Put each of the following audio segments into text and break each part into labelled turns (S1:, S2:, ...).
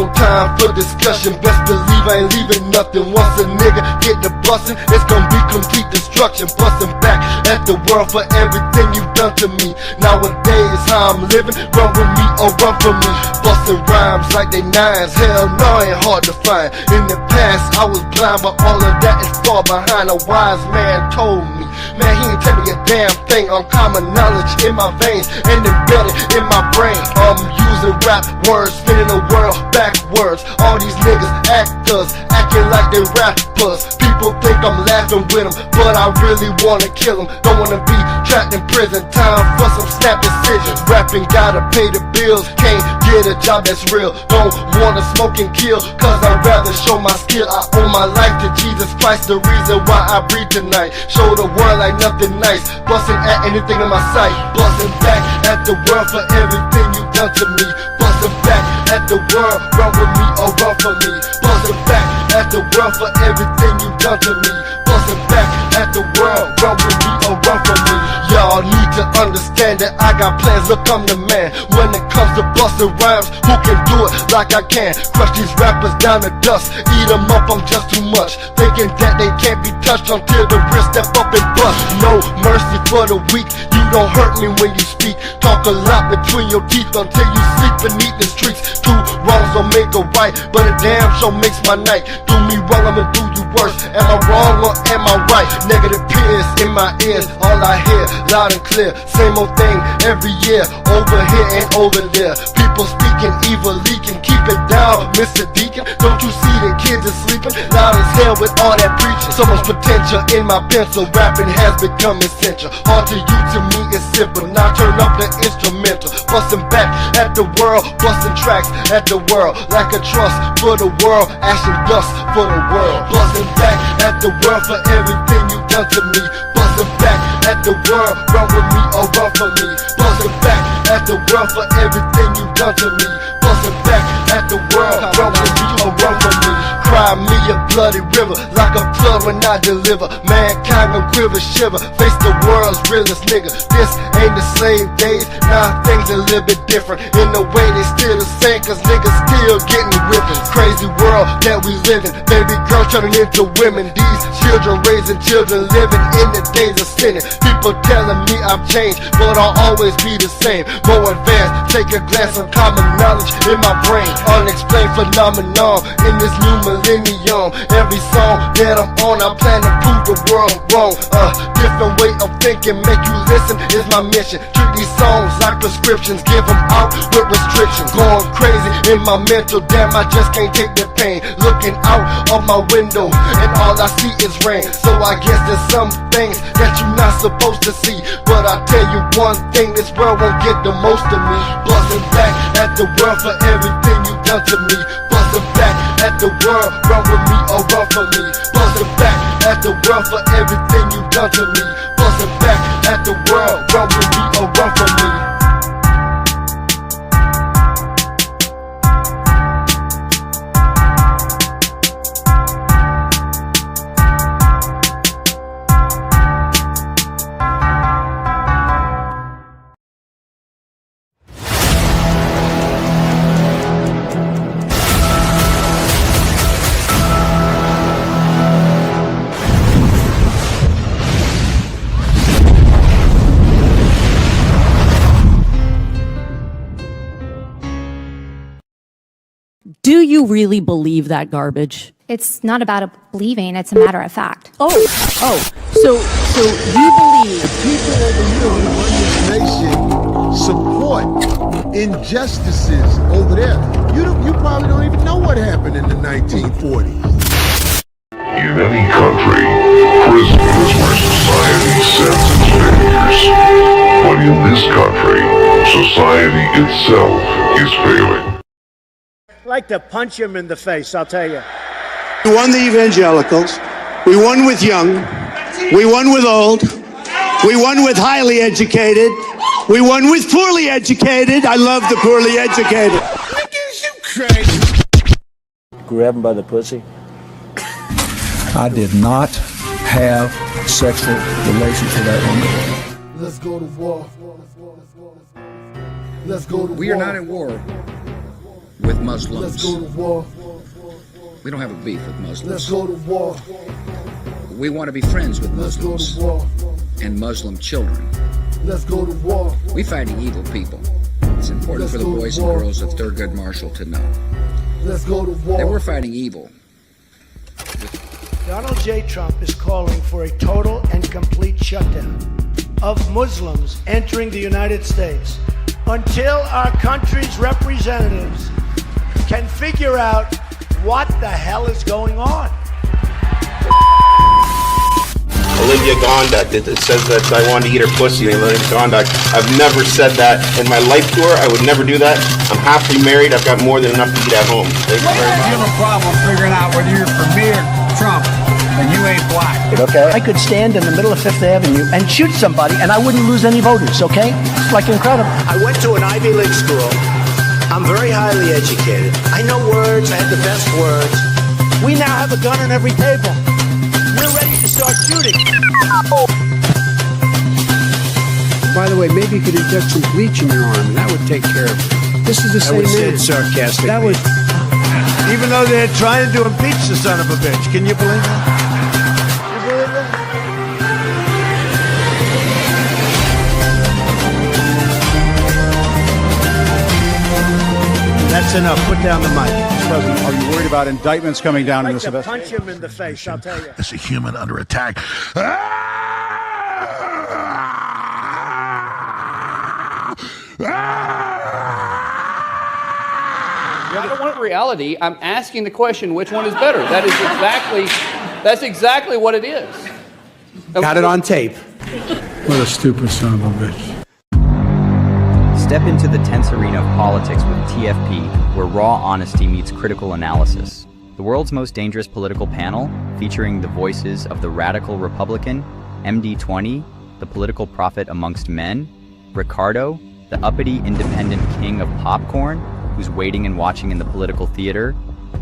S1: no time for discussion. Best believe I ain't leaving nothing. Once a nigga get the bustin', it's gonna be complete destruction. Bustin' back at the world for everything you've done to me. Nowadays, how I'm living, run with me or run from me. Bustin' rhymes like they nines, hell no, ain't hard to find. In the past, I was blind, but all of that is far behind. A wise man told me, man, he ain't tell me a damn thing. Uncommon knowledge in my veins and embedded in my brain. I'm using rap words, spinning the world backwards. All these niggas actors, acting like they rappers. People think I'm laughing with them, but I really wanna kill them. Don't wanna be trapped in prison, time for some snap decisions. Rapping gotta pay the bills, can't get a job that's real. Don't wanna smoke and kill, cause I'd rather show my skill. I owe my life to Jesus Christ, the reason why I breathe tonight. Show the world like nothing nice, busting at anything in my sight. Busting back at the world for everything you done to me. Busting back at the world, run with me or run from me. Busting back at the world for everything you done to me. Busting back at the world, run with me or run from me. Y'all need to understand that I got plans, look I'm the man. When it comes to busting rhymes, who can do it like I can? Crush these rappers down to dust, eat them up, I'm just too much. Thinking that they can't be touched until the real step up and bust. No mercy for the weak, you don't hurt me when you speak. Talk a lot between your teeth until you sleep beneath the streets. Two wrongs don't make a right, but a damn sure makes my night. Do me wrong, I'ma do you worse. Am I wrong or am I right? Negative peers in my ears, all I hear loud and clear. Same old thing every year, over here and over there. People speaking evil, leaking, keep it down, Mr. Deacon. Don't you see the kids are sleeping? Loud as hell with all that preaching. So much potential in my pencil, rapping has become essential. Hard to you, to me it's simple. Now turn up the instrumental, busting back at the world, busting tracks at the world. Like a trust for the world, ash and dust for the world. Busting back at the world for everything you done to me. Busting back at the world, run with me or run from me. Busting back at the world for everything you done to me. Busting back at the world, run with me or run from me. Cry me a bloody river, like a flood when I deliver. Mankind gon' quiver, shiver, face the world's realest nigga. This ain't the slave days, now things a little bit different. In a way they still the same, cause niggas still getting whipped. Crazy world that we live in, baby girls turning into women. These children raising children, living in the days of sinning. People telling me I've changed, but I'll always be the same. More advanced, take a glance of common knowledge in my brain. Unexplained phenomenon in this new millennium. Every song that I'm on, I plan to prove the world wrong. Different way of thinking, make you listen is my mission. Treat these songs like prescriptions, give them out with restrictions. Going crazy in my mental, damn I just can't take the pain. Looking out of my window and all I see is rain. So I guess there's some things that you're not supposed to see, but I tell you one thing, this world won't get the most of me. Busting back at the world for everything you done to me. Busting back at the world, run with me or run from me. Busting back at the world for everything you done to me. Busting back at the world, run with me or run from me.
S2: Do you really believe that garbage?
S3: It's not about believing, it's a matter of fact.
S2: So you believe
S4: People over here who run this nation support injustices over there. You probably don't even know what happened in the 1940s.
S5: In any country, prison is where society sends its failures. But in this country, society itself is failing.
S6: I'd like to punch him in the face, I'll tell you.
S7: We won the evangelicals. We won with young. We won with old. We won with highly educated. We won with poorly educated. I love the poorly educated.
S4: Look at you crazy.
S8: Grab him by the pussy.
S9: I did not have sexual relations with that woman.
S1: Let's go to war. Let's go to war.
S10: We are not at war. with Muslims.
S1: Let's go to war.
S10: We don't have a beef with Muslims.
S1: Let's go to war.
S10: We want to be friends with
S1: Let's go
S10: Muslims
S1: to war.
S10: and Muslim children.
S1: Let's go to war.
S10: We're fighting evil people. It's important
S1: Let's
S10: for the
S1: go to
S10: boys and
S1: war.
S10: girls of Thurgood Marshall to know
S1: Let's go to war.
S10: that we're fighting evil.
S6: Donald J. Trump is calling for a total and complete shutdown of Muslims entering the United States until our country's representatives can figure out what the hell is going on.
S11: Olivia Gondak, it says that I wanted to eat her pussy. Olivia Gondak, I've never said that in my life tour. I would never do that. I'm happily married. I've got more than enough to eat at home. Thank you very much.
S12: You have a problem figuring out whether you're for me or Trump, and you ain't black.
S13: Okay. I could stand in the middle of Fifth Avenue and shoot somebody, and I wouldn't lose any voters, okay? It's like incredible.
S6: I went to an Ivy League school. I'm very highly educated. I know words. I have the best words. We now have a gun on every table. We're ready to start shooting.
S12: By the way, maybe you could inject some bleach in your arm, and that would take care of it. This is the same man.
S6: Sarcastic.
S12: That was...
S6: Even though they're trying to impeach the son of a bitch. Can you believe that? You believe that? That's enough. Put down the mic.
S14: President, are you worried about indictments coming down in this investigation?
S6: Punch him in the face, I'll tell you.
S5: As a human under attack.
S15: I don't want reality. I'm asking the question, which one is better? That's exactly what it is.
S12: Got it on tape. What a stupid son of a bitch.
S16: Step into the tense arena of politics with TFP, where raw honesty meets critical analysis. The world's most dangerous political panel, featuring the voices of the radical Republican, MD-20, the political prophet amongst men, Ricardo, the uppity independent king of popcorn, who's waiting and watching in the political theater,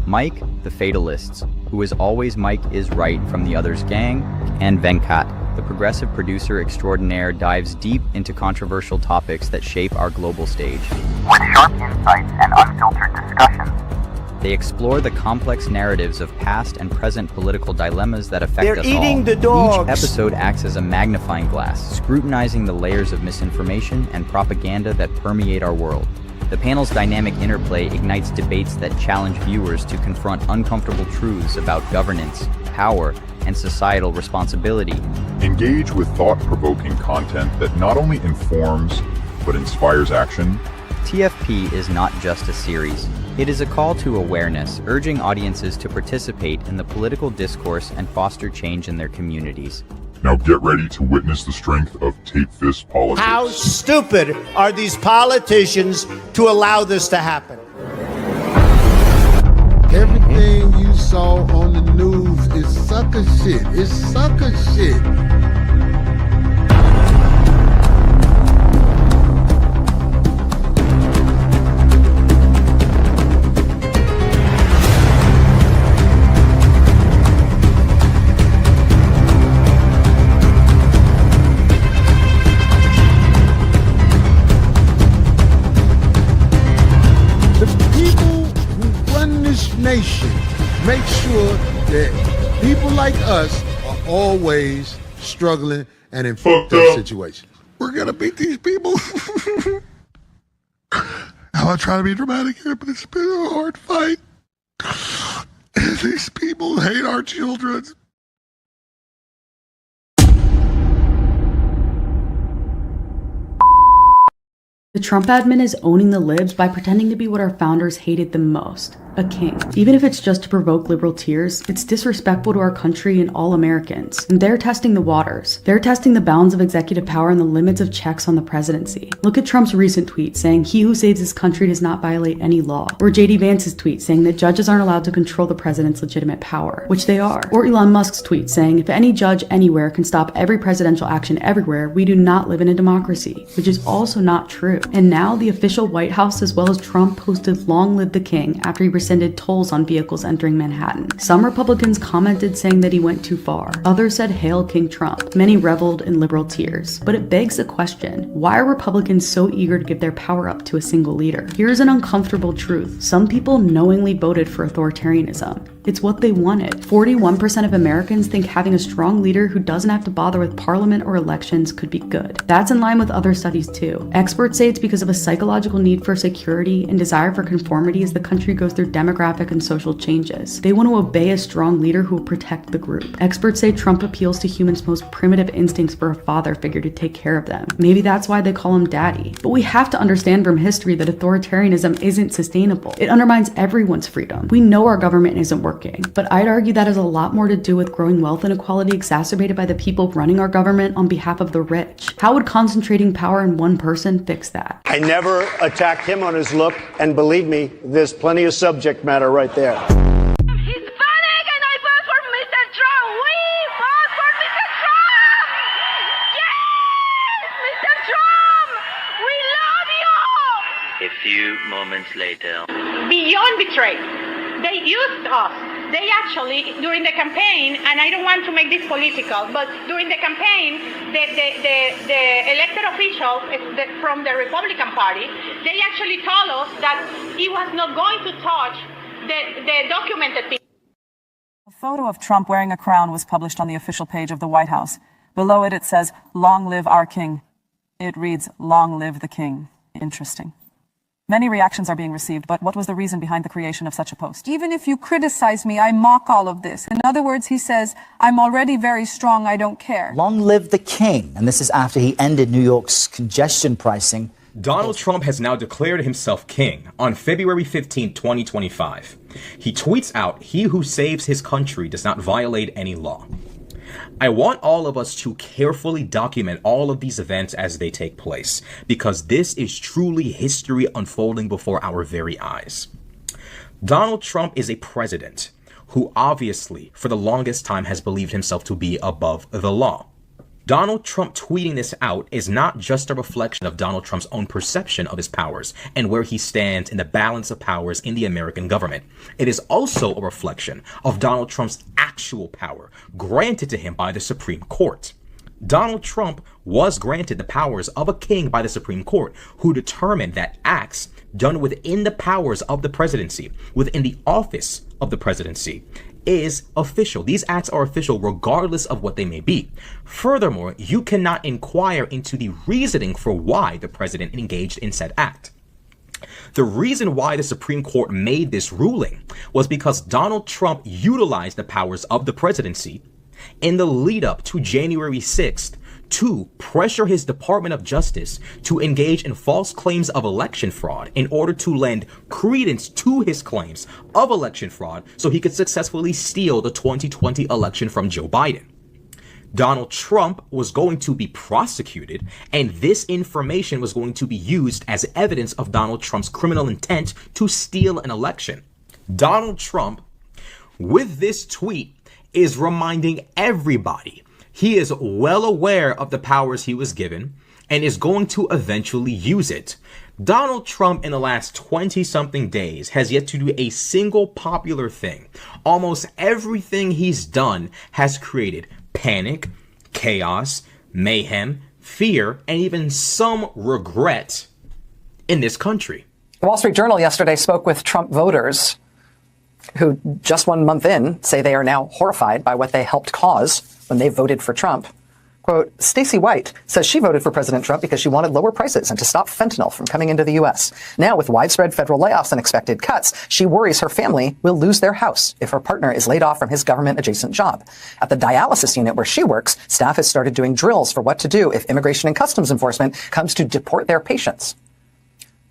S16: Mike, the Fatalists, who is always Mike is right from the Others Gang, and Venkat, the Progressive Producer Extraordinaire, dives deep into controversial topics that shape our global stage.
S17: With sharp insights and unfiltered discussions,
S16: they explore the complex narratives of past and present political dilemmas that affect us all.
S6: They're eating the dogs.
S16: Each episode acts as a magnifying glass, scrutinizing the layers of misinformation and propaganda that permeate our world. The panel's dynamic interplay ignites debates that challenge viewers to confront uncomfortable truths about governance, power, and societal responsibility.
S5: Engage with thought-provoking content that not only informs, but inspires action.
S16: TFP is not just a series. It is a call to awareness, urging audiences to participate in the political discourse and foster change in their communities.
S5: Now get ready to witness the strength of tape-fist politics.
S6: How stupid are these politicians to allow this to happen?
S4: Everything you saw on the news is sucker shit. It's sucker shit. Nation make sure that people like us are always struggling and in fucked up situations.
S5: We're gonna beat these people. I'm not trying to be dramatic here, but it's been a hard fight. These people hate our children.
S18: The Trump admin is owning the libs by pretending to be what our founders hated the most, a king. Even if it's just to provoke liberal tears, it's disrespectful to our country and all Americans. And they're testing the waters. They're testing the bounds of executive power and the limits of checks on the presidency. Look at Trump's recent tweet saying he who saves his country does not violate any law. Or JD Vance's tweet saying that judges aren't allowed to control the president's legitimate power, which they are. Or Elon Musk's tweet saying if any judge anywhere can stop every presidential action everywhere, we do not live in a democracy, which is also not true. And now the official White House as well as Trump posted "Long live the king" after he received rescinded tolls on vehicles entering Manhattan. Some Republicans commented saying that he went too far. Others said, "Hail King Trump." Many reveled in liberal tears. But it begs the question, why are Republicans so eager to give their power up to a single leader? Here's an uncomfortable truth. Some people knowingly voted for authoritarianism. It's what they wanted. 41% of Americans think having a strong leader who doesn't have to bother with parliament or elections could be good. That's in line with other studies too. Experts say it's because of a psychological need for security and desire for conformity as the country goes through demographic and social changes. They want to obey a strong leader who will protect the group. Experts say Trump appeals to humans' most primitive instincts for a father figure to take care of them. Maybe that's why they call him daddy. But we have to understand from history that authoritarianism isn't sustainable. It undermines everyone's freedom. We know our government isn't working, but I'd argue that has a lot more to do with growing wealth inequality exacerbated by the people running our government on behalf of the rich. How would concentrating power in one person fix that?
S19: I never attacked him on his look, and believe me, there's plenty of subject matter right there.
S20: A few moments later.
S21: Beyond betrayed. They used us. They actually, during the campaign, and I don't want to make this political, but during the campaign, the elected officials from the Republican Party, they actually told us that he was not going to touch the documented people.
S22: A photo of Trump wearing a crown was published on the official page of the White House. Below it, it says, "Long live our king." It reads, "Long live the king." Interesting. Many reactions are being received, but what was the reason behind the creation of such a post?
S23: Even if you criticize me, I mock all of this. In other words, he says, I'm already very strong, I don't care.
S24: Long live the king. And this is after he ended New York's congestion pricing.
S25: Donald Trump has now declared himself king on February 15, 2025. He tweets out, "He who saves his country does not violate any law." I want all of us to carefully document all of these events as they take place, because this is truly history unfolding before our very eyes. Donald Trump is a president who obviously, for the longest time, has believed himself to be above the law. Donald Trump tweeting this out is not just a reflection of Donald Trump's own perception of his powers and where he stands in the balance of powers in the American government. It is also a reflection of Donald Trump's actual power granted to him by the Supreme Court. Donald Trump was granted the powers of a king by the Supreme Court, who determined that acts done within the powers of the presidency, within the office of the presidency, is official. These acts are official regardless of what they may be. Furthermore, you cannot inquire into the reasoning for why the president engaged in said act. The reason why the Supreme Court made this ruling was because Donald Trump utilized the powers of the presidency in the lead up to January 6th to pressure his Department of Justice to engage in false claims of election fraud in order to lend credence to his claims of election fraud so he could successfully steal the 2020 election from Joe Biden. Donald Trump was going to be prosecuted, and this information was going to be used as evidence of Donald Trump's criminal intent to steal an election. Donald Trump, with this tweet, is reminding everybody he is well aware of the powers he was given and is going to eventually use it. Donald Trump in the last 20-something days has yet to do a single popular thing. Almost everything he's done has created panic, chaos, mayhem, fear, and even some regret in this country.
S26: The Wall Street Journal yesterday spoke with Trump voters who just 1 month in say they are now horrified by what they helped cause when they voted for Trump. Quote, Stacey White says she voted for President Trump because she wanted lower prices and to stop fentanyl from coming into the U.S. Now, with widespread federal layoffs and expected cuts, she worries her family will lose their house if her partner is laid off from his government-adjacent job. At the dialysis unit where she works, staff has started doing drills for what to do if Immigration and Customs Enforcement comes to deport their patients.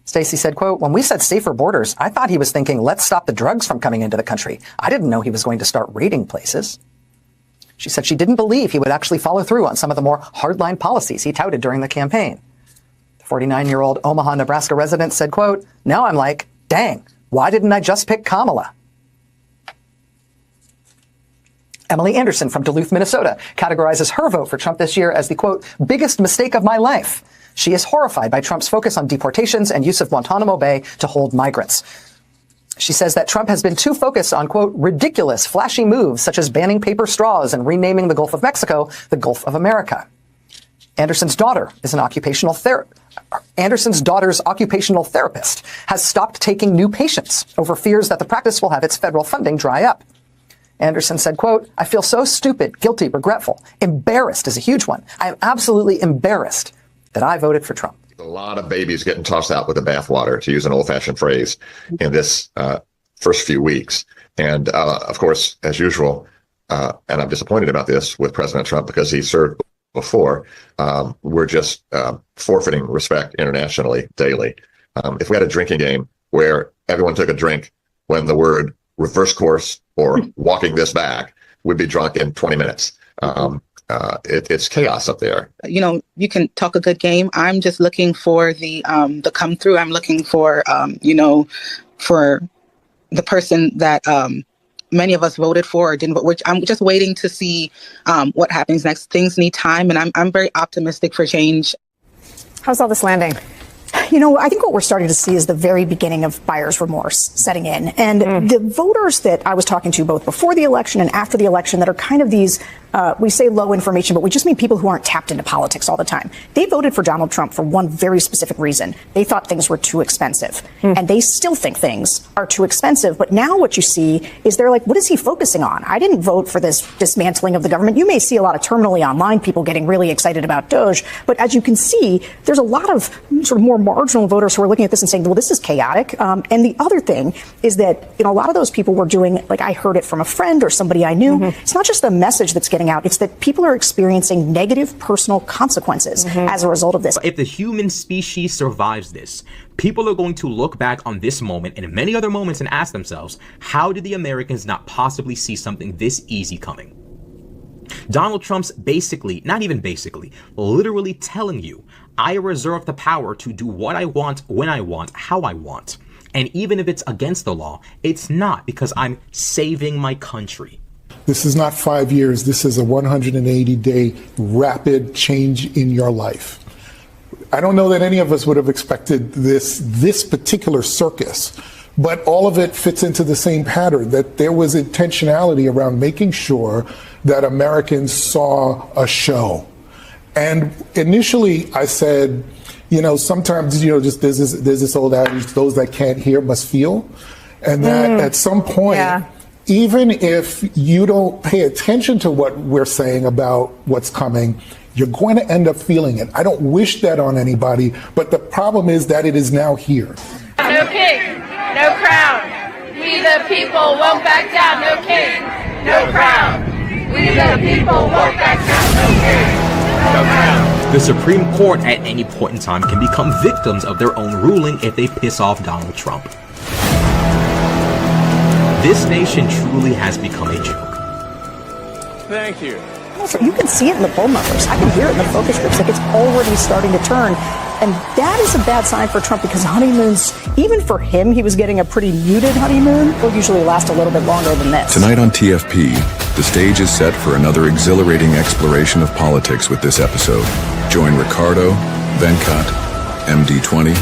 S26: Stacey said, quote, when we said safer borders, I thought he was thinking, let's stop the drugs from coming into the country. I didn't know he was going to start raiding places. She said she didn't believe he would actually follow through on some of the more hardline policies he touted during the campaign. The 49-year-old Omaha, Nebraska resident said, quote, now I'm like, dang, why didn't I just pick Kamala? Emily Anderson from Duluth, Minnesota, categorizes her vote for Trump this year as the, quote, biggest mistake of my life. She is horrified by Trump's focus on deportations and use of Guantanamo Bay to hold migrants. She says that Trump has been too focused on, quote, ridiculous, flashy moves such as banning paper straws and renaming the Gulf of Mexico the Gulf of America. Anderson's daughter is an occupational therapist. Anderson's daughter's occupational therapist has stopped taking new patients over fears that the practice will have its federal funding dry up. Anderson said, quote, I feel so stupid, guilty, regretful, embarrassed is a huge one. I am absolutely embarrassed that I voted for Trump.
S1: A lot of babies getting tossed out with the bathwater, to use an old-fashioned phrase, in this first few weeks. And of course, as usual, and I'm disappointed about this with President Trump because he served before, we're just forfeiting respect internationally daily. If we had a drinking game where everyone took a drink when the word reverse course or walking this back, we'd be drunk in 20 minutes. It's chaos up there.
S2: You know, you can talk a good game. I'm just looking for the come through. I'm looking for, for the person that many of us voted for or didn't vote, which I'm just waiting to see what happens next. Things need time, and I'm very optimistic for change.
S3: How's all this landing? You know, I think what we're starting to see is the very beginning of buyer's remorse setting in. And the voters that I was talking to both before the election and after the election that are kind of these, we say low information, but we just mean people who aren't tapped into politics all the time. They voted for Donald Trump for one very specific reason. They thought things were too expensive. And they still think things are too expensive. But now what you see is they're like, what is he focusing on? I didn't vote for this dismantling of the government. You may see a lot of terminally online people getting really excited about Doge. But as you can see, there's a lot of sort of more marginal voters who are looking at this and saying, well, this is chaotic. And the other thing is that, you know, a lot of those people were doing, like I heard it from a friend or somebody I knew. It's not just the message that's getting out. It's that people are experiencing negative personal consequences as a result of this.
S25: If the human species survives this, people are going to look back on this moment and many other moments and ask themselves, how did the Americans not possibly see something this easy coming? Donald Trump's basically, not even basically, literally telling you, I reserve the power to do what I want, when I want, how I want. And even if it's against the law, it's not, because I'm saving my country.
S7: This is not 5 years. This is a 180-day rapid change in your life. I don't know that any of us would have expected this particular circus, but all of it fits into the same pattern, that there was intentionality around making sure that Americans saw a show. And initially I said, you know, sometimes, you know, just there's this old adage, those that can't hear must feel. And that at some point, even if you don't pay attention to what we're saying about what's coming, you're going to end up feeling it. I don't wish that on anybody, but the problem is that it is now here.
S8: No king, no crown. We the people won't back down. No king, no crown. We the people won't back down. No king, no crown.
S25: The Supreme Court at any point in time can become victims of their own ruling if they piss off Donald Trump. This nation truly has become a joke.
S8: Thank you.
S3: Also, you can see it in the poll numbers. I can hear it in the focus groups. Like, it's already starting to turn. And that is a bad sign for Trump, because honeymoons, even for him, he was getting a pretty muted honeymoon. Will usually last a little bit longer than this.
S9: Tonight on TFP, the stage is set for another exhilarating exploration of politics with this episode. Join Ricardo, Venkat, MD20,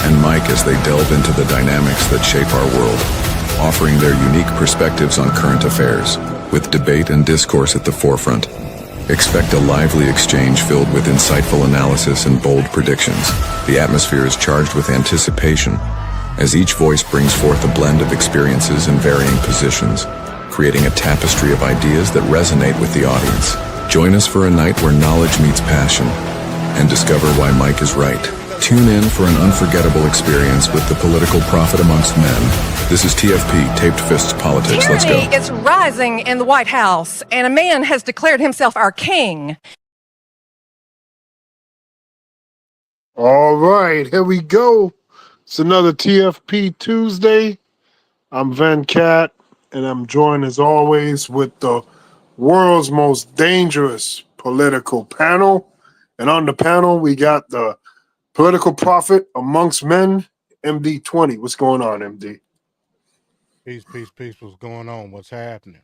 S9: and Mike as they delve into the dynamics that shape our world, offering their unique perspectives on current affairs, with debate and discourse at the forefront. Expect a lively exchange filled with insightful analysis and bold predictions. The atmosphere is charged with anticipation, as each voice brings forth a blend of experiences in varying positions, creating a tapestry of ideas that resonate with the audience. Join us for a night where knowledge meets passion, and discover why Mike is right. Tune in for an unforgettable experience with the political prophet amongst men. This is TFP, Taped Fists Politics. Let's go.
S27: Tyranny is rising in the White House, and a man has declared himself our king.
S4: All right, here we go. It's another TFP Tuesday. I'm Venkat, and I'm joined as always with the world's most dangerous political panel. And on the panel, we got the political prophet amongst men, MD20. What's going on, MD?
S28: Peace. What's going on? What's happening?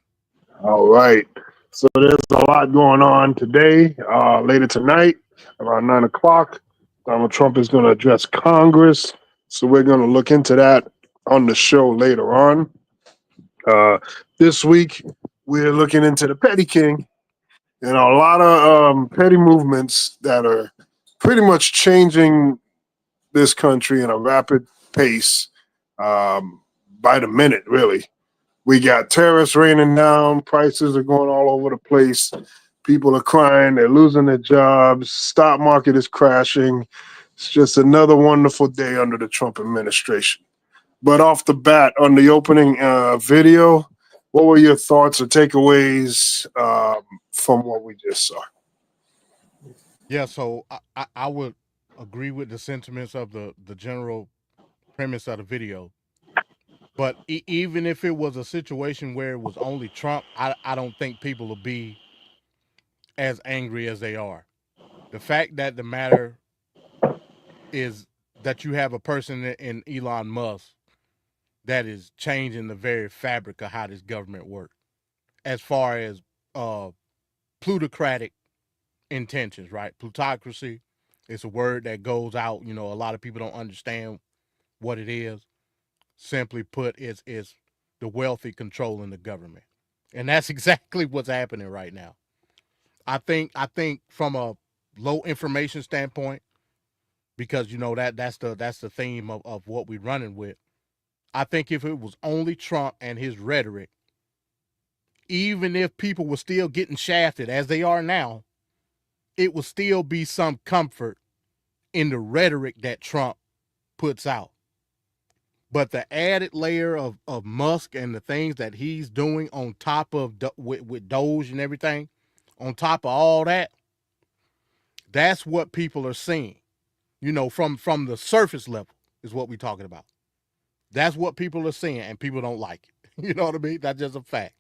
S4: All right. So there's a lot going on today. Later tonight, around 9 o'clock, Donald Trump is going to address Congress. So we're going to look into that on the show later on. This week, we're looking into the Petty King and a lot of petty movements that are pretty much changing this country in a rapid pace by the minute, really. We got tariffs raining down, prices are going all over the place. People are crying, they're losing their jobs, stock market is crashing. It's just another wonderful day under the Trump administration. But off the bat, on the opening video, what were your thoughts or takeaways from what we just saw?
S28: Yeah, so I would agree with the sentiments of the general premise of the video. But even if it was a situation where it was only Trump, I don't think people will be as angry as they are. The fact that the matter is that you have a person in Elon Musk that is changing the very fabric of how this government works, as far as plutocratic intentions, right? Plutocracy is a word that goes out. A lot of people don't understand what it is. Simply put, it's the wealthy controlling the government, and that's exactly what's happening right now. I think from a low information standpoint, because that's the theme of what we're running with. I think if it was only Trump and his rhetoric, even if people were still getting shafted as they are now, it would still be some comfort in the rhetoric that Trump puts out. But the added layer of Musk and the things that he's doing on top of with Doge and everything, on top of all that, that's what people are seeing. From the surface level is what we're talking about. That's what people are seeing, and people don't like it. You know what I mean? That's just a fact.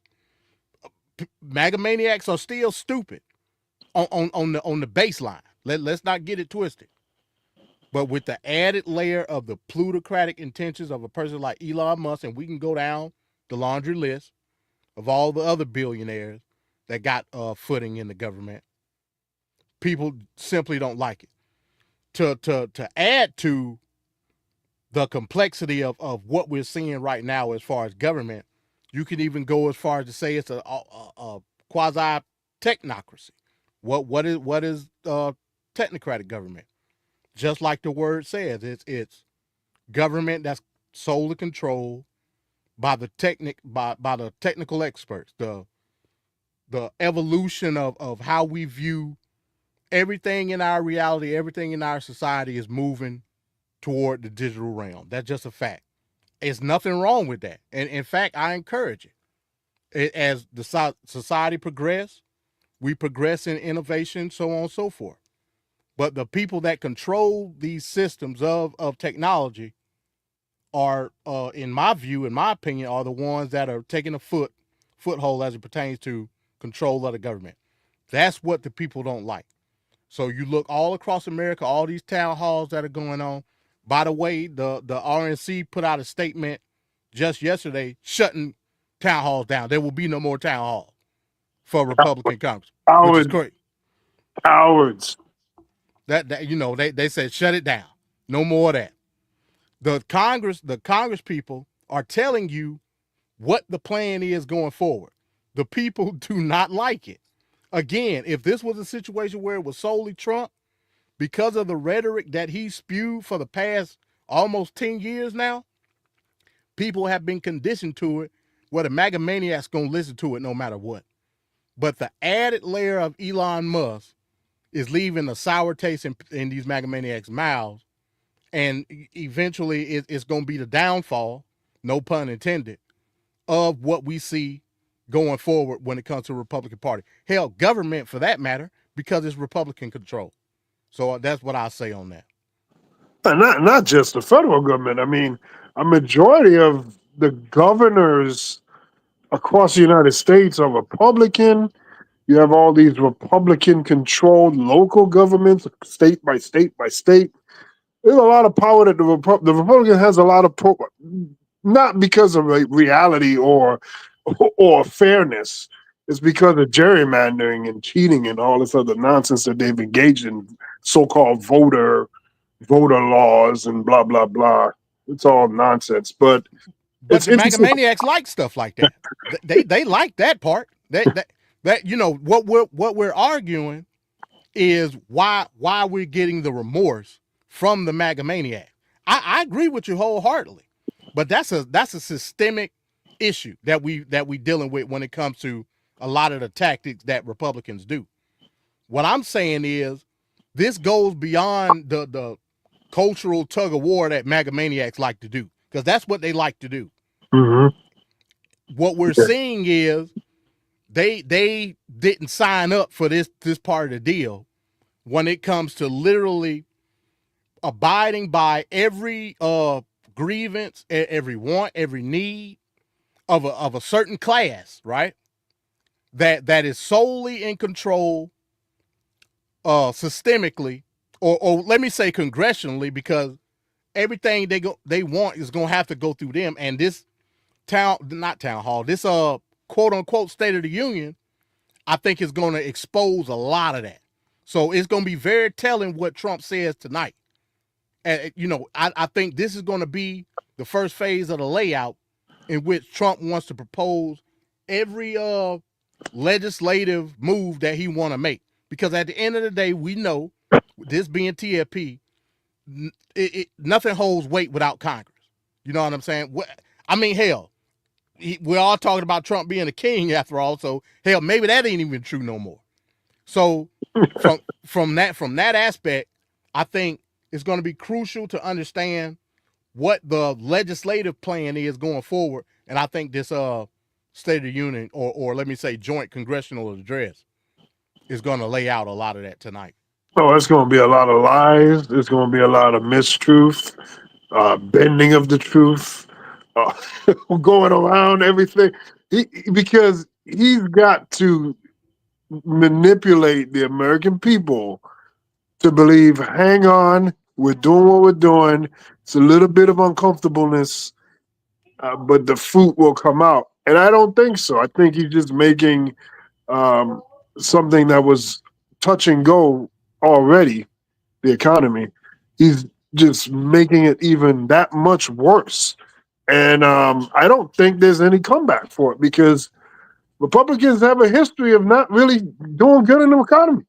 S28: MAGA maniacs are still stupid on the baseline. Let's not get it twisted. But with the added layer of the plutocratic intentions of a person like Elon Musk, and we can go down the laundry list of all the other billionaires that got footing in the government, people simply don't like it. To add to the complexity of what we're seeing right now as far as government, you can even go as far as to say it's a quasi technocracy. What is technocratic government? Just like the word says, it's government that's solely controlled by the technical experts. The evolution of how we view everything in our reality, everything in our society is moving toward the digital realm. That's just a fact. There's nothing wrong with that. And in fact, I encourage it. As the society progresses, we progress in innovation, so on and so forth. But the people that control these systems of technology are, in my view, in my opinion, are the ones that are taking a foothold as it pertains to control of the government. That's what the people don't like. So you look all across America, all these town halls that are going on. By the way, the RNC put out a statement just yesterday shutting town halls down. There will be no more town halls for Republican Congress, which is great.
S4: Cowards.
S28: That they said shut it down. No more of that. The Congress people are telling you what the plan is going forward. The people do not like it. Again, if this was a situation where it was solely Trump, because of the rhetoric that he spewed for the past almost 10 years now, people have been conditioned to it where the MAGA maniacs going to listen to it no matter what. But the added layer of Elon Musk is leaving a sour taste in these MAGA maniacs' mouths, and eventually it's going to be the downfall, no pun intended, of what we see going forward when it comes to the Republican Party. Hell, government for that matter, because it's Republican control. So that's what I say on that.
S4: Not just the federal government. I mean, a majority of the governors across the United States are Republican. You have all these Republican-controlled local governments, state by state by state. There's a lot of power that the Republican has a lot of not because of reality or fairness. It's because of gerrymandering and cheating and all this other nonsense that they've engaged in, so-called voter laws and blah, blah, blah. It's all nonsense. But
S28: But
S4: it's
S28: the
S4: interesting.
S28: Megamaniacs like stuff like that. They like that part. That you know what we're arguing is why we're getting the remorse from the Megamaniac. I agree with you wholeheartedly, but that's a systemic issue that we dealing with when it comes to a lot of the tactics that Republicans do. What I'm saying is this goes beyond the cultural tug of war that Megamaniacs like to do, because that's what they like to do. What we're seeing is they didn't sign up for this part of the deal when it comes to literally abiding by every grievance, every want, every need of a certain class, right? That is solely in control systemically, or let me say congressionally, because everything they want is going to have to go through them. And this not town hall, this quote unquote State of the Union, I think is going to expose a lot of that. So it's going to be very telling what Trump says tonight. And you know, I think this is going to be the first phase of the layout in which Trump wants to propose every legislative move that he want to make. Because at the end of the day, we know, this being TFP, nothing holds weight without Congress. You know what I'm saying? I mean, hell, we're all talking about Trump being a king after all, so hell, maybe that ain't even true no more. So from that aspect, I think it's going to be crucial to understand what the legislative plan is going forward, and I think this State of the Union, or let me say joint congressional address, is going to lay out a lot of that tonight.
S4: Oh, it's going to be a lot of lies. There's going to be a lot of mistruth, bending of the truth, going around everything. Because he's got to manipulate the American people to believe, hang on, we're doing what we're doing. It's a little bit of uncomfortableness, but the fruit will come out. And I don't think so. I think he's just making something that was touch and go already, the economy. He's just making it even that much worse. And I don't think there's any comeback for it, because Republicans have a history of not really doing good in the economy.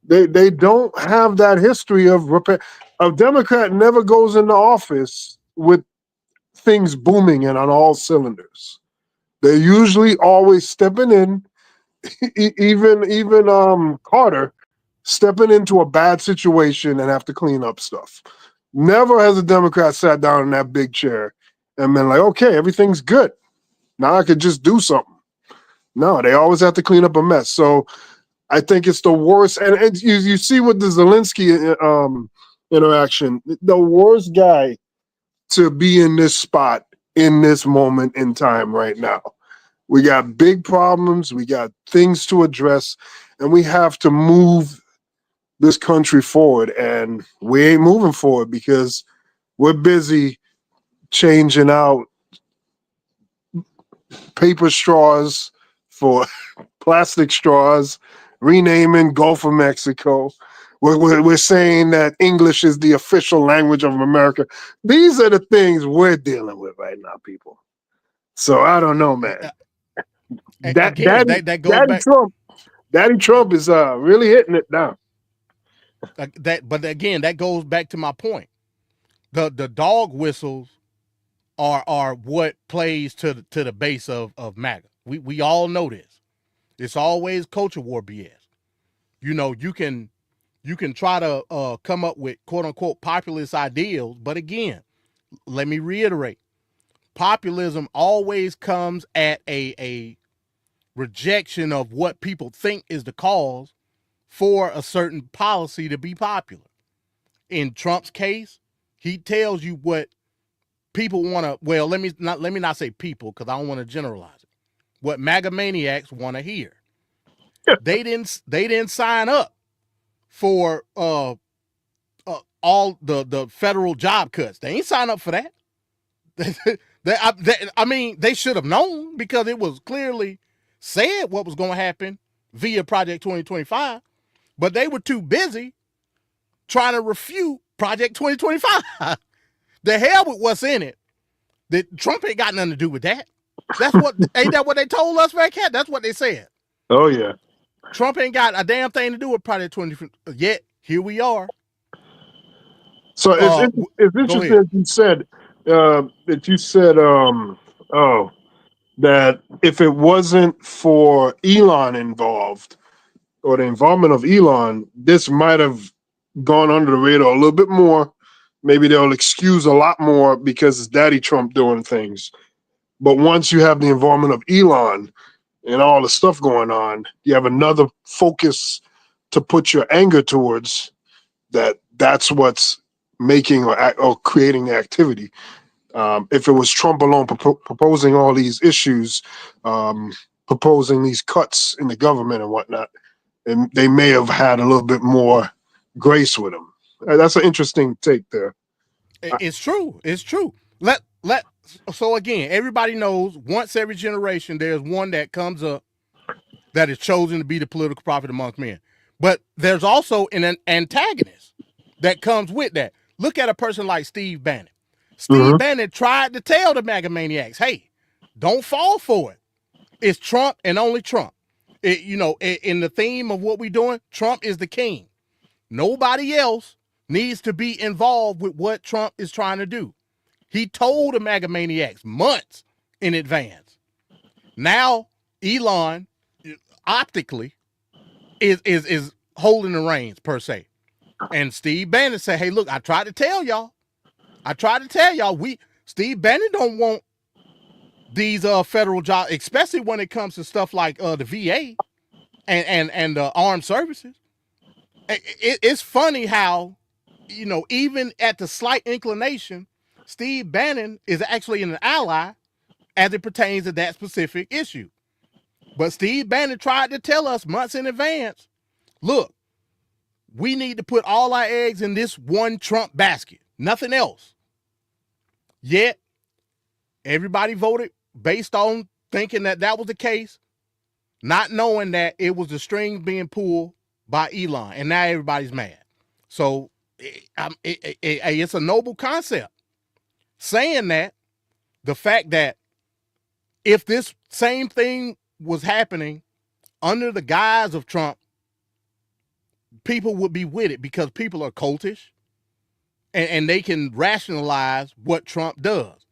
S4: They don't have that history of repair. A Democrat never goes into office with things booming and on all cylinders. They're usually always stepping in. Even Carter stepping into a bad situation and have to clean up stuff. Never has a Democrat sat down in that big chair and been like, okay, everything's good. Now I could just do something. No, they always have to clean up a mess. So I think it's the worst. And you see with the Zelensky interaction, the worst guy to be in this spot in this moment in time right now. We got big problems. We got things to address, and we have to move this country forward. And we ain't moving forward because we're busy changing out paper straws for plastic straws, renaming Gulf of Mexico. We're saying that English is the official language of America. These are the things we're dealing with right now, people. So I don't know, man. Daddy Trump is really hitting it down.
S28: But again, that goes back to my point. The dog whistles are what plays to the base of MAGA. We all know this. It's always culture war BS. You know, you can try to come up with quote unquote populist ideals, but again, let me reiterate, populism always comes at a rejection of what people think is the cause for a certain policy to be popular. In Trump's case, he tells you what people want to, well, let me not say people, because I don't want to generalize it. What MAGA maniacs want to hear. They didn't sign up for all the federal job cuts. They ain't sign up for that. I mean, they should have known, because it was clearly said what was going to happen via Project 2025, but they were too busy trying to refute Project 2025. The hell with what's in it. Trump ain't got nothing to do with that. Ain't that what they told us, Venkat? That's what they said.
S4: Oh, yeah.
S28: Trump ain't got a damn thing to do with Project 20. Yet, here we are.
S4: So it's interesting that you said that if it wasn't for Elon involved or the involvement of Elon, this might have gone under the radar a little bit more. Maybe they'll excuse a lot more because it's Daddy Trump doing things. But once you have the involvement of Elon and all the stuff going on, you have another focus to put your anger towards. That's what's making or creating the activity. If it was Trump alone proposing all these issues, proposing these cuts in the government and whatnot, and they may have had a little bit more grace with him. That's an interesting take there.
S28: It's true. It's true. So again, everybody knows once every generation there's one that comes up that is chosen to be the political prophet amongst men. But there's also an antagonist that comes with that. Look at a person like Steve Bannon. Steve Bannon tried to tell the MAGA maniacs, hey, don't fall for it. It's Trump and only Trump. In the theme of what we're doing, Trump is the king. Nobody else needs to be involved with what Trump is trying to do. He told the MAGA maniacs months in advance. Now, Elon, optically, is holding the reins, per se. And Steve Bannon said, hey, look, I tried to tell y'all. Steve Bannon don't want these federal jobs, especially when it comes to stuff like the VA and the armed services. It's funny how, even at the slight inclination, Steve Bannon is actually an ally as it pertains to that specific issue. But Steve Bannon tried to tell us months in advance, look, we need to put all our eggs in this one Trump basket, nothing else. Yet, everybody voted based on thinking that was the case, not knowing that it was the strings being pulled by Elon, and now everybody's mad. So it's a noble concept. Saying that, the fact that if this same thing was happening under the guise of Trump, people would be with it because people are cultish and they can rationalize what Trump does.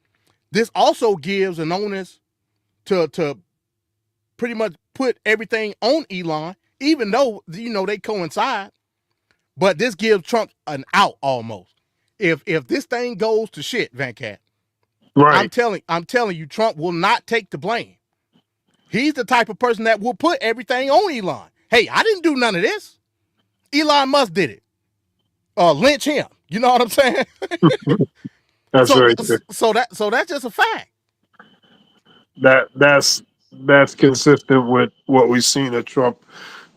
S28: This also gives an onus to pretty much put everything on Elon, even though, they coincide. But this gives Trump an out almost. If this thing goes to shit, Venkat, right. I'm telling you, Trump will not take the blame. He's the type of person that will put everything on Elon. Hey, I didn't do none of this. Elon Musk did it. Lynch him. You know what I'm saying?
S4: That's very true.
S28: So that's just a fact.
S4: That's consistent with what we've seen of Trump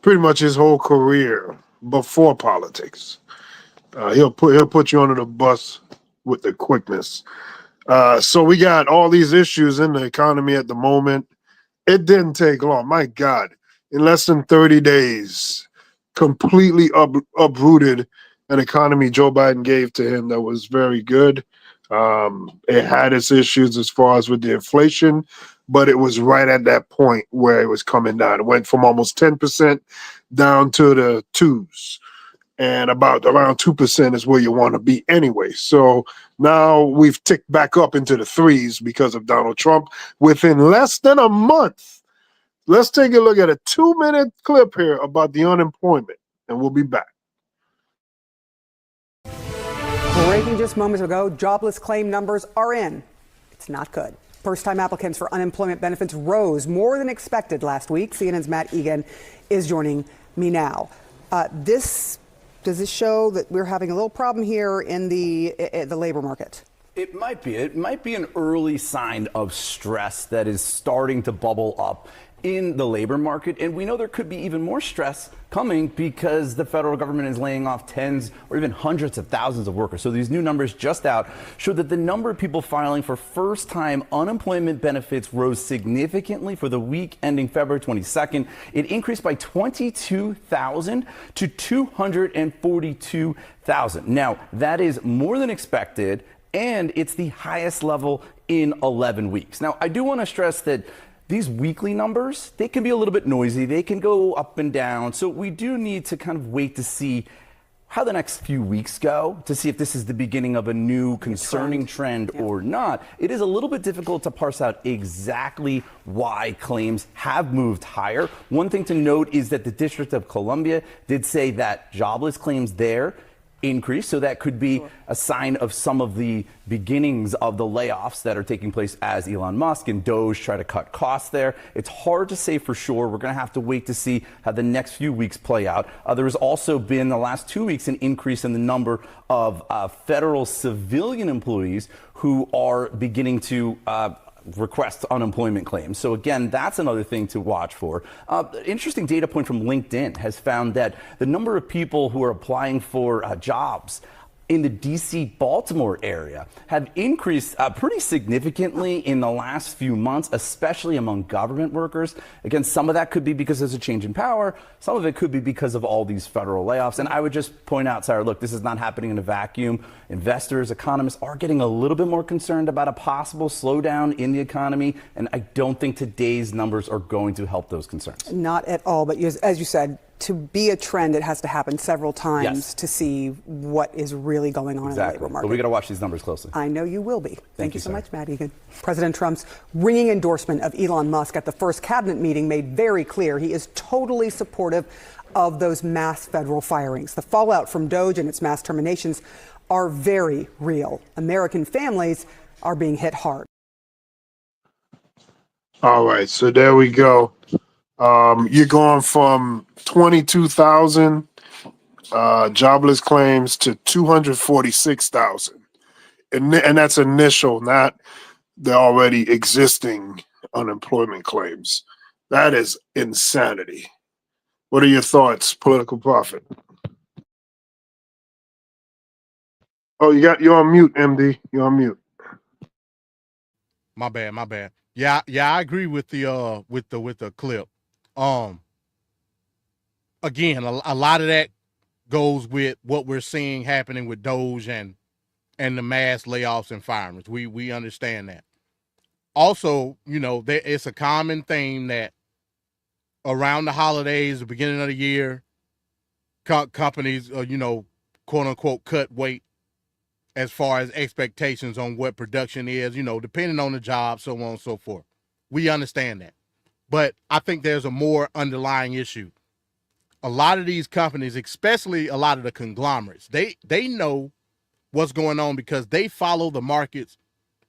S4: pretty much his whole career before politics. He'll put you under the bus with the quickness. So we got all these issues in the economy at the moment. It didn't take long. My God, in less than 30 days, completely uprooted an economy Joe Biden gave to him that was very good. It had its issues as far as with the inflation, but it was right at that point where it was coming down. It went from almost 10% down to the twos. And around 2% is where you want to be anyway. So now we've ticked back up into the threes because of Donald Trump within less than a month. Let's take a look at a 2-minute clip here about the unemployment, and we'll be back.
S10: Breaking just moments ago, jobless claim numbers are in. It's not good. First-time applicants for unemployment benefits rose more than expected last week. CNN's Matt Egan is joining me now. Does this show that we're having a little problem here in the labor market?
S11: It might be. It might be an early sign of stress that is starting to bubble up in the labor market. And we know there could be even more stress coming because the federal government is laying off tens or even hundreds of thousands of workers. So these new numbers just out show that the number of people filing for first-time unemployment benefits rose significantly for the week ending February 22nd. It increased by 22,000 to 242,000. Now, that is more than expected, and it's the highest level in 11 weeks. Now, I do want to stress that these weekly numbers, they can be a little bit noisy. They can go up and down. So we do need to kind of wait to see how the next few weeks go to see if this is the beginning of a new concerning trend or not. It is a little bit difficult to parse out exactly why claims have moved higher. One thing to note is that the District of Columbia did say that jobless claims there increase, so that could be a sign of some of the beginnings of the layoffs that are taking place as Elon Musk and Doge try to cut costs there. It's hard to say for sure. We're going to have to wait to see how the next few weeks play out. There has also been the last 2 weeks an increase in the number of federal civilian employees who are beginning to request unemployment claims. So again, that's another thing to watch for. Interesting data point from LinkedIn has found that the number of people who are applying for jobs in the DC-Baltimore area have increased pretty significantly in the last few months, especially among government workers. Again, some of that could be because there's a change in power. Some of it could be because of all these federal layoffs. And I would just point out, Sarah, look, this is not happening in a vacuum. Investors, economists are getting a little bit more concerned about a possible slowdown in the economy. And I don't think today's numbers are going to help those concerns.
S10: Not at all. But as you said, to be a trend, it has to happen several times to see what is really going on in the labor market.
S11: But we got to watch these numbers closely.
S10: I know you will be. Thank you so
S11: sir.
S10: much, Matt Egan. President Trump's ringing endorsement of Elon Musk at the first cabinet meeting made very clear he is totally supportive of those mass federal firings. The fallout from Doge and its mass terminations are very real. American families are being hit hard.
S4: All right, so there we go. You're going from 22,000 jobless claims to 246,000. And that's initial, not the already existing unemployment claims. That is insanity. What are your thoughts, Political Prophet? Oh, you're on mute, MD. You're on mute.
S28: My bad. Yeah, I agree with the clip. Again, a lot of that goes with what we're seeing happening with Doge and the mass layoffs and firings. We understand that. Also, it's a common theme that around the holidays, the beginning of the year, companies, quote unquote, cut weight as far as expectations on what production is, depending on the job, so on and so forth. We understand that. But I think there's a more underlying issue. A lot of these companies, especially a lot of the conglomerates, they know what's going on because they follow the markets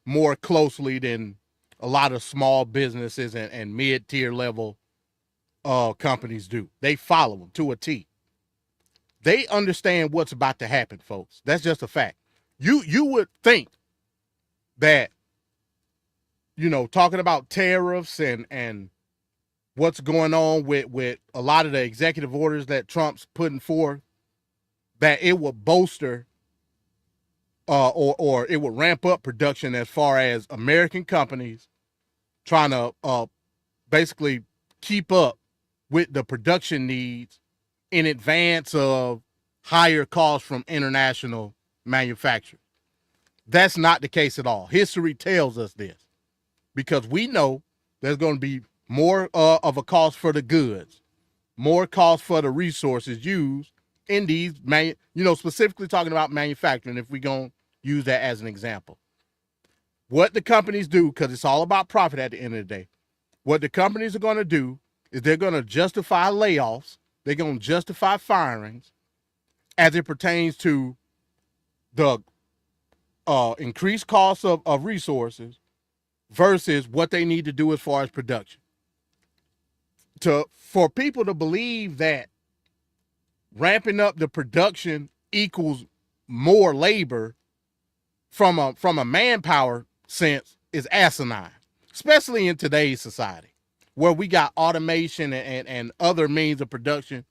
S28: more closely than a lot of small businesses and mid-tier level companies do. They follow them to a T. They understand what's about to happen, folks. That's just a fact. You would think that, talking about tariffs and what's going on with a lot of the executive orders that Trump's putting forth, that it would bolster or it would ramp up production as far as American companies trying to basically keep up with the production needs in advance of higher costs from international manufacturers. That's not the case at all. History tells us this because we know there's going to be more of a cost for the goods, more cost for the resources used in these, specifically talking about manufacturing, if we're going to use that as an example. What the companies do, because it's all about profit at the end of the day, what the companies are going to do is they're going to justify layoffs, they're going to justify firings as it pertains to the increased costs of resources versus what they need to do as far as production. For people to believe that ramping up the production equals more labor from a manpower sense is asinine, especially in today's society where we got automation and other means of production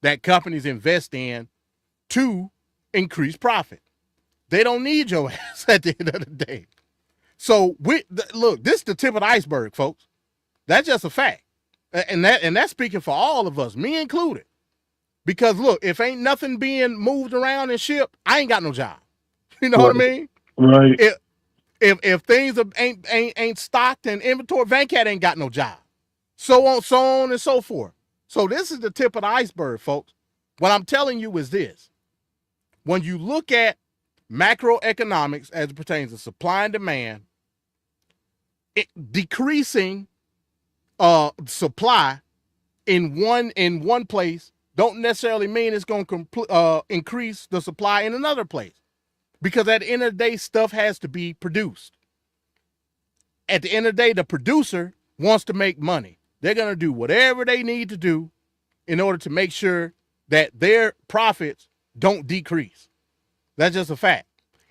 S28: that companies invest in to increase profit. They don't need your ass at the end of the day. So look, this is the tip of the iceberg, folks. That's just a fact. And that's speaking for all of us, me included. Because look, if ain't nothing being moved around and shipped, I ain't got no job. You know what I mean?
S4: Right.
S28: If things ain't stocked and inventory, Venkat ain't got no job. So on and so forth. So this is the tip of the iceberg, folks. What I'm telling you is this. When you look at macroeconomics as it pertains to supply and demand, decreasing supply in one place don't necessarily mean it's going to increase the supply in another place. Because at the end of the day, stuff has to be produced. At the end of the day, the producer wants to make money. They're going to do whatever they need to do in order to make sure that their profits don't decrease. That's just a fact.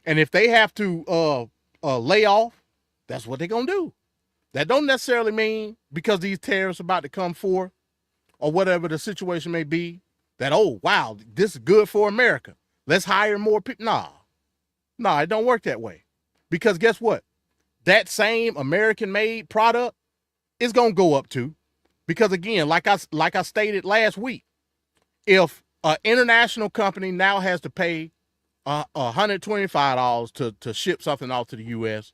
S28: And if they have to lay off, that's what they're going to do. That don't necessarily mean because these tariffs are about to come forth or whatever the situation may be, that, oh, wow, this is good for America. Let's hire more people. No, it don't work that way. Because guess what? That same American-made product is going to go up too. Because again, like I stated last week, if an international company now has to pay $125 to ship something off to the U.S.,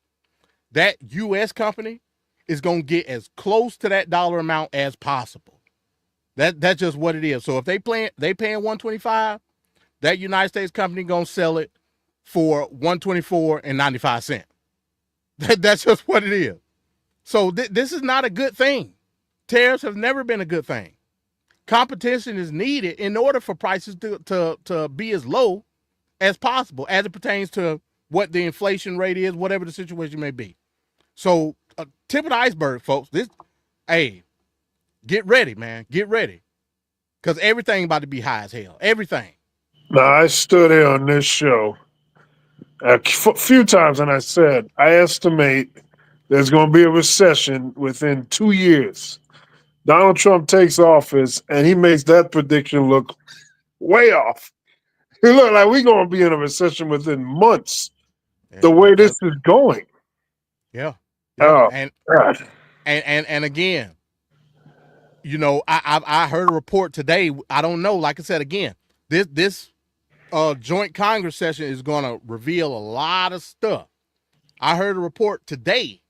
S28: that U.S. company is going to get as close to that dollar amount as possible. That's just what it is. So if they paying $125, that United States company going to sell it for $124.95. That's just what it is. So this is not a good thing. Tariffs have never been a good thing. Competition is needed in order for prices to be as low as possible as it pertains to what the inflation rate is, whatever the situation may be. So tip of the iceberg, folks. Get ready, man. Get ready. Because everything about to be high as hell. Everything.
S4: Now, I stood here on this show a few times and I said, I estimate there's going to be a recession within 2 years. Donald Trump takes office and he makes that prediction look way off. It look like we're going to be in a recession within months. The way this is going.
S28: Yeah.
S4: Oh,
S28: and
S4: God.
S28: And again, you know, I heard a report today. I don't know. Like I said, again, this joint Congress session is going to reveal a lot of stuff. I heard a report today.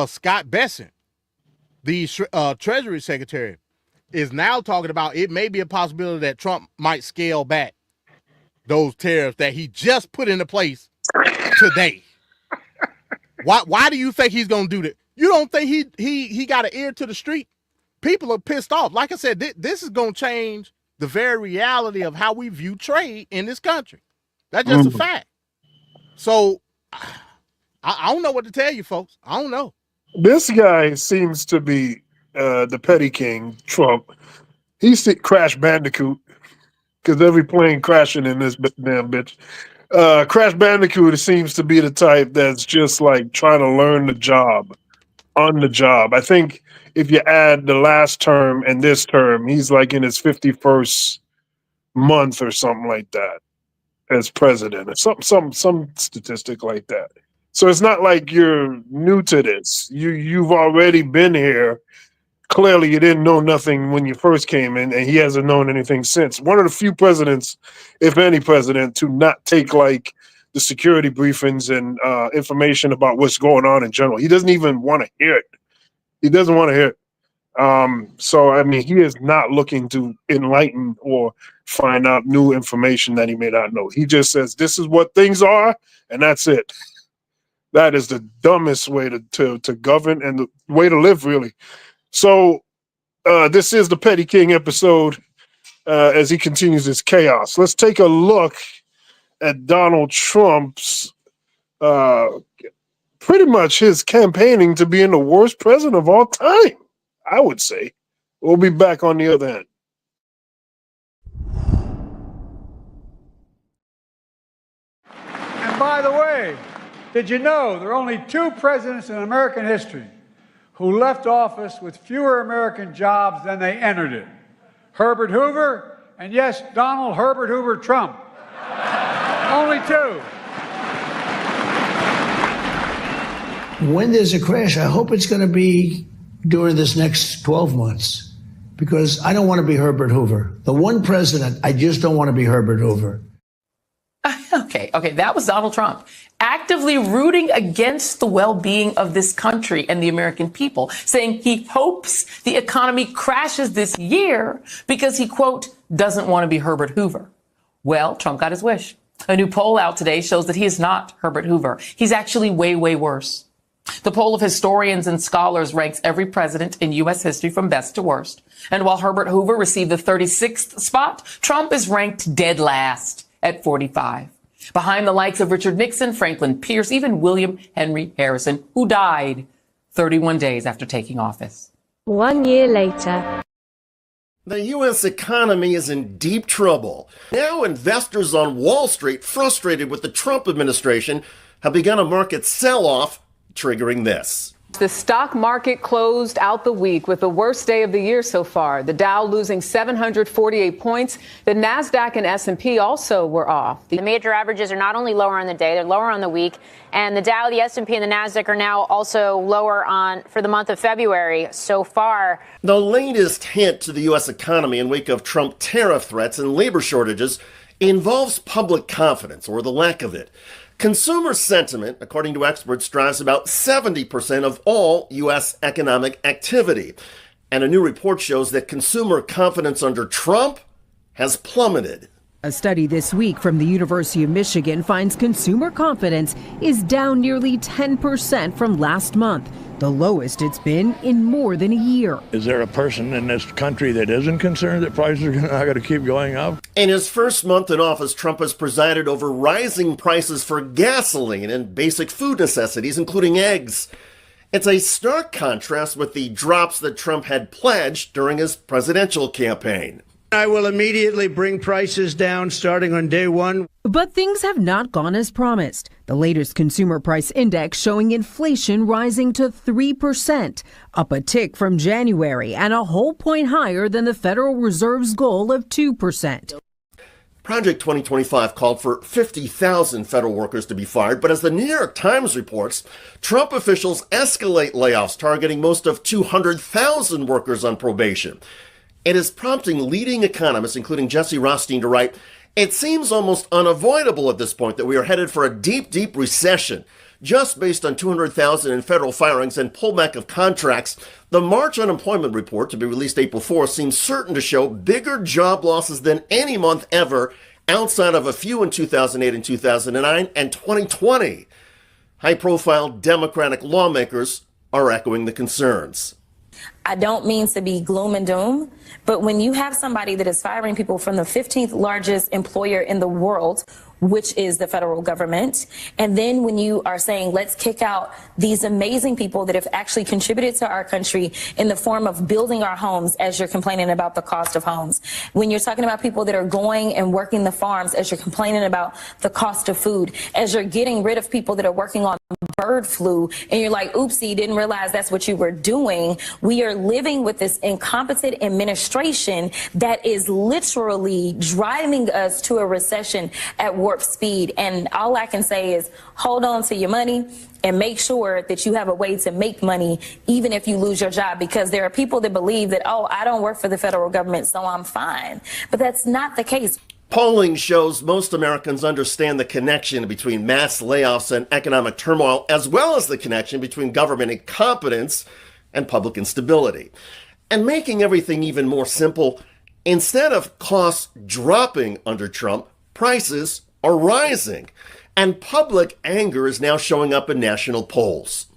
S28: Scott Bessent, the Treasury Secretary, is now talking about it may be a possibility that Trump might scale back those tariffs that he just put into place today. Why do you think he's going to do that? You don't think he got an ear to the street? People are pissed off. Like I said, this is going to change the very reality of how we view trade in this country. That's just a fact. So I don't know what to tell you, folks. I don't know.
S4: This guy seems to be the petty king, Trump. He's Crash Bandicoot, because every plane crashing in this damn bitch. Crash Bandicoot seems to be the type that's just like trying to learn the job, on the job. I think if you add the last term and this term, he's like in his 51st month or something like that as president, or some statistic like that. So it's not like you're new to this. You've already been here. Clearly, you didn't know nothing when you first came in, and he hasn't known anything since. One of the few presidents, if any president, to not take like the security briefings and information about what's going on in general. He doesn't even want to hear it. He doesn't want to hear it. So, I mean, he is not looking to enlighten or find out new information that he may not know. He just says, this is what things are, and that's it. That is the dumbest way to govern and the way to live, really. So this is the Petty King episode as he continues his chaos. Let's take a look at Donald Trump's pretty much his campaigning to being the worst president of all time, I would say. We'll be back on the other end.
S5: And by the way, did you know there are only 2 presidents in American history who left office with fewer American jobs than they entered it? Herbert Hoover, and yes, Donald Herbert Hoover Trump. Only 2.
S6: When there's a crash, I hope it's going to be during this next 12 months, because I don't want to be Herbert Hoover. The one president, I just don't want to be Herbert Hoover.
S12: Okay, Tuesday. Okay, that was Donald Trump actively rooting against the well-being of this country and the American people, saying he hopes the economy crashes this year because he, quote, doesn't want to be Herbert Hoover. Well, Trump got his wish. A new poll out today shows that he is not Herbert Hoover. He's actually way, way worse. The poll of historians and scholars ranks every president in U.S. history from best to worst. And while Herbert Hoover received the 36th spot, Trump is ranked dead last at 45. Behind the likes of Richard Nixon, Franklin Pierce, even William Henry Harrison, who died 31 days after taking office.
S13: 1 year later.
S14: The U.S. economy is in deep trouble. Now investors on Wall Street, frustrated with the Trump administration, have begun a market sell-off, triggering this.
S22: The stock market closed out the week with the worst day of the year so far. The Dow losing 748 points. The NASDAQ and S&P also were off.
S15: The major averages are not only lower on the day, they're lower on the week. And the Dow, the S&P, and the NASDAQ are now also lower for the month of February so far.
S14: The latest hit to the U.S. economy in wake of Trump tariff threats and labor shortages involves public confidence, or the lack of it. Consumer sentiment, according to experts, drives about 70% of all U.S. economic activity. And a new report shows that consumer confidence under Trump has plummeted.
S16: A study this week from the University of Michigan finds consumer confidence is down nearly 10% from last month, the lowest it's been in more than a year.
S17: Is there a person in this country that isn't concerned that prices are not going to keep going up?
S14: In his first month in office, Trump has presided over rising prices for gasoline and basic food necessities, including eggs. It's a stark contrast with the drops that Trump had pledged during his presidential campaign.
S18: I will immediately bring prices down starting on day one.
S16: But things have not gone as promised. The latest consumer price index showing inflation rising to 3%, up a tick from January and a whole point higher than the Federal Reserve's goal of 2%.
S14: Project 2025 called for 50,000 federal workers to be fired, but as the New York Times reports, Trump officials escalate layoffs targeting most of 200,000 workers on probation. It is prompting leading economists, including Jesse Rothstein, to write, "It seems almost unavoidable at this point that we are headed for a deep, deep recession. Just based on 200,000 in federal firings and pullback of contracts, the March unemployment report, to be released April 4th, seems certain to show bigger job losses than any month ever, outside of a few in 2008 and 2009 and 2020. High-profile Democratic lawmakers are echoing the concerns.
S19: I don't mean to be gloom and doom, but when you have somebody that is firing people from the 15th largest employer in the world, which is the federal government, and then when you are saying, let's kick out these amazing people that have actually contributed to our country in the form of building our homes, as you're complaining about the cost of homes, when you're talking about people that are going and working the farms, as you're complaining about the cost of food, as you're getting rid of people that are working on bird flu, and you're like, oopsie, didn't realize that's what you were doing. We are living with this incompetent administration that is literally driving us to a recession at warp speed. And all I can say is hold on to your money and make sure that you have a way to make money even if you lose your job, because there are people that believe that, oh, I don't work for the federal government, so I'm fine. But that's not the case.
S14: Polling shows most Americans understand the connection between mass layoffs and economic turmoil, as well as the connection between government incompetence and public instability. And making everything even more simple, instead of costs dropping under Trump, prices are rising. And public anger is now showing up in national polls.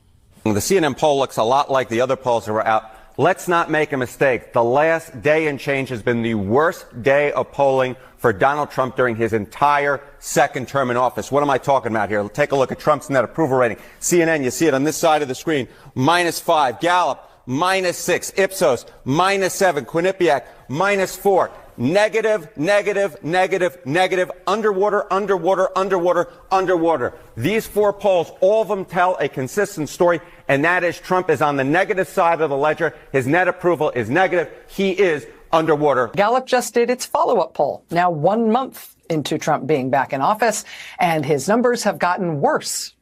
S29: The CNN poll looks a lot like the other polls that were out. Let's not make a mistake. The last day and change has been the worst day of polling for Donald Trump during his entire second term in office. What am I talking about here? Take a look at Trump's net approval rating. CNN, you see it on this side of the screen, -5. Gallup, -6. Ipsos, -7. Quinnipiac, -4. Negative, negative, negative, negative, underwater, underwater, underwater, underwater. These four polls, all of them tell a consistent story, and that is Trump is on the negative side of the ledger. His net approval is negative. He is underwater.
S26: Gallup just did its follow-up poll, now 1 month into Trump being back in office, and his numbers have gotten worse.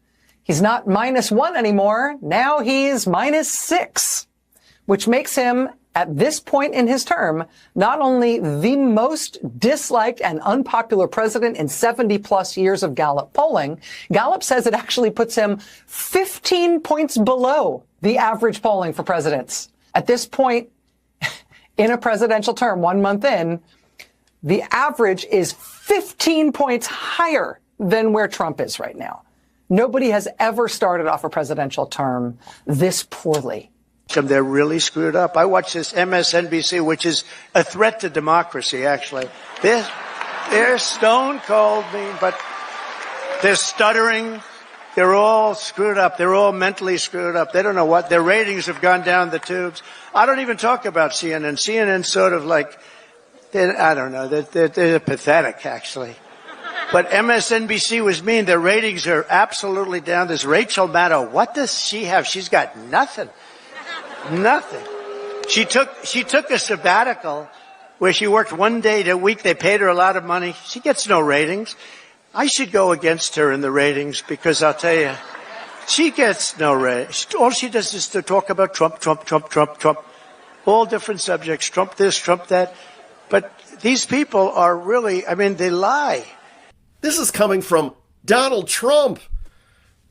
S26: He's not -1 anymore. Now he's -6, which makes him at this point in his term, not only the most disliked and unpopular president in 70 plus years of Gallup polling, Gallup says it actually puts him 15 points below the average polling for presidents. At this point in a presidential term, 1 month in, the average is 15 points higher than where Trump is right now. Nobody has ever started off a presidential term this poorly.
S18: They're really screwed up. I watch this MSNBC, which is a threat to democracy, actually. They're stone cold mean, but they're stuttering. They're all screwed up. They're all mentally screwed up. They don't know what. Their ratings have gone down the tubes. I don't even talk about CNN. CNN's sort of like, I don't know, they're pathetic, actually. But MSNBC was mean. Their ratings are absolutely down. There's Rachel Maddow. What does she have? She's got nothing. Nothing. She took a sabbatical where she worked 1 day a week. They paid her a lot of money. She gets no ratings. I should go against her in the ratings because I'll tell you, she gets no ratings. All she does is to talk about Trump, Trump, Trump, Trump, Trump. All different subjects. Trump this, Trump that. But these people are really, I mean, they lie.
S14: This is coming from Donald Trump.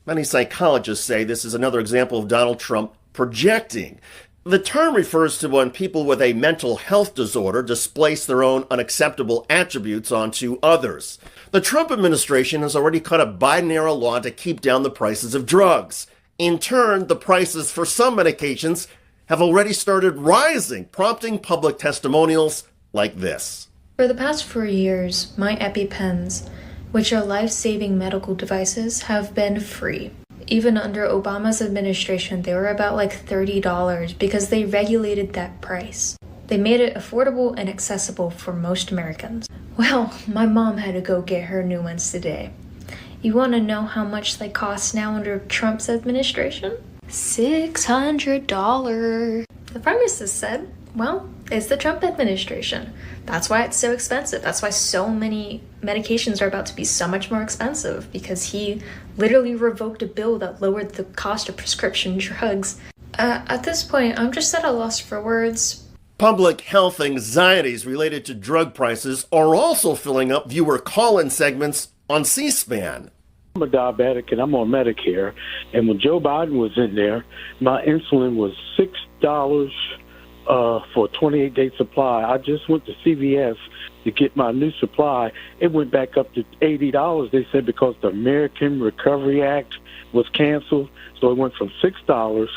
S14: Many psychologists say this is another example of Donald Trump projecting. The term refers to when people with a mental health disorder displace their own unacceptable attributes onto others. The Trump administration has already cut a Biden-era law to keep down the prices of drugs. In turn, the prices for some medications have already started rising, prompting public testimonials like this.
S1: For the past 4 years, my EpiPens, which are life-saving medical devices, have been free. Even under Obama's administration, they were about like $30 because they regulated that price. They made it affordable and accessible for most Americans. Well, my mom had to go get her new ones today. You want to know how much they cost now under Trump's administration? $600. The pharmacist said, well, it's the Trump administration. That's why it's so expensive. That's why so many medications are about to be so much more expensive, because he literally revoked a bill that lowered the cost of prescription drugs. At this point, I'm just at a loss for words.
S14: Public health anxieties related to drug prices are also filling up viewer call-in segments on C-SPAN.
S2: I'm a diabetic and I'm on Medicare. And when Joe Biden was in there, my insulin was $6 for a 28-day supply. I just went to CVS to get my new supply. It went back up to $80, they said, because the American Recovery Act was canceled. So it went from $6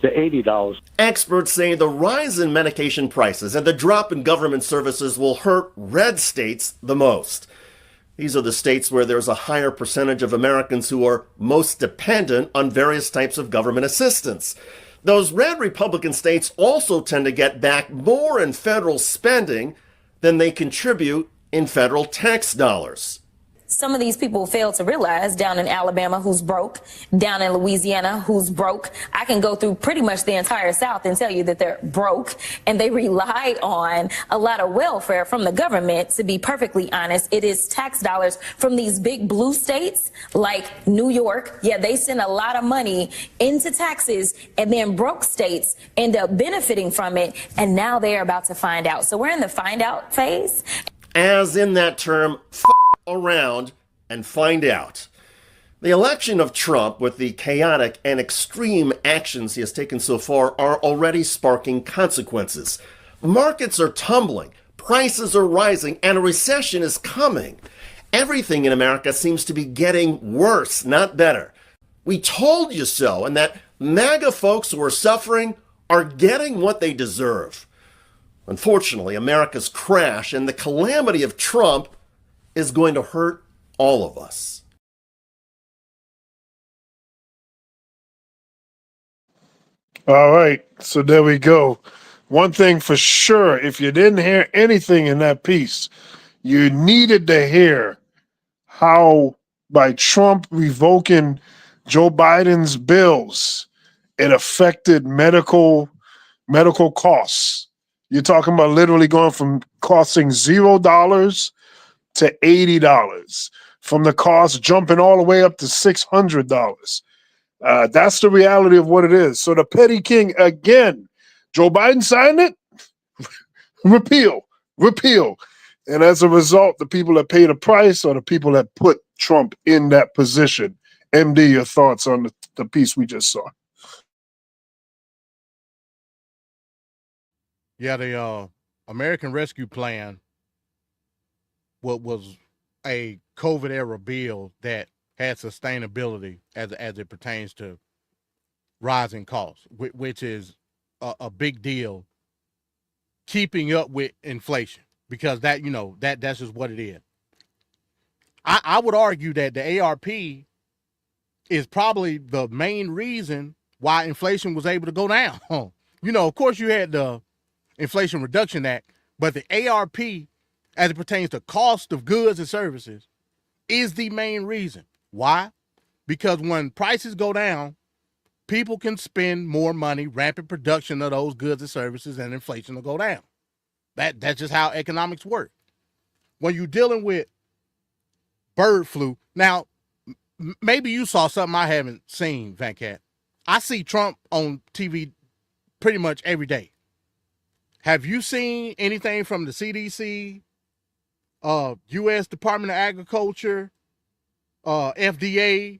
S2: to $80.
S14: Experts say the rise in medication prices and the drop in government services will hurt red states the most. These are the states where there's a higher percentage of Americans who are most dependent on various types of government assistance. Those red Republican states also tend to get back more in federal spending than they contribute in federal tax dollars.
S19: Some of these people fail to realize, down in Alabama who's broke, down in Louisiana who's broke. I can go through pretty much the entire South and tell you that they're broke, and they rely on a lot of welfare from the government. To be perfectly honest, it is tax dollars from these big blue states like New York. Yeah, they send a lot of money into taxes, and then broke states end up benefiting from it, and now they're about to find out. So we're in the find out phase.
S14: As in that term, around and find out. The election of Trump, with the chaotic and extreme actions he has taken so far, are already sparking consequences. Markets are tumbling, prices are rising, and a recession is coming. Everything in America seems to be getting worse, not better. We told you so, and that MAGA folks who are suffering are getting what they deserve. Unfortunately, America's crash and the calamity of Trump is going to hurt all of us.
S4: All right, so there we go. One thing for sure, if you didn't hear anything in that piece, you needed to hear how by Trump revoking Joe Biden's bills, it affected medical costs. You're talking about literally going from costing $0 to $80, from the cost jumping all the way up to $600. That's the reality of what it is. So the petty king, again, Joe Biden signed it. repeal, repeal. And as a result, the people that pay the price are the people that put Trump in that position. MD, your thoughts on the piece we just saw?
S28: Yeah, the American Rescue Plan was a COVID era bill that had sustainability as it pertains to rising costs, which is a big deal, keeping up with inflation, because that's just what it is. I would argue that the ARP is probably the main reason why inflation was able to go down. Of course you had the Inflation Reduction Act, but the ARP, as it pertains to cost of goods and services, is the main reason. Why? Because when prices go down, people can spend more money, rapid production of those goods and services, and inflation will go down. That's just how economics work. When you're dealing with bird flu, now, maybe you saw something I haven't seen, Venkat. I see Trump on TV pretty much every day. Have you seen anything from the CDC, U.S. Department of Agriculture, FDA,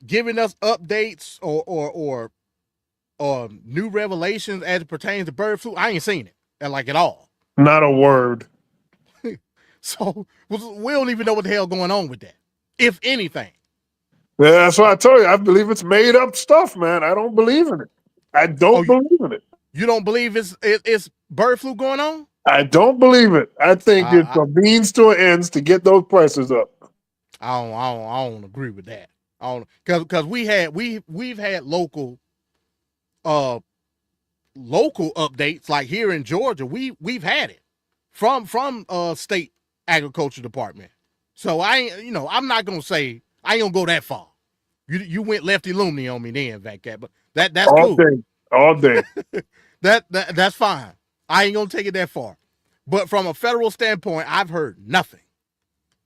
S28: giving us updates or new revelations as it pertains to bird flu? I ain't seen it at all.
S4: Not a word.
S28: So we don't even know what the hell going on with that, if anything.
S4: Yeah, that's why I told you. I believe it's made up stuff, man. I don't believe in it. I don't believe in it.
S28: You don't believe it's bird flu going on?
S4: I don't believe it. I think it's a means to an ends to get those prices up.
S28: I don't agree with that. I don't, because we've had local updates, like here in Georgia. We've had it from state agriculture department. So I'm not gonna say, I ain't gonna go that far. You went lefty loony on me then, Venkat, but that's
S4: all
S28: cool.
S4: All day.
S28: That's fine. I ain't gonna take it that far. But from a federal standpoint, I've heard nothing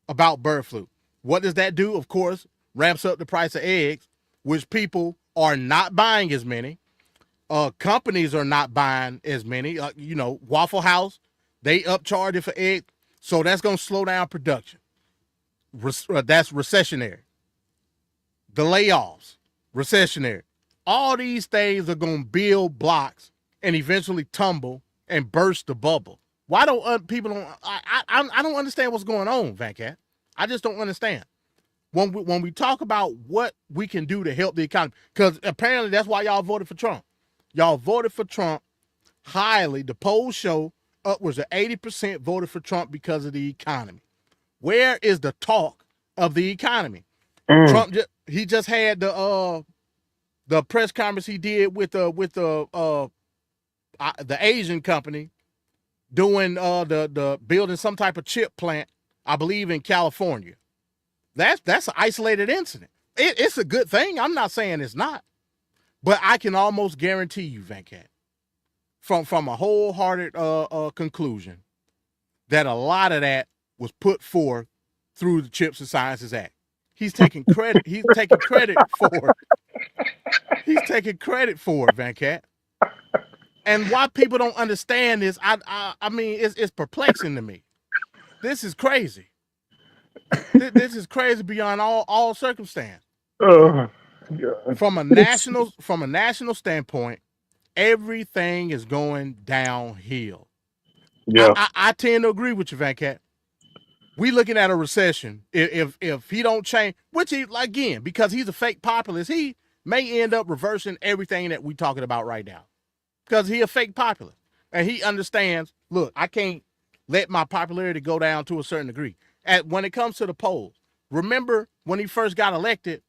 S28: about bird flu. What does that do? Of course, ramps up the price of eggs, which people are not buying as many. Companies are not buying as many. Waffle House, they upcharge it for eggs, so that's gonna slow down production. That's recessionary. The layoffs, recessionary. All these things are going to build blocks and eventually tumble and burst the bubble. Why don't people don't? I don't understand what's going on, Venkat. I just don't understand. When we talk about what we can do to help the economy, because apparently that's why y'all voted for Trump. Y'all voted for Trump highly. The polls show upwards of 80% voted for Trump because of the economy. Where is the talk of the economy? Trump just had the press conference he did with the Asian company doing the building some type of chip plant, I believe in California. That's an isolated incident. It's a good thing. I'm not saying it's not, but I can almost guarantee you, Venkat, from a wholehearted conclusion, that a lot of that was put forth through the Chips and Sciences Act. He's taking credit. He's taking credit for it, Venkat. And why people don't understand this, I mean, it's perplexing to me. This is crazy. This is crazy beyond all circumstance.
S4: God.
S28: From a national standpoint, everything is going downhill.
S4: Yeah.
S28: I tend to agree with you, Venkat. We looking at a recession. If he don't change, which he, again, because he's a fake populist, he may end up reversing everything that we talking about right now. Because he a fake populist. And he understands, look, I can't let my popularity go down to a certain degree. When it comes to the polls, remember when he first got elected,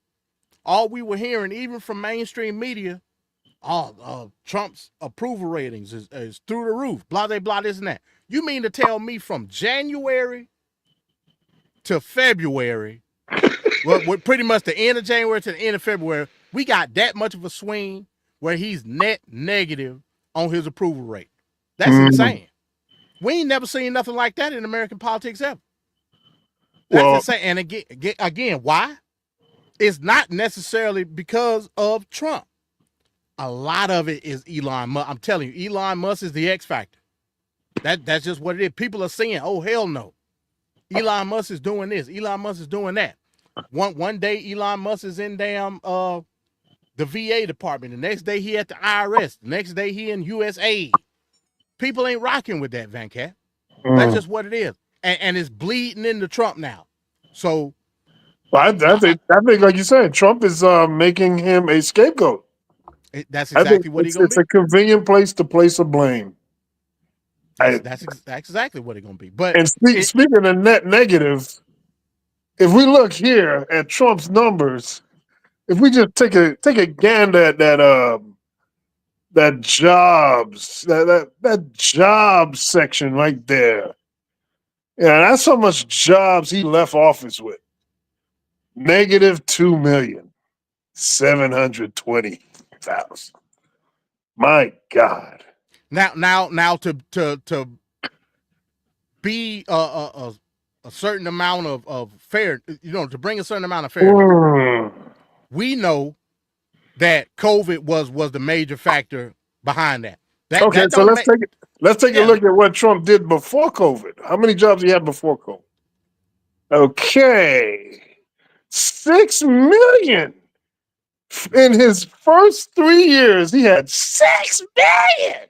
S28: all we were hearing, even from mainstream media, Trump's approval ratings is through the roof, blah, blah, blah, this and that. You mean to tell me from January to February, well, pretty much the end of January to the end of February, we got that much of a swing where he's net negative on his approval rate? That's insane. We ain't never seen nothing like that in American politics ever. That's insane. And again, why? It's not necessarily because of Trump. A lot of it is Elon Musk. I'm telling you, Elon Musk is the X factor. That's just what it is. People are saying, "Oh hell no, Elon Musk is doing this. Elon Musk is doing that." One day Elon Musk is in damn the VA department. The next day he at the IRS. The next day he in USAID. People ain't rocking with that, Venkat. That's just what it is, and it's bleeding into Trump now. So,
S4: I think, like you said, Trump is making him a scapegoat.
S28: That's exactly what he's gonna be.
S4: It's a convenient place to place a blame.
S28: That's exactly what it's gonna be. But
S4: speaking of net negative, if we look here at Trump's numbers, if we just take a gander at that jobs that jobs section right there, yeah, that's how much jobs he left office with. Negative 2,720,000. My God.
S28: Now to be a certain amount of fair, to bring a certain amount of fairness, we know that COVID was the major factor behind that.
S4: Okay, so let's take a look at what Trump did before COVID. How many jobs he had before COVID? Okay. 6 million. In his first 3 years, he had 6 million.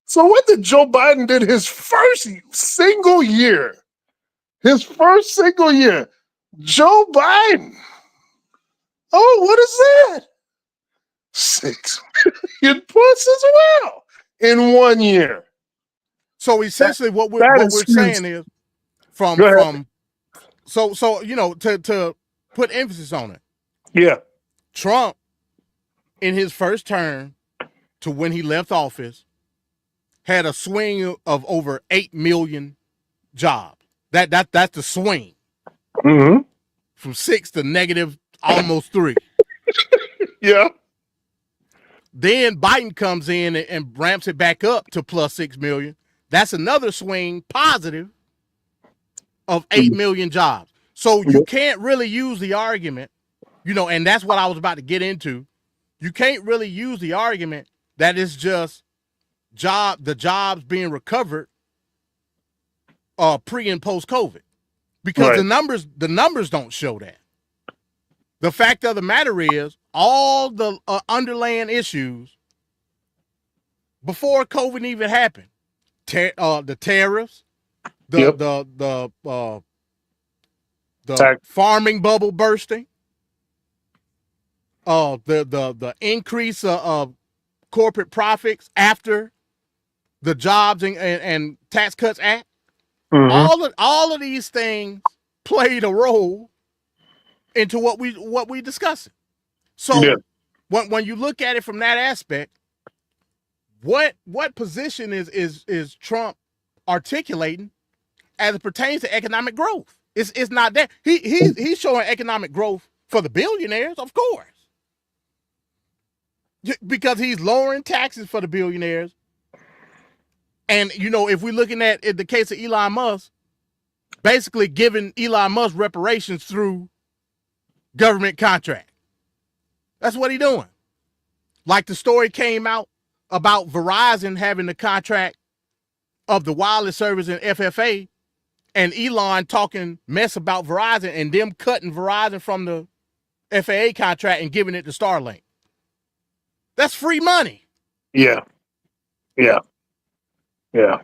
S4: So what did Joe Biden did his first single year? His first single year. Joe Biden. Oh, what is that? 6 million plus as well in 1 year.
S28: So essentially what we're saying is to put emphasis on it.
S4: Yeah.
S28: Trump, in his first term to when he left office, had a swing of over 8 million jobs. That's the swing.
S4: Mm-hmm.
S28: From 6 to negative almost 3.
S4: Yeah.
S28: Then Biden comes in and ramps it back up to plus 6 million. That's another swing positive of 8 million jobs. So you can't really use the argument, and that's what I was about to get into. You can't really use the argument that it's just the jobs being recovered pre and post COVID, because the numbers don't show that. The fact of the matter is all the underlying issues before COVID even happened, the tariffs, the farming bubble bursting, the increase of corporate profits after the Jobs and Tax Cuts Act. Mm-hmm. All of these things played a role into what we discussing. So when you look at it from that aspect, what position is Trump articulating as it pertains to economic growth? It's not that he's showing economic growth for the billionaires, of course, because he's lowering taxes for the billionaires. And if we're looking at in the case of Elon Musk, basically giving Elon Musk reparations through government contract. That's what he's doing. Like the story came out about Verizon having the contract of the wireless service in FFA, and Elon talking mess about Verizon and them cutting Verizon from the FAA contract and giving it to Starlink. That's free money.
S4: Yeah.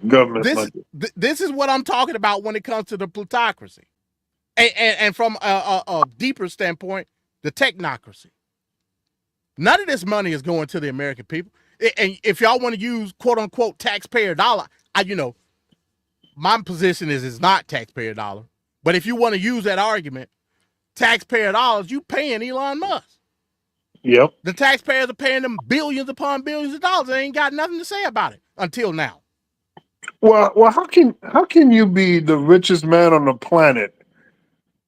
S4: Government money.
S28: This is what I'm talking about when it comes to the plutocracy. And from a deeper standpoint, the technocracy. None of this money is going to the American people. And if y'all want to use quote unquote taxpayer dollar, my position is it's not taxpayer dollar. But if you want to use that argument, taxpayer dollars, you paying Elon Musk.
S4: Yep.
S28: The taxpayers are paying them billions upon billions of dollars. They ain't got nothing to say about it until now.
S4: Well, how can you be the richest man on the planet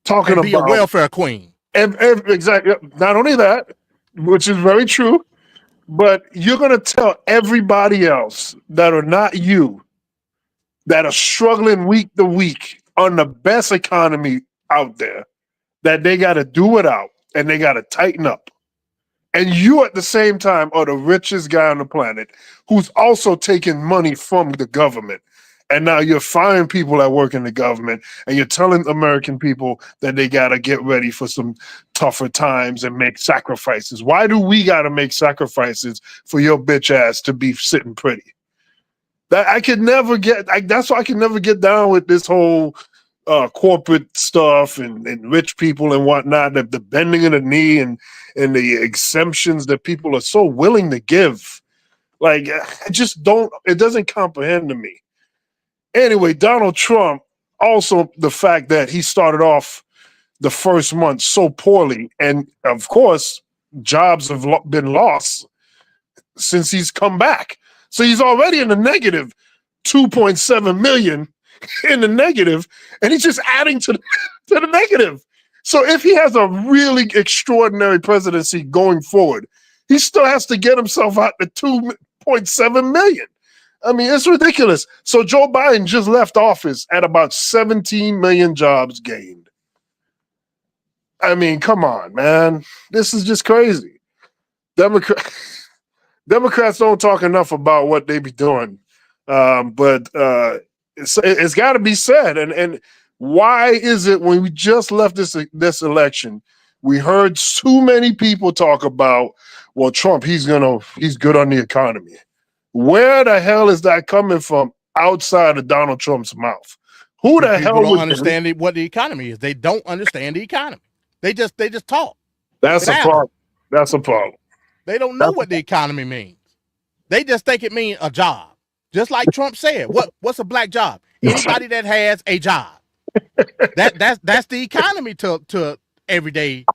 S4: talking
S28: and be
S4: about
S28: a welfare queen?
S4: Exactly. Not only that, which is very true, but you're going to tell everybody else that are not you, that are struggling week to week on the best economy out there, that they got to do it out and they got to tighten up. And you at the same time are the richest guy on the planet who's also taking money from the government. And now you're firing people that work in the government, and you're telling American people that they got to get ready for some tougher times and make sacrifices. Why do we got to make sacrifices for your bitch ass to be sitting pretty? That I could never get. That's why I can never get down with this whole corporate stuff and rich people and whatnot. The bending of the knee and the exemptions that people are so willing to give. Like, I just don't. It doesn't comprehend to me. Anyway, Donald Trump, also the fact that he started off the first month so poorly, and of course, jobs have been lost since he's come back. So he's already in the negative 2.7 million in the negative, and he's just adding to the negative. So if he has a really extraordinary presidency going forward, he still has to get himself out to 2.7 million. I mean, it's ridiculous. So Joe Biden just left office at about 17 million jobs gained. I mean, come on, man. This is just crazy. Democrats don't talk enough about what they be doing. But it's got to be said. And why is it when we just left this election, we heard too many people talk about, well, Trump, he's good on the economy. Where the hell is that coming from outside of Donald Trump's mouth? Who the hell
S28: don't understand what the economy is? They don't understand the economy. They just talk.
S4: That's a problem. That's a problem.
S28: They don't know what the economy means. They just think it means a job. Just like Trump said. What's a black job? Anybody that has a job. That's the economy to everyday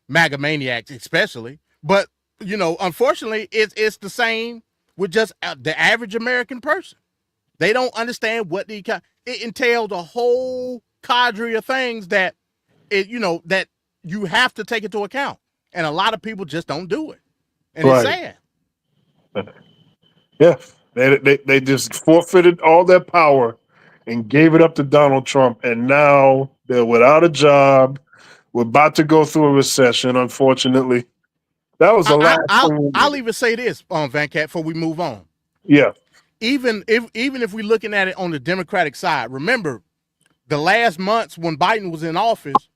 S28: MAGA maniacs, especially. But unfortunately, it's the same with just the average American person. They don't understand what it entails a whole cadre of things that that you have to take into account, and a lot of people just don't do it, and It's sad.
S4: Yeah, they just forfeited all their power and gave it up to Donald Trump, and now they're without a job. We're about to go through a recession, unfortunately. That was the last thing.
S28: I'll even say this, Venkat, before we move on.
S4: Yeah.
S28: Even if we're looking at it on the Democratic side, remember the last months when Biden was in office,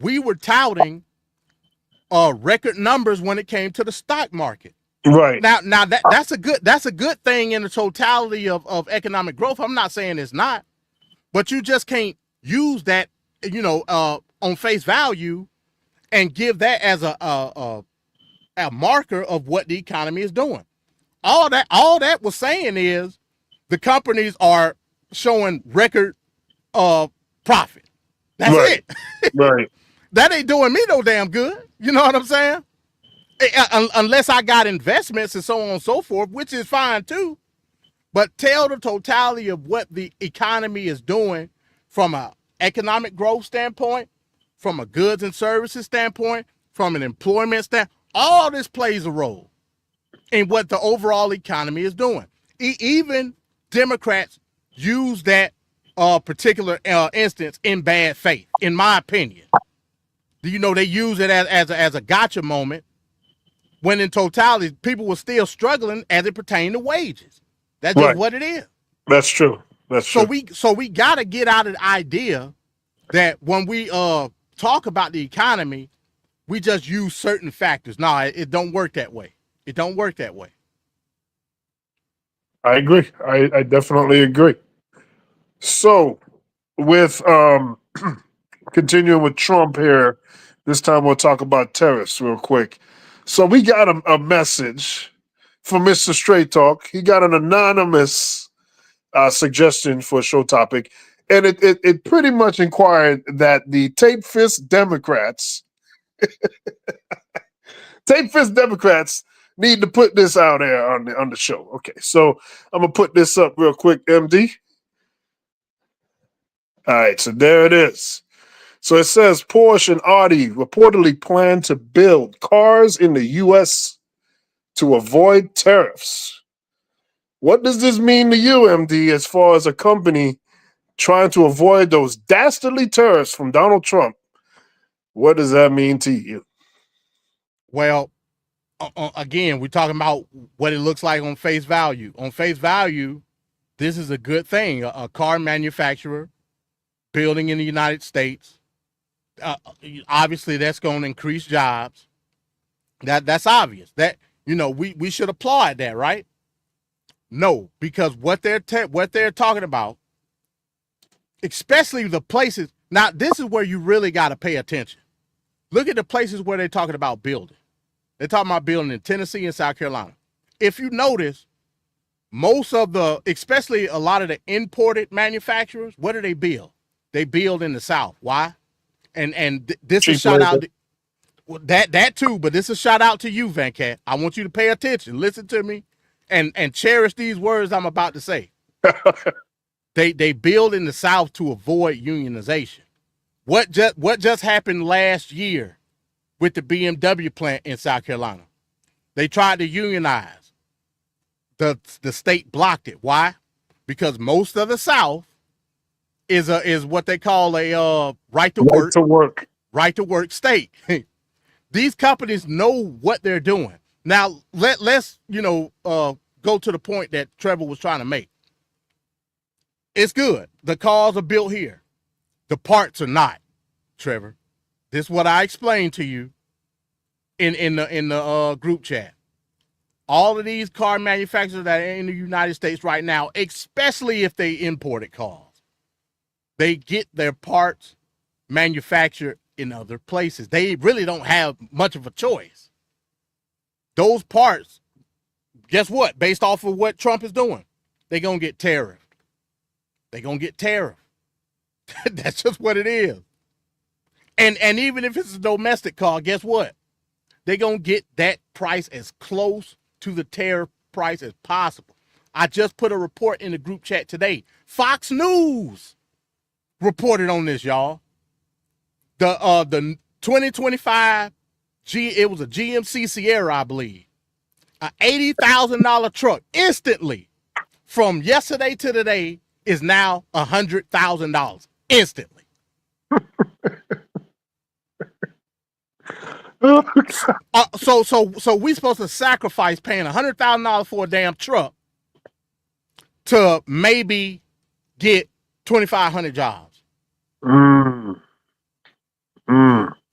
S28: we were touting record numbers when it came to the stock market.
S4: Right.
S28: Now that's a good thing in the totality of economic growth. I'm not saying it's not, but you just can't use that on face value and give that as a marker of what the economy is doing. All that was saying is the companies are showing record profit. That's
S4: right.
S28: it.
S4: Right.
S28: That ain't doing me no damn good. You know what I'm saying? Unless I got investments and so on and so forth, which is fine too. But tell the totality of what the economy is doing from an economic growth standpoint, from a goods and services standpoint, from an employment standpoint. All this plays a role in what the overall economy is doing. Even Democrats use that particular instance in bad faith, in my opinion. They use it as a gotcha moment, when in totality, people were still struggling as it pertained to wages. That's just what it is.
S4: That's true. That's true.
S28: So we got to get out of the idea that when we talk about the economy, we just use certain factors. No, it don't work that way. It don't work that way.
S4: I agree. I definitely agree. So with continuing with Trump here, this time we'll talk about tariffs real quick. So we got a message from Mr. Straight Talk. He got an anonymous suggestion for a show topic, and it pretty much inquired that the tape-fist Democrats need to put this out there on the show. Okay, so I'm gonna put this up real quick, MD. All right, so there it is. So it says Porsche and Audi reportedly plan to build cars in the U.S. to avoid tariffs. What does this mean to you, MD, as far as a company trying to avoid those dastardly tariffs from Donald Trump? What does that mean to you?
S28: Well, again, we're talking about what it looks like on face value. On face value, This is a good thing. A car manufacturer building in the United States. Obviously, that's going to increase jobs. That's obvious. That, you know, we should applaud that, right? No, because what they're talking about, especially the places. Now, this is where you really got to pay attention. Look at the places where they're talking about building. They're talking about building in Tennessee and South Carolina. If you notice, most of especially a lot of the imported manufacturers, what do they build? They build in the South. Why? And this is a shout out. That too, but this is a shout out to you, Venkat. I want you to pay attention, listen to me, and cherish these words I'm about to say. They build in the South to avoid unionization. What just happened last year with the BMW plant in South Carolina? They tried to unionize. The state blocked it. Why? Because most of the South is what they call a right to work state. These companies know what they're doing. Now let's go to the point that Trevor was trying to make. It's good. The cars are built here. The parts are not, Trevor. This is what I explained to you in the group chat. All of these car manufacturers that are in the United States right now, especially if they imported cars, they get their parts manufactured in other places. They really don't have much of a choice. Those parts, guess what? Based off of what Trump is doing, they're going to get tariffed. They're going to get tariffed. That's just what it is. And even if it's a domestic car, guess what? They're going to get that price as close to the tariff price as possible. I just put a report in the group chat today. Fox News reported on this, y'all. The 2025 it was a GMC Sierra, I believe. An $80,000 truck instantly from yesterday to today is now $100,000 instantly. So we supposed to sacrifice paying $100,000 for a damn truck to maybe get 2,500 jobs.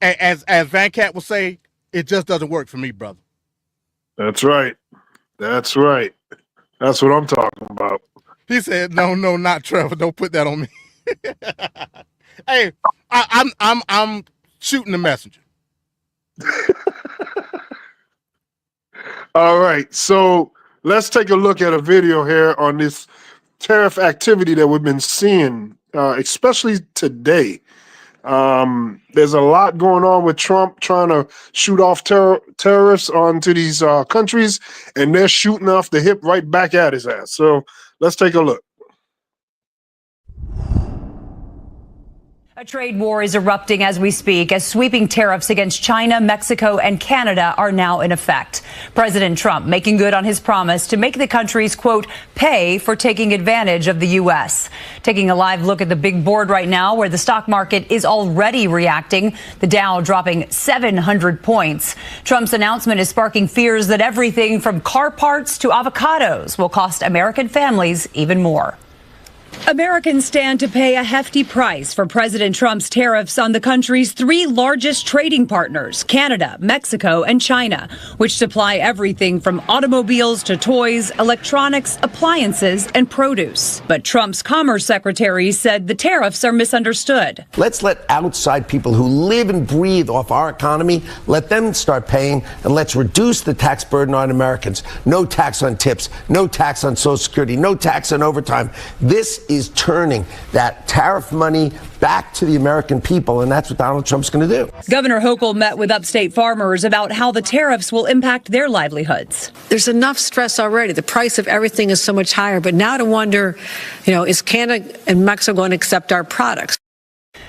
S28: As Venkat will say, it just doesn't work for me, brother.
S4: That's right. That's right. That's what I'm talking about.
S28: He said, "No, not Trevor. Don't put that on me." Hey, I'm shooting the messenger.
S4: All right, so let's take a look at a video here on this tariff activity that we've been seeing, especially today. There's a lot going on with Trump trying to shoot off terrorists onto these countries, and they're shooting off the hip right back at his ass. So let's take a look.
S3: A trade war is erupting as we speak, as sweeping tariffs against China, Mexico, and Canada are now in effect. President Trump making good on his promise to make the countries, quote, pay for taking advantage of the U.S. Taking a live look at the big board right now, where the stock market is already reacting, the Dow dropping 700 points. Trump's announcement is sparking fears that everything from car parts to avocados will cost American families even more. Americans stand to pay a hefty price for President Trump's tariffs on the country's three largest trading partners, Canada, Mexico, and China, which supply everything from automobiles to toys, electronics, appliances, and produce. But Trump's Commerce Secretary said the tariffs are misunderstood.
S7: Let's let outside people who live and breathe off our economy, let them start paying, and let's reduce the tax burden on Americans. No tax on tips, no tax on Social Security, no tax on overtime. This is turning that tariff money back to the American people, and that's what Donald Trump's going to do. Governor Hochul met with upstate farmers about how the tariffs will impact their livelihoods.
S8: There's enough stress already. The price of everything is so much higher, but now to wonder, is Canada and Mexico going to accept our products?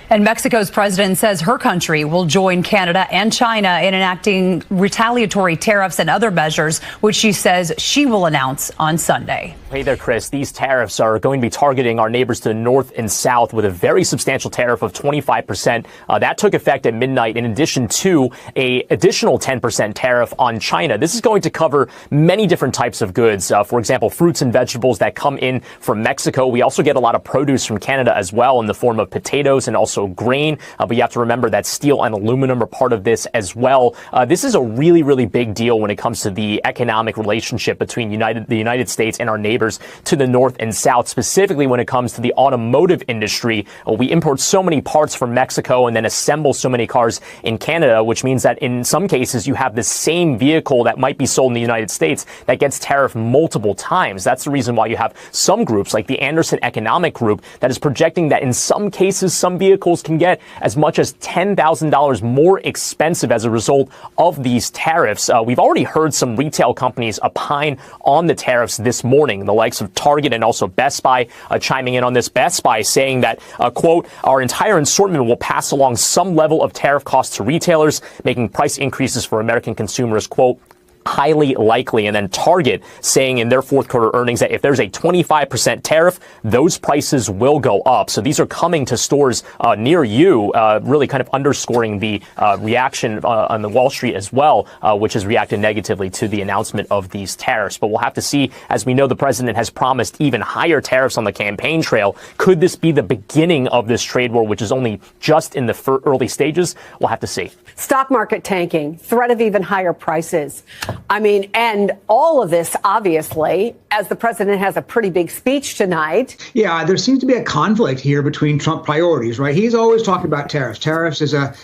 S3: And Mexico's president says her country will join Canada and China in enacting retaliatory tariffs and other measures, which she says she will announce on Sunday.
S9: Hey there, Chris. These tariffs are going to be targeting our neighbors to the north and south with a very substantial tariff of 25%. That took effect at midnight, in addition to an additional 10% tariff on China. This is going to cover many different types of goods. For example, fruits and vegetables that come in from Mexico. We also get a lot of produce from Canada as well in the form of potatoes and also grain. But you have to remember that steel and aluminum are part of this as well. This is a really, really big deal when it comes to the economic relationship between the United States and our neighbors to the north and south, specifically when it comes to the automotive industry. We import so many parts from Mexico and then assemble so many cars in Canada, which means that in some cases you have the same vehicle that might be sold in the United States that gets tariffed multiple times. That's the reason why you have some groups like the Anderson Economic Group that is projecting that in some cases some vehicles can get as much as $10,000 more expensive as a result of these tariffs. We've already heard some retail companies opine on the tariffs this morning, the likes of Target and also Best Buy chiming in on this. Best Buy saying that, quote, our entire assortment will pass along some level of tariff costs to retailers, making price increases for American consumers, quote, highly likely. And then Target saying in their fourth quarter earnings that if there's a 25% tariff, those prices will go up. So these are coming to stores near you, really kind of underscoring the reaction on the Wall Street as well, which has reacted negatively to the announcement of these tariffs. But we'll have to see. As we know, the president has promised even higher tariffs on the campaign trail. Could this be the beginning of this trade war, which is only just in the early stages? We'll have to see.
S10: Stock market tanking, threat of even higher prices. I mean, and all of this, obviously, as the president has a pretty big speech tonight.
S11: Yeah, there seems to be a conflict here between Trump priorities, right? He's always talking about tariffs. Tariffs is an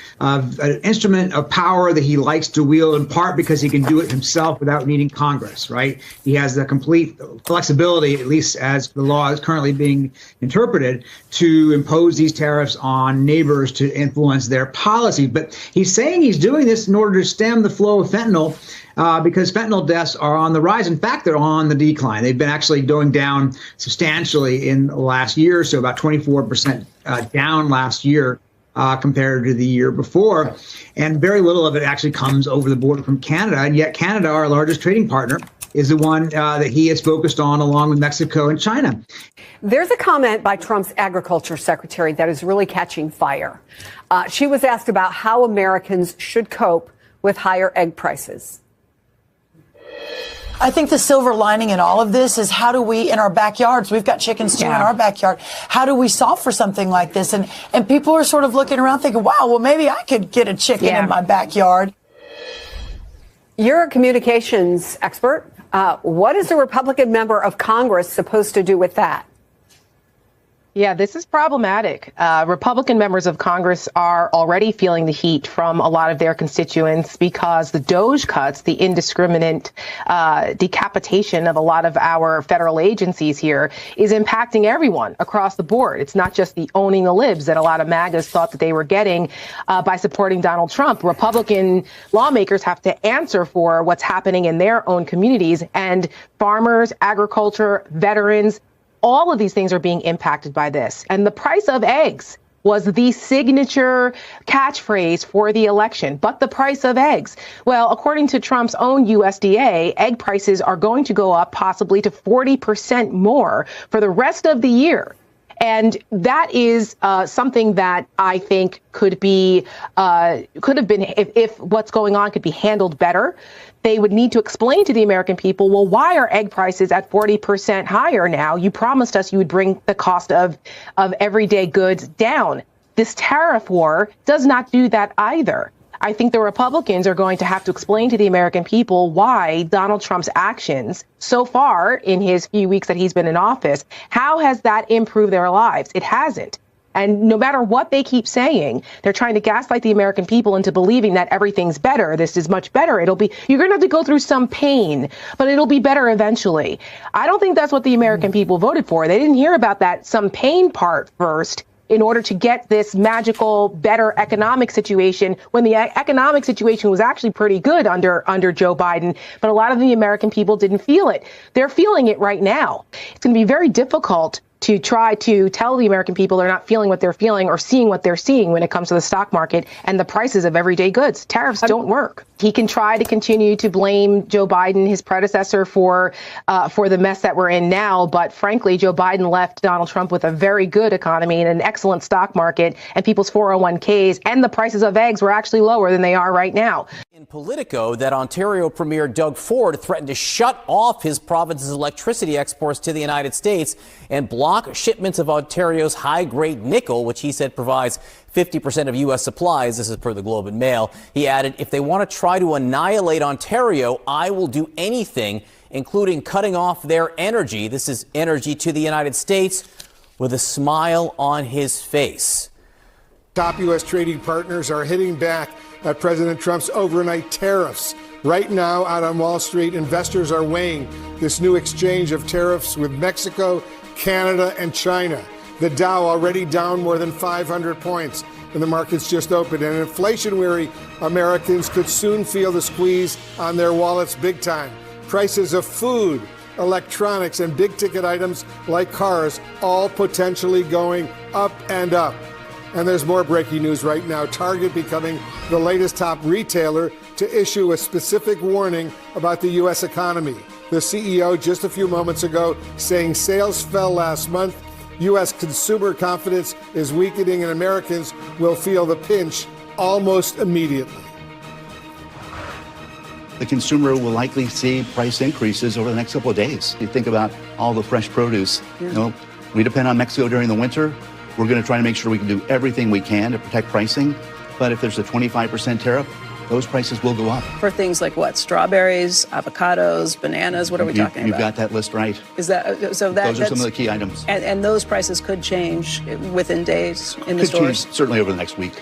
S11: instrument of power that he likes to wield, in part because he can do it himself without needing Congress, right? He has the complete flexibility, at least as the law is currently being interpreted, to impose these tariffs on neighbors to influence their policy. But he's saying he's doing this in order to stem the flow of fentanyl, because fentanyl deaths are on the rise. In fact, they're on the decline. They've been actually going down substantially in the last year, so about 24% down last year compared to the year before. And very little of it actually comes over the border from Canada. And yet Canada, our largest trading partner, is the one that he is focused on along with Mexico and China.
S10: There's a comment by Trump's agriculture secretary that is really catching fire. She was asked about how Americans should cope with higher egg prices.
S20: I think the silver lining in all of this is how do we, in our backyards, we've got chickens too in our backyard, how do we solve for something like this? And people are sort of looking around thinking, wow, well, maybe I could get a chicken in my backyard.
S10: You're a communications expert. What is a Republican member of Congress supposed to do with that?
S21: Yeah, this is problematic. Republican members of Congress are already feeling the heat from a lot of their constituents because the DOGE cuts, the indiscriminate decapitation of a lot of our federal agencies here, is impacting everyone across the board. It's not just the owning the libs that a lot of MAGAs thought that they were getting by supporting Donald Trump. Republican lawmakers have to answer for what's happening in their own communities, and farmers, agriculture, veterans, all of these things are being impacted by this. And the price of eggs was the signature catchphrase for the election. But the price of eggs, well, according to Trump's own USDA, egg prices are going to go up possibly to 40% more for the rest of the year. And that is something that I think could have been, if what's going on could be handled better, they would need to explain to the American people, well, why are egg prices at 40% higher now? You promised us you would bring the cost of everyday goods down. This tariff war does not do that either. I think the Republicans are going to have to explain to the American people why Donald Trump's actions so far in his few weeks that he's been in office, how has that improved their lives? It hasn't. And no matter what they keep saying, they're trying to gaslight the American people into believing that everything's better. This is much better. You're going to have to go through some pain, but it'll be better eventually. I don't think that's what the American people voted for. They didn't hear about that some pain part first in order to get this magical, better economic situation when the economic situation was actually pretty good under Joe Biden. But a lot of the American people didn't feel it. They're feeling it right now. It's going to be very difficult to try to tell the American people they're not feeling what they're feeling or seeing what they're seeing when it comes to the stock market and the prices of everyday goods. Tariffs don't work. He can try to continue to blame Joe Biden, his predecessor, for the mess that we're in now. But frankly, Joe Biden left Donald Trump with a very good economy and an excellent stock market, and people's 401ks and the prices of eggs were actually lower than they are right now.
S5: In Politico, that Ontario Premier Doug Ford threatened to shut off his province's electricity exports to the United States and block shipments of Ontario's high-grade nickel, which he said provides 50% of U.S. supplies. This is per the Globe and Mail. He added, if they want to try to annihilate Ontario, I will do anything, including cutting off their energy. This is energy to the United States, with a smile on his face.
S6: Top U.S. trading partners are hitting back at President Trump's overnight tariffs. Right now, out on Wall Street, investors are weighing this new exchange of tariffs with Mexico, Canada, and China. The Dow already down more than 500 points, and the market's just opened. And inflation-weary Americans could soon feel the squeeze on their wallets big time. Prices of food, electronics, and big-ticket items like cars all potentially going up and up. And there's more breaking news right now. Target becoming the latest top retailer to issue a specific warning about the U.S. economy. The CEO just a few moments ago saying sales fell last month. U.S. consumer confidence is weakening and Americans will feel the pinch almost immediately.
S12: The consumer will likely see price increases over the next couple of days. You think about all the fresh produce. You know, we depend on Mexico during the winter. We're going to try to make sure we can do everything we can to protect pricing. But if there's a 25% tariff, those prices will go up.
S13: For things like what? Strawberries, avocados, bananas? What are we talking about?
S12: You've got that list right.
S13: Is that so?
S12: Those are some of the key items.
S13: And those prices could change within days in the stores?
S12: Change certainly over the next week.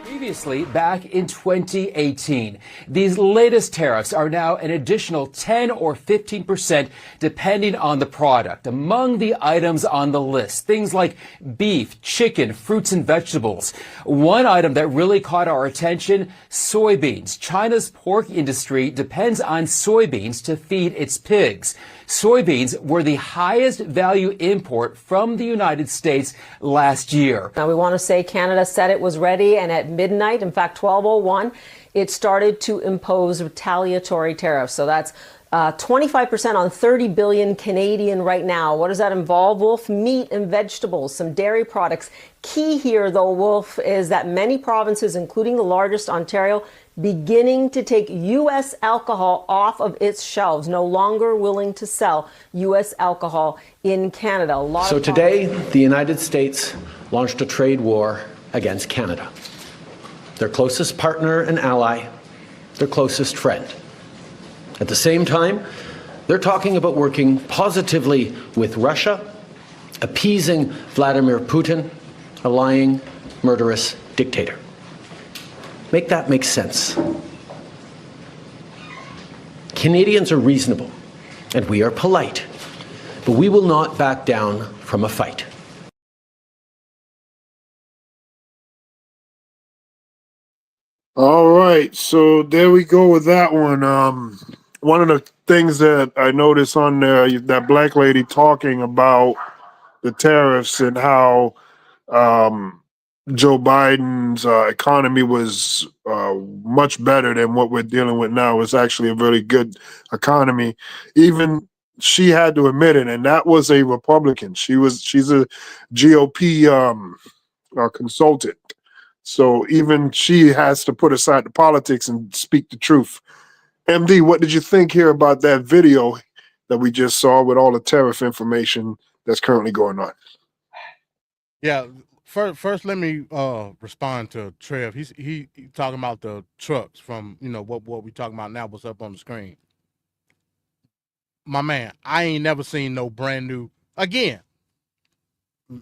S22: Previously, back in 2018, these latest tariffs are now an additional 10 or 15% depending on the product. Among the items on the list, things like beef, chicken, fruits and vegetables. One item that really caught our attention, soybeans. China's pork industry depends on soybeans to feed its pigs. Soybeans were the highest value import from the United States last year.
S23: Now, we want to say Canada said it was ready, and at midnight, in fact, 12:01, it started to impose retaliatory tariffs. So that's 25% on 30 billion Canadian right now. What does that involve, Wolf? Meat and vegetables, some dairy products. Key here, though, Wolf, is that many provinces, including the largest, Ontario, beginning to take U.S. alcohol off of its shelves, no longer willing to sell U.S. alcohol in Canada.
S24: So today, the United States launched a trade war against Canada, their closest partner and ally, their closest friend. At the same time, they're talking about working positively with Russia, appeasing Vladimir Putin, a lying, murderous dictator. Make that make sense. Canadians are reasonable, and we are polite, but we will not back down from a fight.
S4: All right, so there we go with that one. One of the things that I noticed on there, that black lady talking about the tariffs and how Joe Biden's economy was much better than what we're dealing with now. It's actually a very good economy. Even she had to admit it, and that was a Republican. She's a GOP consultant. So even she has to put aside the politics and speak the truth. MD, what did you think here about that video that we just saw with all the tariff information that's currently going on?
S28: Yeah, first let me respond to Trev. He talking about the trucks from, what we talking about now, what's up on the screen. My man, I ain't never seen no brand new, again,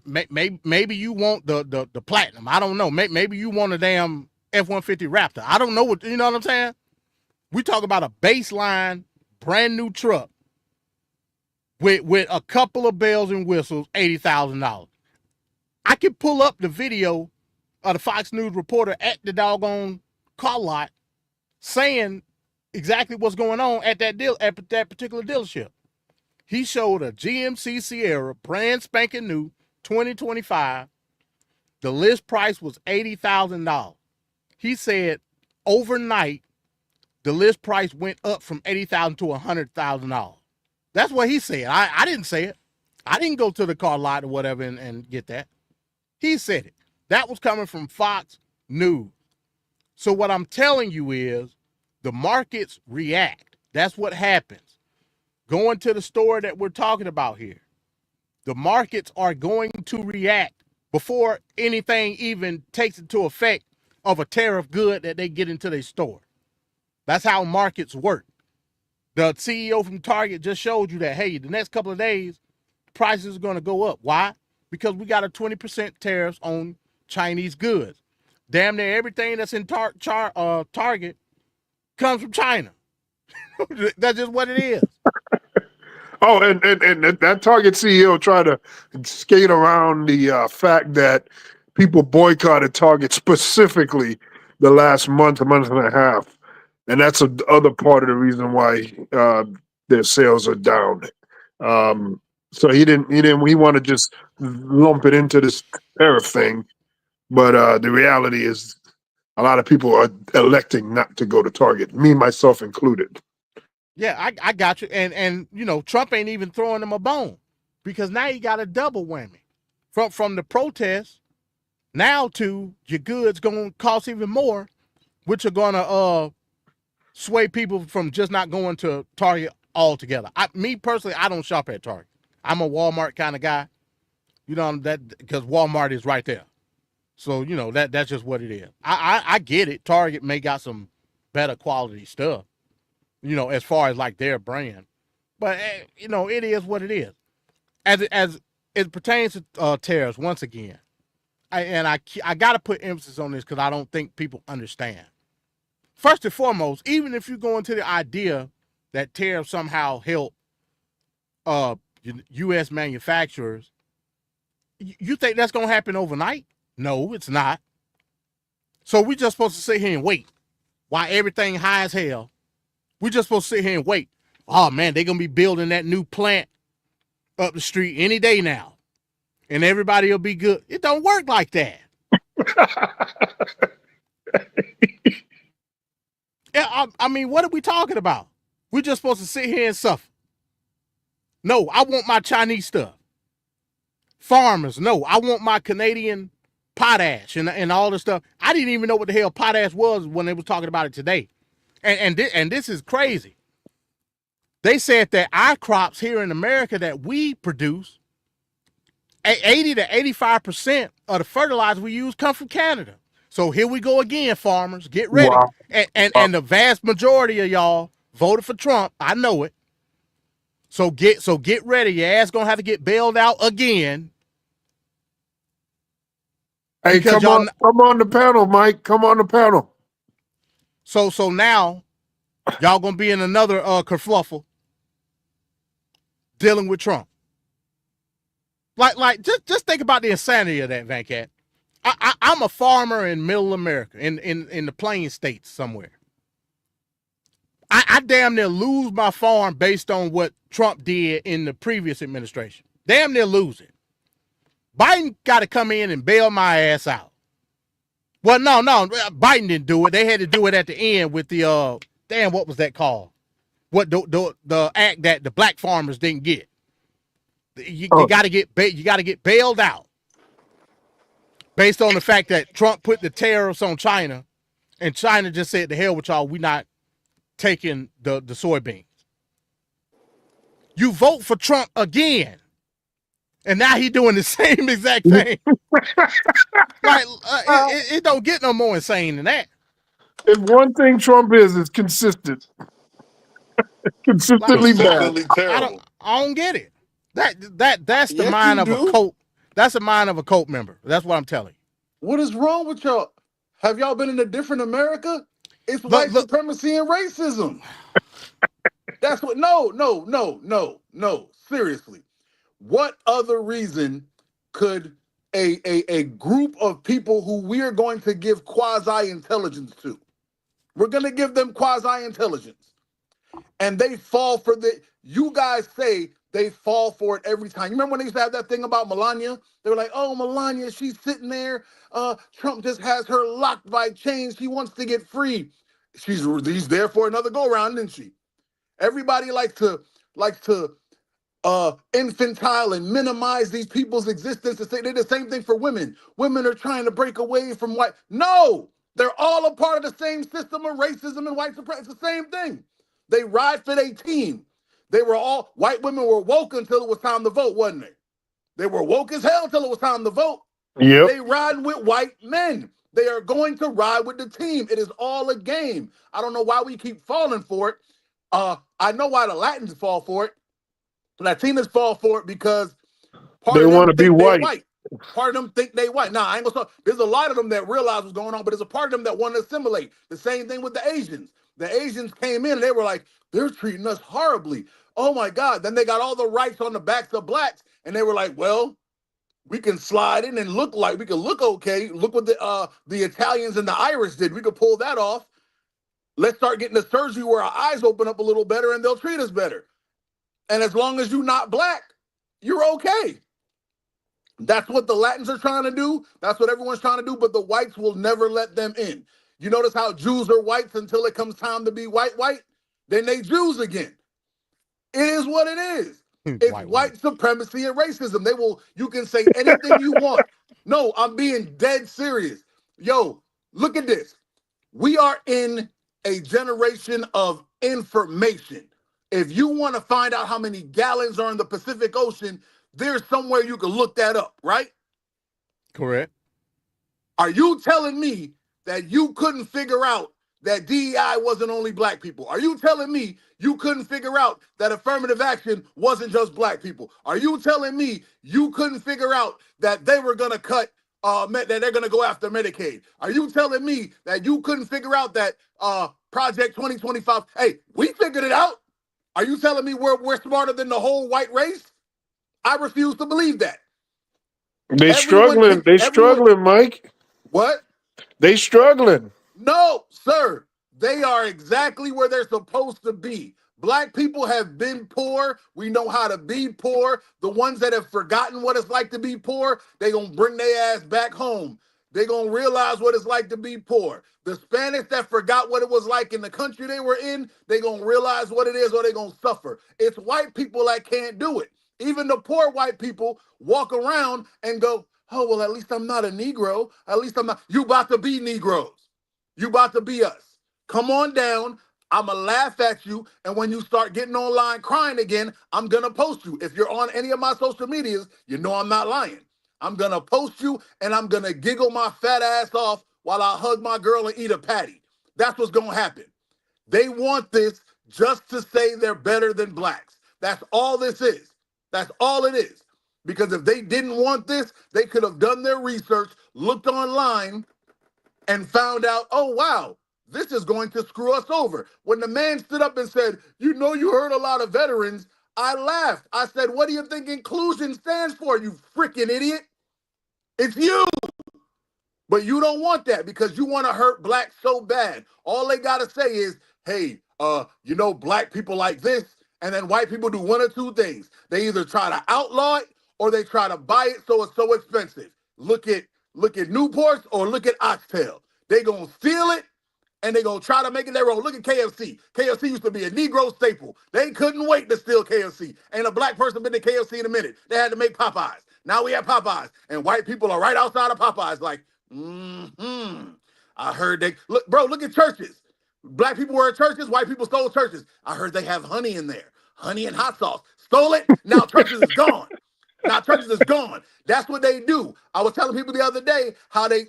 S28: maybe you want the platinum. I don't know. Maybe you want a damn F-150 Raptor. I don't know what, you know what I'm saying? We talk about a baseline, brand new truck with a couple of bells and whistles, $80,000. I can pull up the video of the Fox News reporter at the doggone car lot saying exactly what's going on at that particular dealership. He showed a GMC Sierra, brand spanking new, 2025. The list price was $80,000. He said overnight, the list price went up from $80,000 to $100,000. That's what he said. I didn't say it. I didn't go to the car lot or whatever and get that. He said it. That was coming from Fox News. So what I'm telling you is the markets react. That's what happens. Going to the store that we're talking about here, the markets are going to react before anything even takes into effect of a tariff good that they get into their store. That's how markets work. The CEO from Target just showed you that, hey, the next couple of days, prices are going to go up. Why? Because we got a 20% tariffs on Chinese goods. Damn near everything that's in Target comes from China. That's just what it is.
S4: Oh, and that Target CEO tried to skate around the fact that people boycotted Target specifically the last month and a half. And that's the other part of the reason why their sales are down. So he wanted to just lump it into this tariff thing. But the reality is a lot of people are electing not to go to Target, me, myself included.
S28: Yeah, I got you. And you know, Trump ain't even throwing them a bone because now you got a double whammy. From the protests now to your goods going to cost even more, which are going to sway people from just not going to Target altogether. Me personally, I don't shop at Target. I'm a Walmart kind of guy. You know, that because Walmart is right there. So, you know, that's just what it is. I get it. Target may got some better quality stuff, you know, as far as like their brand. But, you know, it is what it is. As it pertains to tariffs, once again, I got to put emphasis on this because I don't think people understand. First and foremost, even if you go into the idea that tariffs somehow help U.S. manufacturers, you think that's going to happen overnight? No, it's not. So we just supposed to sit here and wait while everything high as hell. We just supposed to sit here and wait. Oh, man, they're going to be building that new plant up the street any day now. And everybody will be good. It don't work like that. Yeah, I mean, what are we talking about? We're just supposed to sit here and suffer. No, I want my Chinese stuff. Farmers, no, I want my Canadian potash and all this stuff. I didn't even know what the hell potash was when they was talking about it today. And this is crazy. They said that our crops here in America that we produce, 80 to 85% of the fertilizer we use come from Canada. So here we go again, farmers. Get ready. Wow. And the vast majority of y'all voted for Trump. I know it. So get ready. Your ass gonna have to get bailed out again.
S4: Hey, come on the panel, Mike. Come on the panel.
S28: So now y'all gonna be in another kerfluffle dealing with Trump. Like just think about the insanity of that, Venkat. I'm a farmer in middle America, in the Plains states somewhere. I damn near lose my farm based on what Trump did in the previous administration. Damn near lose it. Biden got to come in and bail my ass out. Well, no, Biden didn't do it. They had to do it at the end with the what was that called? What the act that the black farmers didn't get. You got to get bailed out based on the fact that Trump put the tariffs on China, and China just said, "The hell with y'all, we not taking the soybeans." You vote for Trump again, and now he doing the same exact thing. Like it don't get no more insane than that.
S4: If one thing Trump is consistent. Consistently bad.
S28: I don't get it. That's the mind of a cult. That's the mind of a cult member. That's what I'm telling you.
S1: What is wrong with y'all? Have y'all been in a different America? It's white supremacy and racism. That's what. No. Seriously, what other reason could a group of people who we are going to give quasi-intelligence to? We're going to give them quasi-intelligence. And they fall for the, you guys say they fall for it every time. You remember when they used to have that thing about Melania? They were like, oh, Melania, she's sitting there. Trump just has her locked by chains. She wants to get free. He's there for another go around, isn't she? Everybody likes to infantile and minimize these people's existence and say they're the same thing for women. Women are trying to break away from white. No, they're all a part of the same system of racism and white supremacy. It's the same thing. They ride for their team. White women were woke until it was time to vote, wasn't they? They were woke as hell until it was time to vote.
S4: Yep.
S1: They ride with white men. They are going to ride with the team. It is all a game. I don't know why we keep falling for it. I know why the Latins fall for it. Latinas fall for it because
S4: they want to be white.
S1: Part of them think they white. Now, I ain't gonna talk. There's a lot of them that realize what's going on, but there's a part of them that want to assimilate. The same thing with the Asians. The Asians came in and they were like, they're treating us horribly. Oh my God. Then they got all the rights on the backs of blacks, and they were like, well, we can slide in and we can look okay. Look what the Italians and the Irish did. We could pull that off. Let's start getting the surgery where our eyes open up a little better and they'll treat us better. And as long as you're not black, you're okay. That's what the Latins are trying to do. That's what everyone's trying to do, but the whites will never let them in. You notice how Jews are whites until it comes time to be white? Then they Jews again. It is what it is. It's white supremacy and racism. You can say anything you want. No, I'm being dead serious. Yo, look at this. We are in a generation of information. If you want to find out how many gallons are in the Pacific Ocean, there's somewhere you can look that up, right?
S28: Correct.
S1: Are you telling me that you couldn't figure out that DEI wasn't only black people? Are you telling me you couldn't figure out that affirmative action wasn't just black people? Are you telling me you couldn't figure out that they were going to cut, that they're going to go after Medicaid? Are you telling me that you couldn't figure out that Project 2025, hey, we figured it out? Are you telling me we're smarter than the whole white race? I refuse to believe that.
S4: They struggling, Mike.
S1: What?
S4: They struggling.
S1: No, sir. They are exactly where they're supposed to be. Black people have been poor. We know how to be poor. The ones that have forgotten what it's like to be poor, they're going to bring their ass back home. They're going to realize what it's like to be poor. The Spanish that forgot what it was like in the country they were in, they're going to realize what it is or they're going to suffer. It's white people that can't do it. Even the poor white people walk around and go, oh, well, at least I'm not a Negro. At least I'm not. You about to be Negroes. You about to be us. Come on down. I'm going to laugh at you. And when you start getting online crying again, I'm going to post you. If you're on any of my social medias, you know I'm not lying. I'm going to post you and I'm going to giggle my fat ass off while I hug my girl and eat a patty. That's what's going to happen. They want this just to say they're better than blacks. That's all this is. That's all it is. Because if they didn't want this, they could have done their research, looked online, and found out, oh, wow, this is going to screw us over. When the man stood up and said, you know, you heard a lot of veterans, I laughed. I said, what do you think inclusion stands for, you freaking idiot? It's you. But you don't want that because you want to hurt blacks so bad. All they got to say is, hey, you know, black people like this. And then white people do one or two things. They either try to outlaw it or they try to buy it so it's so expensive. Look at Newports or look at Oxtail. They going to steal it and they going to try to make it their own. Look at KFC. KFC used to be a Negro staple. They couldn't wait to steal KFC. Ain't a black person been to KFC in a minute. They had to make Popeyes. Now we have Popeyes. And white people are right outside of Popeyes like, I heard they, look, bro, look at churches. Black people were in churches, white people stole churches. I heard they have honey in there. Honey and hot sauce. Stole it, now churches is gone. Now churches is gone. That's what they do. I was telling people the other day how they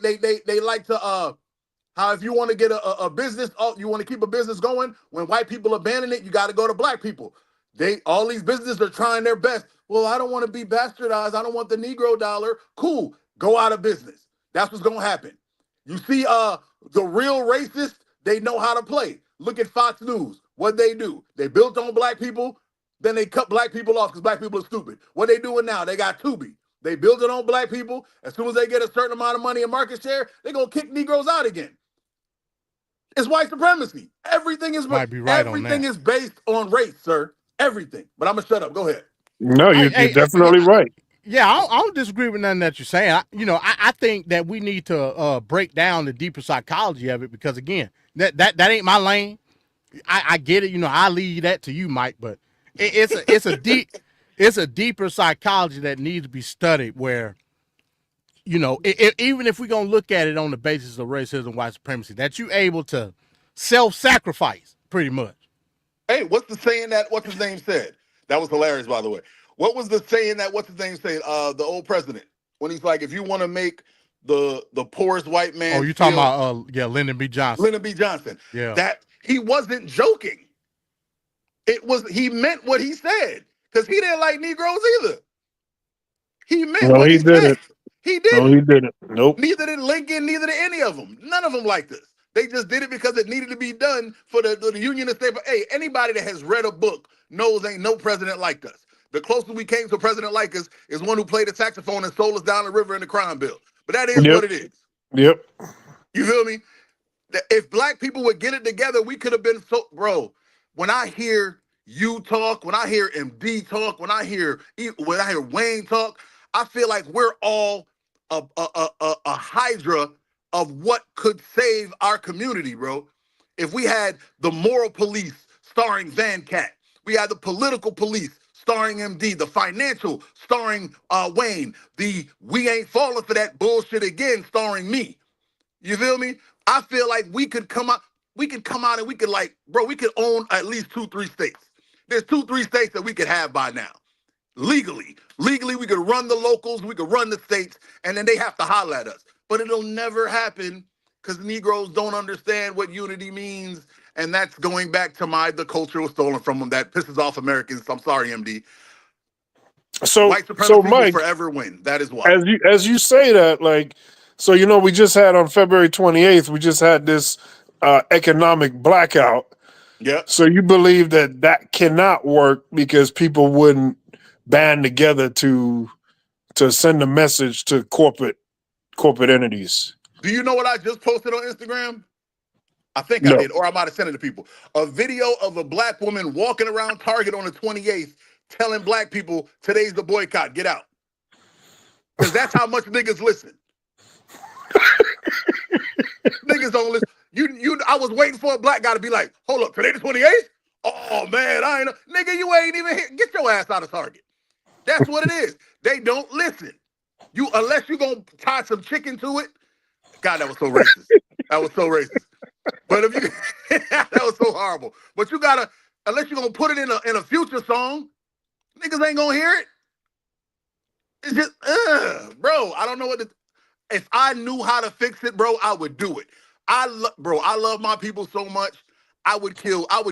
S1: like to, how if you want to get a business, you want to keep a business going, when white people abandon it, you got to go to black people. All these businesses are trying their best. Well, I don't want to be bastardized. I don't want the Negro dollar. Cool, go out of business. That's what's going to happen. You see, the real racists, they know how to play. Look at Fox News. What they do? They built on black people, then they cut black people off because black people are stupid. What they doing now? They got Tubi. They build it on black people. As soon as they get a certain amount of money and market share, they're going to kick Negroes out again. It's white supremacy. Everything is
S28: Might be right
S1: everything is based on race, sir. Everything. But I'm going to shut up. Go ahead.
S4: No, you're definitely right.
S28: Yeah, I don't disagree with nothing that you're saying. I think that we need to break down the deeper psychology of it because again, that ain't my lane. I get it. I leave that to you, Mike. But it's a deeper psychology that needs to be studied. Where even if we're gonna look at it on the basis of racism, white supremacy, that you able to self-sacrifice pretty much.
S1: Hey, what's the saying that what's his name said? That was hilarious, by the way. What was the saying that what's his name said? The old president, when he's like, if you want to make the poorest white man.
S28: Oh, you talking about Lyndon B. Johnson?
S1: Lyndon B. Johnson.
S28: Yeah.
S1: That he wasn't joking. He meant what he said because he didn't like Negroes either. He meant what he said. He didn't.
S4: No, he didn't. Nope.
S1: Neither did Lincoln. Neither did any of them. None of them liked this. They just did it because it needed to be done for the Union to stay. But hey, anybody that has read a book knows ain't no president liked us. The closest we came to a president like us is one who played the saxophone and sold us down the river in the crime bill. But that is what it is.
S4: Yep.
S1: You feel me? If black people would get it together, we could have been so. Bro, when I hear you talk, when I hear MD talk, when I hear Wayne talk, I feel like we're all a hydra of what could save our community, bro. If we had the moral police starring Venkat, we had the political police starring MD, the financial starring Wayne, the we ain't falling for that bullshit again starring me. You feel me? I feel like we could come out and we could we could own at least 2-3 states. There's 2-3 states that we could have by now. Legally, we could run the locals, we could run the states, and then they have to holler at us. But it'll never happen because Negroes don't understand what unity means. And that's going back to the culture was stolen from them. That pisses off Americans. I'm sorry, MD.
S4: So,
S1: white supremacy
S4: Mike,
S1: will forever win. That is why.
S4: As you say that, we just had on February 28th, we just had this economic blackout.
S1: Yeah.
S4: So you believe that cannot work because people wouldn't band together to send a message to corporate entities.
S1: Do you know what I just posted on Instagram? I think
S4: No.
S1: I did, or I might have sent it to people. A video of a black woman walking around Target on the 28th telling black people, today's the boycott, get out. Because that's how much niggas listen. Niggas don't listen. I was waiting for a black guy to be like, hold up, today the 28th? Oh, man, I ain't know. Nigga, you ain't even here. Get your ass out of Target. That's what it is. They don't listen. Unless you gonna tie some chicken to it. God, that was so racist. That was so racist. But if you that was so horrible. But you gotta, unless you're gonna put it in a future song, niggas ain't gonna hear it. It's just bro, I don't know if I knew how to fix it, bro, I would do it. I love my people so much. I would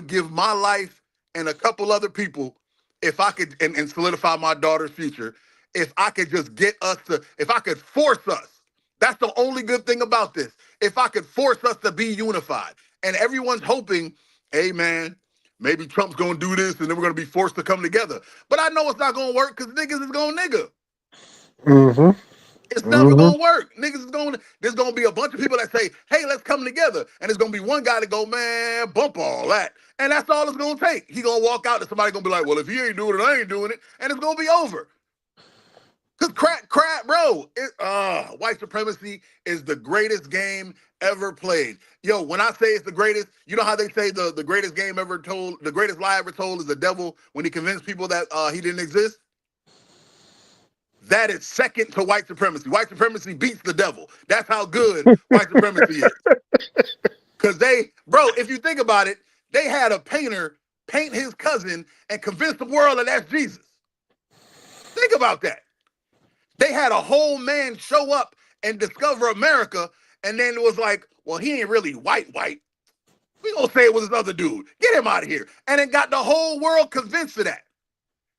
S1: give my life and a couple other people if I could and solidify my daughter's future. If I could just if I could force us. That's the only good thing about this. If I could force us to be unified. And everyone's hoping, hey man, maybe Trump's gonna do this and then we're gonna be forced to come together. But I know it's not gonna work because niggas is gonna nigga.
S4: Mm-hmm.
S1: It's never gonna work. There's gonna be a bunch of people that say, hey, let's come together. And there's gonna be one guy that go, man, bump all that. And that's all it's gonna take. He gonna walk out and somebody gonna be like, well, if he ain't doing it, I ain't doing it. And it's gonna be over. Cause crap, bro. White supremacy is the greatest game ever played. Yo, when I say it's the greatest, you know how they say the greatest game ever told, the greatest lie ever told is the devil when he convinced people that he didn't exist? That is second to white supremacy. White supremacy beats the devil. That's how good white supremacy is. Because if you think about it, they had a painter paint his cousin and convince the world that that's Jesus. Think about that. They had a whole man show up and discover America, and then it was like, well, he ain't really white. We gonna say it was this other dude. Get him out of here. And it got the whole world convinced of that.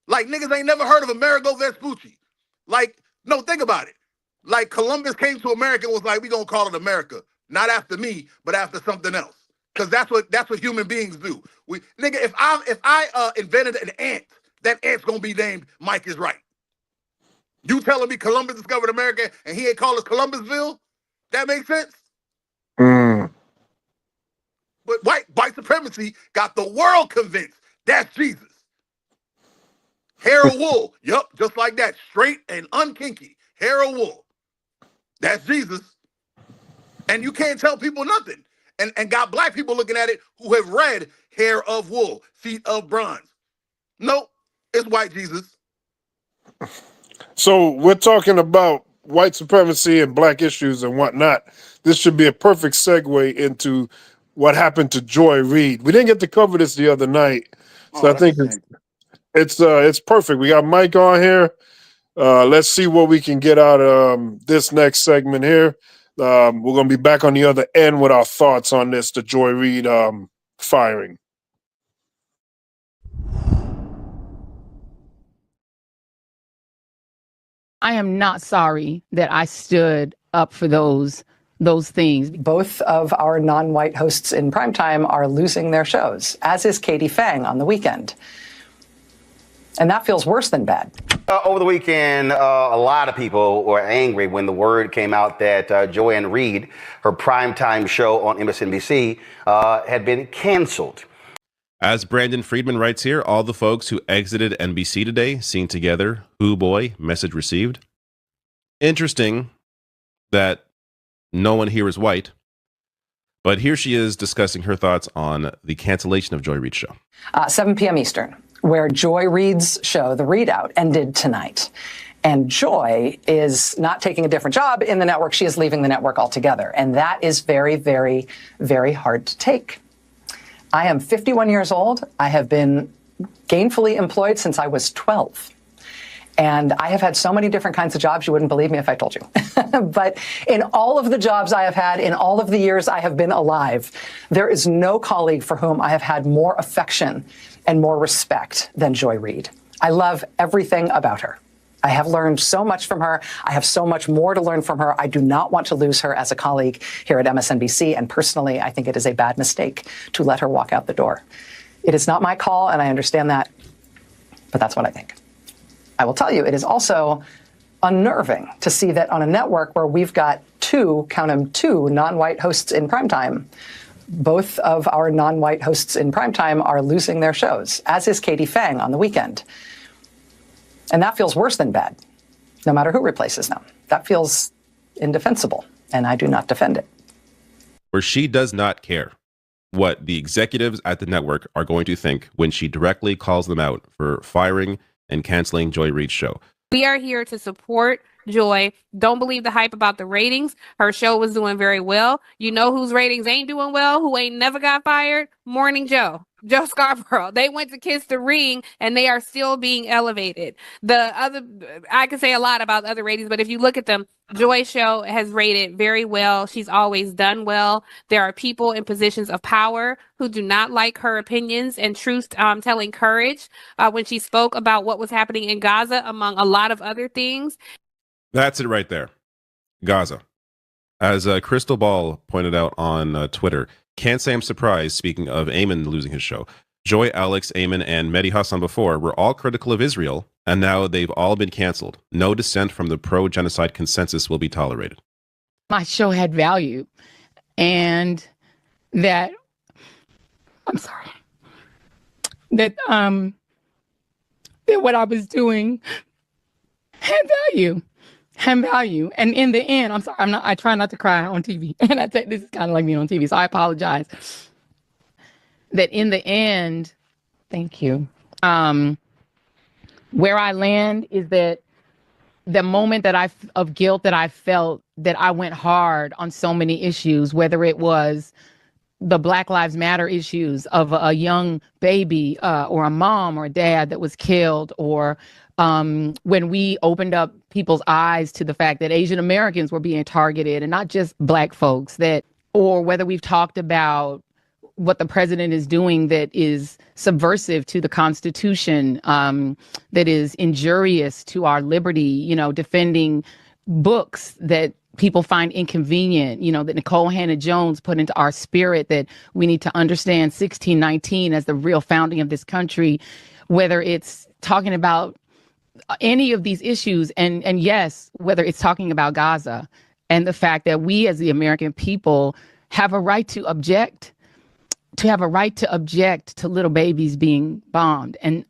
S1: Like, niggas ain't never heard of Amerigo Vespucci. Like, no, think about it. Like, Columbus came to America and was like, we gonna call it America. Not after me, but after something else. Because that's what human beings do. If I invented an ant, that ant's gonna be named Mike is Right. You telling me Columbus discovered America and he ain't called us Columbusville? That makes sense? But white supremacy got the world convinced that's Jesus. Hair of wool. Yup, just like that. Straight and unkinky. Hair of wool. That's Jesus. And you can't tell people nothing. And got black people looking at it who have read Hair of Wool, Feet of Bronze. Nope, it's white Jesus.
S4: So we're talking about white supremacy and black issues and whatnot. This should be a perfect segue into what happened to Joy Reid. We didn't get to cover this the other night, so I think it's perfect. We got Mike on here. Let's see what we can get out of this next segment here. We're going to be back on the other end with our thoughts on this, the Joy Reid firing.
S2: I am not sorry that I stood up for those things.
S15: Both of our non-white hosts in primetime are losing their shows, as is Katie Fang on the weekend. And that feels worse than bad.
S16: Over the weekend, a lot of people were angry when the word came out that Joanne Reid, her primetime show on MSNBC, had been canceled.
S17: As Brandon Friedman writes here, all the folks who exited NBC today seen together. Hoo boy, message received. Interesting that no one here is white. But here she is discussing her thoughts on the cancellation of Joy Reid's show.
S15: 7 p.m. Eastern, where Joy Reid's show, The Readout, ended tonight. And Joy is not taking a different job in the network. She is leaving the network altogether. And that is very, very, very hard to take. I am 51 years old. I have been gainfully employed since I was 12. And I have had so many different kinds of jobs, you wouldn't believe me if I told you. But in all of the jobs I have had, in all of the years I have been alive, there is no colleague for whom I have had more affection and more respect than Joy Reid. I love everything about her. I have learned so much from her. I have so much more to learn from her. I do not want to lose her as a colleague here at MSNBC. And personally, I think it is a bad mistake to let her walk out the door. It is not my call, and I understand that, but that's what I think. I will tell you, it is also unnerving to see that on a network where we've got two non-white hosts in primetime, both of our non-white hosts in primetime are losing their shows, as is Katie Fang on the weekend. And that feels worse than bad, no matter who replaces them. That feels indefensible, and I do not defend it.
S17: Where she does not care what the executives at the network are going to think when she directly calls them out for firing and canceling Joy Reid's show.
S18: We are here to support Joy. Don't believe the hype about the ratings. Her show was doing very well. You know whose ratings ain't doing well, who ain't never got fired? Morning Joe Scarborough. They went to Kiss the Ring and they are still being elevated. I could say a lot about other ratings, but if you look at them, Joy's show has rated very well. She's always done well. There are people in positions of power who do not like her opinions and truth-telling courage when she spoke about what was happening in Gaza, among a lot of other things.
S17: That's it right there. Gaza. As Crystal Ball pointed out on Twitter, can't say I'm surprised, speaking of Ayman losing his show. Joy, Alex, Ayman, and Mehdi Hassan before were all critical of Israel, and now they've all been canceled. No dissent from the pro-genocide consensus will be tolerated.
S2: My show had value, and that what I was doing had value. And in the end, I try not to cry on TV. And this is kind of like me on TV, so I apologize. That in the end, thank you. Where I land is that the moment of guilt that I felt, that I went hard on so many issues, whether it was the Black Lives Matter issues of a young baby or a mom or a dad that was killed, or when we opened up people's eyes to the fact that Asian Americans were being targeted and not just Black folks, or whether we've talked about what the president is doing that is subversive to the Constitution, that is injurious to our liberty, defending books that people find inconvenient, that Nicole Hannah-Jones put into our spirit, that we need to understand 1619 as the real founding of this country, whether it's talking about any of these issues, and yes, whether it's talking about Gaza and the fact that we as the American people have a right to object to have a right to object to little babies being bombed. And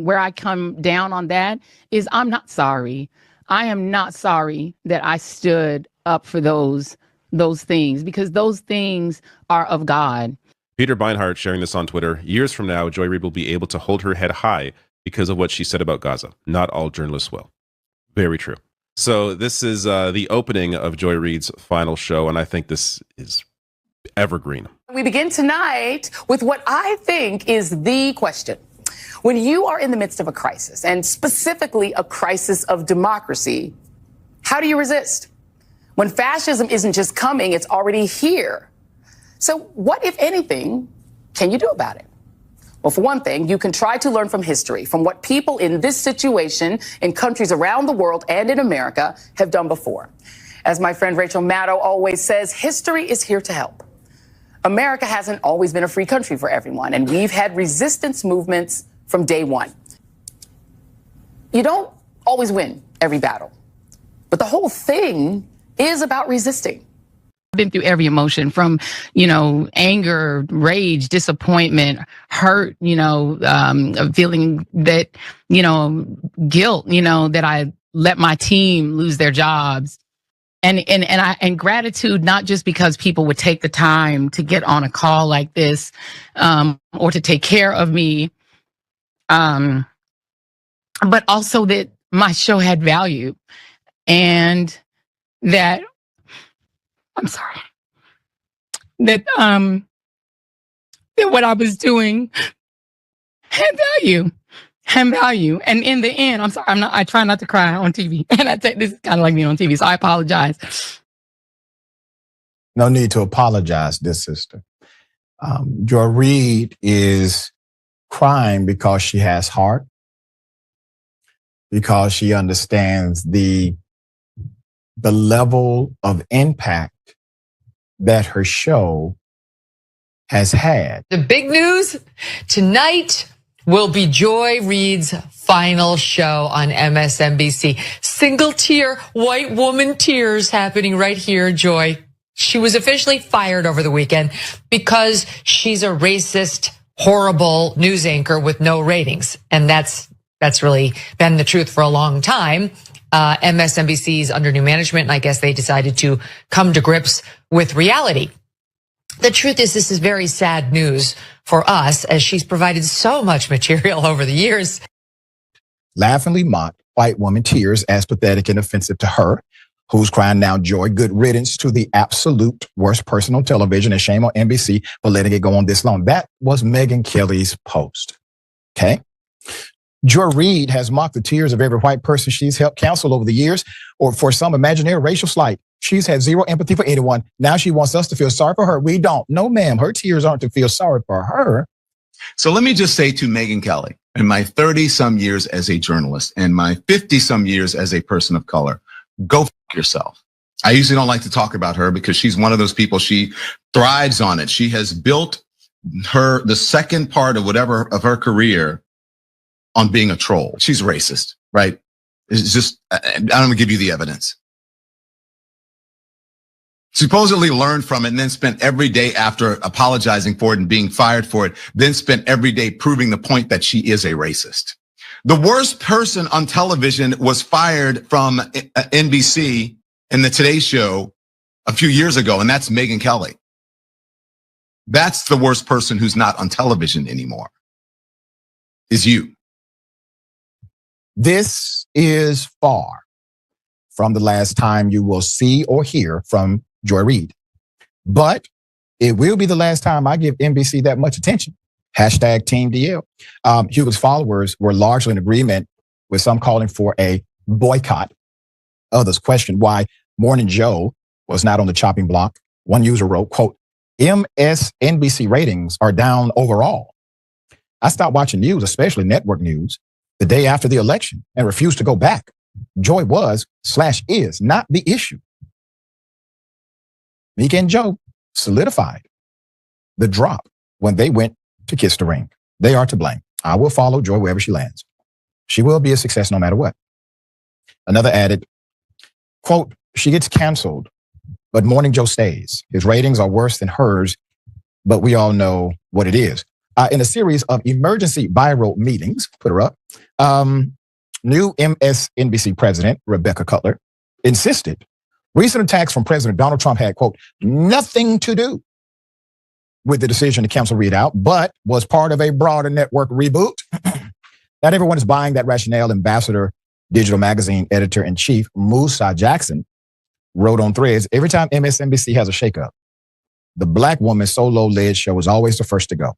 S2: where I come down on that is I'm not sorry. I am not sorry that I stood up for those things, because those things are of God.
S17: Peter Beinhardt sharing this on Twitter. Years from now, Joy Reid will be able to hold her head high because of what she said about Gaza. Not all journalists will. Very true. So this is the opening of Joy Reid's final show, and I think this is evergreen.
S3: We begin tonight with what I think is the question. When you are in the midst of a crisis, and specifically a crisis of democracy, how do you resist? When fascism isn't just coming, it's already here. So what, if anything, can you do about it? Well, for one thing, you can try to learn from history, from what people in this situation in countries around the world and in America have done before. As my friend Rachel Maddow always says, history is here to help. America hasn't always been a free country for everyone, and we've had resistance movements from day one. You don't always win every battle, but the whole thing is about resisting.
S2: I've been through every emotion from, anger, rage, disappointment, hurt, feeling that, guilt, that I let my team lose their jobs. And gratitude, not just because people would take the time to get on a call like this, or to take care of me, but also that my show had value, and that that what I was doing had value. And in the end, I try not to cry on TV. And this is kind of like being on TV, so I apologize.
S7: No need to apologize, dear sister. Joy Reid is crying because she has heart, because she understands the level of impact that her show has had.
S8: The big news tonight will be Joy Reid's final show on MSNBC. Single tear, white woman tears happening right here, Joy. She was officially fired over the weekend because she's a racist, horrible news anchor with no ratings. And that's really been the truth for a long time. MSNBC is under new management, and I guess they decided to come to grips with reality. The truth is, this is very sad news for us, as she's provided so much material over the years.
S7: Laughingly mocked, white woman tears as pathetic and offensive to her. Who's crying now, Joy? Good riddance to the absolute worst person on television, and shame on NBC for letting it go on this long. That was Megyn Kelly's post. Okay. Joy Reid has mocked the tears of every white person she's helped counsel over the years, or for some imaginary racial slight. She's had zero empathy for anyone. Now she wants us to feel sorry for her. We don't. No, ma'am. Her tears aren't to feel sorry for her.
S14: So let me just say to Megyn Kelly, in my 30-some years as a journalist and my 50-some years as a person of color, go f*** yourself. I usually don't like to talk about her because she's one of those people, she thrives on it. She has built the second part of whatever of her career on being a troll. She's racist, right? It's just, I'm going to give you the evidence. Supposedly learned from it and then spent every day after apologizing for it and being fired for it, then spent every day proving the point that she is a racist. The worst person on television was fired from NBC in the Today Show a few years ago, and that's Megyn Kelly. That's the worst person who's not on television anymore, is you.
S7: This is far from the last time you will see or hear from Joy Reid, but it will be the last time I give NBC that much attention. Hashtag Team DL. Hugo's followers were largely in agreement, with some calling for a boycott. Others questioned why Morning Joe was not on the chopping block. One user wrote, quote, MSNBC ratings are down overall. I stopped watching news, especially network news, the day after the election and refused to go back. Joy was/is not the issue. Mika and Joe solidified the drop when they went to kiss the ring. They are to blame. I will follow Joy wherever she lands. She will be a success no matter what. Another added, quote, she gets canceled, but Morning Joe stays. His ratings are worse than hers but we all know what it is. In a series of emergency viral meetings, put her up, new MSNBC president, Rebecca Cutler, insisted recent attacks from President Donald Trump had, quote, nothing to do with the decision to cancel Read Out, but was part of a broader network reboot. Not everyone is buying that rationale. Ambassador Digital Magazine editor-in-chief Musa Jackson wrote on Threads, every time MSNBC has a shakeup, the Black woman solo-led show is always the first to go.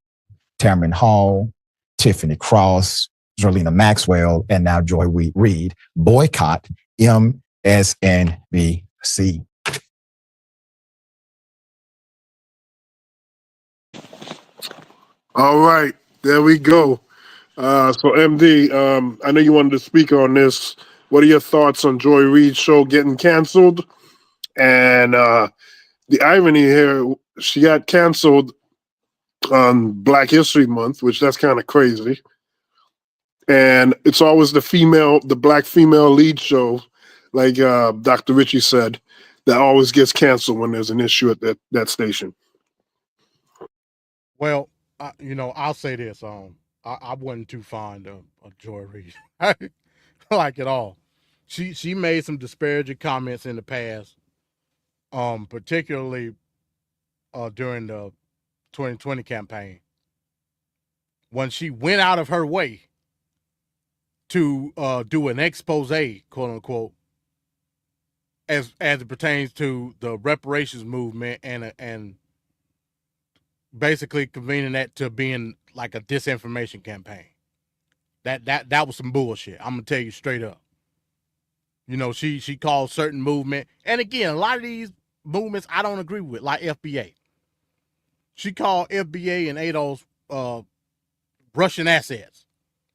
S7: Tamron Hall, Tiffany Cross, Zerlina Maxwell, and now Joy Reid boycott MSNBC.
S4: All right, there we go. So MD, I know you wanted to speak on this. What are your thoughts on Joy Reid's show getting canceled? And the irony here, she got canceled on Black History Month, which that's kind of crazy. And it's always the Black female lead show, like Dr. Richie said, that always gets canceled when there's an issue at that station.
S28: Well, I'll say this. I wasn't too fond of Joy Reid, like at all. She made some disparaging comments in the past, particularly during the 2020 campaign, when she went out of her way to do an expose, quote unquote, as it pertains to the reparations movement and basically convening that to being like a disinformation campaign. That was some bullshit. I'm gonna tell you straight up. She called certain movement, and again, a lot of these movements I don't agree with, like FBA. She called FBA and ADOS Russian assets.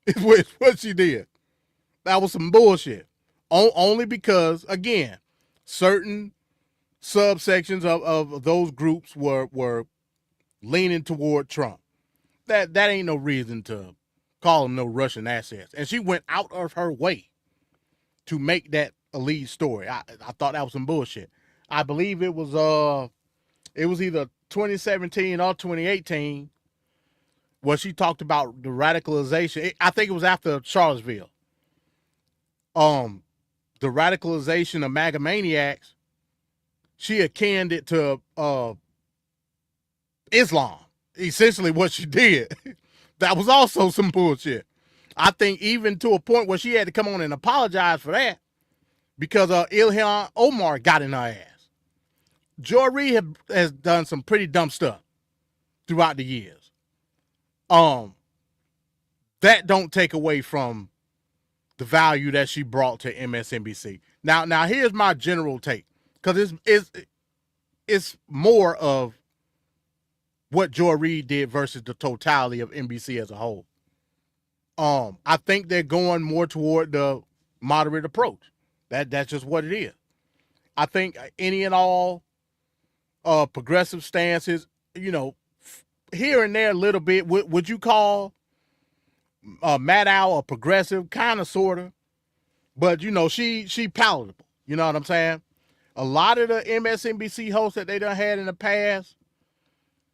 S28: Is what she did. That was some bullshit. Only because, again, certain subsections of those groups were leaning toward Trump. That ain't no reason to call them no Russian assets. And she went out of her way to make that a lead story. I thought that was some bullshit. I believe it was either 2017 or 2018 where she talked about the radicalization. I think it was after Charlottesville. The radicalization of MAGA maniacs, she akined it to Islam. Essentially what she did. That was also some bullshit. I think even to a point where she had to come on and apologize for that because Ilhan Omar got in her ass. Joy Reid has done some pretty dumb stuff throughout the years. That don't take away from the value that she brought to MSNBC. Now here's my general take, because it's more of what Joy Reid did versus the totality of NBC as a whole. I think they're going more toward the moderate approach. That's just what it is. I think any and all progressive stances, here and there a little bit. Would you call Maddow a progressive? Kind of, sort of. But, she palatable. You know what I'm saying? A lot of the MSNBC hosts that they done had in the past,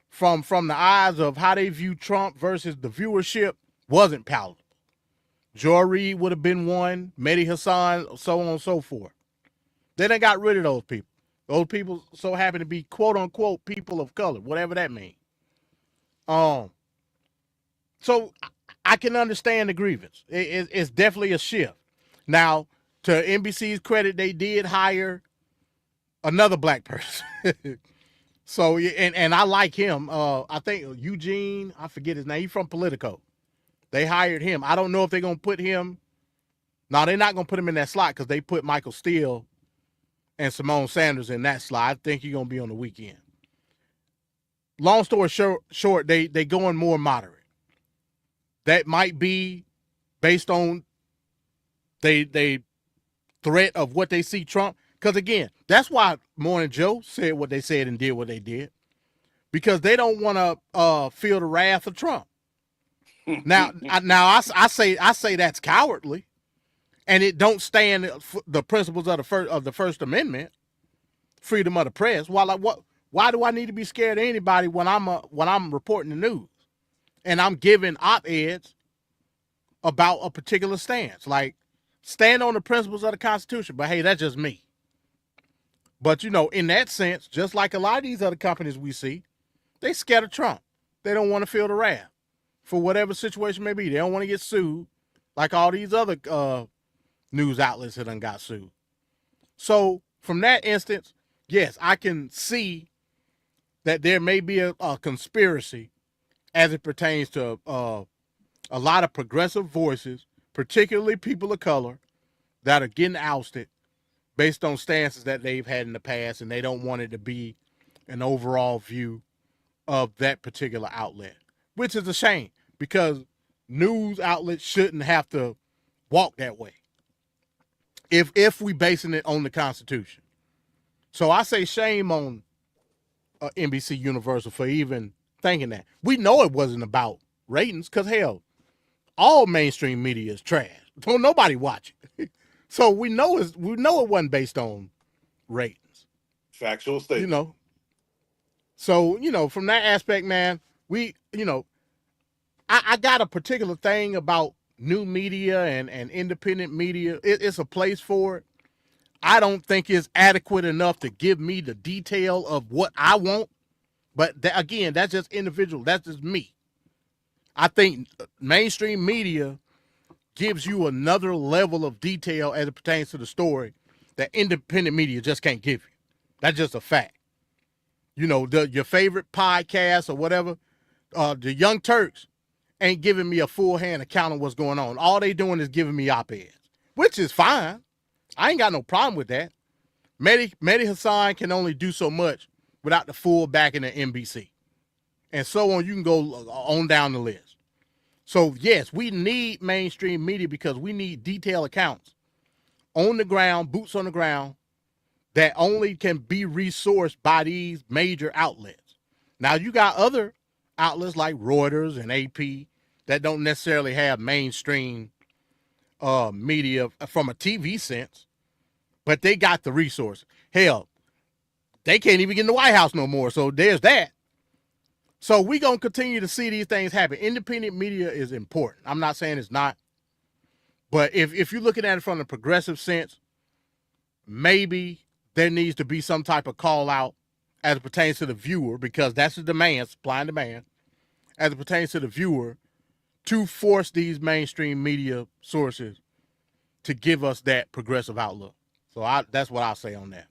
S28: from the eyes of how they view Trump versus the viewership, wasn't palatable. Joy Reid would have been one, Mehdi Hassan, so on and so forth. They done got rid of those people. Those people so happen to be quote unquote people of color, whatever that means. So I can understand the grievance. It's definitely a shift. Now, to NBC's credit, they did hire another black person. So, and I like him. I think Eugene, I forget his name. He's from Politico. They hired him. I don't know if they're going to put him. No, they're not going to put him in that slot because they put Michael Steele and Simone Sanders in that slot. I think he's going to be on the weekend. Long story short, they going more moderate. That might be based on they threat of what they see Trump. Because again, that's why Morning Joe said what they said and did what they did. Because they don't want to feel the wrath of Trump. Now I say that's cowardly, and it don't stand the principles of the First Amendment, freedom of the press. Why Why do I need to be scared of anybody when I'm reporting the news and I'm giving op-eds about a particular stance? Like, stand on the principles of the Constitution. But hey, that's just me. But in that sense, just like a lot of these other companies we see, they scared of Trump. They don't want to feel the wrath for whatever situation may be. They don't want to get sued like all these other news outlets that done got sued. So from that instance, yes, I can see that there may be a conspiracy as it pertains to a lot of progressive voices, particularly people of color, that are getting ousted based on stances that they've had in the past, and they don't want it to be an overall view of that particular outlet, which is a shame because news outlets shouldn't have to walk that way if we basing it on the Constitution. So I say shame on NBC Universal for even thinking that. We know it wasn't about ratings because, hell, all mainstream media is trash. Don't nobody watch it. So we know it wasn't based on ratings.
S1: Factual statement.
S28: So, from that aspect, man, I got a particular thing about new media and independent media. It's a place for it. I don't think it's adequate enough to give me the detail of what I want. But again, that's just individual. That's just me. I think mainstream media gives you another level of detail as it pertains to the story that independent media just can't give you. That's just a fact. Your favorite podcast or whatever, the Young Turks ain't giving me a full hand account of what's going on. All they doing is giving me op-eds, which is fine. I ain't got no problem with that. Mehdi Hassan can only do so much without the full backing of NBC. And so on, you can go on down the list. So, yes, we need mainstream media because we need detailed accounts on the ground, boots on the ground, that only can be resourced by these major outlets. Now, you got other outlets like Reuters and AP that don't necessarily have mainstream media from a TV sense, but they got the resources. Hell, they can't even get in the White House no more, so there's that. So we're going to continue to see these things happen. Independent media is important. I'm not saying it's not. But if you're looking at it from the progressive sense, maybe there needs to be some type of call out as it pertains to the viewer, because that's the demand, supply and demand, as it pertains to the viewer, to force these mainstream media sources to give us that progressive outlook. So that's what I'll say on that.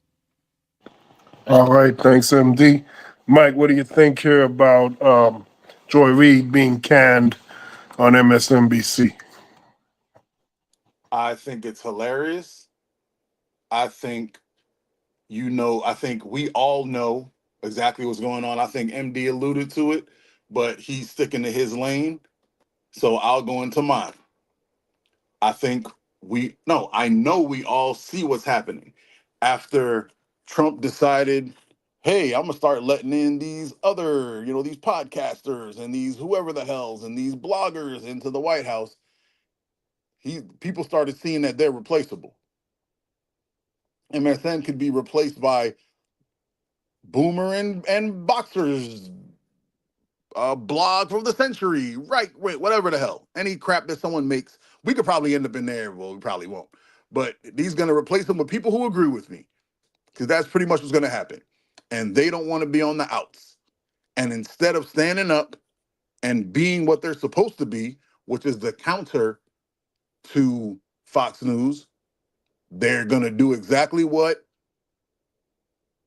S4: All right, thanks, MD. Mike, what do you think here about Joy Reid being canned on MSNBC?
S1: I think it's hilarious. I think I think we all know exactly what's going on. I think MD alluded to it, but he's sticking to his lane. So I'll go into mine. I know we all see what's happening. After Trump decided, hey, I'm gonna start letting in these other, these podcasters and these whoever the hells and these bloggers into the White House, people started seeing that they're replaceable. MSN could be replaced by Boomer and Boxer's blog from the century, right? Wait, whatever the hell. Any crap that someone makes, we could probably end up in there. Well, we probably won't. But he's going to replace them with people who agree with me, because that's pretty much what's going to happen. And they don't want to be on the outs. And instead of standing up and being what they're supposed to be, which is the counter to Fox News, they're going to do exactly what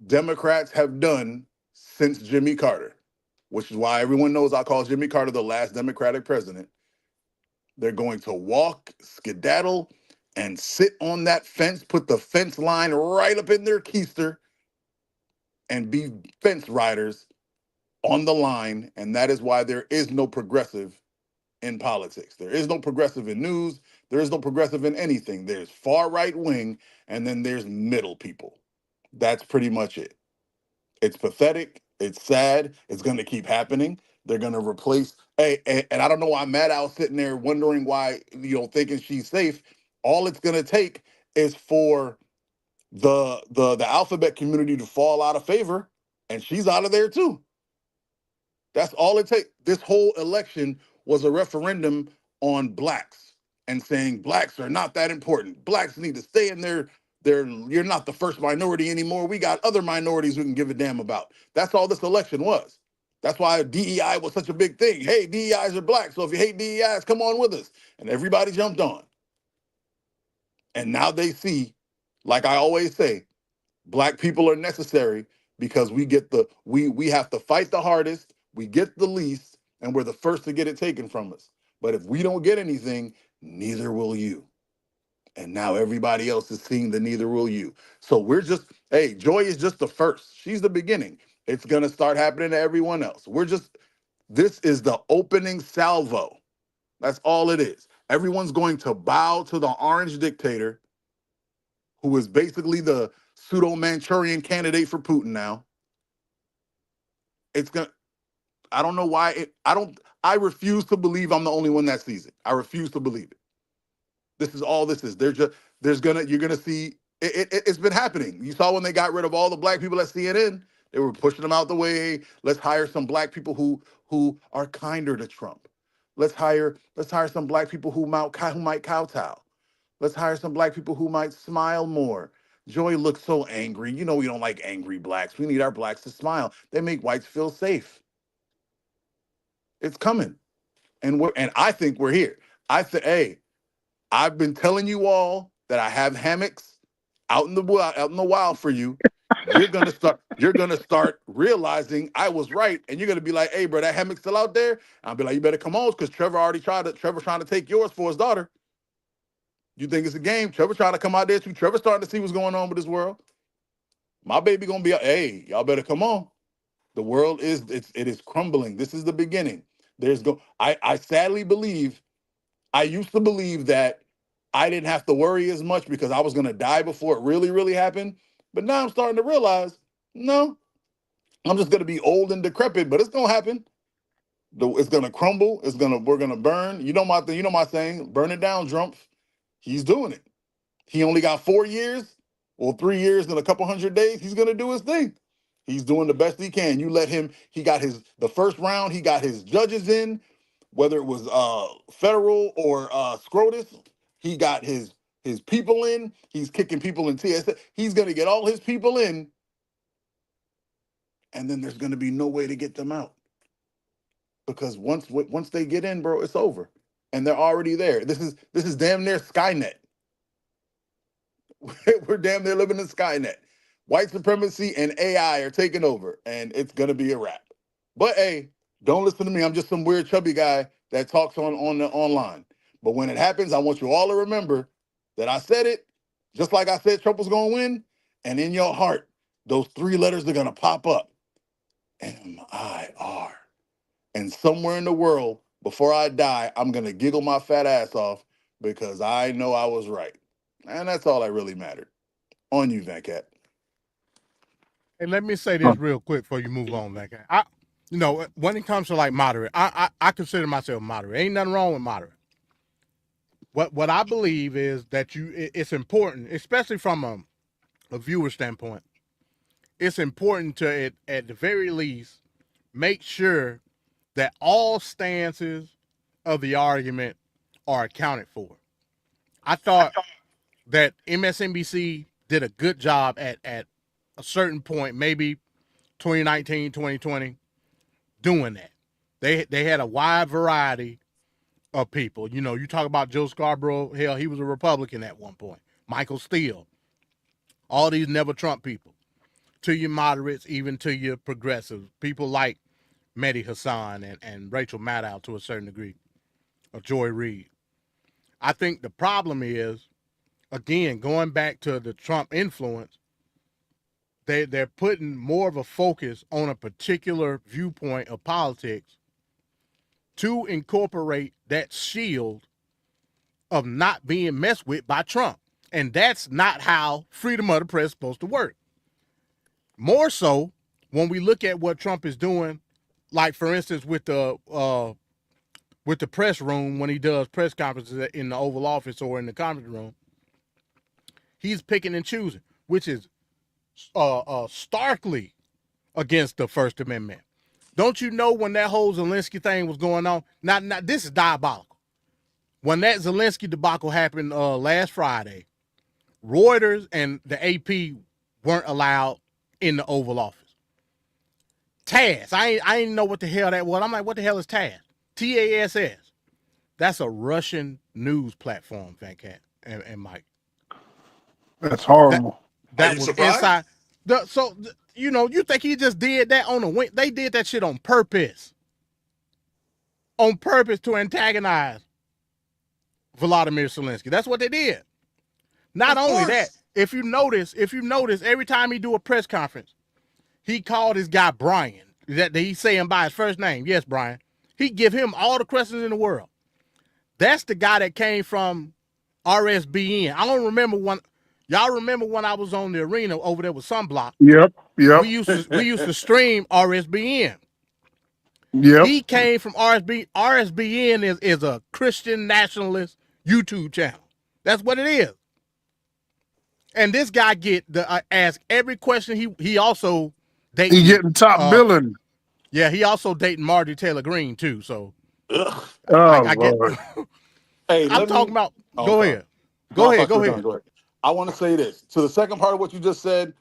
S1: Democrats have done since Jimmy Carter, which is why everyone knows I call Jimmy Carter the last Democratic president. They're going to walk, skedaddle, and sit on that fence, put the fence line right up in their keister, and be fence riders on the line. And that is why there is no progressive in politics. There is no progressive in news. There is no progressive in anything. There's far right wing, and then there's middle people. That's pretty much it. It's pathetic. It's sad. It's going to keep happening. They're going to replace. Hey, and I don't know why Maddow's sitting there wondering why, thinking she's safe. All it's going to take is for the alphabet community to fall out of favor, and she's out of there too. That's all it takes. This whole election was a referendum on blacks and saying blacks are not that important. Blacks need to stay in their you're not the first minority anymore. We got other minorities we can give a damn about. That's all this election was. That's why DEI was such a big thing. Hey, DEIs are black, so if you hate DEIs, come on with us. And everybody jumped on. And now they see, like I always say, black people are necessary because we have to fight the hardest, we get the least, and we're the first to get it taken from us. But if we don't get anything, neither will you. And now everybody else is seeing the neither will you. So we're just, hey, Joy is just the first. She's the beginning. It's gonna start happening to everyone else. This is the opening salvo. That's all it is. Everyone's going to bow to the orange dictator, who is basically the pseudo-Manchurian candidate for Putin now. I don't know why I refuse to believe I'm the only one that sees it. I refuse to believe it. This is all this is. You're gonna see it's been happening. You saw when they got rid of all the black people at CNN, they were pushing them out the way. Let's hire some black people who are kinder to Trump. Let's hire some black people who might kowtow. Let's hire some black people who might smile more. Joy looks so angry. You know we don't like angry blacks. We need our blacks to smile. They make whites feel safe. It's coming. And I think we're here. Hey, I've been telling you all that I have hammocks out in the wild for you. You're gonna start realizing I was right, and you're gonna be like, hey, bro, that hammock's still out there. I'll be like, you better come on, because Trevor's trying to take yours for his daughter. You think it's a game? Trevor's trying to come out there too. Trevor's starting to see what's going on with this world. My baby gonna be, hey, y'all better come on. The world it is crumbling. This is the beginning. I sadly believe, I used to believe that I didn't have to worry as much because I was gonna die before it really, really happened. But now I'm starting to realize, no, I'm just gonna be old and decrepit, but it's gonna happen. It's gonna crumble. We're gonna burn. You know my saying, burn it down, Drumpf. He's doing it. He only got 4 years, or 3 years and a couple hundred days. He's gonna do his thing. He's doing the best he can. You let him. He got the first round. He got his judges in, whether it was federal or SCOTUS. He got his people in. He's kicking people in TSA. He's gonna get all his people in, and then there's gonna be no way to get them out, because once they get in, bro, it's over, and they're already there. This is damn near Skynet. We're damn near living in Skynet. White supremacy and AI are taking over, and it's gonna be a wrap. But hey, don't listen to me. I'm just some weird chubby guy that talks online. But when it happens, I want you all to remember that I said it, just like I said Trump was gonna win. And in your heart, those 3 letters are gonna pop up. MIR. And somewhere in the world, before I die, I'm gonna giggle my fat ass off because I know I was right. And that's all that really mattered. On you, Venkat.
S28: And let me say this real quick before you move on, Venkat. When it comes to like moderate, I consider myself moderate. Ain't nothing wrong with moderate. What I believe is that it's important, especially from a viewer standpoint. It's important to, at the very least, make sure that all stances of the argument are accounted for. I thought that MSNBC did a good job at a certain point, maybe 2019, 2020, doing that. They had a wide variety of people. You talk about Joe Scarborough, hell, he was a Republican at one point. Michael Steele, all these never Trump people, to your moderates, even to your progressives, people like Mehdi Hasan and Rachel Maddow to a certain degree, or Joy Reid. I think the problem is, again, going back to the Trump influence, they're putting more of a focus on a particular viewpoint of politics to incorporate that shield of not being messed with by Trump. And that's not how freedom of the press is supposed to work. More so, when we look at what Trump is doing, like, for instance, with the press room, when he does press conferences in the Oval Office or in the conference room, he's picking and choosing, which is starkly against the First Amendment. Don't you know when that whole Zelensky thing was going on? Not this is diabolical. When that Zelensky debacle happened last Friday, Reuters and the AP weren't allowed in the Oval Office. TASS, I didn't know what the hell that was. I'm like, what the hell is TASS? TASS. That's a Russian news platform, Venkat and Mike.
S4: That's horrible.
S28: That was inside. You think he just did that on a wing? They did that shit on purpose. On purpose to antagonize Volodymyr Zelensky. That's what they did. Not only that, if you notice, every time he do a press conference, he called his guy Brian. That he say him by his first name. Yes, Brian. He give him all the questions in the world. That's the guy that came from RSBN. I don't remember when. Y'all remember when I was on the arena over there with Sunblock?
S4: Yep.
S28: We used to stream RSBN.
S4: Yep.
S28: He came from RSBN. RSBN is a Christian nationalist YouTube channel. That's what it is. And this guy get ask every question. He also dating.
S4: He getting top billing.
S28: Yeah, he also dating Marjorie Taylor Greene too. So
S4: I
S28: get.
S1: Hey,
S28: I'm talking about. Go ahead.
S1: Go ahead. I want to say this. To the second part of what you just said,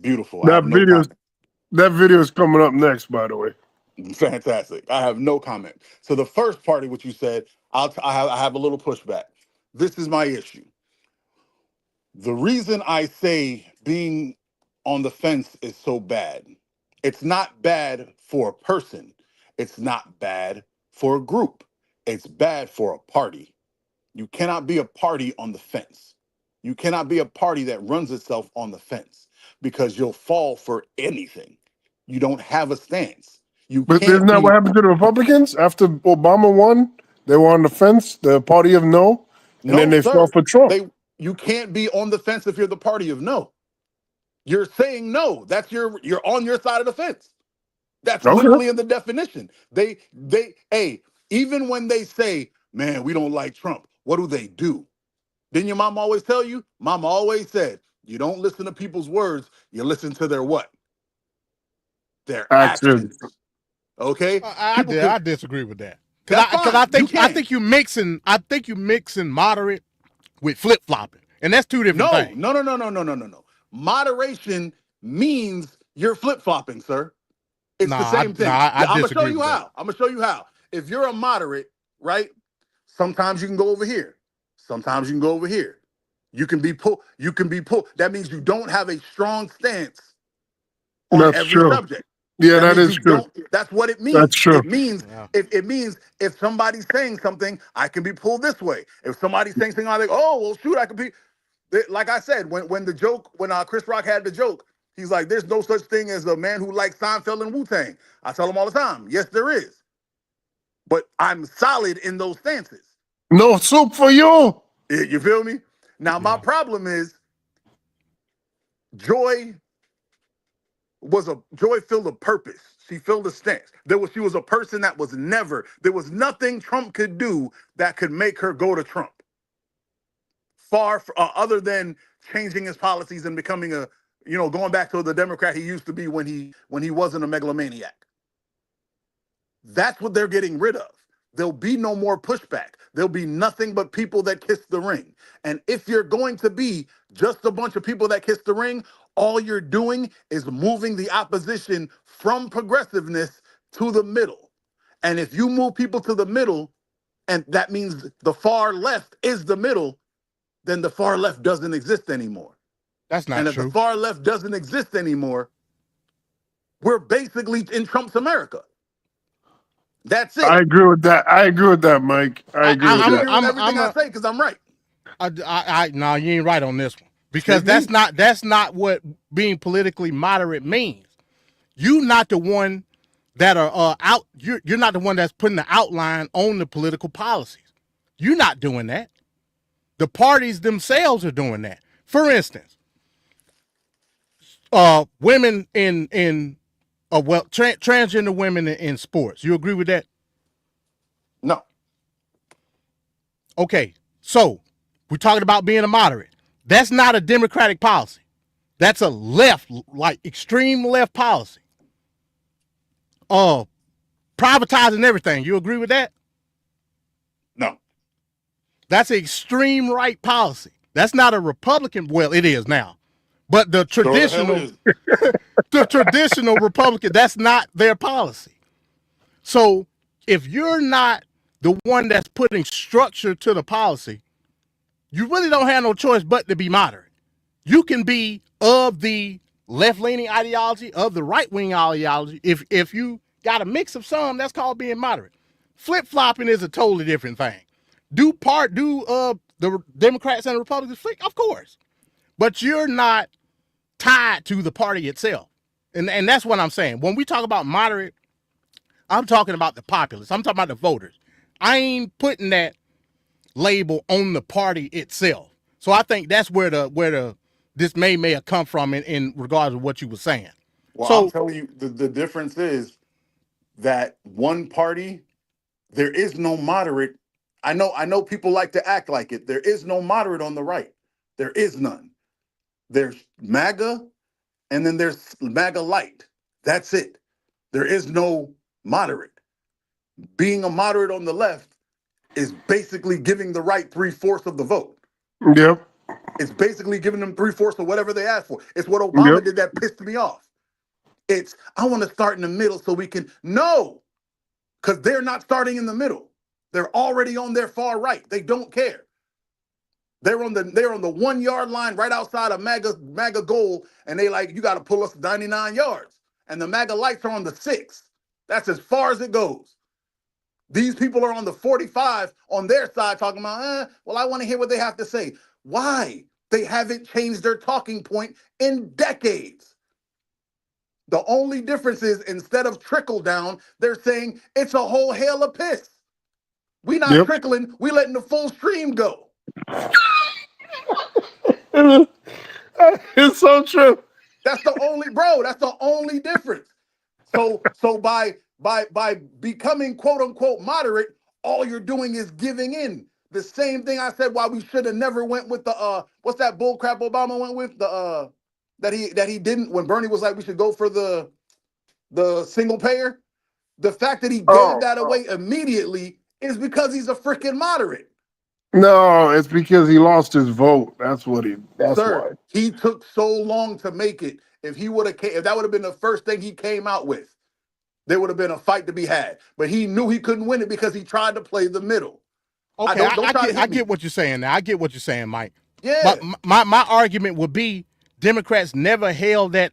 S1: beautiful.
S4: That video is coming up next, by the way.
S1: Fantastic. I have no comment. So the first part of what you said, I have a little pushback. This is my issue. The reason I say being on the fence is so bad, it's not bad for a person. It's not bad for a group. It's bad for a party. You cannot be a party on the fence. You cannot be a party that runs itself on the fence because you'll fall for anything. You don't have a stance.
S4: But isn't that what happened to the Republicans after Obama won? They were on the fence, the party of no, and then they fell for Trump.
S1: You can't be on the fence if you're the party of no. You're saying no. That's you're on your side of the fence. That's literally in the definition. Even when they say, man, we don't like Trump, what do? Didn't your mom always tell you? Mama always said, you don't listen to people's words, you listen to their what? Their actions. Okay?
S28: I disagree with that. Because I think you mixing moderate with flip flopping, and that's two different things.
S1: No. Moderation means you're flip flopping, sir. It's the same thing. I'm gonna show you how. I'm gonna show you how. If you're a moderate, right? Sometimes you can go over here. Sometimes you can go over here. You can be pulled. That means you don't have a strong stance on every subject.
S4: Yeah, that is true.
S1: That's what it means.
S4: That's true.
S1: It means if somebody's saying something, I can be pulled this way. If somebody's saying something, I'm like, oh well, shoot, I could be. Like I said, when Chris Rock had the joke, he's like, there's no such thing as a man who likes Seinfeld and Wu-Tang. I tell him all the time, yes, there is. But I'm solid in those stances.
S4: No soup for you.
S1: You feel me? Now, my problem is Joy filled a purpose. She filled a stance. She was a person that there was nothing Trump could do that could make her go to Trump. Other than changing his policies and becoming going back to the Democrat he used to be when he wasn't a megalomaniac. That's what they're getting rid of. There'll be no more pushback. There'll be nothing but people that kiss the ring. And if you're going to be just a bunch of people that kiss the ring, all you're doing is moving the opposition from progressiveness to the middle. And if you move people to the middle, and that means the far left is the middle, then the far left doesn't exist anymore.
S28: That's not true.
S1: And if the far left doesn't exist anymore, we're basically in Trump's America. That's it.
S4: I agree with that, Mike. I agree with that.
S1: I'm everything I say because I'm right.
S28: No, you ain't right on this one. Because that's not what being politically moderate means. You're not the one that are out. You're not the one that's putting the outline on the political policies. You're not doing that. The parties themselves are doing that. For instance, women transgender women in sports. You agree with that?
S1: No.
S28: Okay, so we're talking about being a moderate. That's not a Democratic policy. That's a left, like extreme left policy. privatizing everything. You agree with that?
S1: No.
S28: That's extreme right policy. That's not a Republican. Well, it is now, but the traditional, the traditional Republican, that's not their policy. So if you're not the one that's putting structure to the policy, you really don't have no choice but to be moderate. You can be of the left-leaning ideology, of the right-wing ideology. If you got a mix of some, that's called being moderate. Flip-flopping is a totally different thing. Do the Democrats and the Republicans flick? Of course. But you're not tied to the party itself. And that's what I'm saying. When we talk about moderate, I'm talking about the populace. I'm talking about the voters. I ain't putting that label on the party itself. So I think that's where this may have come from in regards to what you were saying.
S1: Well,
S28: So
S1: I'm telling you, the difference is that one party, there is no moderate. I know people like to act like it. There is no moderate on the right. There is none. There's MAGA, and then there's MAGA light. That's it. There is no moderate. Being a moderate on the left is basically giving the right 3/4 of the vote.
S4: Yep.
S1: It's basically giving them 3/4 of whatever they asked for. It's what Obama did that pissed me off. It's, I want to start in the middle so we can, no, because they're not starting in the middle. They're already on their far right. They don't care. They're on the 1 yard line right outside of MAGA goal, and they like, you got to pull us 99 yards. And the MAGA lights are on the 6. That's as far as it goes. These people are on the 45 on their side talking about, well, I want to hear what they have to say. Why? They haven't changed their talking point in decades. The only difference is instead of trickle down, they're saying it's a whole hail of piss. We not trickling, we letting the full stream go.
S4: It's so true.
S1: That's the only difference. So by becoming quote unquote moderate, all you're doing is giving in. The same thing I said why we should have never went with the what's that bull crap Obama went with? The that he didn't, when Bernie was like we should go for the single payer. The fact that he gave that away immediately is because he's a freaking moderate.
S4: No, it's because he lost his vote. That's why.
S1: He took so long to make it. If that would have been the first thing he came out with, there would have been a fight to be had. But he knew he couldn't win it because he tried to play the middle.
S28: Okay, I get what you're saying now. I get what you're saying, Mike.
S1: Yeah.
S28: But my argument would be Democrats never held that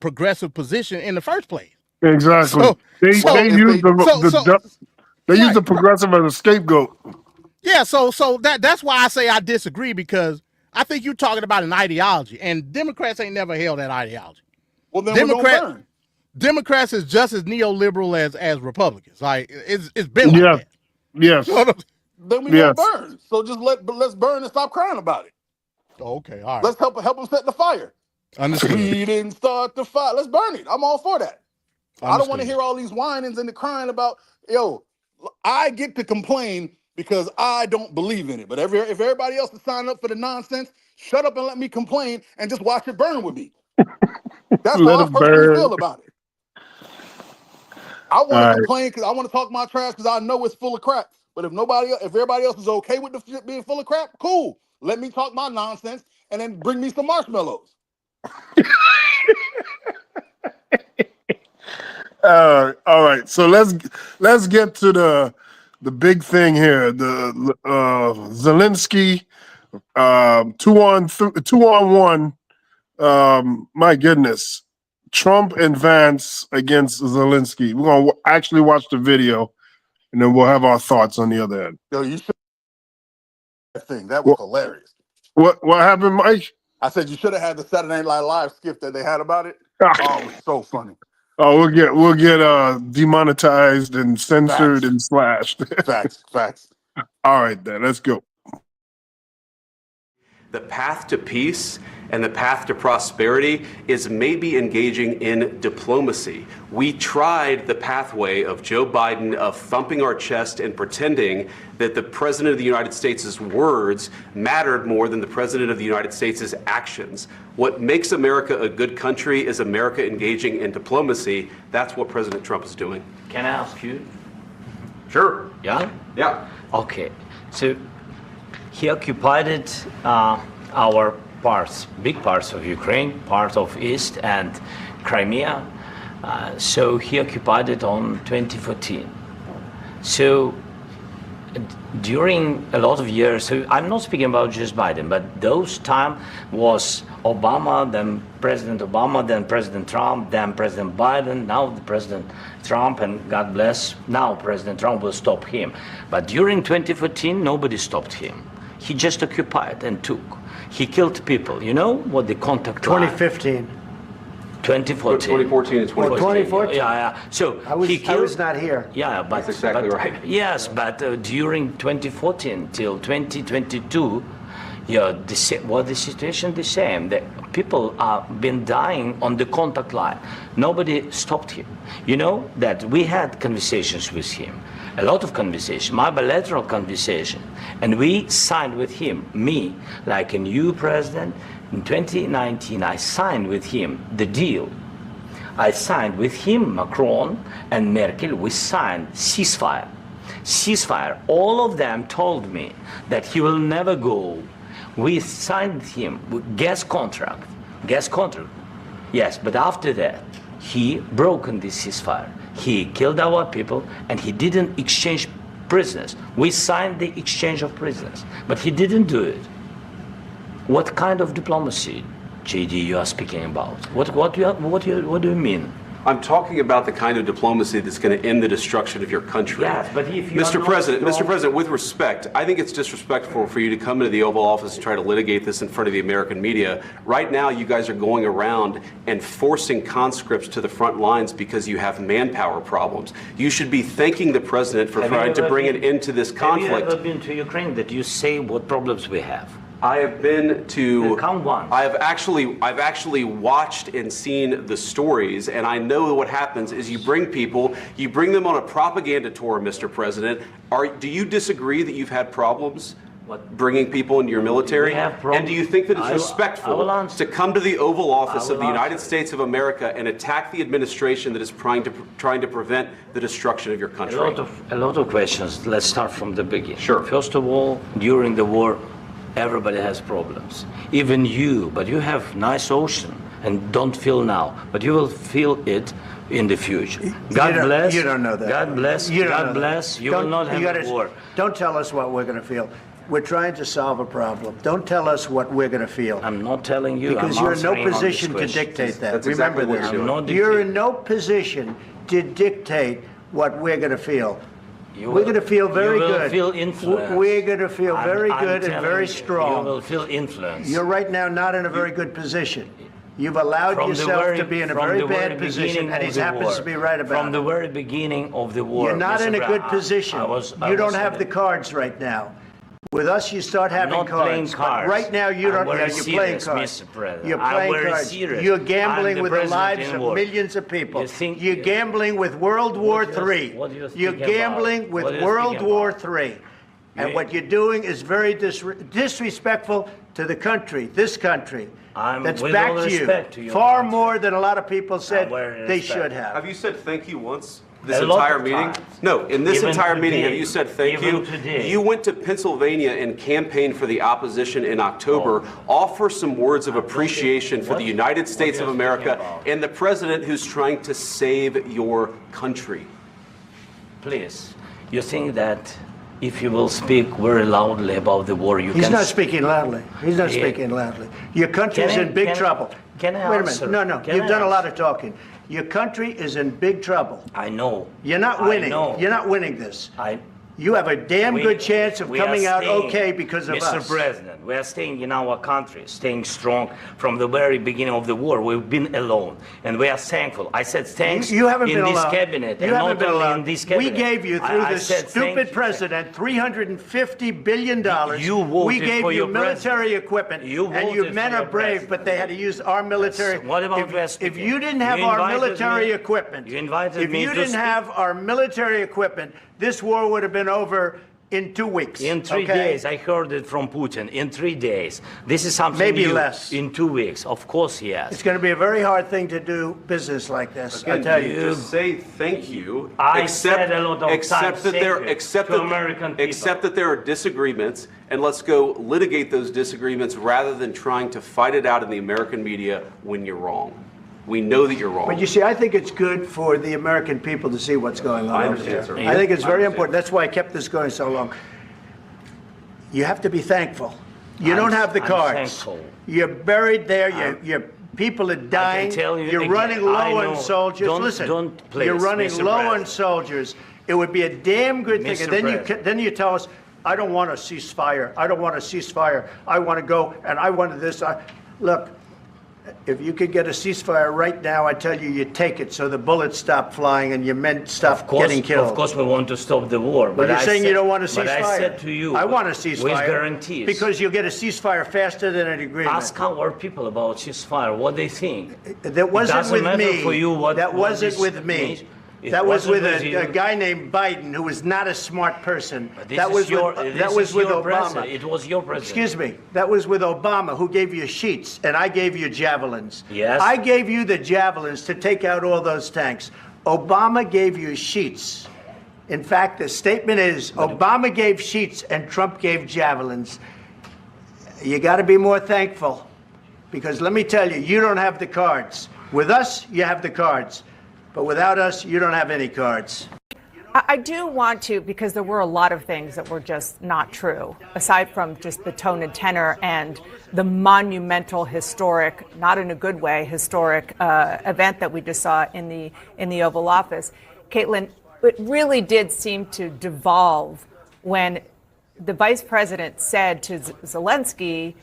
S28: progressive position in the first place.
S4: Exactly. They use the progressive as a scapegoat.
S28: Yeah, so that's why I say I disagree, because I think you're talking about an ideology, and Democrats ain't never held that ideology.
S1: Well, then we don't burn.
S28: Democrats is just as neoliberal as Republicans. Like it's been like that.
S4: Yes.
S1: Then we won't burn. So just let's burn and stop crying about it.
S28: Okay, all right.
S1: Let's help them set the fire.
S28: Understood.
S1: We didn't start the fire. Let's burn it. I'm all for that. I don't want to hear all these whinings and the crying about, I get to complain because I don't believe in it. But if everybody else is signing up for the nonsense, shut up and let me complain and just watch it burn with me. That's how I personally feel about it. I want to complain because I want to talk my trash because I know it's full of crap. But if everybody else is okay with the shit being full of crap, cool. Let me talk my nonsense and then bring me some marshmallows.
S4: All right. So let's get to the big thing here. The Zelensky 2-on-1. My goodness, Trump and Vance against Zelensky. We're gonna actually watch the video, and then we'll have our thoughts on the other end.
S1: Yo, you should. That was hilarious.
S4: What happened, Mike?
S1: I said you should have had the Saturday Night Live skit that they had about it. Oh, it was so funny.
S4: Oh, we'll get demonetized and censored and slashed.
S1: Facts.
S4: All right, then let's go.
S9: The path to peace and the path to prosperity is maybe engaging in diplomacy. We tried the pathway of Joe Biden of thumping our chest and pretending that the President of the United States' words mattered more than the President of the United States' actions. What makes America a good country is America engaging in diplomacy. That's what President Trump is doing.
S10: Can I ask you?
S9: Sure.
S10: Yeah?
S9: Yeah.
S10: Okay. So he occupied our parts, big parts of Ukraine, part of East and Crimea. So he occupied it on 2014. So during a lot of years, so I'm not speaking about just Biden, but those time was Obama, then President Obama, then President Trump, then President Biden, now the President Trump, and God bless, now President Trump will stop him. But during 2014, nobody stopped him. He just occupied and took. He killed people. You know what the contact
S11: 2015.
S9: 2014 and 2014.
S11: 2014.
S10: Yeah. So
S11: I was not here.
S10: Yeah, but
S9: that's exactly right.
S10: Yes, but during 2014 till 2022, the situation the same. The people have been dying on the contact line. Nobody stopped him. You know that we had conversations with him, a lot of conversations, my bilateral conversation, and we signed with him, me, like a new president. In 2019, I signed with him the deal. I signed with him, Macron and Merkel, we signed ceasefire. Ceasefire. All of them told me that he will never go. We signed him with gas contract. Yes, but after that, he broken this ceasefire. He killed our people and he didn't exchange prisoners. We signed the exchange of prisoners, but he didn't do it. What kind of diplomacy, JD, you are speaking about? What do you mean?
S9: I'm talking about the kind of diplomacy that's going to end the destruction of your country.
S10: Yes, but if you
S9: Mr. President, with respect, I think it's disrespectful for you to come into the Oval Office and try to litigate this in front of the American media. Right now, you guys are going around and forcing conscripts to the front lines because you have manpower problems. You should be thanking the president for trying to bring an end to this conflict.
S10: Have you ever been to Ukraine that you say what problems we have?
S9: I have been to.
S10: Count one.
S9: I've actually watched and seen the stories, and I know what happens is you bring them on a propaganda tour, Mr. President. Do you disagree that you've had problems bringing people into your military? And do you think that it's respectful to come to the Oval Office of the United States of America and attack the administration that is trying to prevent the destruction of your country?
S10: A lot of questions. Let's start from the beginning.
S9: Sure.
S10: First of all, during the war, everybody has problems, even you, but you have nice ocean and don't feel now, but you will feel it in the future. God bless.
S11: You don't know that.
S10: God bless. God bless. You will not have a war.
S11: Don't tell us what we're going to feel. We're trying to solve a problem. Don't tell us what we're going to feel.
S10: I'm not telling you.
S11: Because you're in no position to dictate that.
S9: That's
S11: Remember
S9: exactly
S11: this. You're in no position to dictate what we're going to feel. We're going to feel very good.
S10: You will feel influence.
S11: We're going to feel very good and very strong.
S10: You will feel influence.
S11: You're right now not in a very good position. You've allowed yourself to be in a very bad position, and he happens to be right about it.
S10: From the very beginning of the war.
S11: You're not in a good position. You don't have the cards right now. With us, you start having cards. But right now, you don't. You're playing cards. You're playing cards. You're gambling with the lives of millions of people. You're gambling with World War III. You're gambling with World War III. And what you're doing is very disrespectful to the country, this country. That's back to you. Far more than a lot of people said they should have.
S9: Have you said thank you once? This entire meeting? No, in this entire meeting, have you said thank you? You went to Pennsylvania and campaigned for the opposition in October. Offer some words of appreciation for the United States of America and the president who's trying to save your country.
S10: Please, you think that if you will speak very loudly about the war, you can...
S11: He's not speaking loudly. He's not speaking loudly. Your country is in big trouble.
S10: Can I
S11: Wait a
S10: answer?
S11: minute. No. You've done a lot of talking. Your country is in big trouble.
S10: I know.
S11: You're not winning. You're not winning this. You have a damn good chance of coming out okay because of us.
S10: Mr. President, we are staying in our country, staying strong from the very beginning of the war. We've been alone, and we are thankful. I said thanks
S11: you haven't
S10: in
S11: been
S10: this
S11: alone.
S10: cabinet,
S11: You
S10: and
S11: haven't
S10: not
S11: been
S10: only
S11: alone.
S10: in this cabinet.
S11: We gave you, through
S10: I
S11: this
S10: said
S11: stupid president, $350 billion.
S10: You voted
S11: we gave
S10: for
S11: you
S10: your
S11: military
S10: president.
S11: equipment,
S10: You
S11: and your
S10: voted
S11: men
S10: for
S11: are
S10: your
S11: brave,
S10: president.
S11: but they had to use our military.
S10: What about
S11: if you didn't have our military equipment,
S10: you invited
S11: if
S10: me
S11: you
S10: to
S11: didn't
S10: speak.
S11: have our military equipment, this war would have been over in 2 weeks.
S10: In 3 days, I heard it from Putin. In 3 days, this is something
S11: Maybe
S10: new.
S11: less.
S10: In 2 weeks, of course, yes.
S11: It's going to be a very hard thing to do business like this. I
S9: Again,
S11: tell you.
S9: just say thank you.
S10: I said a lot of
S9: accept
S10: times
S9: that there,
S10: thank you
S9: accept
S10: to
S9: that,
S10: American people.
S9: accept that there are disagreements, and let's go litigate those disagreements rather than trying to fight it out in the American media when you're wrong. We know that you're wrong.
S11: But you see, I think it's good for the American people to see what's going on.
S9: I understand, sir.
S11: I think it's very important. That's why I kept this going so long. You have to be thankful. You don't have the
S10: I'm
S11: cards.
S10: thankful.
S11: You're buried there. Your people are dying.
S10: tell you
S11: You're
S10: again,
S11: running low
S10: I know.
S11: on soldiers.
S10: Don't-
S11: Listen,
S10: don't please,
S11: you're running
S10: Mr.
S11: low on
S10: President.
S11: soldiers. It would be a damn good thing.
S10: Mr.
S11: And then
S10: President.
S11: then you tell us, I don't want a ceasefire. I don't want a ceasefire. I want to go and I wanted this. Look. If you could get a ceasefire right now, I tell you, you take it so the bullets stop flying and your men stop getting killed.
S10: Of course, we want to stop the war.
S11: But you're saying you don't want a
S10: But
S11: ceasefire.
S10: I said to you,
S11: I want a ceasefire.
S10: with guarantees.
S11: Because you'll get a ceasefire faster than an agreement.
S10: Ask our people about ceasefire, what they think.
S11: That wasn't
S10: doesn't
S11: with
S10: matter
S11: me.
S10: for you what-
S11: that
S10: what
S11: wasn't
S10: this
S11: with me.
S10: means. It
S11: That was
S10: wasn't
S11: with
S10: with you.
S11: a guy named Biden, who was not a smart person.
S10: This
S11: That
S10: is
S11: was
S10: your,
S11: with,
S10: this
S11: that was
S10: is
S11: with
S10: your
S11: Obama.
S10: president. It was your president.
S11: Excuse me. That was with Obama, who gave you sheets, and I gave you javelins.
S10: Yes.
S11: I gave you the javelins to take out all those tanks. Obama gave you sheets. In fact, the statement is Obama gave sheets and Trump gave javelins. You got to be more thankful, because let me tell you, you don't have the cards. With us, you have the cards. But without us, you don't have any cards.
S5: I do want to, because there were a lot of things that were just not true, aside from just the tone and tenor and the monumental, historic, not in a good way, historic event that we just saw in the Oval Office. Caitlin, it really did seem to devolve when the vice president said to Zelensky,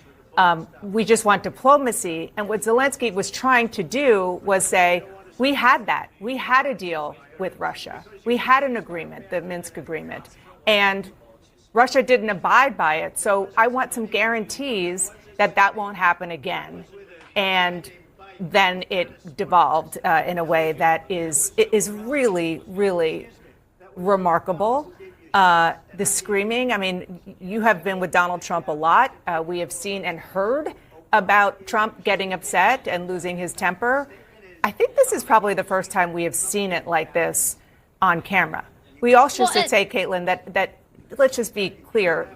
S5: we just want diplomacy. And what Zelensky was trying to do was say, we had that. We had a deal with Russia. We had an agreement, the Minsk agreement, and Russia didn't abide by it. So I want some guarantees that that won't happen again. And then it devolved in a way that is really, really remarkable. The screaming, I mean, you have been with Donald Trump a lot. We have seen and heard about Trump getting upset and losing his temper. I think this is probably the first time we have seen it like this on camera. We also should say, Caitlin, that let's just be clear.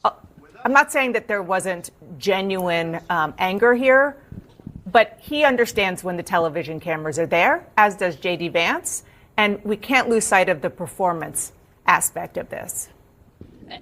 S5: I'm not saying that there wasn't genuine anger here, but he understands when the television cameras are there, as does J.D. Vance, and we can't lose sight of the performance aspect of this.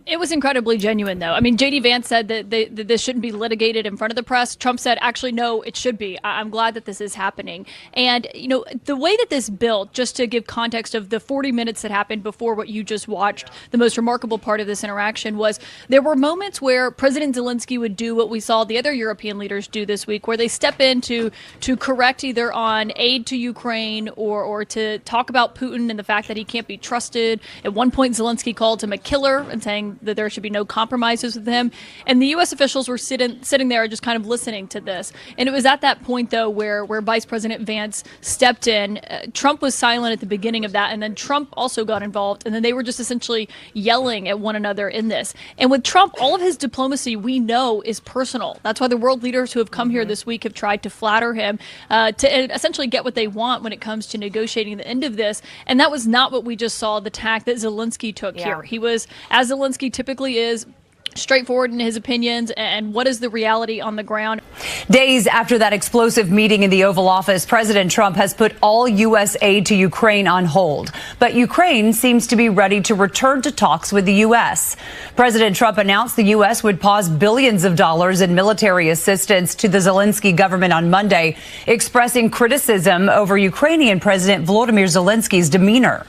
S6: It was incredibly genuine, though. I mean, J.D. Vance said that this shouldn't be litigated in front of the press. Trump said, actually, no, it should be. I'm glad that this is happening. And, you know, the way that this built, just to give context of the 40 minutes that happened before what you just watched, the most remarkable part of this interaction was there were moments where President Zelensky would do what we saw the other European leaders do this week, where they step in to correct either on aid to Ukraine or to talk about Putin and the fact that he can't be trusted. At one point, Zelensky called him a killer and saying that there should be no compromises with him. And the U.S. officials were sitting there just kind of listening to this. And it was at that point, though, where Vice President Vance stepped in. Trump was silent at the beginning of that, and then Trump also got involved. And then they were just essentially yelling at one another in this. And with Trump, all of his diplomacy, we know, is personal. That's why the world leaders who have come here this week have tried to flatter him to essentially get what they want when it comes to negotiating the end of this. And that was not what we just saw, the tack that Zelensky took here. He was, as Zelensky typically is, straightforward in his opinions and what is the reality on the ground.
S19: Days after that explosive meeting in the Oval Office, President Trump has put all U.S. aid to Ukraine on hold. But Ukraine seems to be ready to return to talks with the U.S. President Trump announced the U.S. would pause billions of dollars in military assistance to the Zelensky government on Monday, expressing criticism over Ukrainian President Volodymyr Zelensky's demeanor.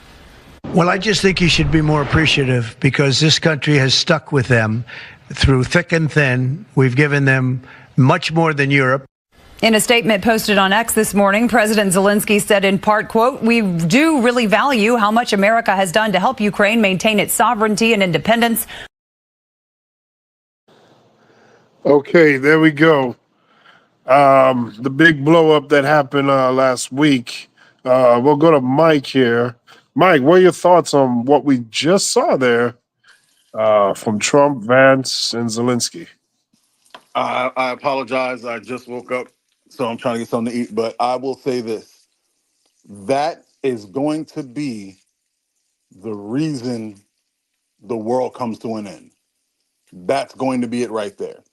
S11: Well, I just think you should be more appreciative because this country has stuck with them through thick and thin. We've given them much more than Europe.
S19: In a statement posted on X this morning, President Zelensky said in part, quote, "We do really value how much America has done to help Ukraine maintain its sovereignty and independence."
S4: Okay, there we go. The big blow up that happened last week. We'll go to Mike here. Mike, what are your thoughts on what we just saw there from Trump, Vance, and Zelensky?
S1: I apologize. I just woke up, so I'm trying to get something to eat. But I will say this. That is going to be the reason the world comes to an end. That's going to be it right there.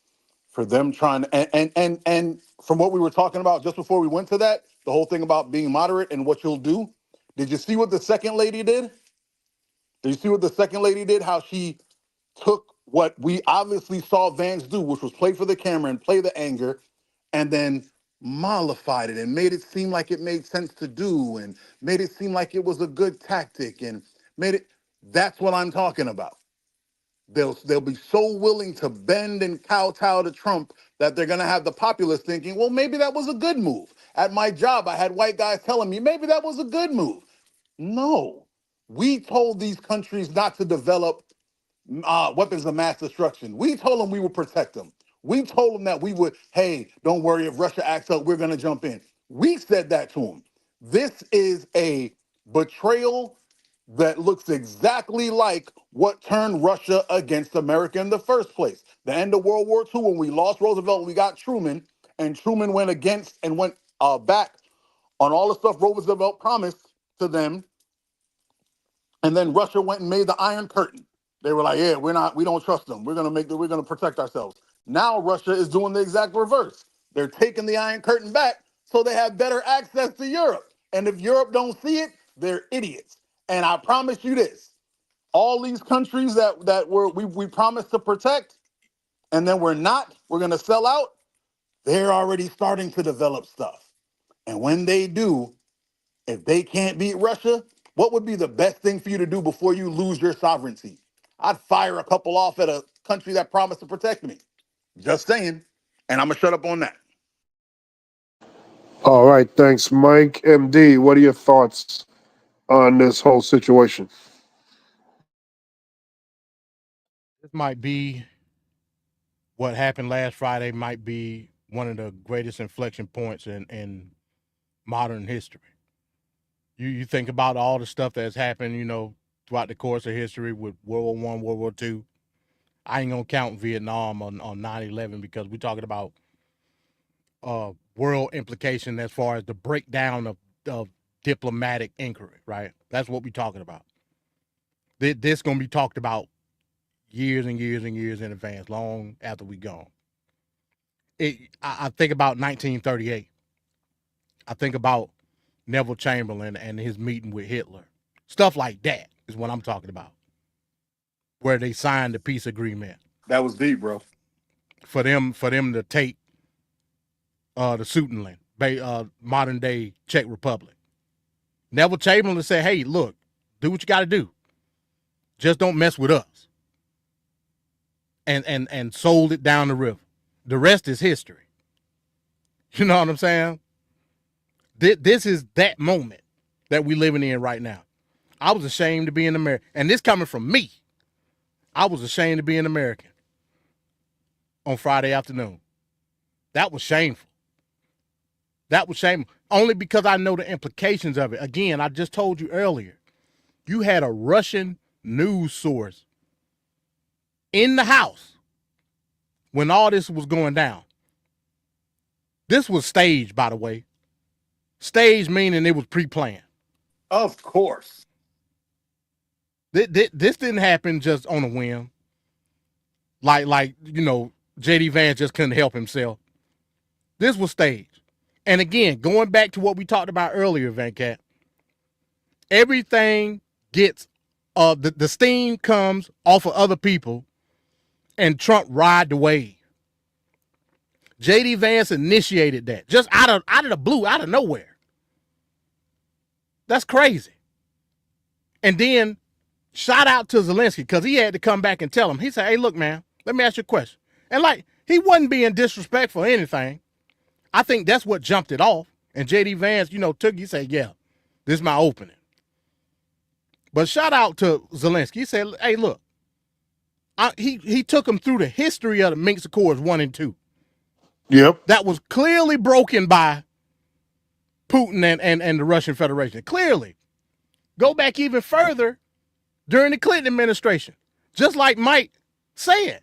S1: For them trying to, and from what we were talking about just before we went to that, the whole thing about being moderate and what you'll do. Did you see what the second lady did? Did you see what the second lady did? How she took what we obviously saw Vance do, which was play for the camera and play the anger, and then mollified it and made it seem like it made sense to do and made it seem like it was a good tactic and made it. That's what I'm talking about. They'll be so willing to bend and kowtow to Trump that they're going to have the populace thinking, well, maybe that was a good move. At my job, I had white guys telling me, maybe that was a good move. No, we told these countries not to develop weapons of mass destruction. We told them we would protect them. We told them that we would, hey, don't worry, if Russia acts up, we're going to jump in. We said that to them. This is a betrayal that looks exactly like what turned Russia against America in the first place. The end of World War II, when we lost Roosevelt, we got Truman, and Truman went against and went back on all the stuff Roosevelt promised to them. And then Russia went and made the Iron Curtain. They were like, yeah, we don't trust them. We're gonna protect ourselves. Now Russia is doing the exact reverse. They're taking the Iron Curtain back so they have better access to Europe. And if Europe don't see it, they're idiots. And I promise you this, all these countries that we promised to protect, and then we're gonna sell out, they're already starting to develop stuff. And when they do, if they can't beat Russia, what would be the best thing for you to do before you lose your sovereignty? I'd fire a couple off at a country that promised to protect me. Just saying. And I'm going to shut up on that.
S4: All right, thanks, Mike. MD, what are your thoughts on this whole situation?
S28: This might be what happened last Friday, might be one of the greatest inflection points in modern history. You think about all the stuff that's happened, throughout the course of history with World War I, World War II. I ain't going to count Vietnam on 9/11 because we're talking about world implication as far as the breakdown of diplomatic inquiry, right? That's what we're talking about. This going to be talked about years and years and years in advance, long after we gone. I think about 1938. I think about Neville Chamberlain and his meeting with Hitler. Stuff like that is what I'm talking about. Where they signed the peace agreement.
S1: That was deep, bro.
S28: For them to take the Sudetenland, modern day Czech Republic. Neville Chamberlain said, hey, look, do what you got to do. Just don't mess with us. And sold it down the river. The rest is history. You know what I'm saying? This is that moment that we're living in right now. I was ashamed to be an American. And this coming from me. I was ashamed to be an American on Friday afternoon. That was shameful. That was shameful. Only because I know the implications of it. Again, I just told you earlier. You had a Russian news source in the house when all this was going down. This was staged, by the way. Staged meaning it was pre-planned.
S1: Of course.
S28: This didn't happen just on a whim. Like J.D. Vance just couldn't help himself. This was staged. And again, going back to what we talked about earlier, Venkat, everything gets, the steam comes off of other people and Trump ride the wave. J.D. Vance initiated that just out of the blue, out of nowhere. That's crazy. And then shout out to Zelensky, because he had to come back and tell him. He said, hey, look, man, let me ask you a question. And like, he wasn't being disrespectful or anything. I think that's what jumped it off. And J.D. Vance, he said, yeah, this is my opening. But shout out to Zelensky. He said, hey, look, he took him through the history of the Minsk Accords 1 and 2.
S4: Yep.
S28: That was clearly broken by Putin and the Russian Federation. Clearly. Go back even further during the Clinton administration. Just like Mike said.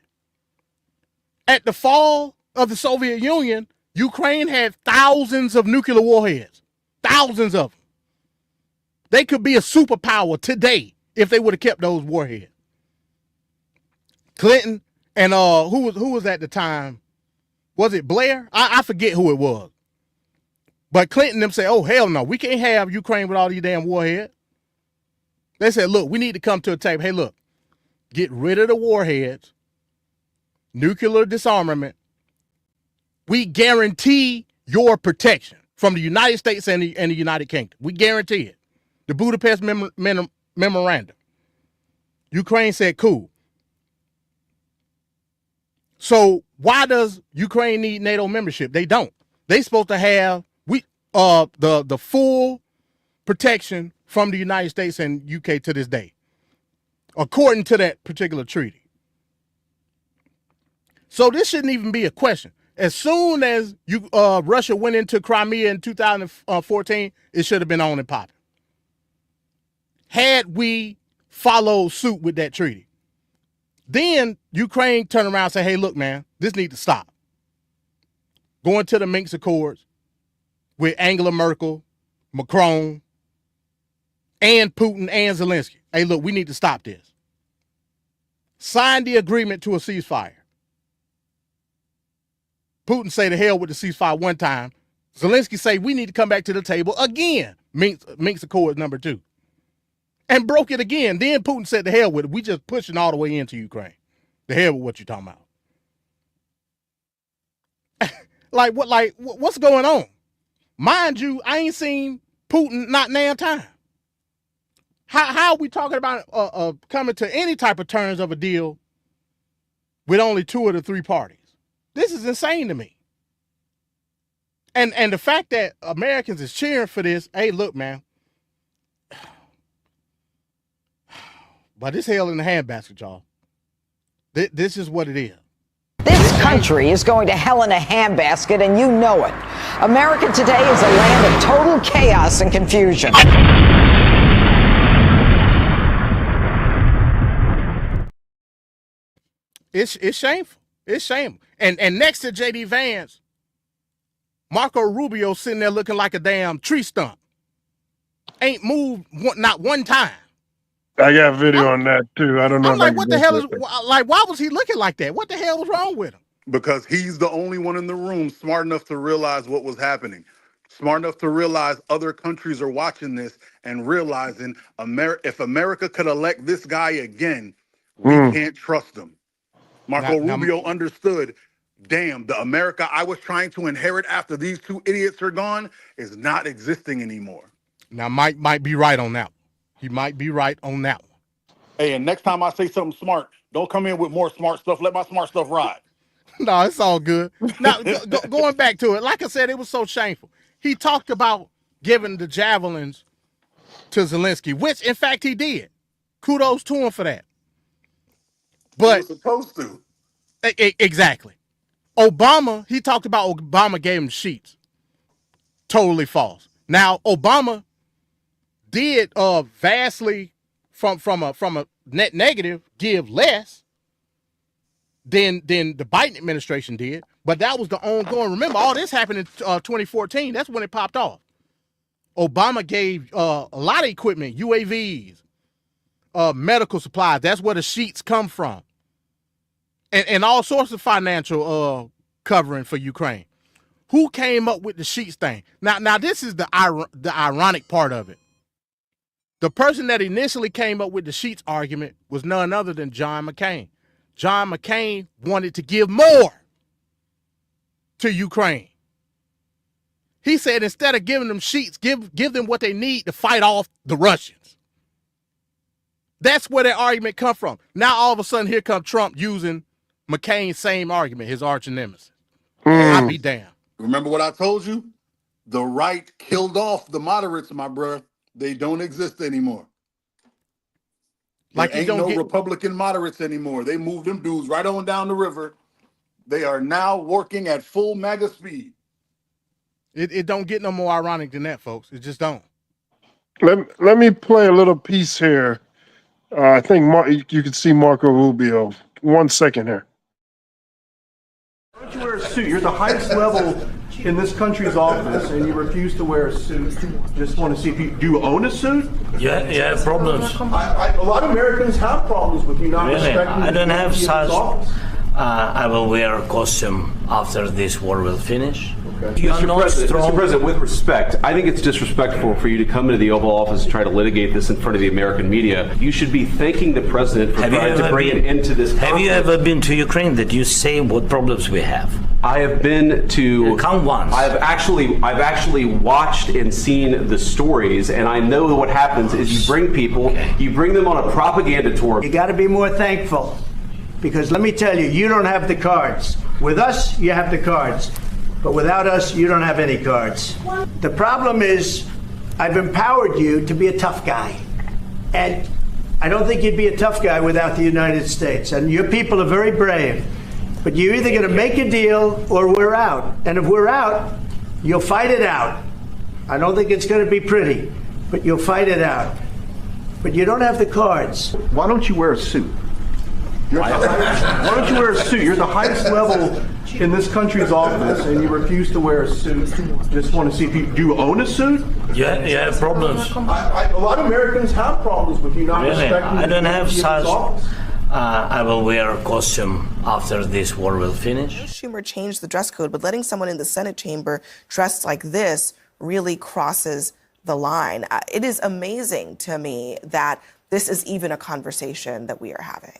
S28: At the fall of the Soviet Union, Ukraine had thousands of nuclear warheads. Thousands of them. They could be a superpower today if they would have kept those warheads. Clinton and who was at the time? Was it Blair? I forget who it was. But Clinton them say, oh, hell no, we can't have Ukraine with all these damn warheads. They said, look, we need to come to a table. Hey, look, get rid of the warheads, nuclear disarmament. We guarantee your protection from the United States and the United Kingdom. We guarantee it. The Budapest Memorandum. Ukraine said, cool. So why does Ukraine need NATO membership? They don't. They supposed to have the full protection from the United States and UK to this day, according to that particular treaty. So this shouldn't even be a question. As soon as Russia went into Crimea in 2014, it should have been on and popping. Had we followed suit with that treaty. Then Ukraine turned around and said, hey, look, man, this needs to stop. Going to the Minsk Accords with Angela Merkel, Macron, and Putin and Zelensky. Hey, look, we need to stop this. Sign the agreement to a ceasefire. Putin say to hell with the ceasefire one time. Zelensky say we need to come back to the table again. Minsk Accords number 2. And broke it again. Then Putin said to hell with it. We just pushing all the way into Ukraine. The hell with what you're talking about. What's going on? Mind you, I ain't seen Putin not nan time. How are we talking about coming to any type of terms of a deal with only 2 of the 3 parties? This is insane to me. And the fact that Americans is cheering for this, hey, look, man. But it's hell in the handbasket, y'all. This is what it is.
S12: This country is going to hell in a handbasket, and you know it. America today is a land of total chaos and confusion.
S28: It's shameful. It's shameful. And next to J.D. Vance, Marco Rubio sitting there looking like a damn tree stump. Ain't moved not one time.
S4: I got video on that too. I don't know.
S28: I'm like, what the hell is like? Why was he looking like that? What the hell was wrong with him?
S1: Because he's the only one in the room smart enough to realize what was happening. Smart enough to realize other countries are watching this and realizing if America could elect this guy again, we can't trust him. Marco Rubio understood, damn, the America I was trying to inherit after these 2 idiots are gone is not existing anymore.
S28: Now, Mike might be right on that one. He might be right on that one.
S1: Hey, and next time I say something smart, don't come in with more smart stuff. Let my smart stuff ride.
S28: No, it's all good. Now, going back to it, like I said, it was so shameful. He talked about giving the javelins to Zelensky, which, in fact, he did. Kudos to him for that. But
S1: he was supposed to.
S28: Exactly. Obama, he talked about Obama gave him sheets. Totally false. Now, Obama did vastly from a net negative give less than the Biden administration did, but that was the ongoing. Remember, all this happened in 2014. That's when it popped off. Obama gave a lot of equipment, UAVs, medical supplies. That's where the sheets come from, and all sorts of financial covering for Ukraine. Who came up with the sheets thing? Now this is the ironic part of it. The person that initially came up with the sheets argument was none other than John McCain. John McCain wanted to give more to Ukraine. He said instead of giving them sheets, give them what they need to fight off the Russians. That's where that argument come from. Now all of a sudden here come Trump using McCain's same argument, his arch nemesis. I'll be damned.
S1: Remember what I told you? The right killed off the moderates, my bruh. They don't exist anymore. There ain't no Republican moderates anymore. They moved them dudes right on down the river. They are now working at full MAGA speed.
S28: It don't get no more ironic than that, folks. It just don't.
S4: Let me play a little piece here. I think you can see Marco Rubio. 1 second here.
S13: Why don't you wear a suit? You're the highest level in this country's office, and you refuse to wear a suit. Just want to see if you do you own a suit?
S10: Yeah, problems.
S13: A lot of Americans have problems with you not respecting.
S10: I don't have such.
S13: Office.
S10: I will wear a costume after this war will finish.
S13: Okay.
S9: Mr. President, with respect, I think it's disrespectful for you to come into the Oval Office and try to litigate this in front of the American media. You should be thanking the president for trying to bring an end to this conflict.
S10: Have you ever been to Ukraine that you say what problems we have?
S9: I have been to.
S10: Come once.
S9: I've actually watched and seen the stories, and I know that what happens is you bring people, you bring them on a propaganda tour.
S11: You got to be more thankful, because let me tell you, you don't have the cards. With us, you have the cards. But without us, you don't have any cards. The problem is, I've empowered you to be a tough guy. And I don't think you'd be a tough guy without the United States. And your people are very brave. But you're either going to make a deal or we're out. And if we're out, you'll fight it out. I don't think it's going to be pretty, but you'll fight it out. But you don't have the cards.
S13: Why don't you wear a suit? Why don't you wear a suit? You're the highest level in this country's office, and you refuse to wear a suit. Just want to see if you do you own a suit?
S10: Yeah, problems.
S13: A lot of Americans have problems with you not respecting.
S10: I don't have such.
S13: Office.
S10: I will wear a costume after this war will finish.
S20: Schumer changed the dress code, but letting someone in the Senate chamber dressed like this really crosses the line. It is amazing to me that this is even a conversation that we are having.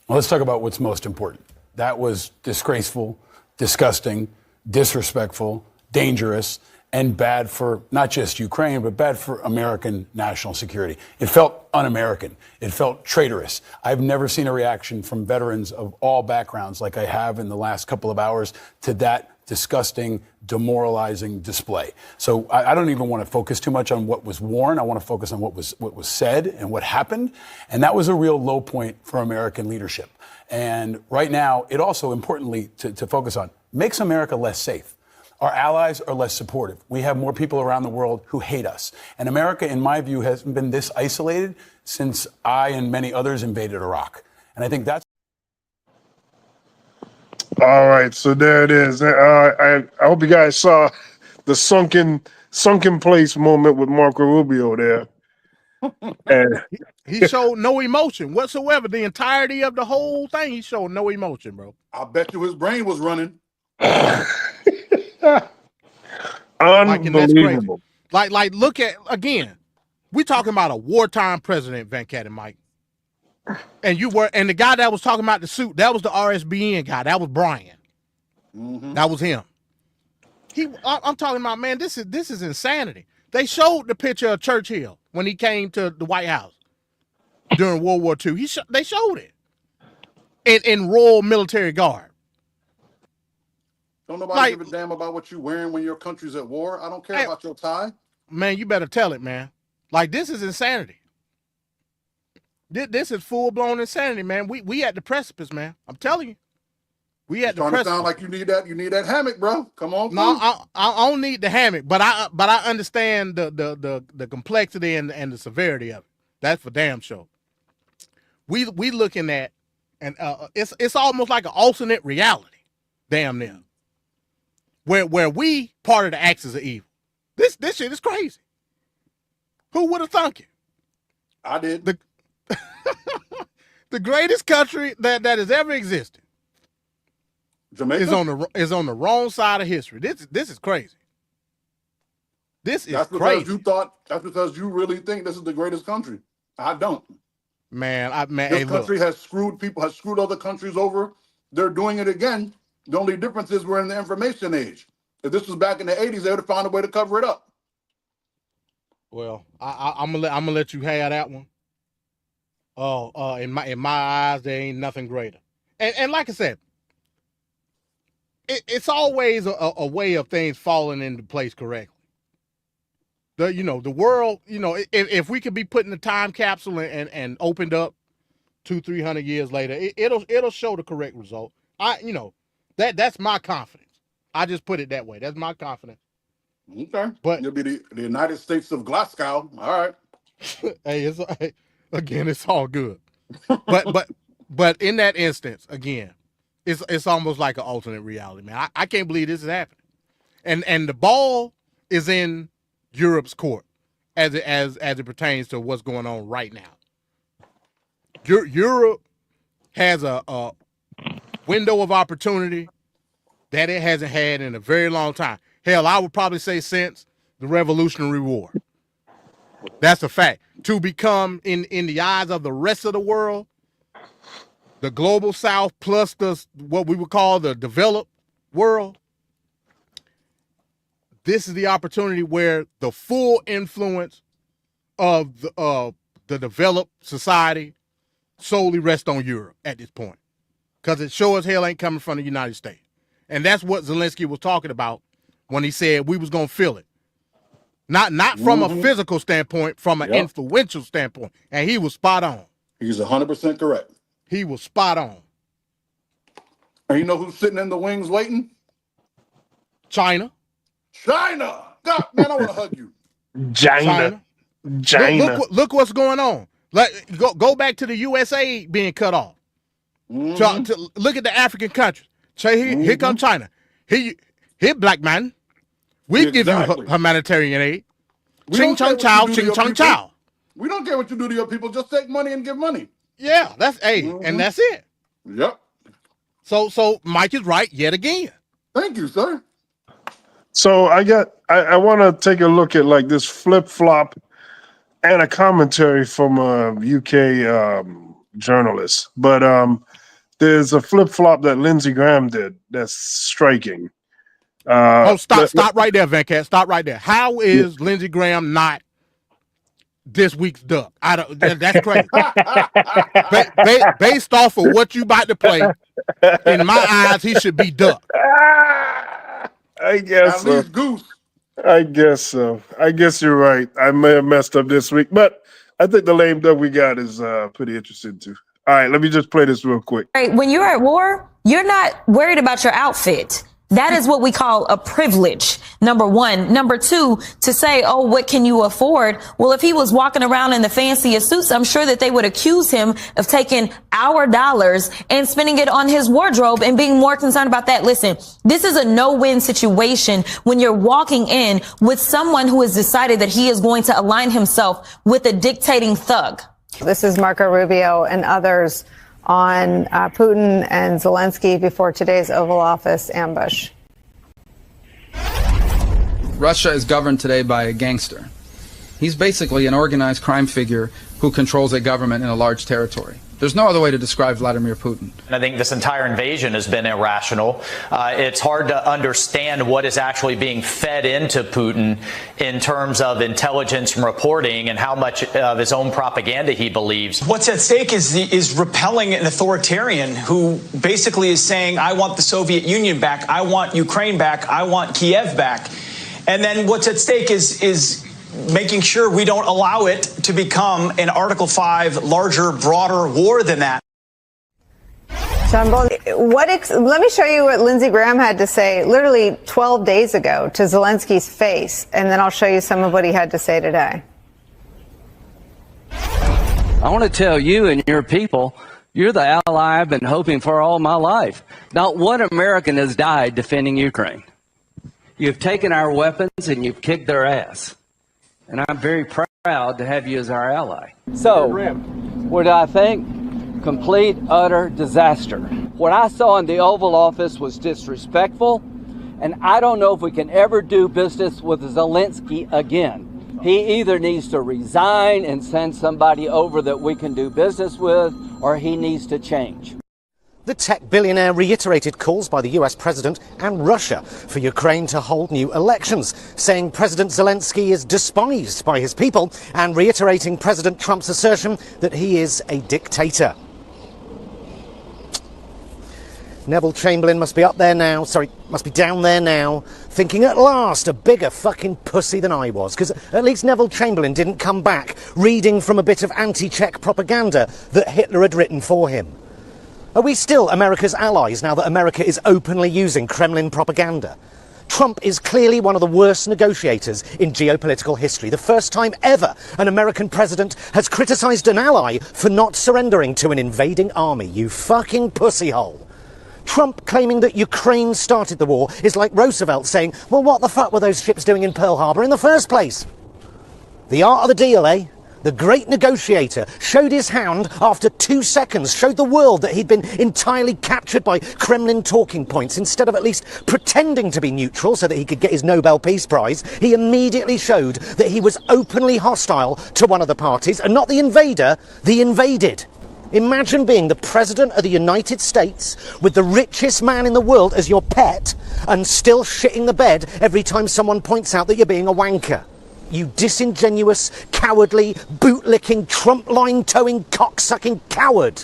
S21: Well, let's talk about what's most important. That was disgraceful, disgusting, disrespectful, dangerous, and bad for not just Ukraine, but bad for American national security. It felt un-American. It felt traitorous. I've never seen a reaction from veterans of all backgrounds like I have in the last couple of hours to that disgusting, demoralizing display. So I don't even want to focus too much on what was worn. I want to focus on what was said and what happened. And that was a real low point for American leadership. And right now, it also, importantly, to focus on, makes America less safe. Our allies are less supportive. We have more people around the world who hate us. And America, in my view, hasn't been this isolated since I and many others invaded Iraq. And I think that's...
S4: All right, so there it is. I hope you guys saw the sunken place moment with Marco Rubio there. And
S28: he showed no emotion whatsoever. The entirety of the whole thing, he showed no emotion, bro.
S1: I bet you his brain was running.
S4: Unbelievable.
S28: Like, look at, again, we talking about a wartime president, Venkat and Mike. And the guy that was talking about the suit, that was the RSBN guy. That was Brian. Mm-hmm. That was him. I'm talking about, man, this is insanity. They showed the picture of Churchill when he came to the White House during World War II. They showed it in Royal Military Guard.
S1: Don't nobody give a damn about what you're wearing when your country's at war. I don't care about your tie.
S28: Man, you better tell it, man. Like, this is insanity. This is full-blown insanity, man. We at the precipice, man. I'm telling you. We at the precipice.
S1: Sound like you need that hammock, bro. Come on.
S28: No, I don't need the hammock, but I understand the complexity and the severity of it. That's for damn sure. We looking at, and it's almost like an alternate reality, damn near. Where we part of the axis of evil. This shit is crazy. Who would have thunk it?
S1: I did.
S28: The greatest country that has ever existed,
S1: Jamaica,
S28: is on the wrong side of history. This is crazy. This is crazy.
S1: That's because you really think this is the greatest country. I don't.
S28: This
S1: country has screwed people, has screwed other countries over. They're doing it again. The only difference is we're in the information age. If this was back in the 80s, they would have found a way to cover it up.
S28: Well, I'm gonna let you have that one. in my eyes, there ain't nothing greater. And like I said, it's always a way of things falling into place correctly. The world, if we could be put in a time capsule and opened up 200-300 years later, it'll show the correct result. That's my confidence. I just put it that way. That's my confidence.
S1: Okay,
S28: but
S1: you'll be the United States of Glasgow. All right.
S28: Hey, it's all good. But in that instance, again, it's almost like an alternate reality, man. I can't believe this is happening, and the ball is in Europe's court as it pertains to what's going on right now. Europe has a window of opportunity that it hasn't had in a very long time. Hell, I would probably say since the Revolutionary War. That's a fact. To become, in the eyes of the rest of the world, the global South plus what we would call the developed world, this is the opportunity where the full influence of the developed society solely rests on Europe at this point. Because it sure as hell ain't coming from the United States. And that's what Zelensky was talking about when he said we was going to feel it. Not from a physical standpoint, from an influential standpoint. And he was spot on.
S1: He's 100% correct.
S28: He was spot on.
S1: And you know who's sitting in the wings waiting?
S28: China.
S1: China! God, man, I want to hug you.
S4: China.
S28: Look what's going on. Go back to the USA being cut off. To look at the African countries. Here come China. Here, black man. We give you humanitarian aid. Ching chong chow, ching chong chow.
S1: We don't care what you do to your people. Just take money and give money.
S28: Yeah, and that's it.
S1: Yep.
S28: So Mike is right yet again.
S1: Thank you, sir.
S4: So I want to take a look at like this flip flop and a commentary from a UK journalist, but there's a flip flop that Lindsey Graham did that's striking.
S28: Stop right there, Venkat. Stop right there. How is Lindsey Graham not this week's duck? That's crazy. Based off of what you about to play, in my eyes, he should be duck.
S4: I guess so.
S1: Goose.
S4: I guess so. I guess you're right. I may have messed up this week, but I think the lame duck we got is pretty interesting too. All right, let me just play this real quick.
S15: When you're at war, you're not worried about your outfit. That is what we call a privilege, number one. Number two, to say, oh, what can you afford? Well, if he was walking around in the fanciest suits, I'm sure that they would accuse him of taking our dollars and spending it on his wardrobe and being more concerned about that. Listen, this is a no-win situation when you're walking in with someone who has decided that he is going to align himself with a dictating thug.
S16: This is Marco Rubio and others on Putin and Zelensky before today's Oval Office ambush.
S22: Russia is governed today by a gangster. He's basically an organized crime figure who controls a government in a large territory. There's no other way to describe Vladimir Putin.
S23: I think this entire invasion has been irrational. It's hard to understand what is actually being fed into Putin in terms of intelligence and reporting and how much of his own propaganda he believes.
S24: What's at stake is repelling an authoritarian who basically is saying, I want the Soviet Union back, I want Ukraine back, I want Kiev back. And then what's at stake is making sure we don't allow it to become an Article 5 larger, broader war than that.
S16: Let me show you what Lindsey Graham had to say literally 12 days ago to Zelensky's face, and then I'll show you some of what he had to say today.
S25: I want to tell you and your people, you're the ally I've been hoping for all my life. Not one American has died defending Ukraine. You've taken our weapons and you've kicked their ass. And I'm very proud to have you as our ally. So, what do I think? Complete, utter disaster. What I saw in the Oval Office was disrespectful, and I don't know if we can ever do business with Zelensky again. He either needs to resign and send somebody over that we can do business with, or he needs to change.
S2: The tech billionaire reiterated calls by the US president and Russia for Ukraine to hold new elections, saying President Zelensky is despised by his people and reiterating President Trump's assertion that he is a dictator. Neville Chamberlain must be up there now, must be down there now, thinking at last a bigger fucking pussy than I was, because at least Neville Chamberlain didn't come back reading from a bit of anti-Czech propaganda that Hitler had written for him. Are we still America's allies now that America is openly using Kremlin propaganda? Trump is clearly one of the worst negotiators in geopolitical history. The first time ever an American president has criticised an ally for not surrendering to an invading army, you fucking pussyhole. Trump claiming that Ukraine started the war is like Roosevelt saying, well, what the fuck were those ships doing in Pearl Harbor in the first place? The art of the deal, eh? The great negotiator showed his hand after 2 seconds, showed the world that he'd been entirely captured by Kremlin talking points. Instead of at least pretending to be neutral so that he could get his Nobel Peace Prize, he immediately showed that he was openly hostile to one of the parties, and not the invader, the invaded. Imagine being the President of the United States with the richest man in the world as your pet and still shitting the bed every time someone points out that you're being a wanker. You disingenuous, cowardly, boot-licking, Trump-line-towing, cock-sucking coward.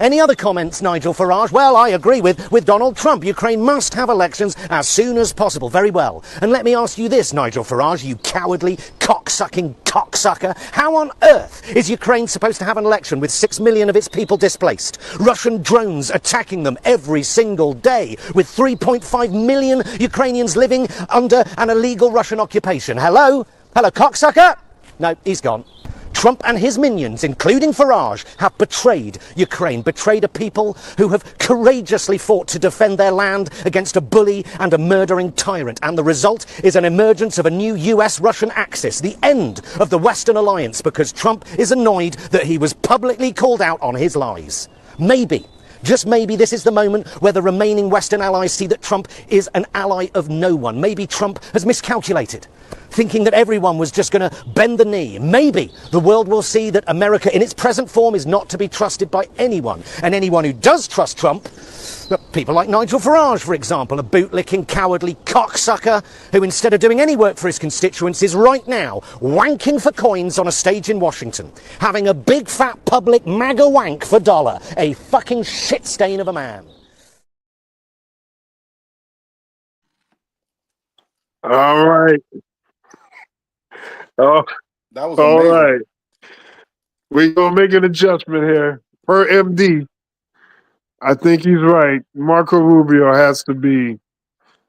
S2: Any other comments, Nigel Farage? Well, I agree with Donald Trump. Ukraine must have elections as soon as possible. Very well. And let me ask you this, Nigel Farage, you cowardly, cock-sucking cocksucker. How on earth is Ukraine supposed to have an election with 6 million of its people displaced? Russian drones attacking them every single day, with 3.5 million Ukrainians living under an illegal Russian occupation. Hello? Hello, cocksucker? No, he's gone. Trump and his minions, including Farage, have betrayed Ukraine, betrayed a people who have courageously fought to defend their land against a bully and a murdering tyrant. And the result is an emergence of a new US-Russian axis, the end of the Western alliance, because Trump is annoyed that he was publicly called out on his lies. Maybe, just maybe, this is the moment where the remaining Western allies see that Trump is an ally of no one. Maybe Trump has miscalculated, thinking that everyone was just going to bend the knee. Maybe the world will see that America in its present form is not to be trusted by anyone. And anyone who does trust Trump, people like Nigel Farage, for example, a boot-licking, cowardly cocksucker who, instead of doing any work for his constituents, is right now wanking for coins on a stage in Washington, having a big fat public MAGA wank for dollar. A fucking shit stain of a man.
S4: All right. Oh,
S1: that was
S4: all
S1: amazing.
S4: right. We're going to make an adjustment here. Per MD, I think he's right. Marco Rubio has to be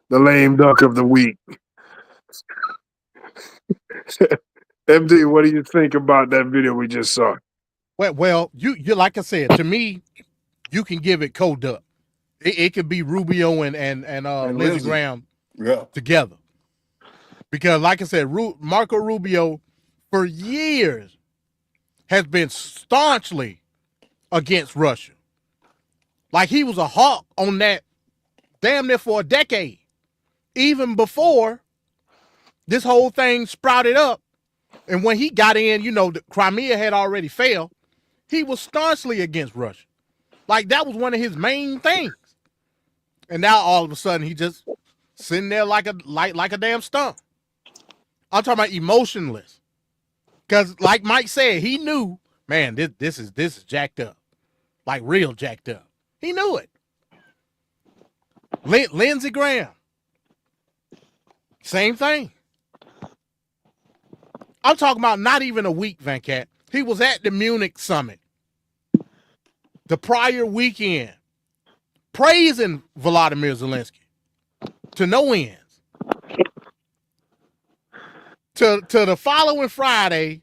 S4: the lame duck of the week. MD, what do you think about that video we just saw?
S28: Well, you like I said, to me, you can give it co-duck. It could be Rubio and Lindsey Graham together. Because, like I said, Marco Rubio, for years, has been staunchly against Russia. Like, he was a hawk on that damn near for a decade. Even before this whole thing sprouted up. And when he got in, the Crimea had already fell. He was staunchly against Russia. Like, that was one of his main things. And now, all of a sudden, he just sitting there like a damn stump. I'm talking about emotionless. Because, like Mike said, he knew, man, this is jacked up. Like, real jacked up. He knew it. Lindsey Graham. Same thing. I'm talking about not even a week, Venkat. He was at the Munich summit the prior weekend praising Volodymyr Zelensky to no ends. To the following Friday,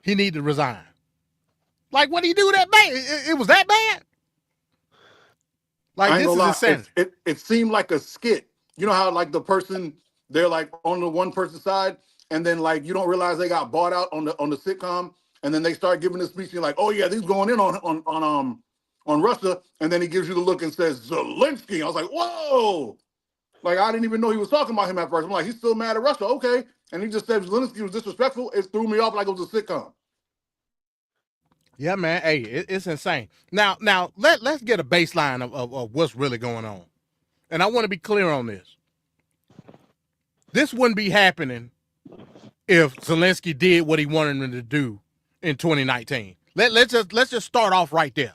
S28: he needed to resign. Like, what did he do that bad? It was that bad? Like, this is insanity.
S1: It seemed like a skit. You know how, like, the person, they're, like, on the one person's side, and then, like, you don't realize they got bought out on the sitcom, and then they start giving this speech, and you're like, oh, yeah, he's going in on Russia, and then he gives you the look and says, Zelensky. I was like, whoa! Like, I didn't even know he was talking about him at first. I'm like, he's still mad at Russia, okay. And he just said Zelensky was disrespectful. It threw me off like it was a sitcom.
S28: Yeah, man. Hey, it's insane. Now, let's get a baseline of what's really going on. And I want to be clear on this. This wouldn't be happening if Zelensky did what he wanted him to do in 2019. Let's just start off right there.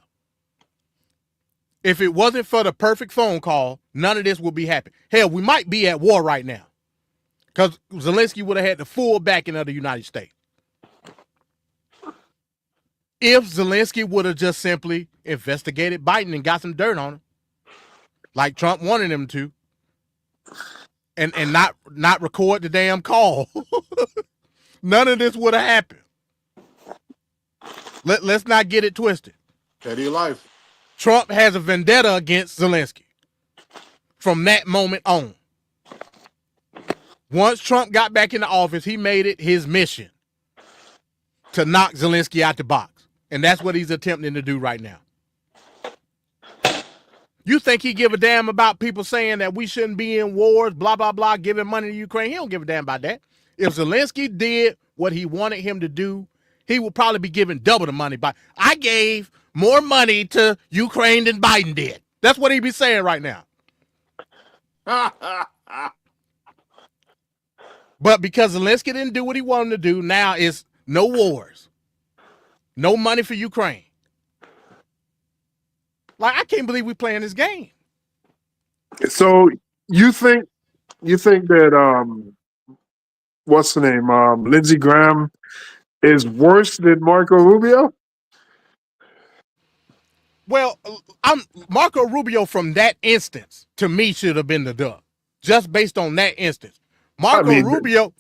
S28: If it wasn't for the perfect phone call, none of this would be happening. Hell, we might be at war right now because Zelensky would have had the full backing of the United States. If Zelensky would have just simply investigated Biden and got some dirt on him, like Trump wanted him to, and not record the damn call, none of this would have happened. Let's not get it twisted.
S1: Petty life.
S28: Trump has a vendetta against Zelensky from that moment on. Once Trump got back into office, he made it his mission to knock Zelensky out the box. And that's what he's attempting to do right now. You think he give a damn about people saying that we shouldn't be in wars, blah, blah, blah, giving money to Ukraine? He don't give a damn about that. If Zelensky did what he wanted him to do, he would probably be giving double the money. But I gave more money to Ukraine than Biden did. That's what he'd be saying right now. But because Zelensky didn't do what he wanted to do, now it's no wars. No money for Ukraine. Like, I can't believe we're playing this game.
S4: So you think that what's the name? Lindsey Graham is worse than Marco Rubio?
S28: Well, Marco Rubio from that instance, to me, should have been the dub. Just based on that instance. Marco Rubio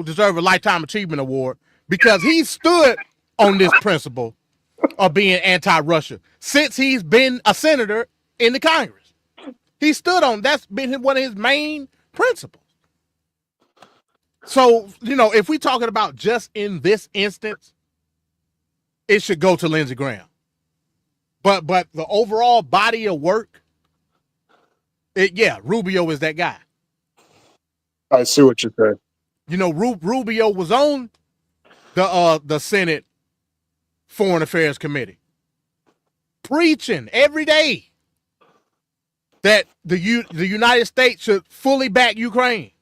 S28: deserved a Lifetime Achievement Award because he stood on this principle of being anti-Russia since he's been a senator in the Congress. He stood on, that's been one of his main principles. So, if we're talking about just in this instance, it should go to Lindsey Graham. But the overall body of work, Rubio is that guy.
S4: I see what you're saying.
S28: Rubio was on the Senate Foreign Affairs Committee, preaching every day that the United States should fully back Ukraine.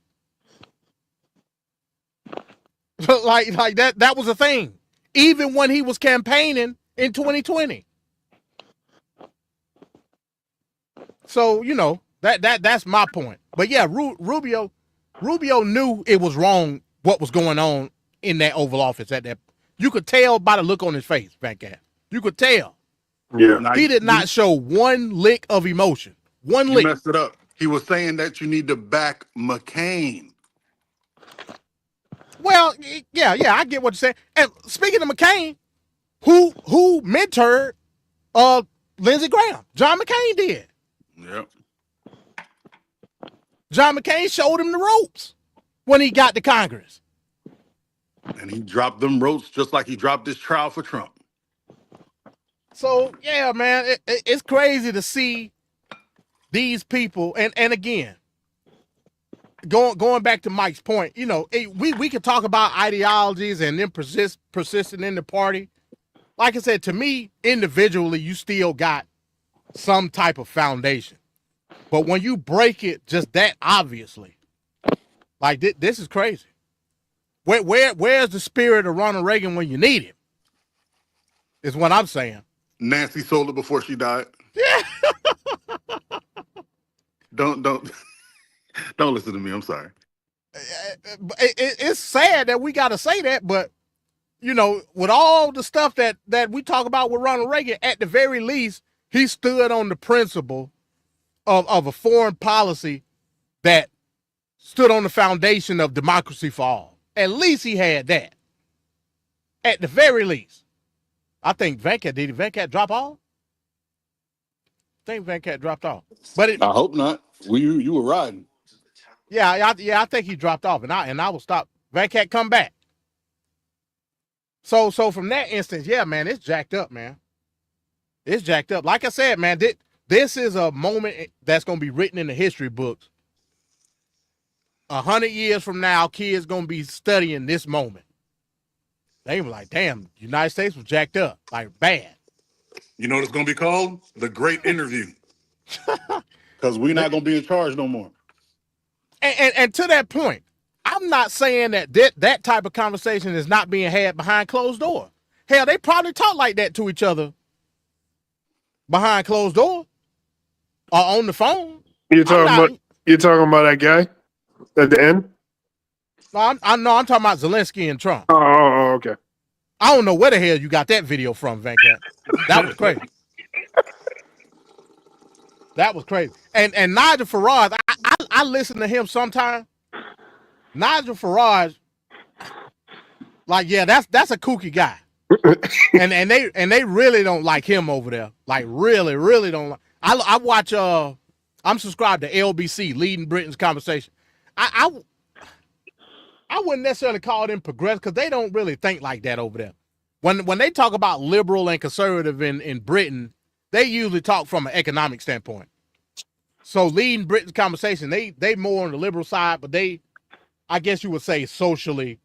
S28: like that was a thing, even when he was campaigning in 2020. So that's my point. But yeah, Rubio knew it was wrong what was going on in that Oval Office at that. You could tell by the look on his face, Venkat. You could tell.
S4: Yeah.
S28: He did not show one lick of emotion. One lick.
S1: You messed it up. He was saying that you need to back McCain.
S28: Well, yeah, I get what you're saying. And speaking of McCain, who mentored Lindsey Graham? John McCain did.
S1: Yep.
S28: John McCain showed him the ropes when he got to Congress.
S1: And he dropped them ropes just like he dropped this trial for Trump.
S28: So, yeah, man, it's crazy to see these people. And again, going back to Mike's point, we could talk about ideologies and then persisting in the party. Like I said, to me, individually, you still got some type of foundation. But when you break it just that obviously, like this is crazy. Where's the spirit of Ronald Reagan when you need him? Is what I'm saying.
S1: Nancy sold it before she died.
S28: Yeah.
S1: Don't listen to me. I'm sorry.
S28: It's sad that we got to say that, but with all the stuff that we talk about with Ronald Reagan, at the very least, he stood on the principle of a foreign policy that stood on the foundation of democracy for all. At least he had that. At the very least. I think Venkat, did Venkat drop off? I think Venkat dropped off. But
S1: I hope not. You were riding.
S28: Yeah, I think he dropped off, and I will stop. Venkat, come back. So from that instance, yeah, man, it's jacked up, man. It's jacked up. Like I said, man, this is a moment that's going to be written in the history books. 100 years from now, kids going to be studying this moment. They were like, damn, United States was jacked up, like bad.
S1: You know what it's gonna be called? The Great Interview. Because we're not gonna be in charge no more.
S28: And to that point, I'm not saying that type of conversation is not being had behind closed door. Hell, they probably talk like that to each other behind closed door or on the phone.
S4: You're talking about that guy at the end?
S28: No, I'm talking about Zelensky and Trump.
S4: Oh, okay.
S28: I don't know where the hell you got that video from, Venkat. That was crazy. That was crazy. And Nigel Farage, I listen to him sometime. Nigel Farage, like, yeah, that's a kooky guy. and they really don't like him over there. Like, really don't like. I watch I'm subscribed to LBC, Leading Britain's Conversation. I wouldn't necessarily call them progressive because they don't really think like that over there. When they talk about liberal and conservative in Britain, they usually talk from an economic standpoint. So Leading Britain's Conversation, they more on the liberal side, but I guess you would say socially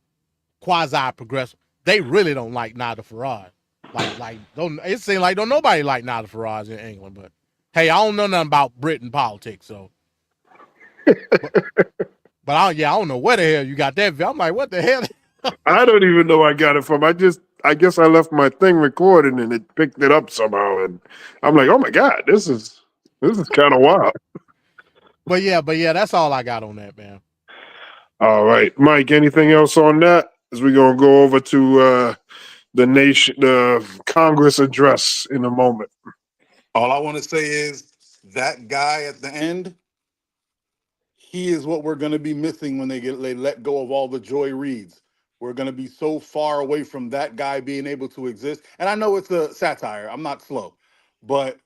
S28: quasi-progressive. They really don't like Nigel Farage. It seems like don't nobody like Nigel Farage in England, but hey, I don't know nothing about Britain politics, so. But I don't know where the hell you got that. I'm like, what the hell?
S4: I don't even know where I got it from. I guess I left my thing recorded and it picked it up somehow, and I'm like, oh my God, this is kind of wild.
S28: But yeah, that's all I got on that, man.
S4: All right, Mike. Anything else on that? As we're gonna go over to the Congress address in a moment.
S1: All I want to say is that guy at the end, he is what we're going to be missing when they let go of all the Joy Reids. We're going to be so far away from that guy being able to exist. And I know it's a satire. I'm not slow. But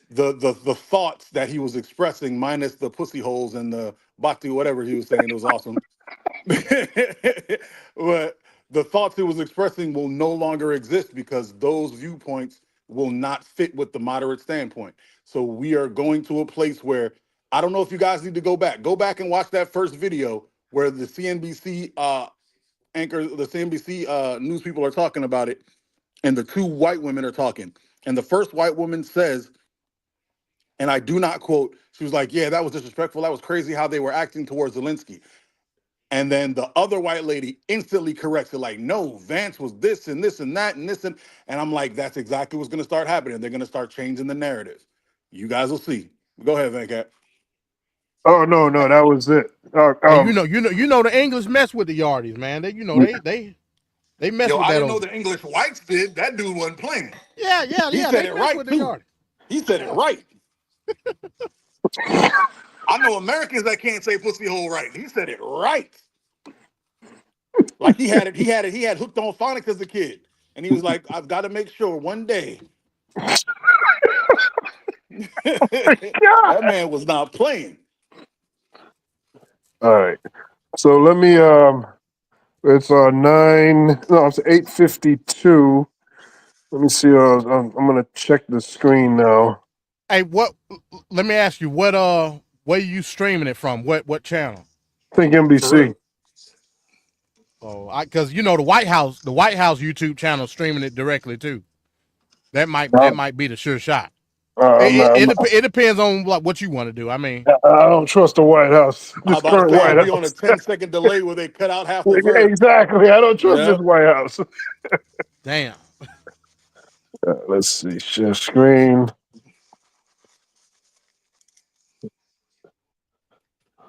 S1: the thoughts that he was expressing, minus the pussy holes and the bhakti, whatever he was saying, it was awesome. But the thoughts he was expressing will no longer exist because those viewpoints will not fit with the moderate standpoint. So we are going to a place where I don't know if you guys need to go back and watch that first video where the CNBC news people are talking about it, and the two white women are talking. And the first white woman says, and I do not quote, she was like, yeah, that was disrespectful. That was crazy how they were acting towards Zelensky. And then the other white lady instantly corrects it, like, no, Vance was this and this and that and this. And I'm like, that's exactly what's going to start happening. They're going to start changing the narrative. You guys will see. Go ahead, Venkat.
S4: Oh, no, that was it.
S28: And you know the English mess with the Yardies, man. They mess with that.
S1: I didn't know the English whites did. That dude wasn't playing.
S28: Yeah.
S1: He said it right, too. He said it right. I know Americans that can't say pussy hole right. He said it right. Like he had hooked on phonics as a kid. And he was like, I've got to make sure one day. That man was not playing.
S4: All right. So let me it's 8:52. Let me see. I'm gonna check the screen now.
S28: Hey, let me ask you, where are you streaming it from? What channel?
S4: I think NBC.
S28: Oh, because the White House YouTube channel streaming it directly too. That might be the sure shot. It depends on what you want to do. I mean,
S4: I don't trust the White House. This current White House.
S1: Be on a 10-second delay where they cut out half the verse.
S4: Exactly. I don't trust this White House.
S28: Damn.
S4: Let's see. Share screen.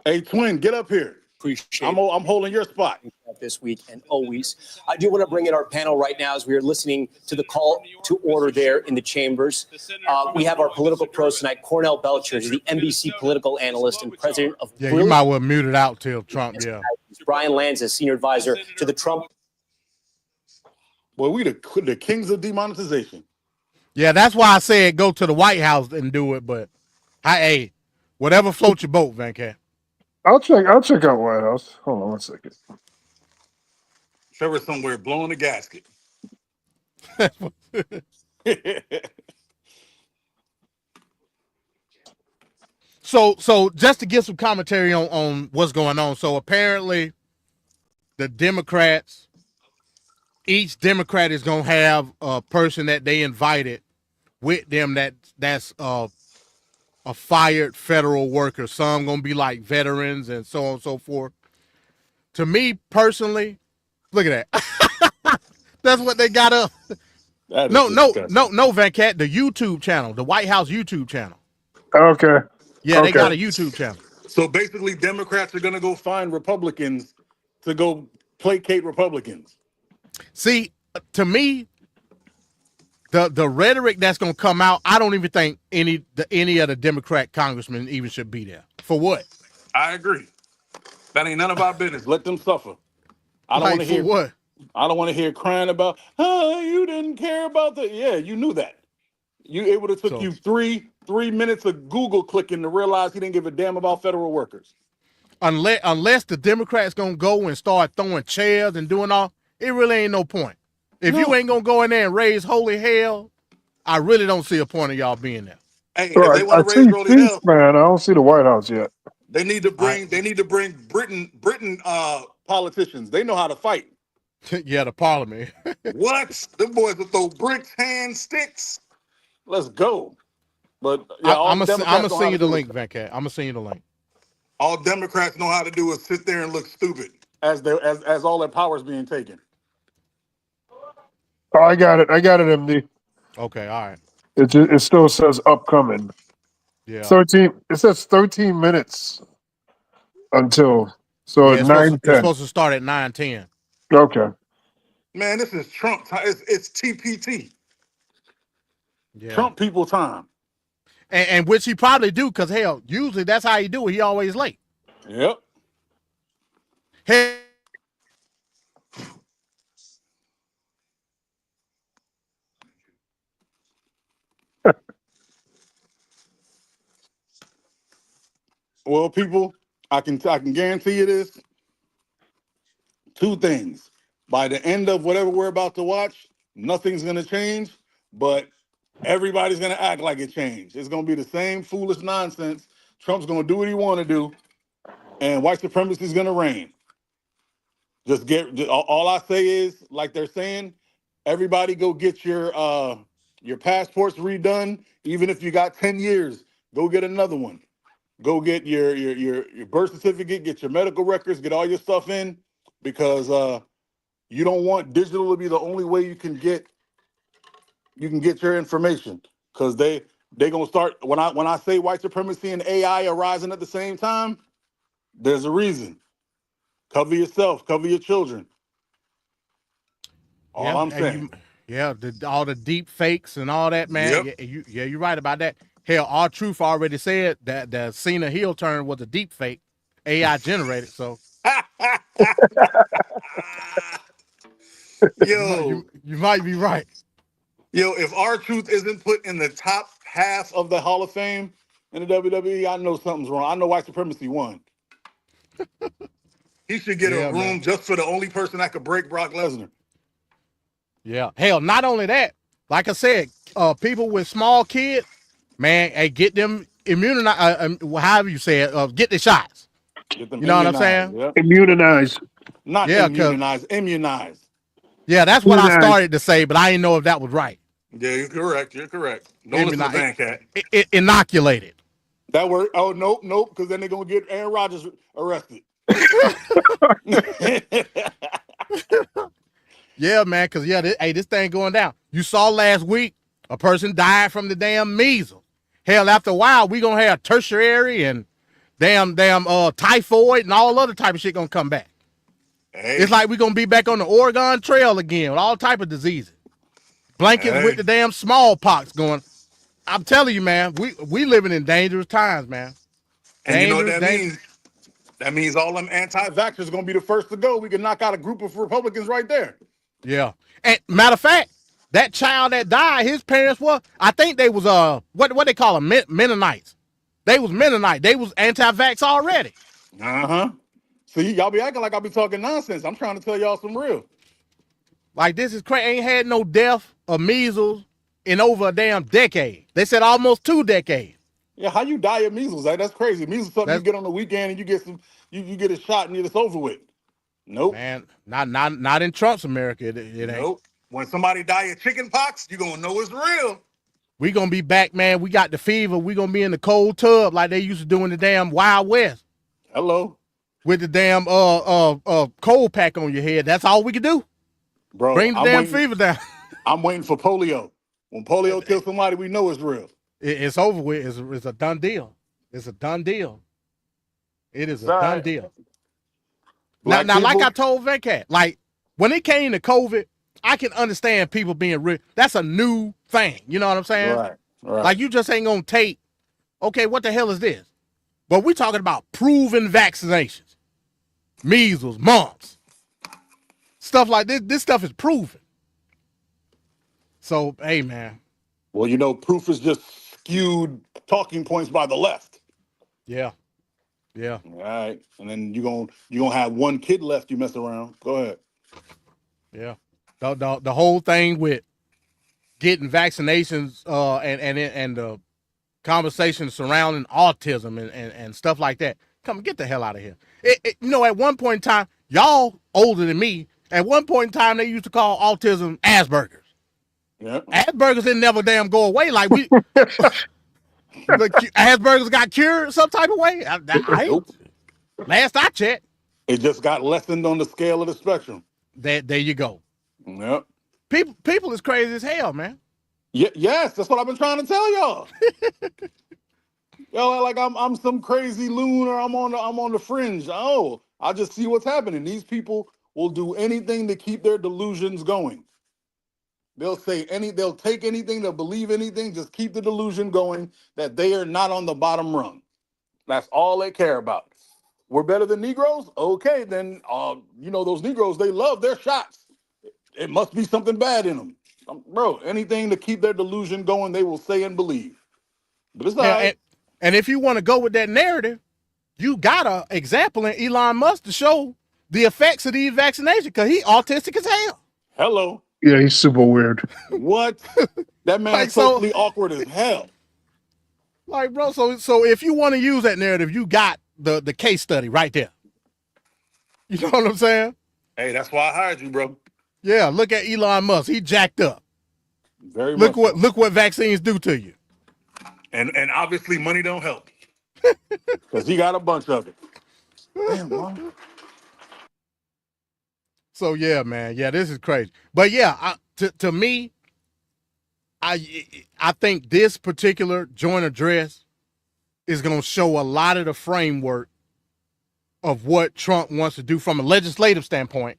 S1: Hey, twin, get up here.
S3: Appreciate
S1: I'm holding your spot
S3: this week and always. I do want to bring in our panel right now as we are listening to the call to order there in the chambers. We have our political pros tonight. Cornell Belcher is the NBC political analyst and president of.
S28: Yeah, you might well mute it out till Trump. Yeah.
S3: Brian Lanza, senior advisor to the Trump.
S1: Well, we the kings of demonetization.
S28: Yeah, that's why I said go to the White House and do it. But hey, whatever floats your boat, Venkat.
S4: I'll check out White House. Hold on one second.
S1: Trevor somewhere blowing the gasket.
S28: So just to give some commentary on what's going on. So apparently the Democrats each Democrat is gonna have a person that they invited with them that's a fired federal worker. Some gonna be like veterans and so on and so forth. To me personally, look at that. That's what they got up. No, Venkat, the YouTube channel, the White House YouTube channel.
S4: Okay.
S28: Yeah, they got a YouTube channel.
S1: So basically, Democrats are going to go find Republicans to go placate Republicans.
S28: See, to me, the rhetoric that's going to come out, I don't even think any of the Democrat congressmen even should be there. For what?
S1: I agree. That ain't none of our business. Let them suffer. I don't want to hear
S28: what.
S1: I don't want to hear crying about, oh, you didn't care about the. Yeah, you knew that. It would have took you three minutes of Google clicking to realize he didn't give a damn about federal workers.
S28: Unless the Democrats gonna go and start throwing chairs and doing all, it really ain't no point. If you ain't gonna go in there and raise holy hell, I really don't see a point of y'all being there.
S1: Hey, if they want to raise holy hell,
S4: man, I don't see the White House yet.
S1: They need to bring Britain politicians. They know how to fight.
S28: Yeah, the parliament.
S1: What? Them boys will throw bricks, hands, sticks. Let's go. But yeah,
S28: I'm gonna send you the link, Venkat. I'm gonna send you the link.
S1: All Democrats know how to do is sit there and look stupid as all their power is being taken.
S4: Oh, I got it, MD.
S28: Okay, all right.
S4: It still says upcoming.
S28: Yeah.
S4: 13. It says 13 minutes until
S28: it's
S4: 9:10.
S28: It's supposed to start at 9:10.
S4: Okay.
S1: Man, this is Trump time. It's TPT.
S28: Yeah.
S1: Trump people time.
S28: And which he probably do, because hell, usually that's how he do it. He always late.
S1: Yep.
S28: Hey.
S1: Well, people, I can guarantee you this. Two things. By the end of whatever we're about to watch, nothing's gonna change, but everybody's gonna act like it changed. It's gonna be the same foolish nonsense. Trump's gonna do what he want to do, and white supremacy is gonna reign. All I say is, like they're saying, everybody go get your passports redone. Even if you got 10 years, go get another one. Go get your birth certificate, get your medical records, get all your stuff in, because you don't want digital to be the only way you can get your information. Because they gonna start when I say white supremacy and AI are rising at the same time. There's a reason. Cover yourself, cover your children. All I'm saying.
S28: All the deep fakes and all that, man.
S1: Yep.
S28: You're right about that. Hell, R-Truth already said that the Cena heel turn was a deep fake, AI generated. So,
S1: yo,
S28: you might be right.
S1: Yo, if R-Truth isn't put in the top half of the Hall of Fame in the WWE, I know something's wrong. I know white supremacy won. He should get a room just for the only person that could break Brock Lesnar.
S28: Yeah. Hell, not only that, like I said, people with small kids, man, hey, get them immunized, however you say it, get the shots.
S1: Get them
S28: you know what I'm saying?
S1: Yep.
S4: Immunize.
S1: Not immunize, immunize.
S28: Yeah, that's what I started to say, but I didn't know if that was right.
S1: Yeah, you're correct. Don't listen to Venkat.
S28: Inoculated.
S1: That word? Oh, nope, because then they're going to get Aaron Rodgers arrested.
S28: Yeah, man, because, this thing going down. You saw last week a person died from the damn measles. Hell, after a while, we going to have tertiary and damn typhoid and all other type of shit going to come back. Hey. It's like we're going to be back on the Oregon Trail again with all type of diseases. Blankets with the damn smallpox going. I'm telling you, man, we living in dangerous times, man.
S1: And you know what that means? That means all them anti-vaxxers are going to be the first to go. We can knock out a group of Republicans right there.
S28: Yeah. And matter of fact, that child that died, his parents were, I think they was, what they call them, Mennonites. They was Mennonite. They was anti-vax already.
S1: Uh-huh. See, y'all be acting like I be talking nonsense. I'm trying to tell y'all some real.
S28: Like, this is crazy. Ain't had no death of measles in over a damn decade. They said almost 2 decades.
S1: Yeah, how you die of measles? Like, that's crazy. Measles something you get on the weekend and you get a shot and it's over with. Nope.
S28: Man, not in Trump's America. It ain't.
S1: Nope. When somebody die of chicken pox, you gonna know it's real.
S28: We gonna be back, man. We got the fever. We gonna be in the cold tub like they used to do in the damn Wild West.
S1: Hello.
S28: With the damn cold pack on your head. That's all we can do.
S1: Bro,
S28: bring the damn fever down.
S1: I'm waiting for polio. When polio kills somebody, we know it's real.
S28: It's over with. It's a done deal. It's a done deal. It is a done deal. Now, like I told Venkat, like when it came to COVID, I can understand people being real. That's a new thing. You know what I'm saying?
S1: Right.
S28: Like you just ain't gonna take, okay, what the hell is this? But we're talking about proven vaccinations. Measles, mumps, stuff like this. This stuff is proven. So, hey, man.
S1: Well, you know, proof is just skewed talking points by the left.
S28: Yeah. Yeah.
S1: All right. And then you're gonna have one kid left you mess around. Go ahead.
S28: Yeah. The whole thing with getting vaccinations and the conversation surrounding autism and stuff like that. Come get the hell out of here. You know, at one point in time, y'all older than me, at one point in time, they used to call autism Asperger's.
S1: Yeah.
S28: Asperger's didn't never damn go away. Like we, Asperger's got cured some type of way. Last I checked.
S1: It just got lessened on the scale of the spectrum.
S28: There you go.
S1: Yep.
S28: People is crazy as hell, man.
S1: Yes, that's what I've been trying to tell y'all. Yo, like I'm some crazy loon or I'm on the fringe. Oh, I just see what's happening. These people will do anything to keep their delusions going. They'll take anything, they'll believe anything, just keep the delusion going that they are not on the bottom rung. That's all they care about. We're better than Negroes? Okay, then you know those Negroes, they love their shots. It must be something bad in them. Bro, anything to keep their delusion going, they will say and believe. But it's not. Right.
S28: And if you want to go with that narrative, you got an example in Elon Musk to show the effects of these vaccinations because he autistic as hell.
S1: Hello.
S4: Yeah, he's super weird.
S1: What? That man's like, socially awkward as hell.
S28: Like, bro, so if you want to use that narrative, you got the case study right there. You know what I'm saying?
S1: Hey, that's why I hired you, bro.
S28: Yeah, look at Elon Musk. He jacked up.
S1: Very much.
S28: Look what vaccines do to you.
S1: And obviously money don't help. Because he got a bunch of it. Damn, man.
S28: So yeah, man. Yeah, this is crazy. But yeah, to me, I think this particular joint address is going to show a lot of the framework of what Trump wants to do from a legislative standpoint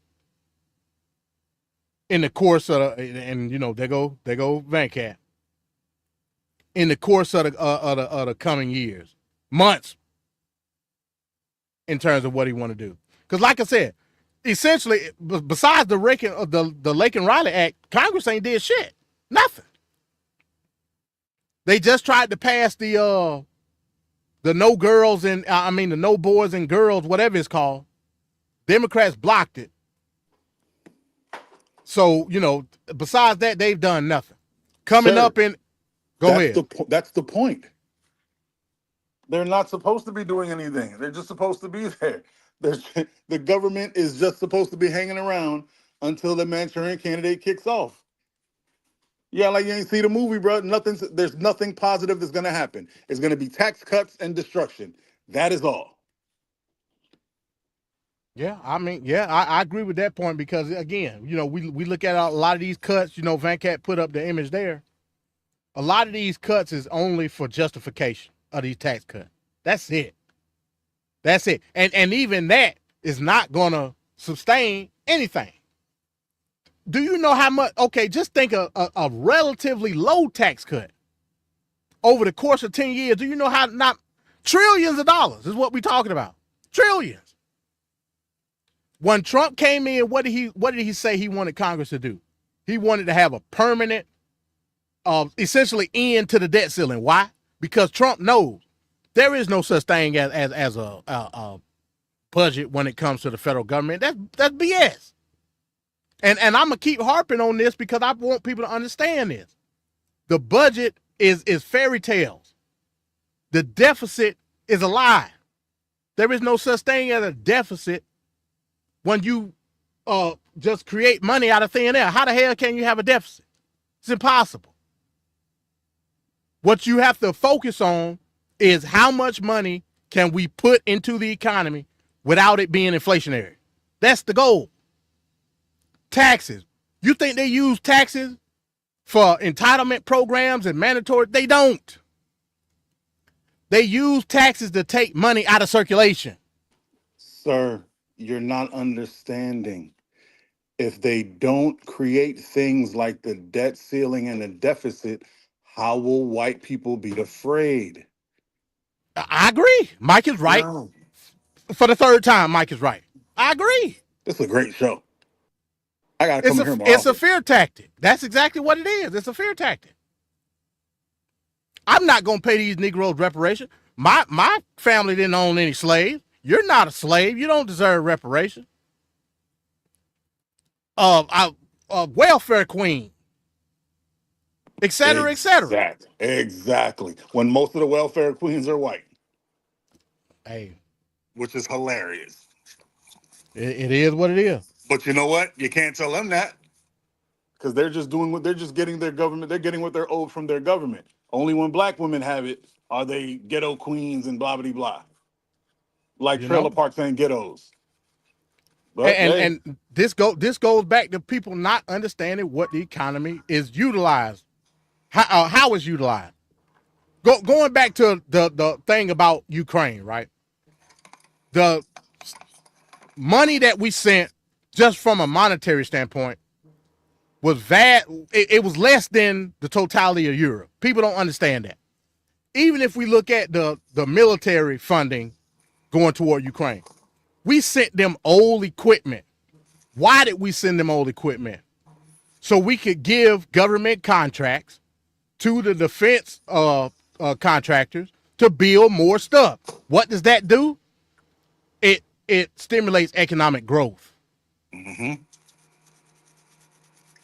S28: in the course of and you know, there go Venkat. In the course of the coming years, months, in terms of what he want to do. Because like I said, essentially, besides the Lake and Riley Act, Congress ain't did shit. Nothing. They just tried to pass the no girls and the no boys and girls, whatever it's called. Democrats blocked it. So, you know, besides that, they've done nothing. Coming up in Go ahead.
S1: That's the point. They're not supposed to be doing anything. They're just supposed to be there. The government is just supposed to be hanging around until the Manchurian Candidate kicks off. Yeah, like you ain't see the movie, bro. There's nothing positive that's going to happen. It's going to be tax cuts and destruction. That is all.
S28: Yeah, I agree with that point because, again, you know, we look at a lot of these cuts. You know, Venkat put up the image there. A lot of these cuts is only for justification of these tax cuts. That's it. That's it. And even that is not going to sustain anything. Do you know how much? Okay, just think of a relatively low tax cut over the course of 10 years. Do you know how not trillions of dollars is what we're talking about? Trillions. When Trump came in, what did he say he wanted Congress to do? He wanted to have a permanent essentially end to the debt ceiling. Why? Because Trump knows there is no such thing as a budget when it comes to the federal government. That's BS. And I'm gonna keep harping on this because I want people to understand this. The budget is fairy tales. The deficit is a lie. There is no such thing as a deficit when you just create money out of thin air? How the hell can you have a deficit? It's impossible. What you have to focus on is how much money can we put into the economy without it being inflationary. That's the goal. Taxes. You think they use taxes for entitlement programs and mandatory? They don't. They use taxes to take money out of circulation.
S1: Sir, you're not understanding. If they don't create things like the debt ceiling and the deficit, how will white people be afraid?
S28: I agree. Mike is right. No. For the third time, Mike is right. I agree.
S1: It's a great show. I gotta come here more.
S28: It's a fear tactic. That's exactly what it is. It's a fear tactic. I'm not gonna pay these Negroes reparations. My family didn't own any slaves. You're not a slave. You don't deserve reparation. Welfare queen, et cetera, et cetera.
S1: Exactly. When most of the welfare queens are white.
S28: Hey.
S1: Which is hilarious.
S28: It is what it is.
S1: But you know what? You can't tell them that. Because they're just doing what they're just getting their government. They're getting what they're owed from their government. Only when black women have it are they ghetto queens and blah, blah, blah. Like trailer parks and ghettos. But,
S28: and this goes back to people not understanding what the economy is utilized. How it's utilized. Going back to the thing about Ukraine, right? The money that we sent, just from a monetary standpoint, was it was less than the totality of Europe. People don't understand that. Even if we look at the military funding going toward Ukraine, we sent them old equipment. Why did we send them old equipment? So we could give government contracts to the defense contractors to build more stuff. What does that do? It stimulates economic growth.
S1: Mm-hmm.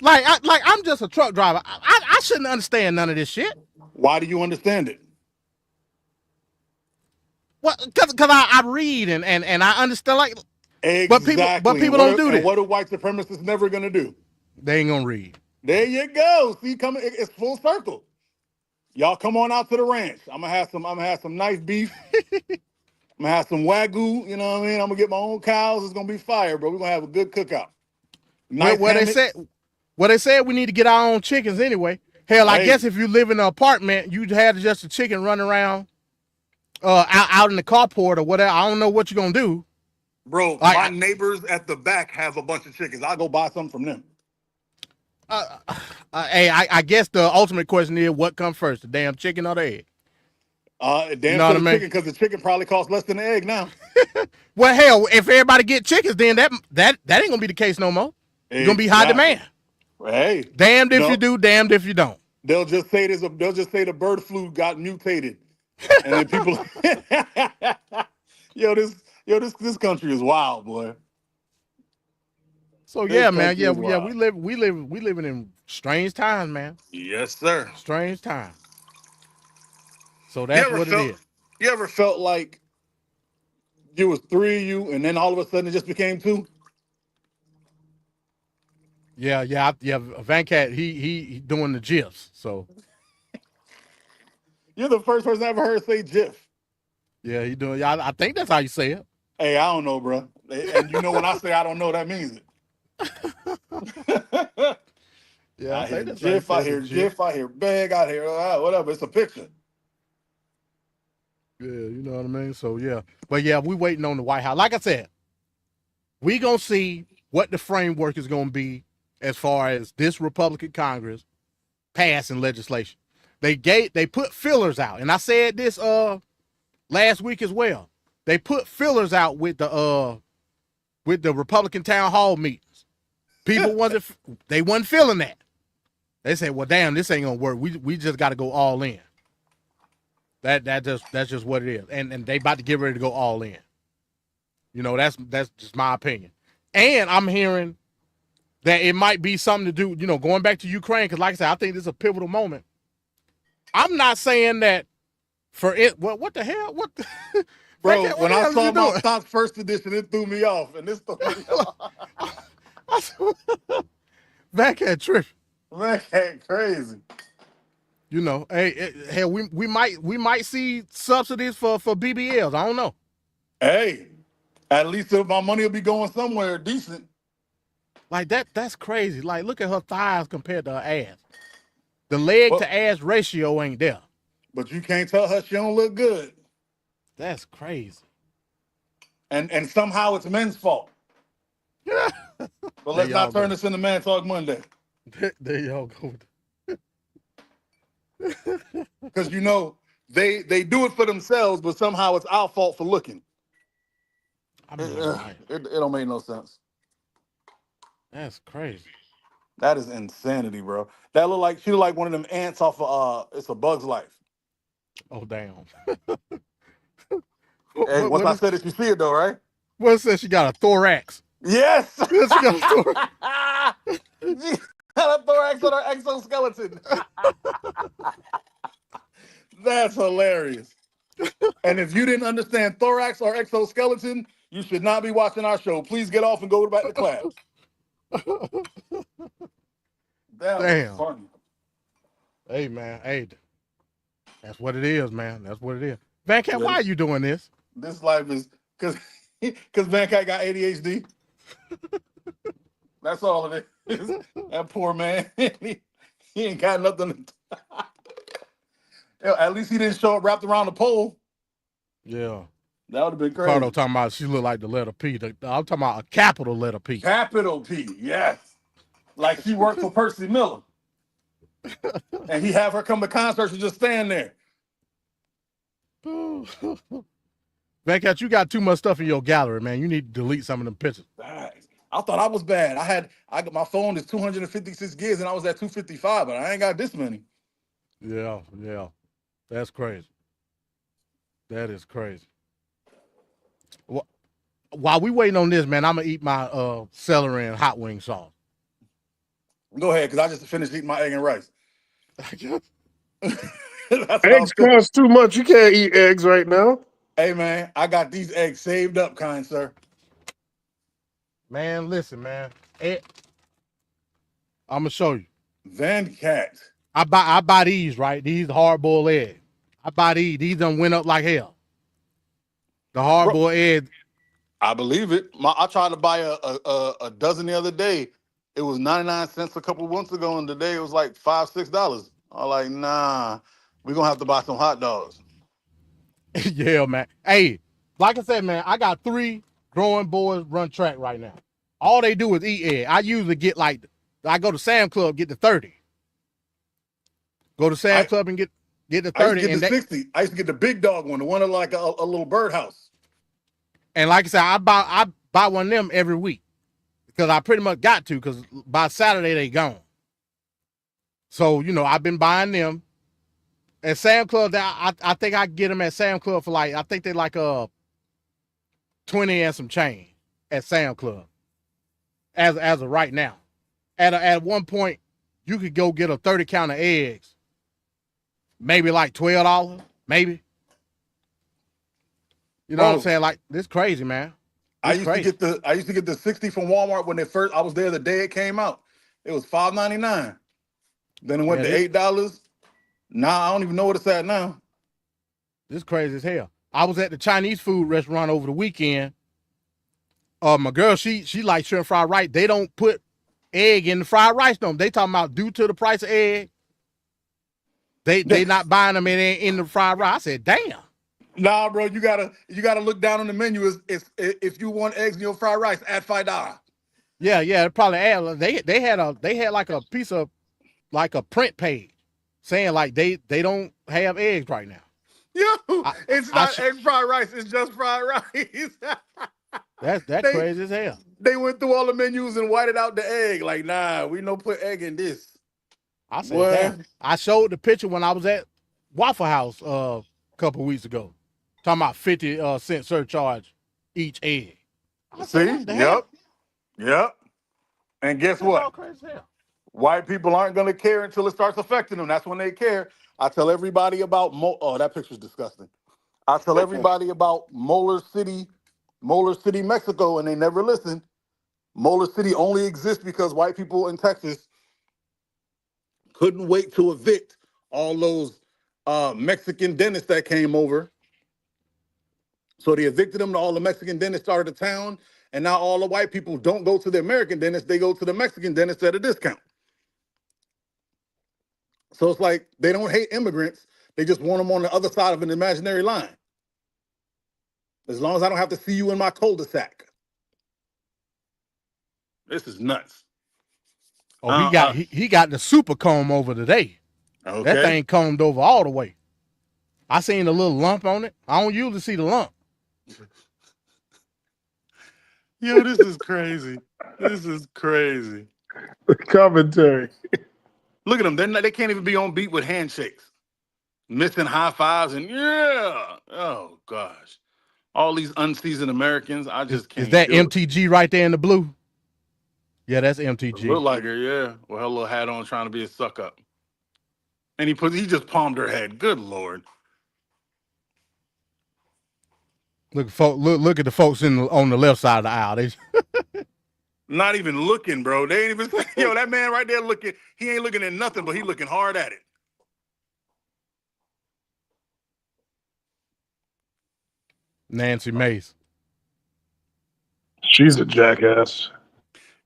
S28: Like I'm just a truck driver. I shouldn't understand none of this shit.
S1: Why do you understand it?
S28: Well, because I read and I understand, like,
S1: exactly.
S28: But people don't do this.
S1: What are white supremacists never gonna do?
S28: They ain't gonna read.
S1: There you go. See, it's full circle. Y'all come on out to the ranch. I'm gonna have some nice beef. I'm gonna have some Wagyu, you know what I mean? I'm gonna get my own cows. It's gonna be fire, bro. We're gonna have a good cookout. Nice
S28: they said we need to get our own chickens anyway. Hell, I guess if you live in an apartment, you'd have just a chicken running around out in the carport or whatever. I don't know what you're gonna do.
S1: Bro, my neighbors at the back have a bunch of chickens. I'll go buy some from them.
S28: Hey, I guess the ultimate question is, what comes first, the damn chicken or the egg?
S1: Damn, you know chicken, because the chicken probably costs less than the egg now.
S28: Well, hell, if everybody get chickens, then that ain't gonna be the case no more. It's gonna be high demand.
S1: Hey,
S28: damned if you do, damned if you don't.
S1: They'll just say the bird flu got mutated, and then people, this country is wild, boy.
S28: So yeah, man, we living in strange times, man.
S1: Yes, sir.
S28: Strange times. So that's what it is.
S1: You ever felt like there was 3 of you, and then all of a sudden it just became 2?
S28: Yeah. Venkat, he doing the GIFs. So
S1: you're the first person I ever heard say GIF.
S28: Yeah, he doing. I think that's how you say it.
S1: Hey, I don't know, bro. And you know when I say I don't know, that means it.
S28: Yeah,
S1: I hear GIF. I hear GIF. I hear bag. I hear whatever. It's a picture.
S28: Yeah, you know what I mean? So, yeah. But, yeah, we waiting on the White House. Like I said, we going to see what the framework is going to be as far as this Republican Congress passing legislation. They put fillers out. And I said this last week as well. They put fillers out with the Republican town hall meetings. People wasn't feeling that. They said, well, damn, this ain't going to work. We just got to go all in. That's just what it is, and they about to get ready to go all in. You know, that's just my opinion. And I'm hearing that it might be something to do, you know, going back to Ukraine, because like I said, I think this is a pivotal moment. I'm not saying that for it. Well, what the hell?
S1: Bro,
S28: Venkat, what
S1: when
S28: the
S1: I
S28: hell is
S1: saw
S28: you
S1: my
S28: doing?
S1: stocks first edition, it threw me off. And this threw me off.
S28: Venkat tripping.
S1: Venkat crazy.
S28: You know, hey, we might see subsidies for BBLs. I don't know.
S1: Hey, at least my money will be going somewhere decent.
S28: Like that's crazy. Like, look at her thighs compared to her ass. The leg to ass ratio ain't there.
S1: But you can't tell her she don't look good.
S28: That's crazy.
S1: And somehow it's men's fault. But let's not turn this into Man Talk Monday.
S28: There y'all go.
S1: Because you know they do it for themselves, but somehow it's our fault for looking. It don't make no sense.
S28: That's crazy.
S1: That is insanity, bro. That she look like one of them ants off of It's a Bug's Life.
S28: Oh damn.
S1: Hey, once I said it, you see it though, right?
S28: What says she got a thorax?
S1: Yes.
S28: She got a thorax.
S1: She got a thorax on her exoskeleton. That's hilarious. And if you didn't understand thorax or exoskeleton, you should not be watching our show. Please get off and go back to class.
S28: Damn.
S1: Funny.
S28: Hey man, hey. That's what it is, man. That's what it is. Venkat, why are you doing this?
S1: This life is because Venkat got ADHD. That's all it is. That poor man. he ain't got nothing. At least he didn't show up wrapped around the pole.
S28: Yeah.
S1: That would have been crazy.
S28: Ricardo talking about she look like the letter P. I'm talking about a capital letter P.
S1: Capital P, yes. Like she worked for Percy Miller. And he have her come to concerts and just stand there.
S28: Venkat, you got too much stuff in your gallery, man. You need to delete some of them pictures.
S1: I thought I was bad. I got my phone is 256 gigs and I was at 255, but I ain't got this many.
S28: Yeah. That's crazy. That is crazy. While we waiting on this, man, I'm gonna eat my celery and hot wing sauce.
S1: Go ahead, because I just finished eating my egg and rice.
S4: Eggs cost too much. You can't eat eggs right now.
S1: Hey, man, I got these eggs saved up, kind sir.
S28: Man, listen, man. I'm gonna show you.
S1: Venkat.
S28: I buy these, right? These hard-boiled eggs. I buy these. These done went up like hell. The hard-boiled eggs.
S1: I believe it. I tried to buy a dozen the other day. It was 99 cents a couple of months ago, and today it was like $5, $6. I was like, nah, we're gonna have to buy some hot dogs.
S28: Yeah, man. Hey, like I said, man, I got 3 growing boys run track right now. All they do is eat egg. I usually get I go to Sam Club, get the 30. Go to Sam Club and get the 30.
S1: I used to get the 60. I used to get the big dog one, the one like a little birdhouse.
S28: And like I said, I buy one of them every week because I pretty much got to, because by Saturday they gone. So, you know, I've been buying them. At Sam Club, I think I get them at Sam Club for I think they like 20 and some change at Sam Club as of right now. At one point, you could go get a 30 count of eggs, maybe like $12, maybe. You know what I'm saying? Like, this crazy, man.
S1: I used to get the 60 from Walmart when I was there the day it came out. It was $5.99. Then it went to $8. Now I don't even know what it's at now.
S28: This crazy as hell. I was at the Chinese food restaurant over the weekend. My girl, she likes shrimp fried rice. They don't put egg in the fried rice no more. They talking about due to the price of egg, they not buying them in the fried rice. I said, damn.
S1: Nah, bro, you gotta look down on the menu. If you want eggs in your fried rice, add $5.
S28: Yeah, probably add. They had like a piece of like a print page saying like they don't have eggs right now.
S1: Yo, it's not egg fried rice. It's just fried rice.
S28: That's crazy as hell.
S1: They went through all the menus and whited out the egg. Like, nah, we don't put egg in this.
S28: I said, damn. I showed the picture when I was at Waffle House a couple weeks ago. Talking about 50 cent surcharge each egg.
S1: See? Yep. And guess what? White people aren't going to care until it starts affecting them. That's when they care. I tell everybody about that picture's disgusting. I tell everybody about Molar City, Mexico, and they never listen. Molar City only exists because white people in Texas couldn't wait to evict all those Mexican dentists that came over. So they evicted them. All the Mexican dentists started the town, and now all the white people don't go to the American dentist; they go to the Mexican dentist at a discount. So it's like they don't hate immigrants; they just want them on the other side of an imaginary line. As long as I don't have to see you in my cul-de-sac. This is nuts.
S28: Oh, he got the super comb over today.
S1: Okay.
S28: That thing combed over all the way. I seen a little lump on it. I don't usually see the lump.
S1: Yo, this is crazy. This is crazy.
S4: The commentary.
S1: Look at them. They can't even be on beat with handshakes. Missing high fives and yeah. Oh, gosh. All these unseasoned Americans, I just can't.
S28: Is that MTG right there in the blue? Yeah, that's MTG.
S1: Look like her, yeah. With her little hat on trying to be a suck up. And he just palmed her head. Good Lord.
S28: Look at the folks on the left side of the aisle. They
S1: not even looking, bro. They ain't even yo, that man right there looking, he ain't looking at nothing, but he looking hard at it.
S28: Nancy Mace.
S4: She's a jackass.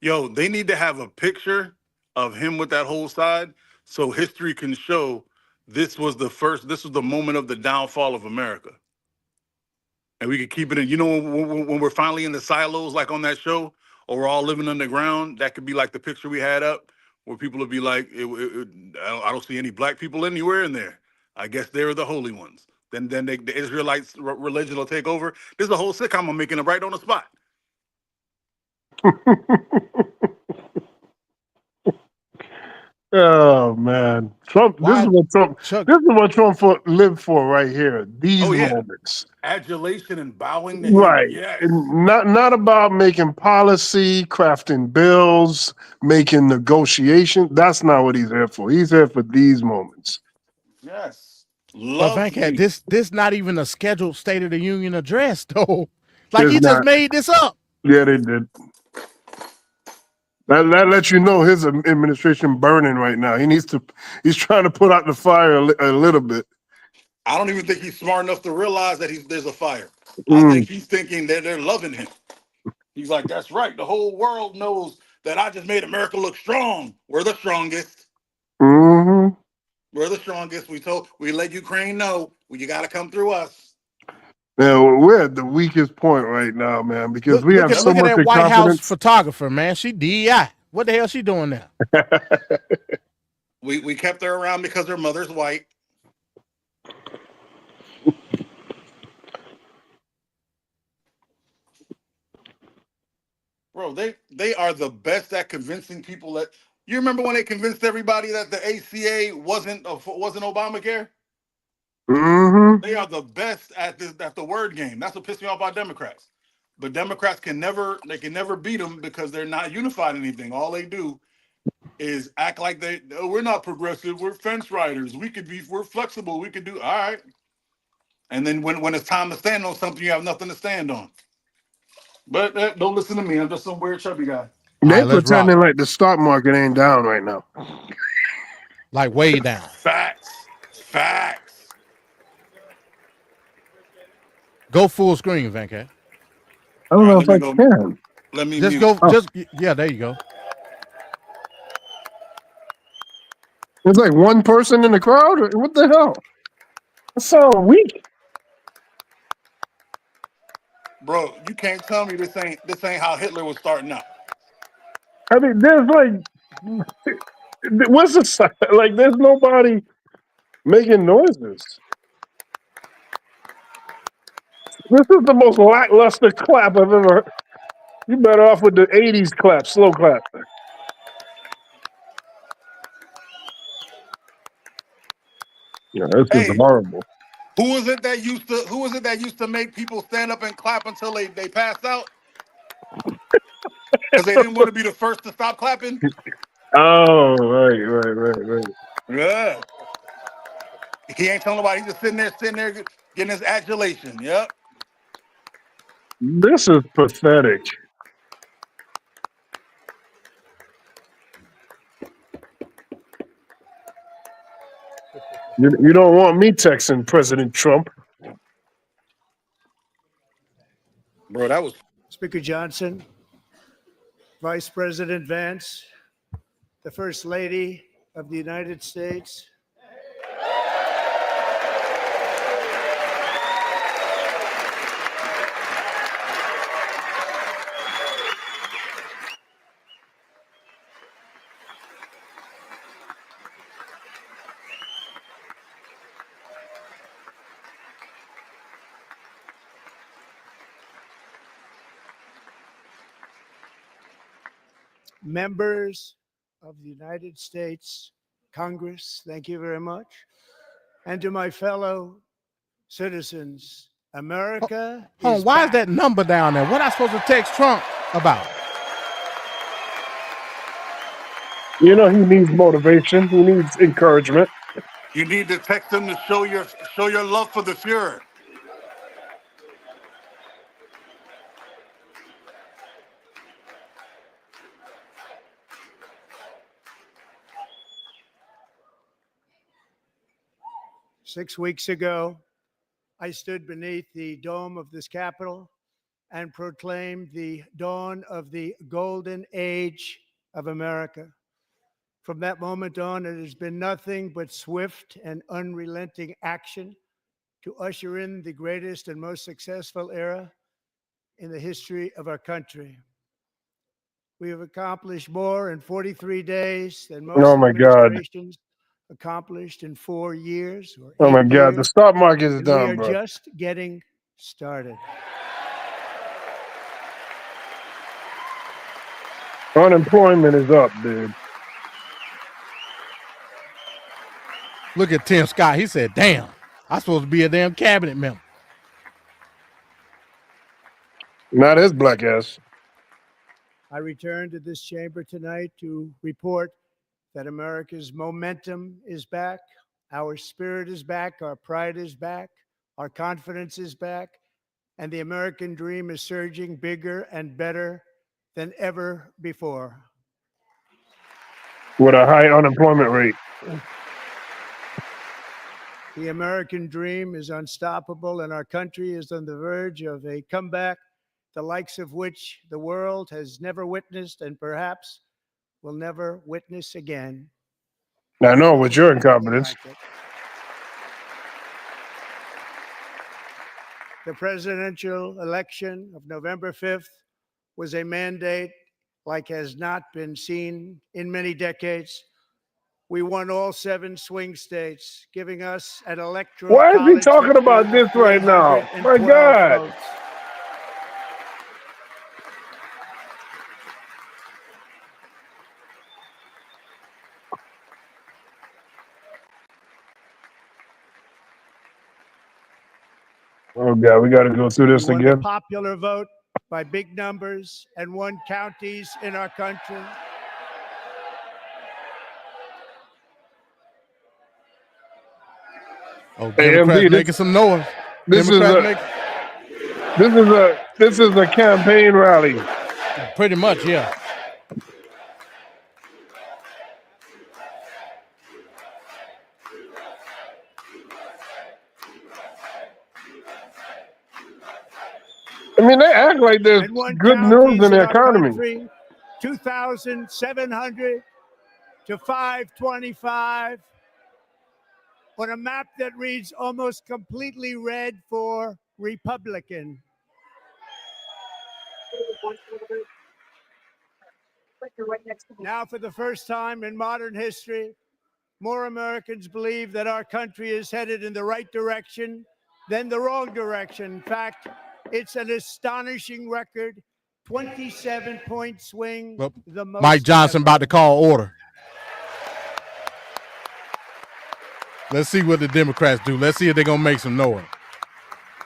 S1: Yo, they need to have a picture of him with that whole side so history can show this was the moment of the downfall of America. And we could keep it in, you know, when we're finally in the silos, like on that show, or we're all living underground, that could be like the picture we had up, where people would be like, I don't see any black people anywhere in there. I guess they're the holy ones. Then the Israelites religion will take over. This is a whole sitcom I'm making it right on the spot.
S4: Oh man, Trump! This is what Trump lived for right here. These moments,
S1: adulation and bowing to him.
S4: Right,
S1: Yes.
S4: and not about making policy, crafting bills, making negotiations. That's not what he's here for. He's here for these moments.
S1: Yes.
S28: But Venkat, this not even a scheduled State of the Union address though. Like he just made this up.
S4: Yeah, they did. That lets you know his administration burning right now. He's trying to put out the fire a little bit.
S1: I don't even think he's smart enough to realize that there's a fire. I think he's thinking that they're loving him. He's like, that's right. The whole world knows that I just made America look strong. We're the strongest.
S4: Mm-hmm.
S1: We're the strongest. We let Ukraine know you got to come through us.
S4: Now we're at the weakest point right now, man, because we have so much
S28: look at that White
S4: confidence.
S28: House photographer, man. She DEI. What the hell she doing now?
S1: We kept her around because her mother's white. Bro, they are the best at convincing people that. You remember when they convinced everybody that the ACA wasn't Obamacare?
S4: Mm-hmm.
S1: They are the best at the word game. That's what pissed me off about Democrats. But Democrats can never beat them because they're not unified in anything. All they do is act like we're not progressive. We're fence riders. We're flexible. We could do all right. And then when it's time to stand on something, you have nothing to stand on. But don't listen to me. I'm just some weird chubby guy.
S4: They pretending like the stock market ain't down right now.
S28: Like way down.
S1: Facts.
S28: Go full screen, Venkat.
S4: I don't know if I can.
S1: Let me
S28: just
S1: mute.
S28: go. Yeah, there you go.
S4: There's like one person in the crowd. What the hell? That's so weak.
S1: Bro, you can't tell me this ain't how Hitler was starting out.
S4: I mean, there's like, what's the like? There's nobody making noises. This is the most lackluster clap I've ever heard. You better off with the 80s clap, slow clap. Yeah, this is horrible.
S1: Who was it that used to make people stand up and clap until they passed out? Because they didn't want to be the first to stop clapping?
S4: Oh, right.
S1: Yeah. He ain't telling nobody. He's just sitting there. Getting his adulation. Yep.
S4: This is pathetic. You don't want me texting President Trump.
S1: Bro, that was...
S11: Speaker Johnson, Vice President Vance, the First Lady of the United States. Members of the United States Congress, thank you very much. And to my fellow citizens, America
S28: Hold on, why is that number down there? What am I supposed to text Trump about?
S4: You know, he needs motivation. He needs encouragement.
S1: You need to text him to show your love for the Fuhrer.
S11: Six weeks ago, I stood beneath the dome of this Capitol and proclaimed the dawn of the golden age of America. From that moment on, it has been nothing but swift and unrelenting action to usher in the greatest and most successful era in the history of our country. We have accomplished more in 43 days than most administrations accomplished in 4 years or 8
S4: Oh my God,
S11: years.
S4: the stock market is
S11: And
S4: down,
S11: we are
S4: bro.
S11: just getting started.
S4: Unemployment is up, dude.
S28: Look at Tim Scott. He said, damn, I'm supposed to be a damn cabinet member.
S4: Not his black ass.
S11: I return to this chamber tonight to report that America's momentum is back, our spirit is back, our pride is back, our confidence is back, and the American dream is surging bigger and better than ever before.
S4: With a high unemployment rate.
S11: The American dream is unstoppable, and our country is on the verge of a comeback, the likes of which the world has never witnessed and perhaps will never witness again.
S4: I know, with your incompetence.
S11: The presidential election of November 5th was a mandate like has not been seen in many decades. We won all 7 swing states, giving us an electoral
S4: Why is he
S11: college
S4: talking about
S11: victory
S4: this
S11: of
S4: right now? My
S11: 312
S4: God.
S11: votes.
S4: Oh God, we got to go through this
S11: We won the
S4: again.
S11: popular vote by big numbers and won counties in our country.
S28: Oh, Democrats making some noise.
S4: This is a campaign rally.
S28: Pretty much, yeah.
S4: I mean, they act like there's good news in the economy.
S11: Country, 2,700 to 525 on a map that reads almost completely red for Republican. Now, for the first time in modern history, more Americans believe that our country is headed in the right direction than the wrong direction. In fact, it's an astonishing record, 27-point swing,
S28: Well,
S11: the most
S28: Mike Johnson
S11: ever.
S28: about to call order. Let's see what the Democrats do. Let's see if they're going to make some noise.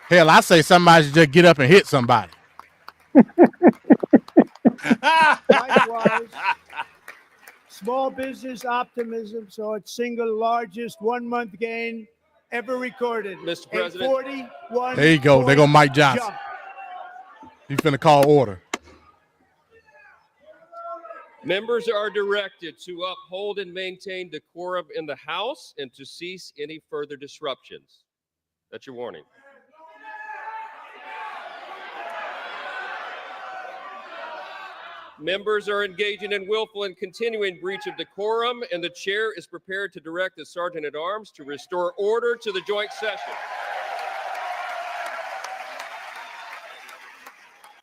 S28: Hell, I say somebody should just get up and hit somebody.
S11: Likewise, small business optimism saw its single largest one-month gain ever recorded.
S5: Mr. President.
S11: 41.
S28: There you go. They're gonna Mike Johnson. He's finna call order.
S5: Members are directed to uphold and maintain decorum in the House and to cease any further disruptions. That's your warning. Members are engaging in willful and continuing breach of decorum, and the chair is prepared to direct the Sergeant at Arms to restore order to the joint session.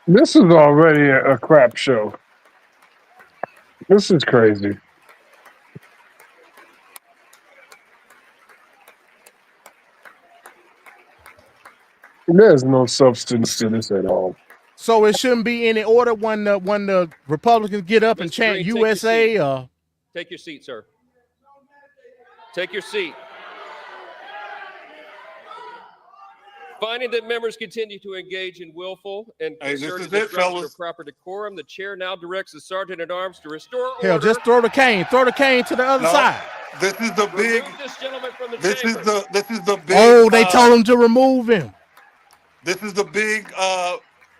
S4: This is already a crap show. This is crazy. There's no substance to this at all.
S28: So it shouldn't be any order when the Republicans get up and chant
S5: Green,
S28: USA.
S5: Take your seat, sir. Take your seat. Finding that members continue to engage in willful and concerted disruption of proper decorum, the chair now directs the Sergeant at Arms to restore order.
S28: Hell, just throw the cane. Throw the cane to the other side.
S1: This is the big.
S5: This gentleman from the
S1: This
S5: chamber.
S1: is the big.
S28: Oh, they told him to remove him.
S1: This is the big.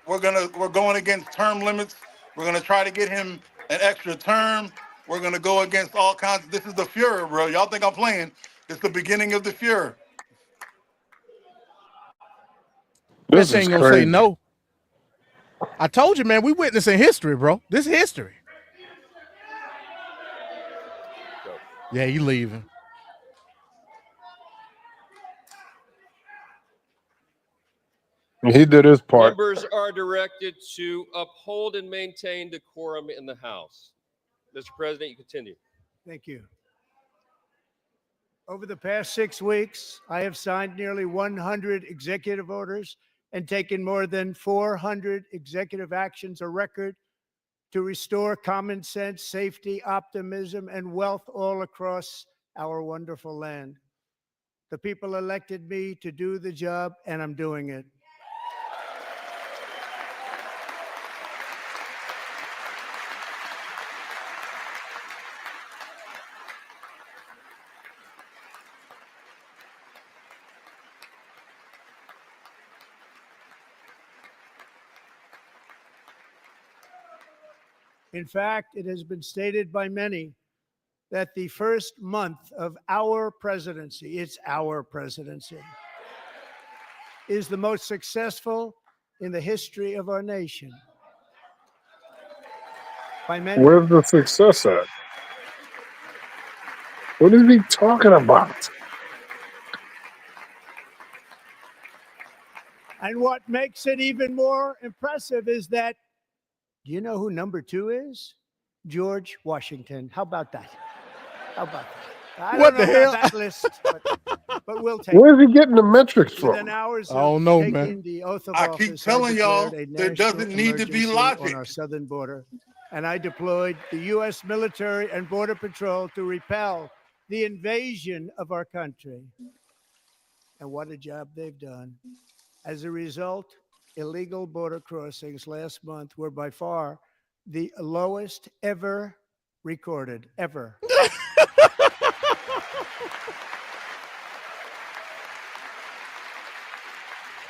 S1: We're going against term limits. We're gonna try to get him an extra term. We're gonna go against all kinds. This is the Fuhrer, bro. Y'all think I'm playing? It's the beginning of the Fuhrer.
S28: This ain't gonna say no. I told you, man. We witnessing history, bro. This is history. Yeah, you leaving.
S4: He did his part.
S5: Members are directed to uphold and maintain decorum in the House. Mr. President, you continue.
S11: Thank you. Over the past 6 weeks, I have signed nearly 100 executive orders and taken more than 400 executive actions, a record to restore common sense, safety, optimism, and wealth all across our wonderful land. The people elected me to do the job, and I'm doing it. In fact, it has been stated by many that the first month of our presidency, it's our presidency, is the most successful in the history of our nation. By many.
S4: Where's the success at? What is he talking about?
S11: And what makes it even more impressive is that, do you know who number 2 is? George Washington. How about that? How about that? I
S28: What
S11: don't
S28: the
S11: know
S28: hell?
S11: about that list, but we'll take
S4: Where's he getting the metrics from?
S11: Within hours
S28: I don't know, man.
S11: taking the oath of
S1: I
S11: office,
S1: keep telling y'all,
S11: declared a
S1: there
S11: national
S1: doesn't need to be
S11: emergency
S1: logic.
S11: on our southern border, and I deployed the U.S. military and border patrol to repel the invasion of our country. And what a job they've done. As a result, illegal border crossings last month were by far the lowest ever recorded, ever.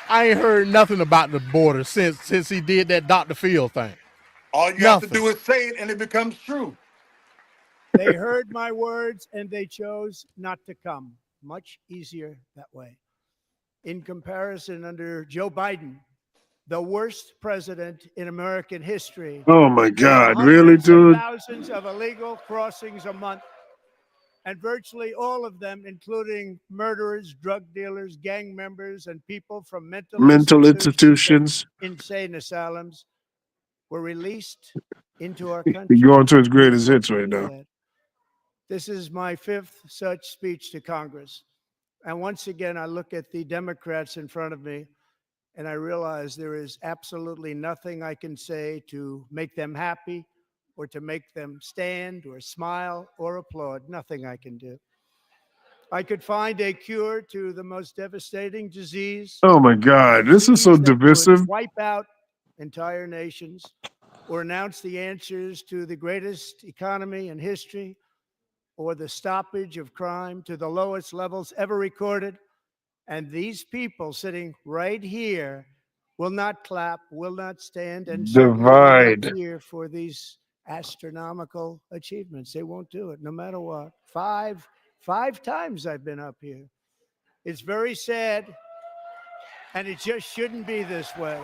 S28: I ain't heard nothing about the border since he did that Dr. Phil thing.
S1: All you have to do is say it, and it becomes true.
S11: They heard my words, and they chose not to come. Much easier that way. In comparison, under Joe Biden, the worst president in American history.
S4: Oh my God, really,
S11: Hundreds of
S4: dude?
S11: thousands of illegal crossings a month, and virtually all of them, including murderers, drug dealers, gang members, and people from mental
S4: institutions.
S11: and insane asylums, were released into our country.
S4: He's going to his greatest hits right now.
S11: This is my 5th such speech to Congress. And once again, I look at the Democrats in front of me, and I realize there is absolutely nothing I can say to make them happy or to make them stand or smile or applaud. Nothing I can do. I could find a cure to the most devastating disease.
S4: Oh my God, this is so
S11: that would
S4: divisive.
S11: wipe out entire nations or announce the answers to the greatest economy in history or the stoppage of crime to the lowest levels ever recorded. And these people sitting right here will not clap, will not stand, and certainly will not cheer for these astronomical achievements. They won't do it, no matter what. Five times I've been up here. It's very sad, and it just shouldn't be this way.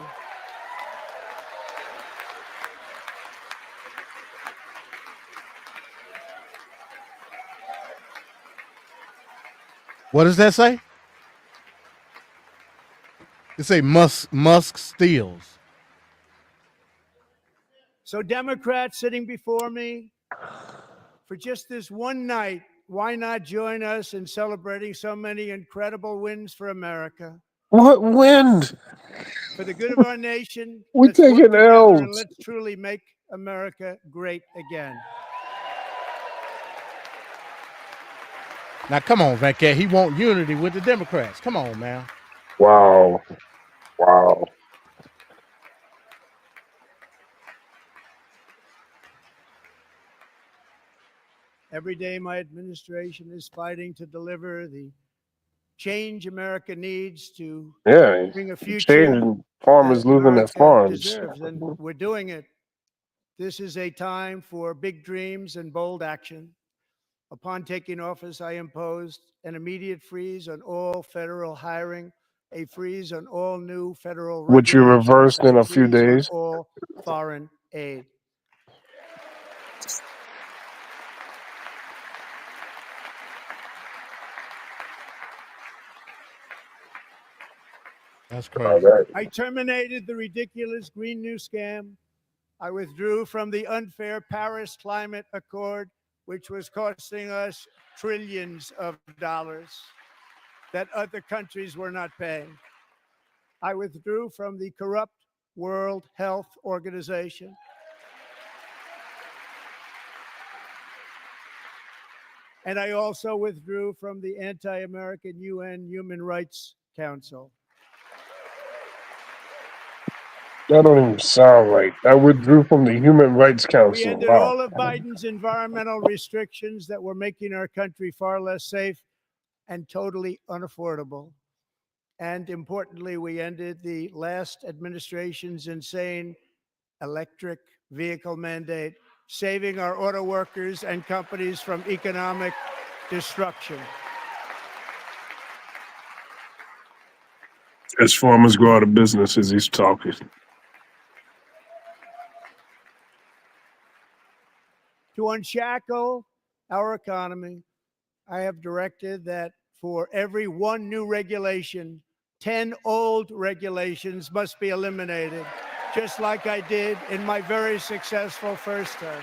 S28: What does that say? It say Musk steals.
S11: So Democrats sitting before me, for just this one night, why not join us in celebrating so many incredible wins for America?
S4: What wind?
S11: For the good of our nation,
S4: We're
S11: let's work
S4: taking
S11: together
S4: L's.
S11: and let's truly make America great again.
S28: Now, come on, Venkat. He want unity with the Democrats. Come on, man.
S4: Wow. Wow.
S11: Every day, my administration is fighting to deliver the change America needs to bring a future
S4: Changing farmers losing their farms.
S11: deserves, and we're doing it. This is a time for big dreams and bold action. Upon taking office, I imposed an immediate freeze on all federal hiring, a freeze on all new federal
S4: Which you
S11: regulations,
S4: reversed
S11: and
S4: in a few
S11: freeze on
S4: days.
S11: all foreign aid.
S28: That's crazy.
S11: I terminated the ridiculous Green New Scam. I withdrew from the unfair Paris Climate Accord, which was costing us trillions of dollars that other countries were not paying. I withdrew from the corrupt World Health Organization. And I also withdrew from the anti-American UN Human Rights Council.
S4: That don't even sound right. I withdrew from the Human Rights
S11: We
S4: Council.
S11: ended all of Biden's environmental restrictions that were making our country far less safe and totally unaffordable. And importantly, we ended the last administration's insane electric vehicle mandate, saving our auto workers and companies from economic destruction.
S4: As farmers go out of business as he's talking.
S11: To unshackle our economy, I have directed that for every one new regulation, 10 old regulations must be eliminated, just like I did in my very successful first term.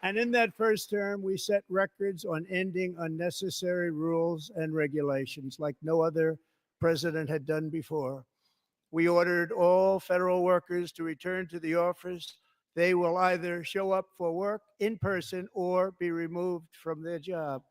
S11: And in that first term, we set records on ending unnecessary rules and regulations like no other president had done before. We ordered all federal workers to return to the office. They will either show up for work in person or be removed from their job.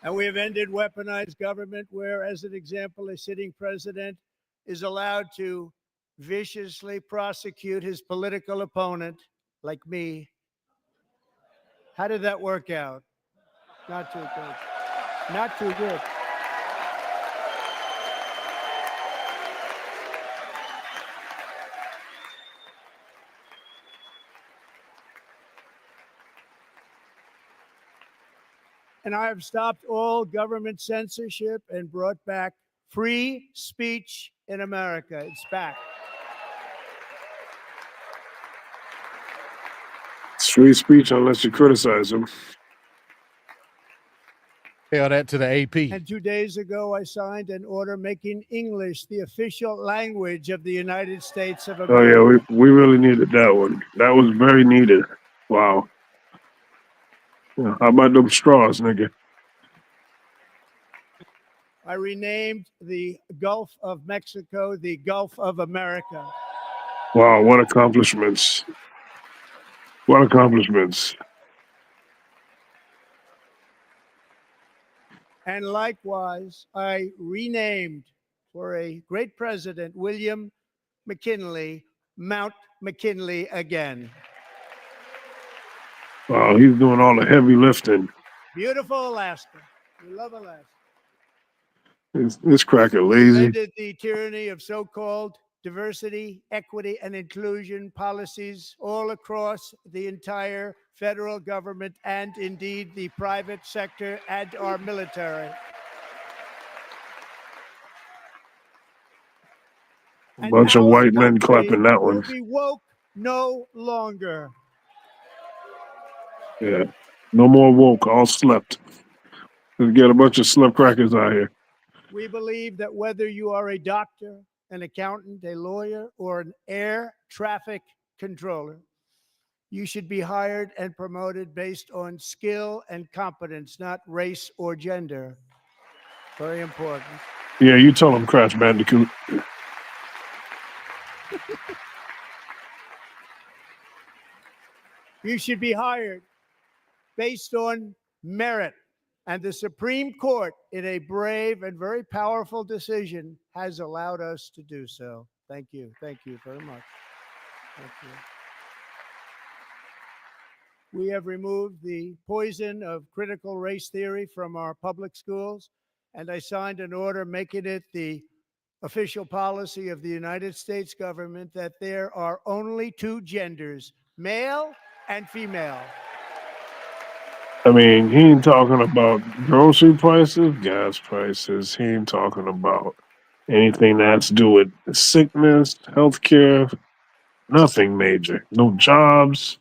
S11: And we have ended weaponized government where, as an example, a sitting president is allowed to viciously prosecute his political opponent, like me. How did that work out? Not too good. Not too good. And I have stopped all government censorship and brought back free speech in America. It's back.
S4: It's free speech unless you criticize him.
S28: Tell that to the AP.
S11: And 2 days ago, I signed an order making English the official language of the United States of America.
S4: Oh, yeah, we really needed that one. That was very needed. Wow. Yeah, how about them straws, nigga?
S11: I renamed the Gulf of Mexico the Gulf of America.
S4: Wow, what accomplishments. What accomplishments.
S6: And likewise, I renamed for a great president, William McKinley, Mount McKinley again.
S4: Wow, he's doing all the heavy lifting.
S6: Beautiful Alaska. We love Alaska.
S4: This cracker lazy.
S6: Ended the tyranny of so-called diversity, equity, and inclusion policies all across the entire federal government and indeed the private sector and our military.
S4: A bunch of white men
S6: country
S4: clapping that
S6: will
S4: one.
S6: be woke no longer.
S4: Yeah. No more woke, all slept. Let's get a bunch of slept crackers out here.
S6: We believe that whether you are a doctor, an accountant, a lawyer, or an air traffic controller, you should be hired and promoted based on skill and competence, not race or gender. Very important.
S4: Yeah, you tell them, Crash Bandicoot.
S6: You should be hired based on merit. And the Supreme Court, in a brave and very powerful decision, has allowed us to do so. Thank you. Thank you very much. Thank you. We have removed the poison of critical race theory from our public schools, and I signed an order making it the official policy of the United States government that there are only two genders, male and female.
S4: I mean, he ain't talking about grocery prices, gas prices. He ain't talking about anything that has to do with sickness, healthcare, nothing major. No jobs.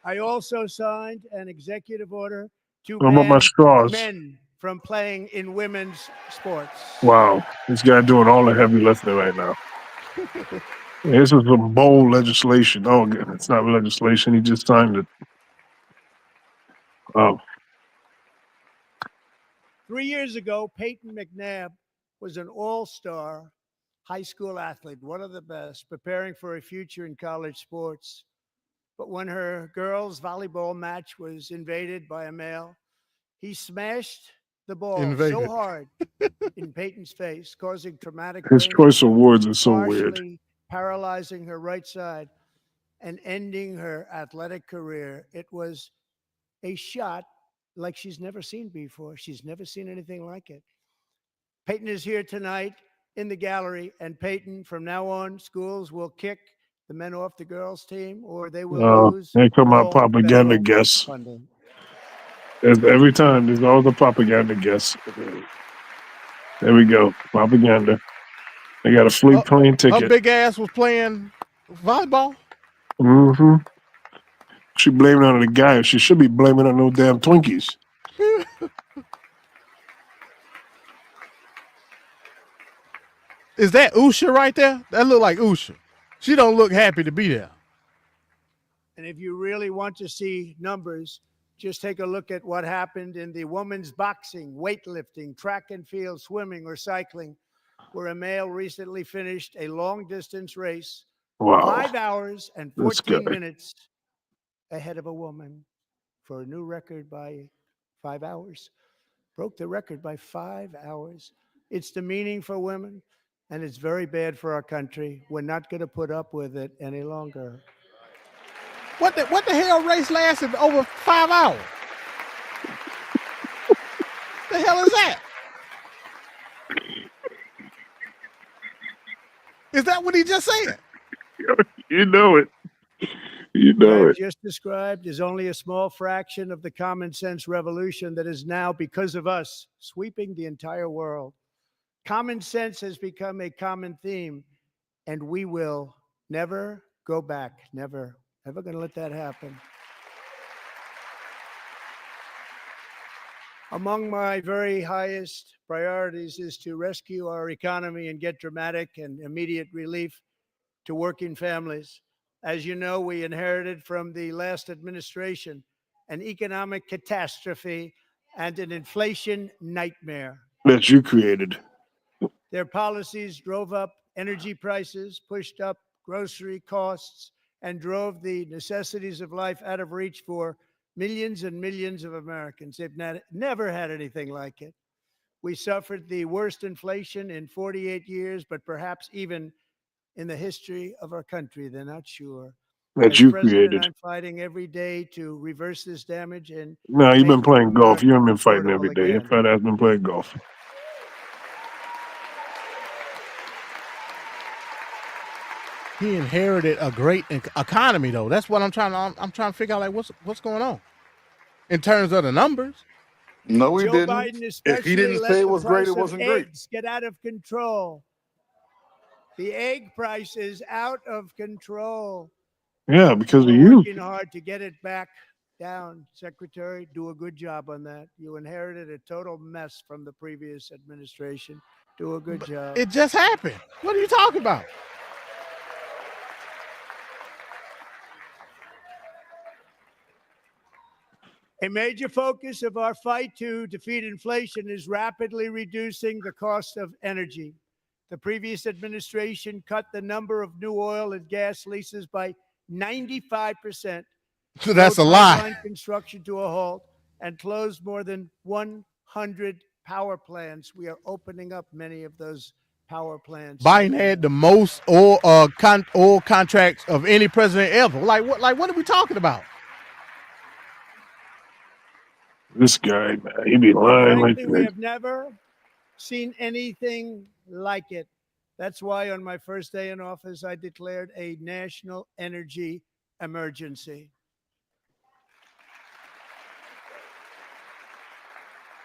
S6: I also signed an executive order to
S4: What about my
S6: ban
S4: straws?
S6: men from playing in women's sports.
S4: Wow, this guy doing all the heavy lifting right now. This is some bold legislation. Oh, it's not legislation. He just signed it. Wow.
S6: 3 years ago, Peyton McNabb was an all-star high school athlete, one of the best, preparing for a future in college sports. But when her girls' volleyball match was invaded by a male, he smashed the ball so hard in Peyton's face, causing traumatic
S4: His
S6: brain
S4: choice of
S6: injury,
S4: words is so weird.
S6: partially paralyzing her right side and ending her athletic career. It was a shot like she's never seen before. She's never seen anything like it. Peyton is here tonight in the gallery, and Peyton, from now on, schools will kick the men off the girls' team, or they will lose
S4: They come out
S6: all
S4: propaganda
S6: federal
S4: guess.
S6: funding.
S4: Every time, there's always a propaganda guess. There we go, propaganda. They got a free plane ticket.
S28: Her big ass was playing volleyball.
S4: Mm-hmm. She blaming it on the guy. She should be blaming it on no damn Twinkies.
S28: Is that Usha right there? That look like Usha. She don't look happy to be there.
S6: And if you really want to see numbers, just take a look at what happened in the women's boxing, weightlifting, track and field, swimming, or cycling, where a male recently finished a long-distance race, 5 hours and 14 minutes ahead of a woman for a new record by 5 hours. Broke the record by 5 hours. It's demeaning for women, and it's very bad for our country. We're not going to put up with it any longer.
S28: What the hell race lasted over 5 hours? The hell is that? Is that what he just said?
S4: You know it. You
S6: What
S4: know
S6: I've
S4: it.
S6: just described is only a small fraction of the common sense revolution that is now, because of us, sweeping the entire world. Common sense has become a common theme, and we will never go back. Never. Never going to let that happen. Among my very highest priorities is to rescue our economy and get dramatic and immediate relief to working families. As you know, we inherited from the last administration an economic catastrophe and an inflation nightmare.
S4: That you created.
S6: Their policies drove up energy prices, pushed up grocery costs, and drove the necessities of life out of reach for millions and millions of Americans. They've never had anything like it. We suffered the worst inflation in 48 years, but perhaps even in the history of our country. They're not sure.
S4: That
S6: As
S4: you
S6: president,
S4: created.
S6: I'm fighting every day to reverse this damage and
S4: No, you've been
S6: make
S4: playing golf. You haven't been
S6: America
S4: fighting every
S6: affordable
S4: day. Your
S6: again.
S4: fat ass been playing golf.
S28: He inherited a great economy, though. That's what I'm trying to figure out. Like, what's going on in terms of the numbers?
S1: No, he
S6: Joe
S1: didn't.
S6: Biden
S1: If he
S6: especially
S1: didn't
S6: let
S1: say it
S6: the
S1: was great,
S6: price
S1: it
S6: of
S1: wasn't great.
S6: eggs get out of control. The egg price is out of control.
S4: Yeah, because of
S6: We're
S4: you.
S6: working hard to get it back down. Secretary, do a good job on that. You inherited a total mess from the previous administration. Do a good job.
S28: It just happened. What are you talking about?
S6: A major focus of our fight to defeat inflation is rapidly reducing the cost of energy. The previous administration cut the number of new oil and gas leases by 95%.
S28: So that's a
S6: slowed
S28: lie.
S6: pipeline construction to a halt and closed more than 100 power plants. We are opening up many of those power plants.
S28: Biden had the most oil contracts of any president ever. Like what are we talking about?
S4: This guy, man, he be lying like
S6: Frankly, we
S4: that.
S6: have never seen anything like it. That's why on my first day in office, I declared a national energy emergency.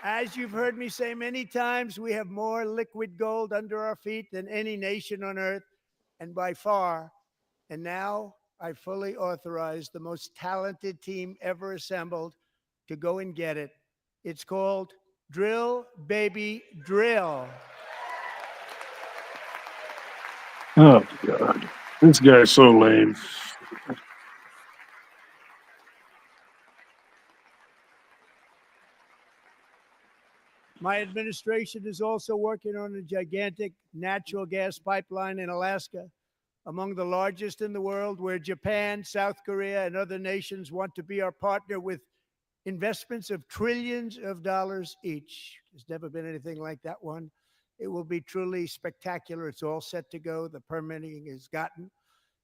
S6: As you've heard me say many times, we have more liquid gold under our feet than any nation on earth, and by far. And now I fully authorize the most talented team ever assembled to go and get it. It's called Drill, Baby, Drill.
S4: Oh, God. This guy's so lame.
S6: My administration is also working on a gigantic natural gas pipeline in Alaska, among the largest in the world, where Japan, South Korea, and other nations want to be our partner with investments of trillions of dollars each. There's never been anything like that one. It will be truly spectacular. It's all set to go. The permitting is gotten.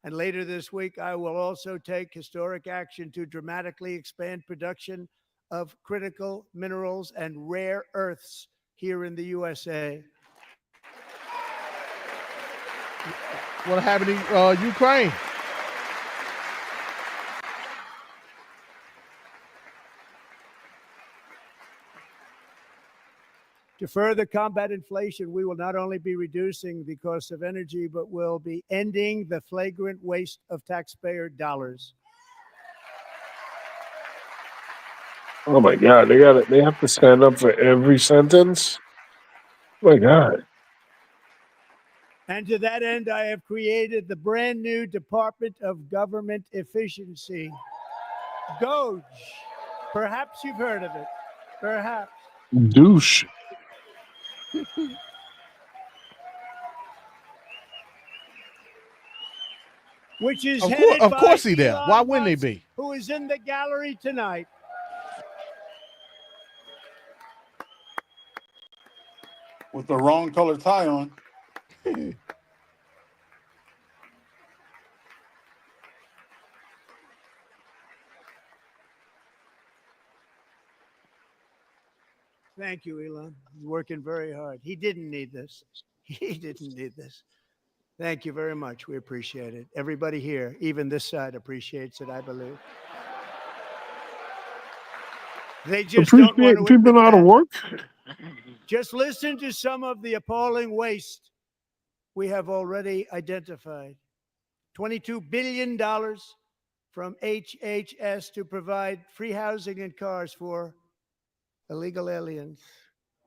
S6: And later this week, I will also take historic action to dramatically expand production of critical minerals and rare earths here in the USA.
S28: What happened in Ukraine?
S6: To further combat inflation, we will not only be reducing the cost of energy, but will be ending the flagrant waste of taxpayer dollars.
S4: Oh my God, they have to stand up for every sentence. Oh my God.
S6: And to that end, I have created the brand new Department of Government Efficiency, DOGE. Perhaps you've heard of it. Perhaps.
S4: Douche.
S6: Which is
S28: Of
S6: headed
S28: course
S6: by
S28: he there.
S6: Elon
S28: Why wouldn't he
S6: Musk,
S28: be?
S6: who is in the gallery tonight.
S1: With the wrong color tie on.
S6: Thank you, Elon. He's working very hard. He didn't need this. He didn't need this. Thank you very much. We appreciate it. Everybody here, even this side, appreciates it, I believe. They just don't want to
S4: people know how to work.
S6: Just listen to some of the appalling waste we have already identified. $22 billion from HHS to provide free housing and cars for illegal aliens.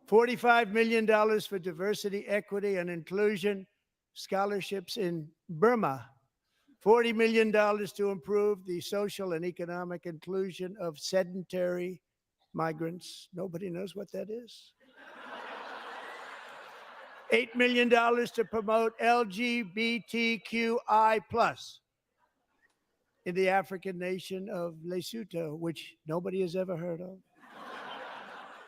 S6: $45 million for diversity, equity, and inclusion scholarships in Burma. $40 million to improve the social and economic inclusion of sedentary migrants. Nobody knows what that is. $8 million to promote LGBTQI+ in the African nation of Lesotho, which nobody has ever heard of.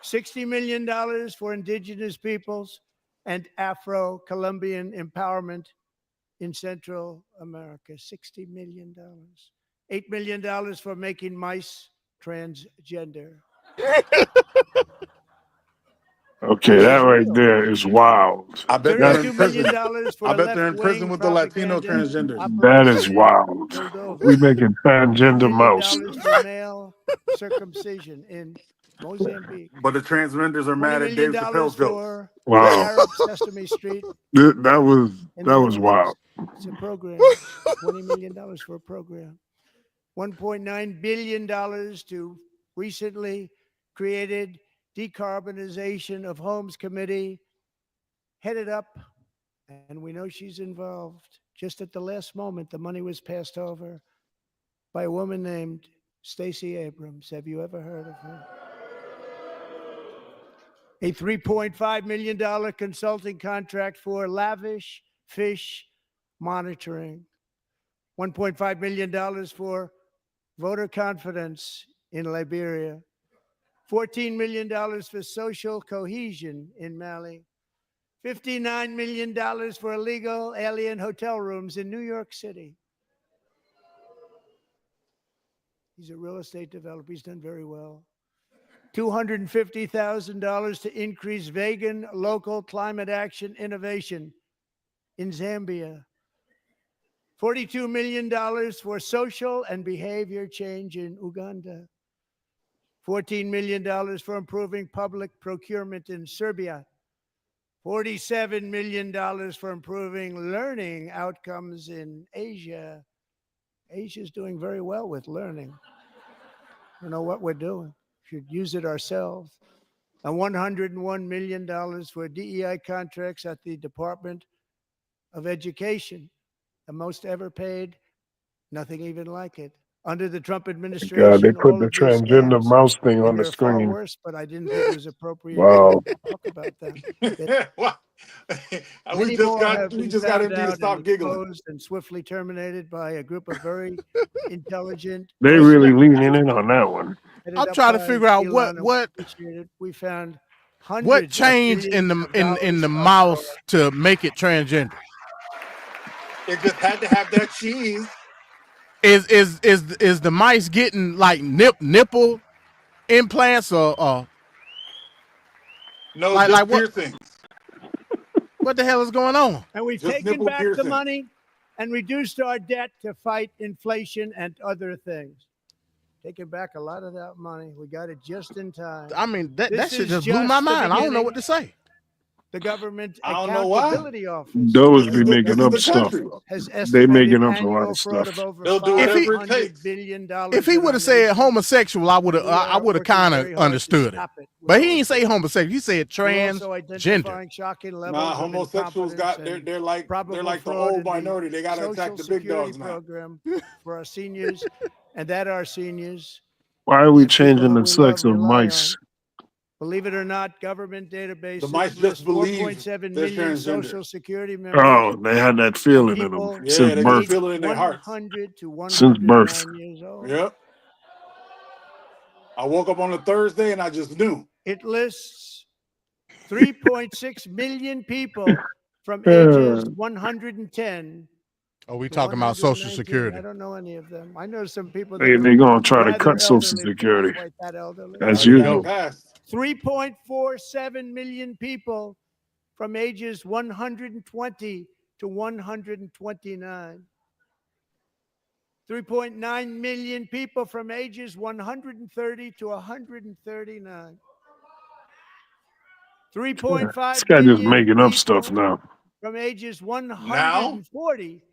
S6: $60 million for indigenous peoples and Afro-Colombian empowerment in Central America. $60 million. $8 million for making mice transgender.
S4: Okay, that right there is wild.
S1: I bet they're in
S6: $32
S1: prison.
S6: million for
S1: I bet they're in prison
S6: left-wing
S1: with the Latino
S6: propaganda
S1: transgenders.
S4: That is
S6: operation
S4: wild.
S6: Moldova.
S4: We making transgender
S6: $1
S4: mouse.
S6: million for male circumcision in Mozambique.
S1: But the transgenders are
S6: $20
S1: mad at Dave
S6: million
S1: Chappelle's jokes.
S6: for
S4: Wow.
S6: Arab Sesame Street.
S4: That was
S6: in the Middle
S4: wild.
S6: East. It's a program. $20 million for a program. $1.9 billion to recently created Decarbonization of Homes Committee, headed up, and we know she's involved. Just at the last moment, the money was passed over by a woman named Stacey Abrams. Have you ever heard of her? A $3.5 million consulting contract for lavish fish monitoring. $1.5 million for voter confidence in Liberia. $14 million for social cohesion in Mali. $59 million for illegal alien hotel rooms in New York City. He's a real estate developer. He's done very well. $250,000 to increase vegan local climate action innovation in Zambia. $42 million for social and behavior change in Uganda. $14 million for improving public procurement in Serbia. $47 million for improving learning outcomes in Asia. Asia's doing very well with learning. I don't know what we're doing. We should use it ourselves. And $101 million for DEI contracts at the Department of Education. The most ever paid, nothing even like it. Under the Trump administration,
S4: God, they put
S6: all
S4: the
S6: of these
S4: transgender
S6: scams,
S4: mouse thing
S6: and
S4: on the
S6: they're far
S4: screen.
S6: worse, but I didn't think it was appropriate
S4: Wow.
S6: to talk about them.
S1: we
S6: Many
S1: just
S6: more
S1: got
S6: have
S1: we
S6: been
S1: just got
S6: found
S1: MD to
S6: out
S1: stop
S6: and
S1: giggling.
S6: exposed and swiftly terminated by a group of very intelligent.
S4: They really leaning in on that one.
S28: I'm trying to figure out what
S6: we found
S28: what changed in the mouse to make it transgender.
S1: It just had to have that cheese.
S28: Is the mice getting like nipple implants or
S1: no,
S28: like,
S1: just
S28: like
S1: piercings?
S6: What
S28: the hell is going on?
S6: And we've
S1: Just
S6: taken
S1: nipple
S6: back
S1: piercing.
S6: the money and reduced our debt to fight inflation and other things. Taking back a lot of that money. We got it just in time.
S28: I mean, that
S6: This
S28: shit
S6: is
S28: just blew my
S6: the
S28: mind. I don't know
S6: beginning.
S28: what to say.
S6: The Government
S1: I don't know why.
S6: Accountability Office
S4: Those be making up
S1: the
S4: stuff.
S1: country.
S6: has
S4: They
S6: estimated
S4: making up a lot
S6: annual
S4: of
S6: fraud
S4: stuff.
S6: of over
S1: They'll do whatever it
S6: $500
S1: takes.
S6: billion.
S28: If he would have said homosexual, I would have kind of understood it. But he didn't say homosexual. He said transgender.
S6: Shocking levels
S1: Nah,
S6: of
S1: homosexuals got they're like the
S6: fraud
S1: old minority. They got to attack the big dogs now.
S6: Program for our seniors, and that our seniors.
S4: Why are we
S6: and people
S4: changing
S6: that
S4: the
S6: we
S4: sex
S6: love
S4: of
S6: rely
S4: mice?
S6: on. Believe it or not, government databases
S1: The mice just
S6: list
S1: believe
S6: 4.7
S1: they're
S6: million
S1: transgender.
S6: Social Security members.
S4: Oh, they had that feeling in
S6: People
S4: them
S1: Yeah,
S4: since
S1: they
S4: birth.
S1: just feel it in their hearts.
S6: 100 to
S4: Since
S6: 109
S4: birth.
S6: years old.
S1: Yep. I woke up on a Thursday and I just knew.
S6: It lists 3.6 million people from ages 110.
S28: Oh, we talking about Social Security.
S6: I don't know any of them. I know some people that
S4: They're going to try to
S6: rather
S4: cut Social
S6: elderly,
S4: Security.
S6: quite that elderly.
S4: As usual.
S6: 3.47 million people from ages 120 to 129. 3.9 million people from ages 130 to 139. 3.5
S4: This guy just
S6: million
S4: making up
S6: people
S4: stuff now.
S6: from ages 140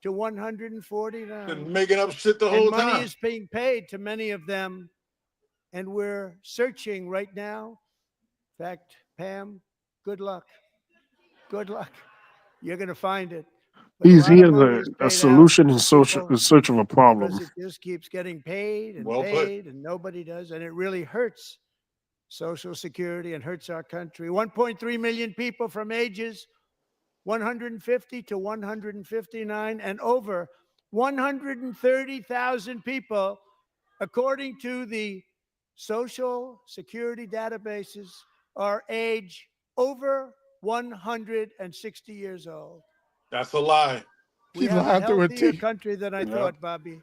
S6: to 149.
S1: Been making up shit the
S6: And
S1: whole
S6: money
S1: time.
S6: is being paid to many of them, and we're searching right now. In fact, Pam, good luck. Good luck. You're going to find it. But
S4: He
S6: lot
S4: has
S6: of money is
S4: a
S6: paid
S4: solution
S6: out
S4: in
S6: to
S4: search of a problem.
S6: because it just keeps getting paid and
S1: Well put.
S6: paid, and nobody does, and it really hurts Social Security and hurts our country. 1.3 million people from ages 150 to 159, and over 130,000 people, according to the Social Security databases are age over 160 years old.
S1: That's a lie.
S6: We have a healthier country than I thought, Bobby.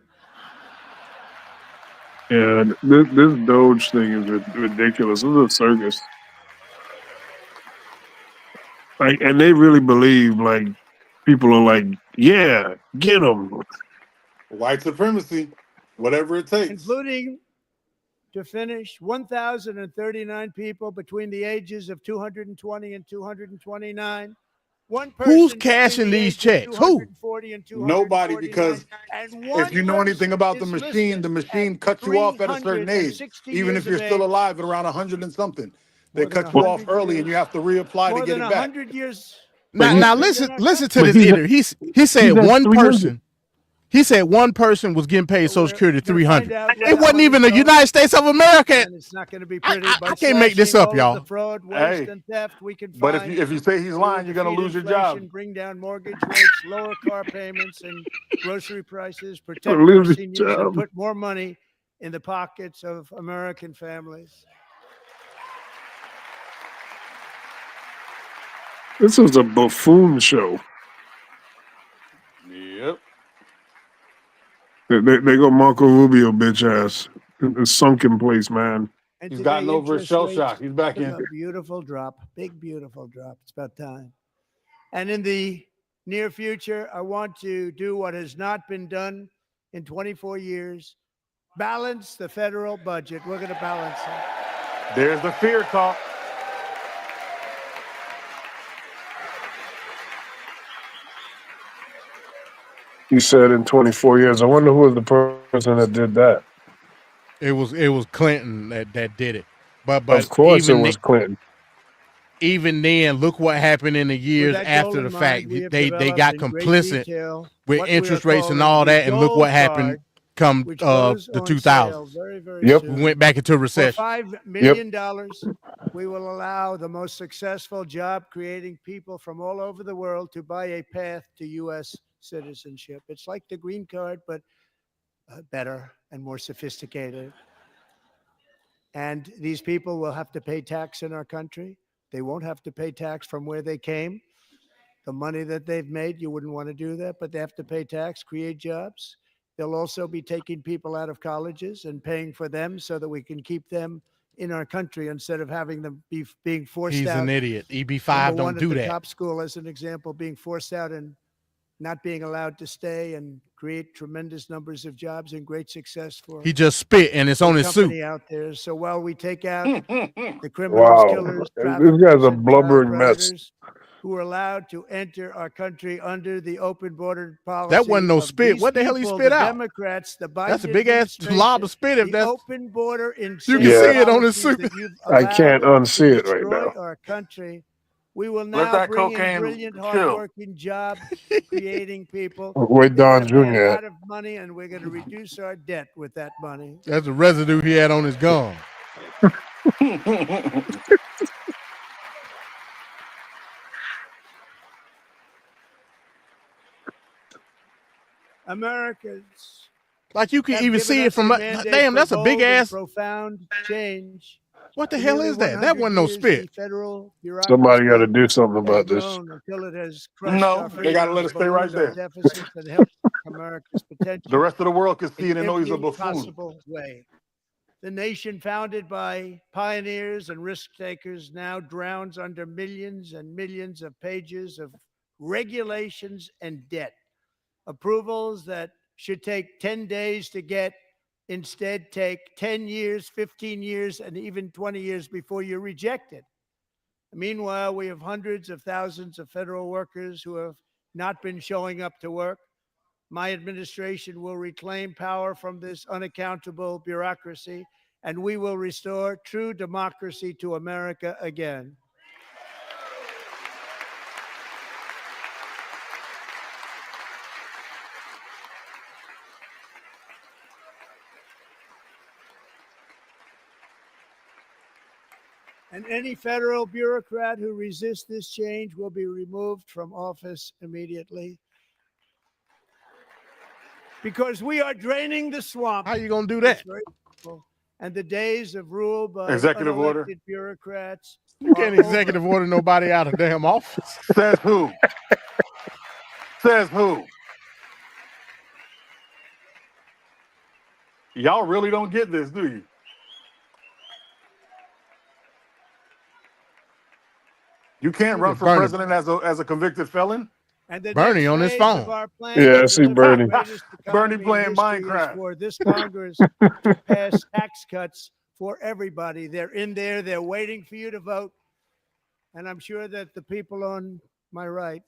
S4: Yeah, this Doge thing is ridiculous. This is a circus. Like, and they really believe like people are like, yeah, get them.
S1: White supremacy, whatever it takes.
S6: Including, to finish, 1,039 people between the ages of 220 and 229. One person
S28: Who's cashing these checks? Who?
S1: Nobody, because if you know anything about the machine cuts you off at a certain age, even if you're still alive at around 100 and something. They cut you off early and you have to reapply to get it back.
S6: 100 years.
S28: Now listen to this interview. He said one person. He said one person was getting paid Social Security 300. It wasn't even the United States of America.
S6: And it's not going to be pretty.
S28: I can't make this up, y'all.
S6: The fraud, waste, and theft we can
S1: But
S6: find.
S1: if you say he's lying, you're going to lose your job.
S6: Bring down mortgage rates, lower car payments and grocery prices, protect our seniors, and put more money in the pockets of American families.
S4: This is a buffoon show.
S1: Yep.
S4: They go Marco Rubio, bitch ass. It's sunk in place, man.
S6: And
S1: He's
S6: today,
S1: gotten over his
S6: interest
S1: shell
S6: rates
S1: shock. He's back
S6: took
S1: in.
S6: A beautiful drop, big, beautiful drop. It's about time. And in the near future, I want to do what has not been done in 24 years, balance the federal budget. We're going to balance it.
S1: There's the fear talk.
S4: He said in 24 years. I wonder who was the person that did that.
S28: It was Clinton that did it. But
S4: of course it was Clinton.
S28: Even then, look what happened in the years after the fact. They got complicit with interest rates and all that, and look what happened come the 2000s.
S6: Yep.
S28: We went back into recession.
S6: For $5 million, we will allow the most successful job-creating people from all over the world to buy a path to U.S. citizenship. It's like the green card, but better and more sophisticated. And these people will have to pay tax in our country. They won't have to pay tax from where they came. The money that they've made, you wouldn't want to do that, but they have to pay tax, create jobs. They'll also be taking people out of colleges and paying for them so that we can keep them in our country instead of having them being forced out.
S28: He's an idiot. EB-5 don't do that.
S6: Top school, as an example, being forced out and not being allowed to stay and create tremendous numbers of jobs and great success for.
S28: He just spit and it's on his suit.
S6: Out there. So while we take out the criminals, killers,
S4: this guy's a blubbering mess.
S6: Who are allowed to enter our country under the open border policy.
S28: That wasn't no spit. What the hell he spit out?
S6: Democrats, the Biden
S28: that's a big ass lob of spit. If that's
S6: open border,
S28: you can see it on his suit.
S4: I can't unsee it right now.
S6: Our country. We will now bring in brilliant, hardworking, job-creating people.
S4: Wait, Don Jr.
S6: A lot of money, and we're going to reduce our debt with that money.
S28: That's the residue he had on his gum.
S6: Americans,
S28: like you can even see it from. Damn, that's a big ass.
S6: Profound change.
S28: What the hell is that? That wasn't no spit.
S4: Somebody got to do something about this.
S1: No, they got to let it stay right there. The rest of the world can see it and know he's a buffoon.
S6: The nation founded by pioneers and risk takers now drowns under millions and millions of pages of regulations and debt. Approvals that should take 10 days to get instead take 10 years, 15 years, and even 20 years before you're rejected. Meanwhile, we have hundreds of thousands of federal workers who have not been showing up to work. My administration will reclaim power from this unaccountable bureaucracy, and we will restore true democracy to America again. And any federal bureaucrat who resists this change will be removed from office immediately. Because we are draining the swamp.
S28: How you going to do that?
S6: And the days of rule by
S1: Executive order.
S6: unelected bureaucrats.
S28: You can't executive order nobody out of damn office.
S1: Says who? Says who? Y'all really don't get this, do you? You can't run for president as a convicted felon.
S6: And the
S28: Bernie
S6: next
S28: on his
S6: phase
S28: phone.
S6: of our plan
S4: Yeah, I
S6: to
S4: see
S6: deliver
S4: Bernie.
S6: the greatest
S1: Bernie
S6: economy
S1: playing
S6: in history
S1: Minecraft.
S6: is for this Congress to pass tax cuts for everybody. They're in there. They're waiting for you to vote. And I'm sure that the people on my right,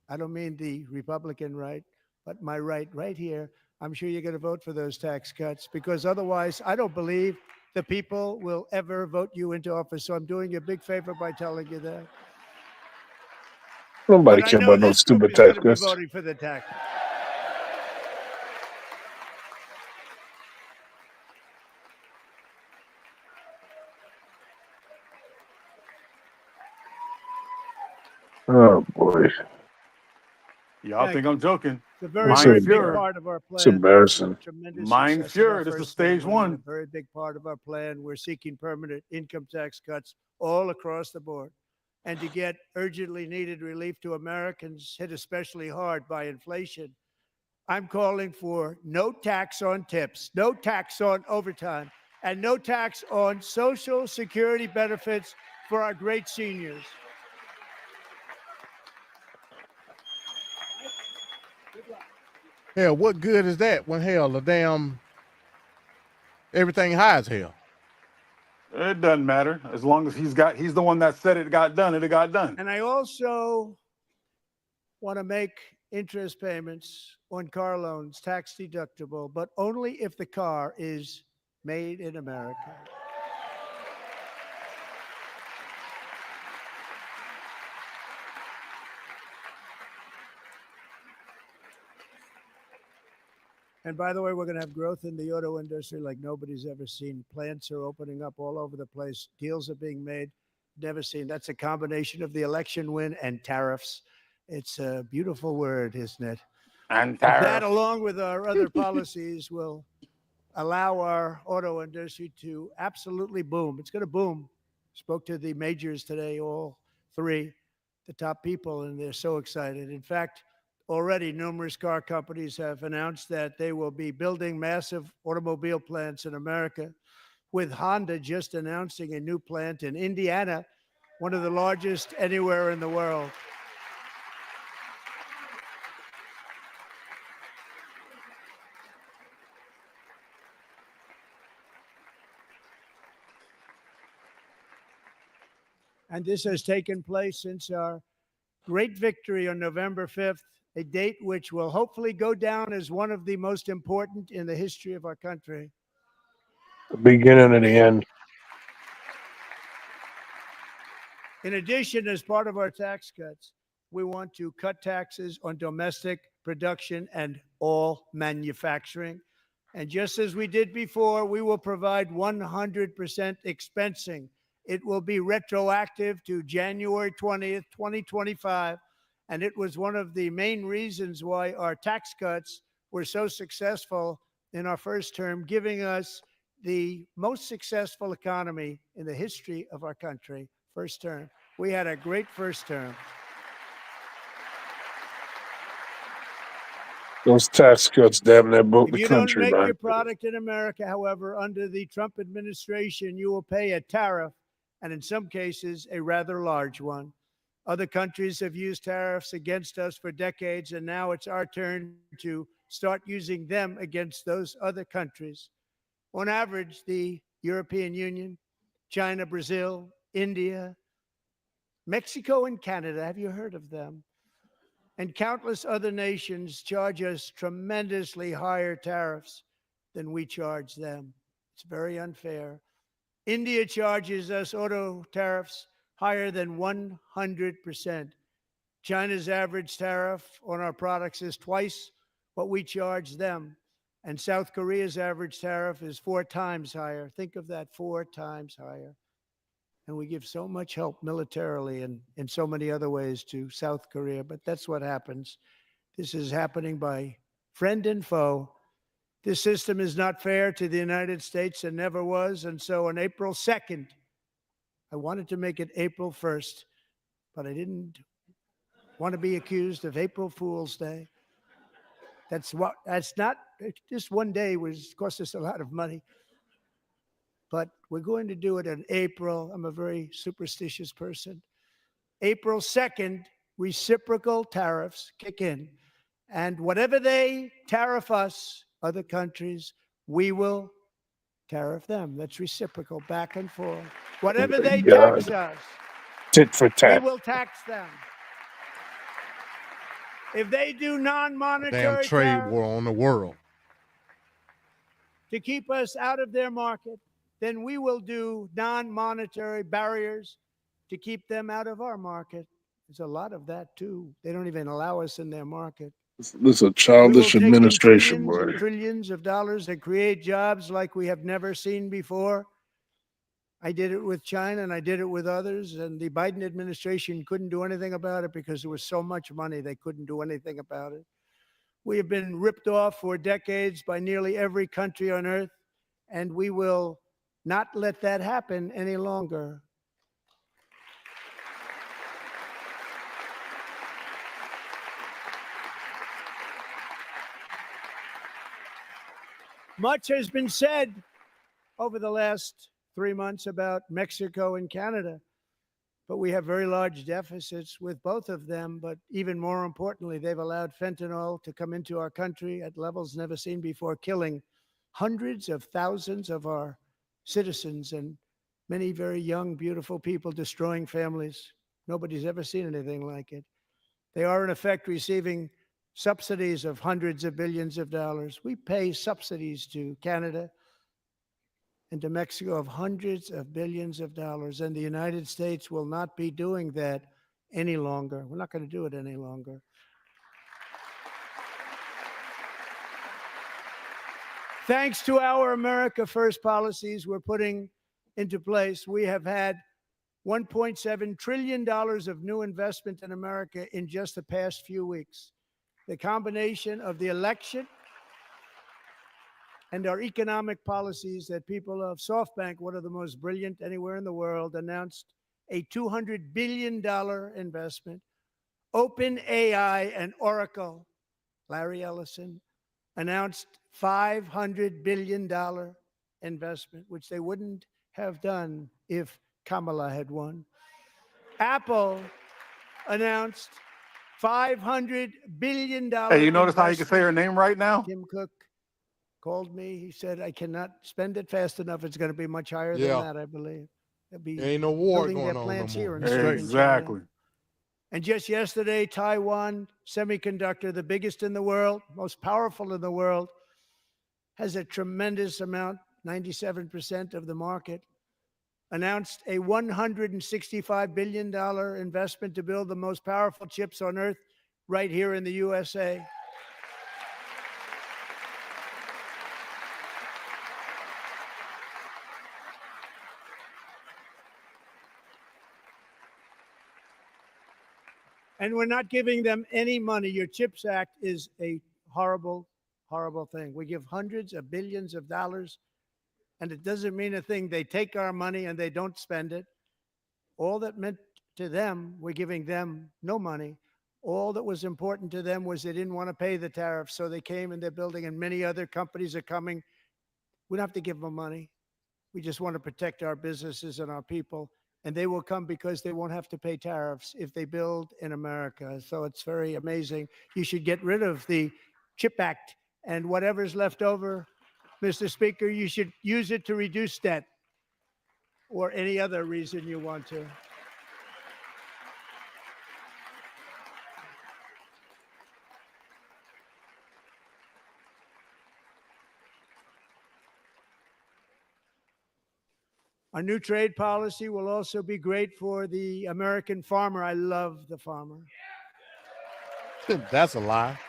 S6: I don't mean the Republican right, but my right here, I'm sure you're going to vote for those tax cuts, because otherwise I don't believe the people will ever vote you into office. So I'm doing you a big favor by telling you that.
S4: Nobody
S6: But I
S4: care
S6: know
S4: about no
S6: this group
S4: stupid
S6: is going
S4: tax
S6: to be
S4: cuts.
S6: voting for the tax.
S4: Oh boy.
S1: Y'all think I'm joking.
S6: It's a very,
S4: It's
S6: very big part of our plan.
S4: embarrassing.
S6: Tremendous
S1: Mein
S6: success of our
S1: Führer, this is
S6: first
S1: stage
S6: family, and
S1: one.
S6: a very big part of our plan. We're seeking permanent income tax cuts all across the board, and to get urgently needed relief to Americans hit especially hard by inflation. I'm calling for no tax on tips, no tax on overtime, and no tax on Social Security benefits for our great seniors.
S28: Hell, what good is that when hell the damn everything high as hell?
S1: It doesn't matter as long as he's the one that said it got done. It got done.
S6: And I also want to make interest payments on car loans tax deductible, but only if the car is made in America. And by the way, we're going to have growth in the auto industry like nobody's ever seen. Plants are opening up all over the place. Deals are being made. Never seen. That's a combination of the election win and tariffs. It's a beautiful word, isn't it?
S1: And
S6: That,
S1: tariffs.
S6: along with our other policies, will allow our auto industry to absolutely boom. It's going to boom. Spoke to the majors today, all three, the top people, and they're so excited. In fact, already numerous car companies have announced that they will be building massive automobile plants in America, with Honda just announcing a new plant in Indiana, one of the largest anywhere in the world. And this has taken place since our great victory on November 5th, a date which will hopefully go down as one of the most important in the history of our country.
S4: The beginning and the end.
S6: In addition, as part of our tax cuts, we want to cut taxes on domestic production and all manufacturing. And just as we did before, we will provide 100% expensing. It will be retroactive to January 20th, 2025. And it was one of the main reasons why our tax cuts were so successful in our first term, giving us the most successful economy in the history of our country. First term. We had a great first term.
S4: Those tax cuts damn near broke
S6: If
S4: the
S6: you
S4: country,
S6: don't make
S4: man.
S6: your product in America, however, under the Trump administration, you will pay a tariff, and in some cases, a rather large one. Other countries have used tariffs against us for decades, and now it's our turn to start using them against those other countries. On average, the European Union, China, Brazil, India, Mexico, and Canada, have you heard of them? And countless other nations charge us tremendously higher tariffs than we charge them. It's very unfair. India charges us auto tariffs higher than 100%. China's average tariff on our products is twice what we charge them. And South Korea's average tariff is 4 times higher. Think of that, 4 times higher. And we give so much help militarily and in so many other ways to South Korea. But that's what happens. This is happening by friend and foe. This system is not fair to the United States and never was. And so on April 2nd, I wanted to make it April 1st, but I didn't want to be accused of April Fool's Day. That's not, just one day cost us a lot of money. But we're going to do it in April. I'm a very superstitious person. April 2nd, reciprocal tariffs kick in. And whatever they tariff us, other countries, we will tariff them. That's reciprocal, back and forth. Whatever they tax us,
S4: tit for tat.
S6: we will tax them. If they do non-monetary
S28: Damn trade
S6: tariffs
S28: war on the world
S6: to keep us out of their market, then we will do non-monetary barriers to keep them out of our market. There's a lot of that, too. They don't even allow us in their market.
S4: This is a childish administration, boy.
S6: Trillions of dollars that create jobs like we have never seen before. I did it with China and I did it with others, and the Biden administration couldn't do anything about it because there was so much money they couldn't do anything about it. We have been ripped off for decades by nearly every country on earth, and we will not let that happen any longer. Much has been said over the last 3 months about Mexico and Canada, but we have very large deficits with both of them. But even more importantly, they've allowed fentanyl to come into our country at levels never seen before, killing hundreds of thousands of our citizens and many very young, beautiful people, destroying families. Nobody's ever seen anything like it. They are, in effect, receiving subsidies of hundreds of billions of dollars. We pay subsidies to Canada and to Mexico of hundreds of billions of dollars, and the United States will not be doing that any longer. We're not going to do it any longer. Thanks to our America First policies we're putting into place, we have had $1.7 trillion of new investment in America in just the past few weeks. The combination of the election and our economic policies that people of SoftBank, one of the most brilliant anywhere in the world, announced a $200 billion investment. OpenAI and Oracle, Larry Ellison, announced $500 billion investment, which they wouldn't have done if Kamala had won. Apple announced $500 billion.
S1: Hey, you notice how you can say her name right now?
S6: Tim Cook called me. He said, I cannot spend it fast enough. It's going to be much higher than that, I believe.
S28: Ain't no war
S6: building
S28: going
S6: their
S28: on
S6: plants
S28: no
S6: here
S28: more.
S6: in China.
S1: Exactly.
S6: And just yesterday, Taiwan Semiconductor, the biggest in the world, most powerful in the world, has a tremendous amount, 97% of the market, announced a $165 billion investment to build the most powerful chips on earth right here in the USA. And we're not giving them any money. Your CHIPS Act is a horrible, horrible thing. We give hundreds of billions of dollars, and it doesn't mean a thing. They take our money and they don't spend it. All that meant to them, we're giving them no money. All that was important to them was they didn't want to pay the tariffs, so they came and they're building, and many other companies are coming. We don't have to give them money. We just want to protect our businesses and our people. And they will come because they won't have to pay tariffs if they build in America. So it's very amazing. You should get rid of the CHIP Act, and whatever's left over, Mr. Speaker, you should use it to reduce debt or any other reason you want to. Our new trade policy will also be great for the American farmer. I love the farmer.
S28: That's a lie.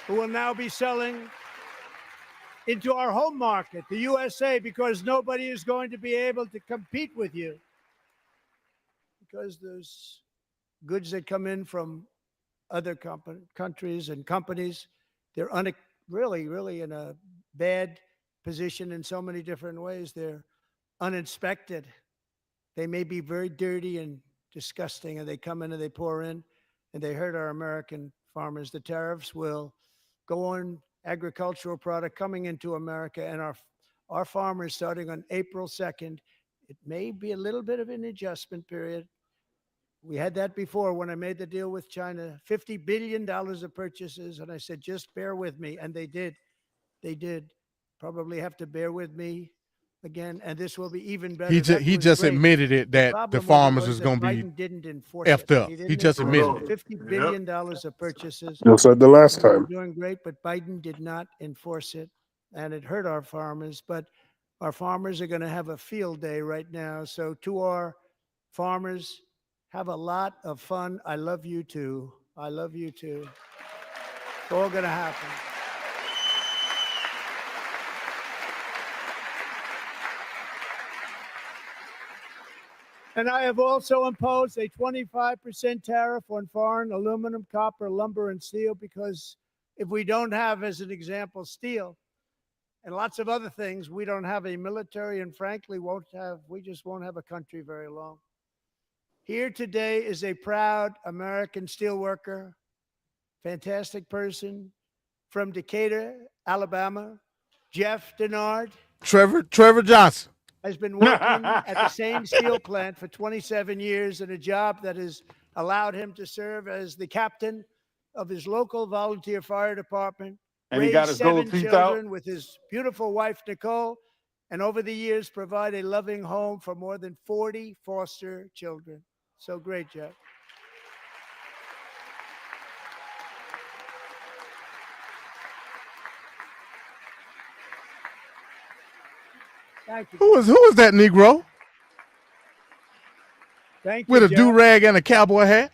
S6: Who will now be selling into our home market, the USA, because nobody is going to be able to compete with you. Because there's goods that come in from other countries and companies, they're really in a bad position in so many different ways. They're uninspected. They may be very dirty and disgusting, and they come in and they pour in, and they hurt our American farmers. The tariffs will go on agricultural product coming into America, and our farmers, starting on April 2nd, it may be a little bit of an adjustment period. We had that before when I made the deal with China, $50 billion of purchases, and I said, just bear with me, and they did. They did. Probably have to bear with me again, and this will be even better.
S28: He just admitted it that the farmers is going to be
S6: didn't enforce
S28: effed
S6: it.
S28: up. He just admitted it.
S6: $50 billion of purchases.
S4: Just like the last
S6: We were
S4: time.
S6: doing great, but Biden did not enforce it, and it hurt our farmers. But our farmers are going to have a field day right now. So to our farmers, have a lot of fun. I love you too. I love you too. It's all going to happen. And I have also imposed a 25% tariff on foreign aluminum, copper, lumber, and steel, because if we don't have, as an example, steel and lots of other things, we don't have a military, and frankly, we just won't have a country very long. Here today is a proud American steelworker, fantastic person from Decatur, Alabama, Jeff Denard.
S28: Trevor Johnson
S6: Has been working at the same steel plant for 27 years in a job that has allowed him to serve as the captain of his local volunteer fire department,
S1: and he got his gold teeth out
S6: with his beautiful wife, Nicole, and over the years provide a loving home for more than 40 foster children. So great, Jeff. Thank you.
S28: Who is that Negro?
S6: Thank you,
S28: with a
S6: Jeff.
S28: do-rag and a cowboy hat?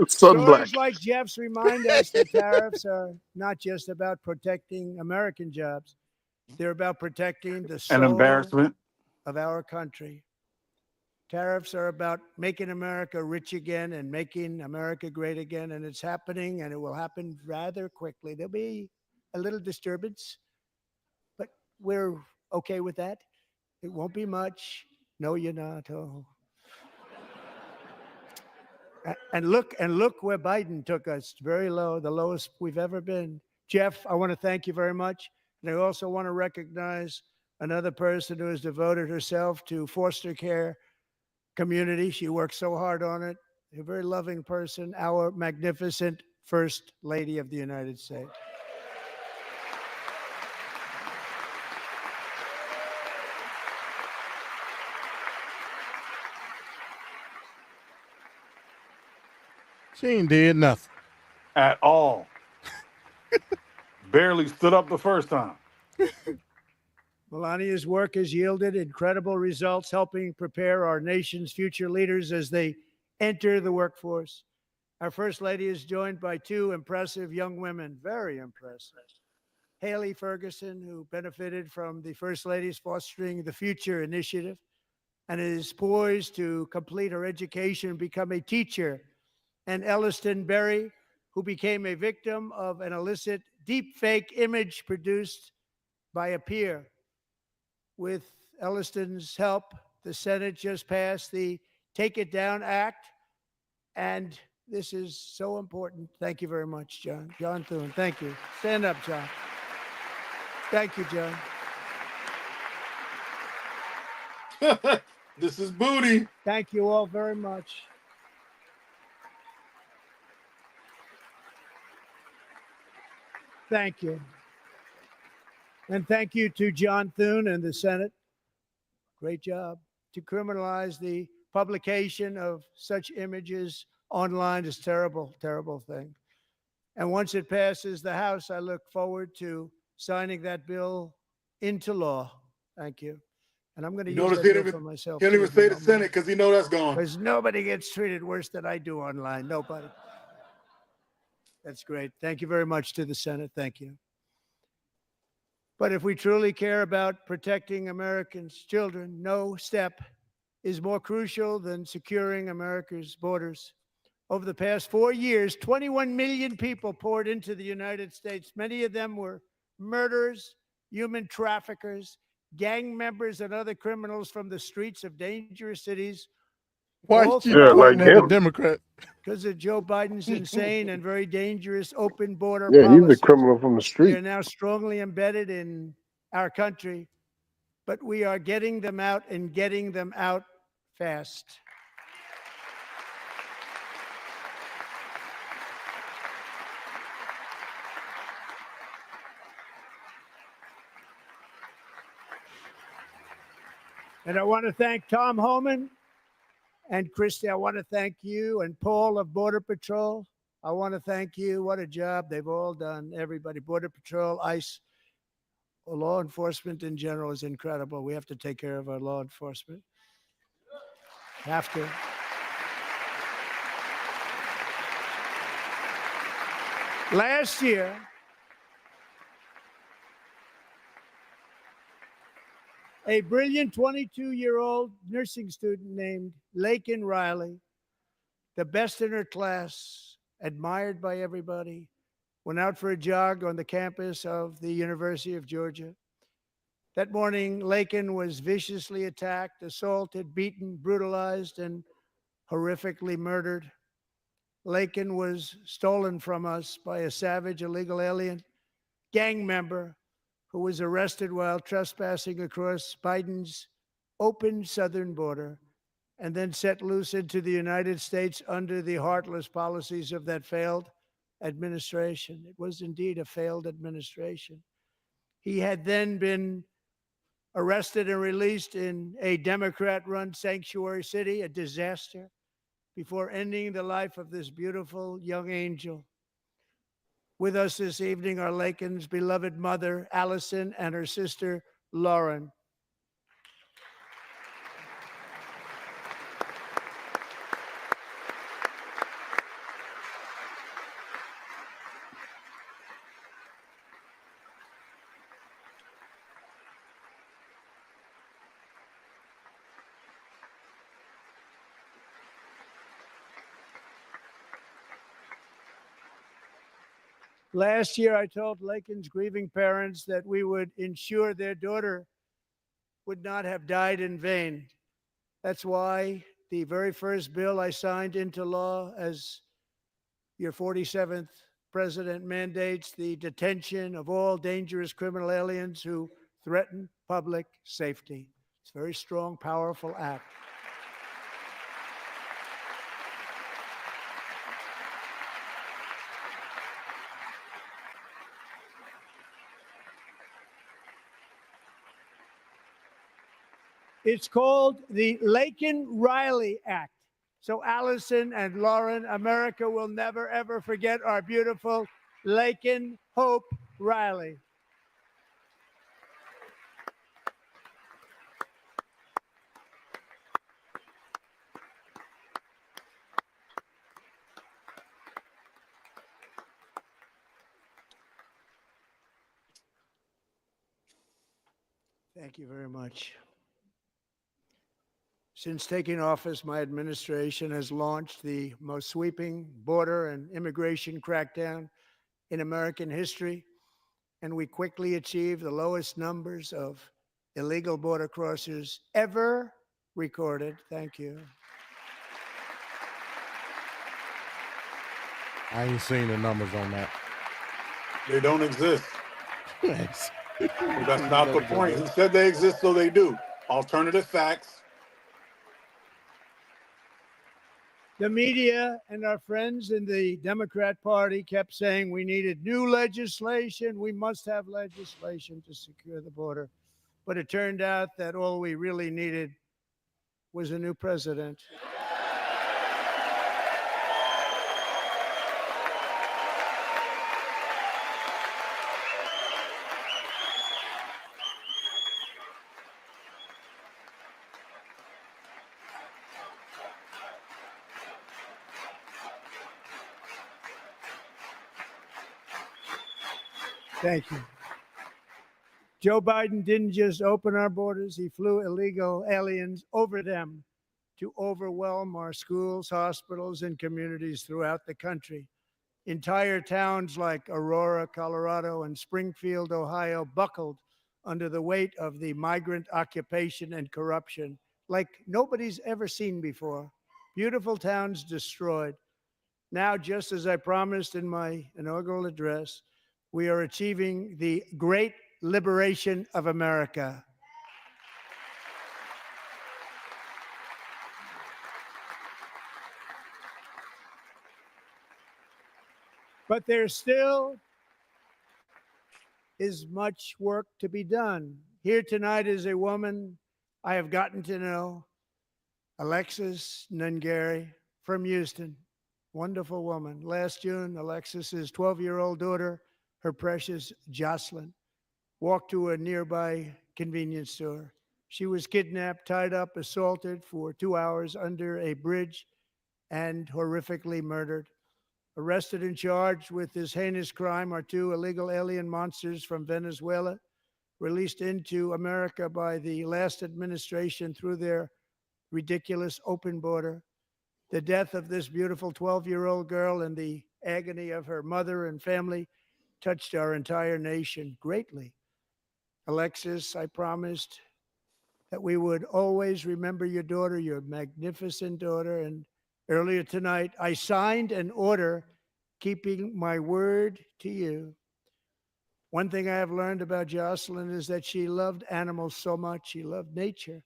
S6: Stories like Jeff's remind us that tariffs are not just about protecting American jobs. They're about protecting the soul of our country. Tariffs are about making America rich again and making America great again, and it's happening, and it will happen rather quickly. There'll be a little disturbance, but we're okay with that. It won't be much. No, you're not. Oh. And look where Biden took us. Very low, the lowest we've ever been. Jeff, I want to thank you very much. And I also want to recognize another person who has devoted herself to foster care community. She works so hard on it. A very loving person, our magnificent First Lady of the United States.
S28: She ain't did nothing.
S1: At all. Barely stood up the first time.
S6: Melania's work has yielded incredible results, helping prepare our nation's future leaders as they enter the workforce. Our First Lady is joined by two impressive young women, very impressive. Haley Ferguson, who benefited from the First Lady's Fostering the Future initiative and is poised to complete her education and become a teacher. And Elliston Berry, who became a victim of an illicit deepfake image produced by a peer. With Elliston's help, the Senate just passed the Take It Down Act, and this is so important. Thank you very much, John. John Thune, thank you. Stand up, John. Thank you, John.
S1: This is booty.
S6: Thank you all very much. Thank you. And thank you to John Thune and the Senate. Great job. To criminalize the publication of such images online is terrible, terrible thing. And once it passes the House, I look forward to signing that bill into law. Thank you. And I'm going to use that bill for myself.
S1: Can't even say the Senate because he know that's gone.
S6: Because nobody gets treated worse than I do online. Nobody. That's great. Thank you very much to the Senate. Thank you. But if we truly care about protecting Americans' children, no step is more crucial than securing America's borders. Over the past 4 years, 21 million people poured into the United States. Many of them were murderers, human traffickers, gang members, and other criminals from the streets of dangerous cities.
S28: Why you keep pointing at the Democrat?
S6: Because of Joe Biden's insane and very dangerous open border
S4: Yeah, he's a
S6: policies.
S4: criminal from the
S6: They
S4: street.
S6: are now strongly embedded in our country, but we are getting them out and getting them out fast. And I want to thank Tom Homan and Christy. I want to thank you and Paul of Border Patrol. I want to thank you. What a job they've all done. Everybody, Border Patrol, ICE, law enforcement in general is incredible. We have to take care of our law enforcement. Have to. Last year, a brilliant 22-year-old nursing student named Laken Riley, the best in her class, admired by everybody, went out for a jog on the campus of the University of Georgia. That morning, Laken was viciously attacked, assaulted, beaten, brutalized, and horrifically murdered. Laken was stolen from us by a savage illegal alien gang member who was arrested while trespassing across Biden's open southern border and then set loose into the United States under the heartless policies of that failed administration. It was indeed a failed administration. He had then been arrested and released in a Democrat-run sanctuary city, a disaster, before ending the life of this beautiful young angel. With us this evening are Laken's beloved mother, Allison, and her sister, Lauren. Last year, I told Laken's grieving parents that we would ensure their daughter would not have died in vain. That's why the very first bill I signed into law as your 47th president mandates the detention of all dangerous criminal aliens who threaten public safety. It's a very strong, powerful act. It's called the Laken-Riley Act. So Allison and Lauren, America will never, ever forget our beautiful Laken Hope Riley. Thank you very much. Since taking office, my administration has launched the most sweeping border and immigration crackdown in American history, and we quickly achieved the lowest numbers of illegal border crossers ever recorded. Thank you.
S28: I ain't seen the numbers on that.
S1: They don't exist. That's not the point. He said they exist, so they do. Alternative facts.
S6: The media and our friends in the Democrat Party kept saying we needed new legislation. We must have legislation to secure the border. But it turned out that all we really needed was a new president. Thank you. Joe Biden didn't just open our borders, he flew illegal aliens over them to overwhelm our schools, hospitals, and communities throughout the country. Entire towns like Aurora, Colorado, and Springfield, Ohio, buckled under the weight of the migrant occupation and corruption like nobody's ever seen before. Beautiful towns destroyed. Now, just as I promised in my inaugural address, we are achieving the great liberation of America. But there still is much work to be done. Here tonight is a woman I have gotten to know, Alexis Nungari from Houston. Wonderful woman. Last June, Alexis's 12-year-old daughter, her precious Jocelyn, walked to a nearby convenience store. She was kidnapped, tied up, assaulted for 2 hours under a bridge, and horrifically murdered. Arrested and charged with this heinous crime are 2 illegal alien monsters from Venezuela, released into America by the last administration through their ridiculous open border. The death of this beautiful 12-year-old girl and the agony of her mother and family touched our entire nation greatly. Alexis, I promised that we would always remember your daughter, your magnificent daughter, and earlier tonight, I signed an order keeping my word to you. One thing I have learned about Jocelyn is that she loved animals so much. She loved nature.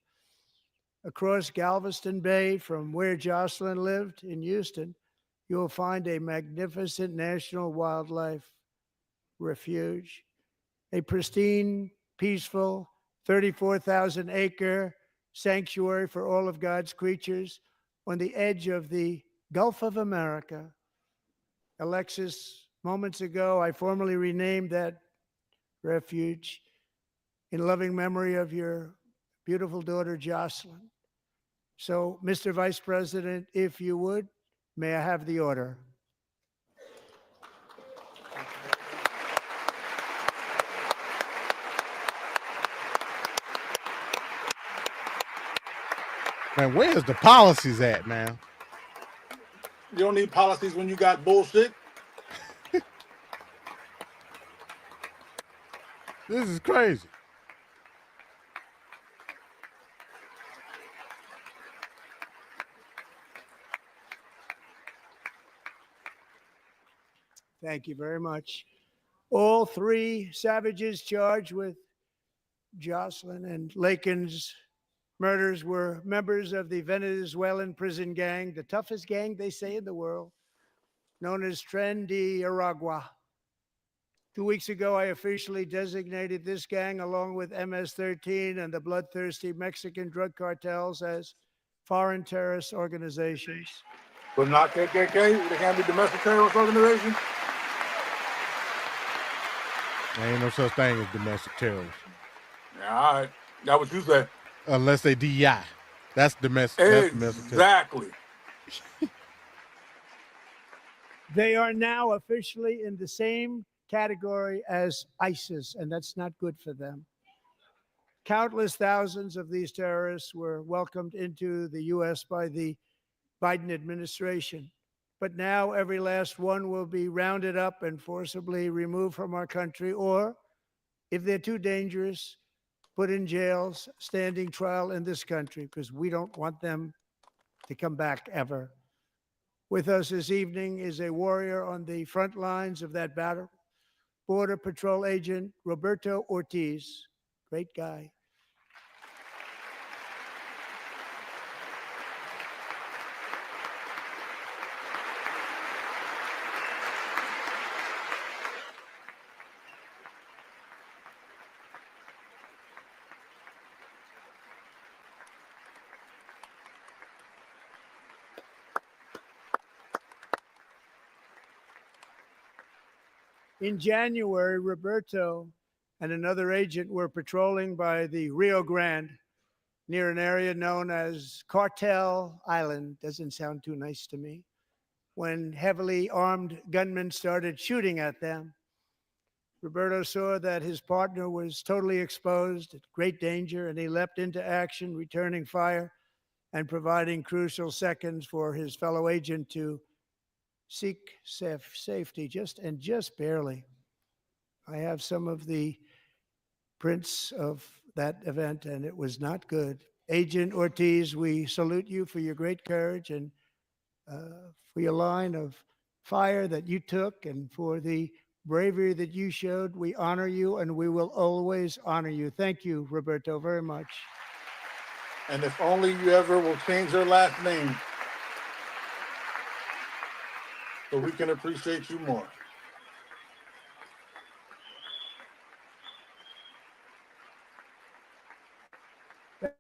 S6: Across Galveston Bay, from where Jocelyn lived in Houston, you will find a magnificent national wildlife refuge, a pristine, peaceful, 34,000-acre sanctuary for all of God's creatures on the edge of the Gulf of America. Alexis, moments ago, I formally renamed that refuge in loving memory of your beautiful daughter, Jocelyn. So, Mr. Vice President, if you would, may I have the order?
S28: Man, where's the policies at, man?
S1: You don't need policies when you got bullshit.
S28: This is crazy.
S6: Thank you very much. All 3 savages charged with Jocelyn and Lakin's murders were members of the Venezuelan prison gang, the toughest gang, they say, in the world, known as Tren de Aragua. 2 weeks ago, I officially designated this gang, along with MS-13 and the bloodthirsty Mexican drug cartels, as foreign terrorist organizations.
S1: But not KKK? They can't be domestic terrorist organizations?
S28: There ain't no such thing as domestic terrorism.
S1: Yeah, all right. That's what you say.
S28: Unless they DI. That's domestic.
S1: Exactly.
S6: They are now officially in the same category as ISIS, and that's not good for them. Countless thousands of these terrorists were welcomed into the U.S. by the Biden administration. But now every last one will be rounded up and forcibly removed from our country, or, if they're too dangerous, put in jails, standing trial in this country, because we don't want them to come back ever. With us this evening is a warrior on the front lines of that battle, Border Patrol Agent Roberto Ortiz. Great guy. In January, Roberto and another agent were patrolling by the Rio Grande near an area known as Cartel Island. Doesn't sound too nice to me. When heavily armed gunmen started shooting at them, Roberto saw that his partner was totally exposed, at great danger, and he leapt into action, returning fire and providing crucial seconds for his fellow agent to seek safety, just barely. I have some of the prints of that event, and it was not good. Agent Ortiz, we salute you for your great courage and for your line of fire that you took and for the bravery that you showed. We honor you, and we will always honor you. Thank you, Roberto, very much.
S1: And if only you ever will change your last name so we can appreciate you more.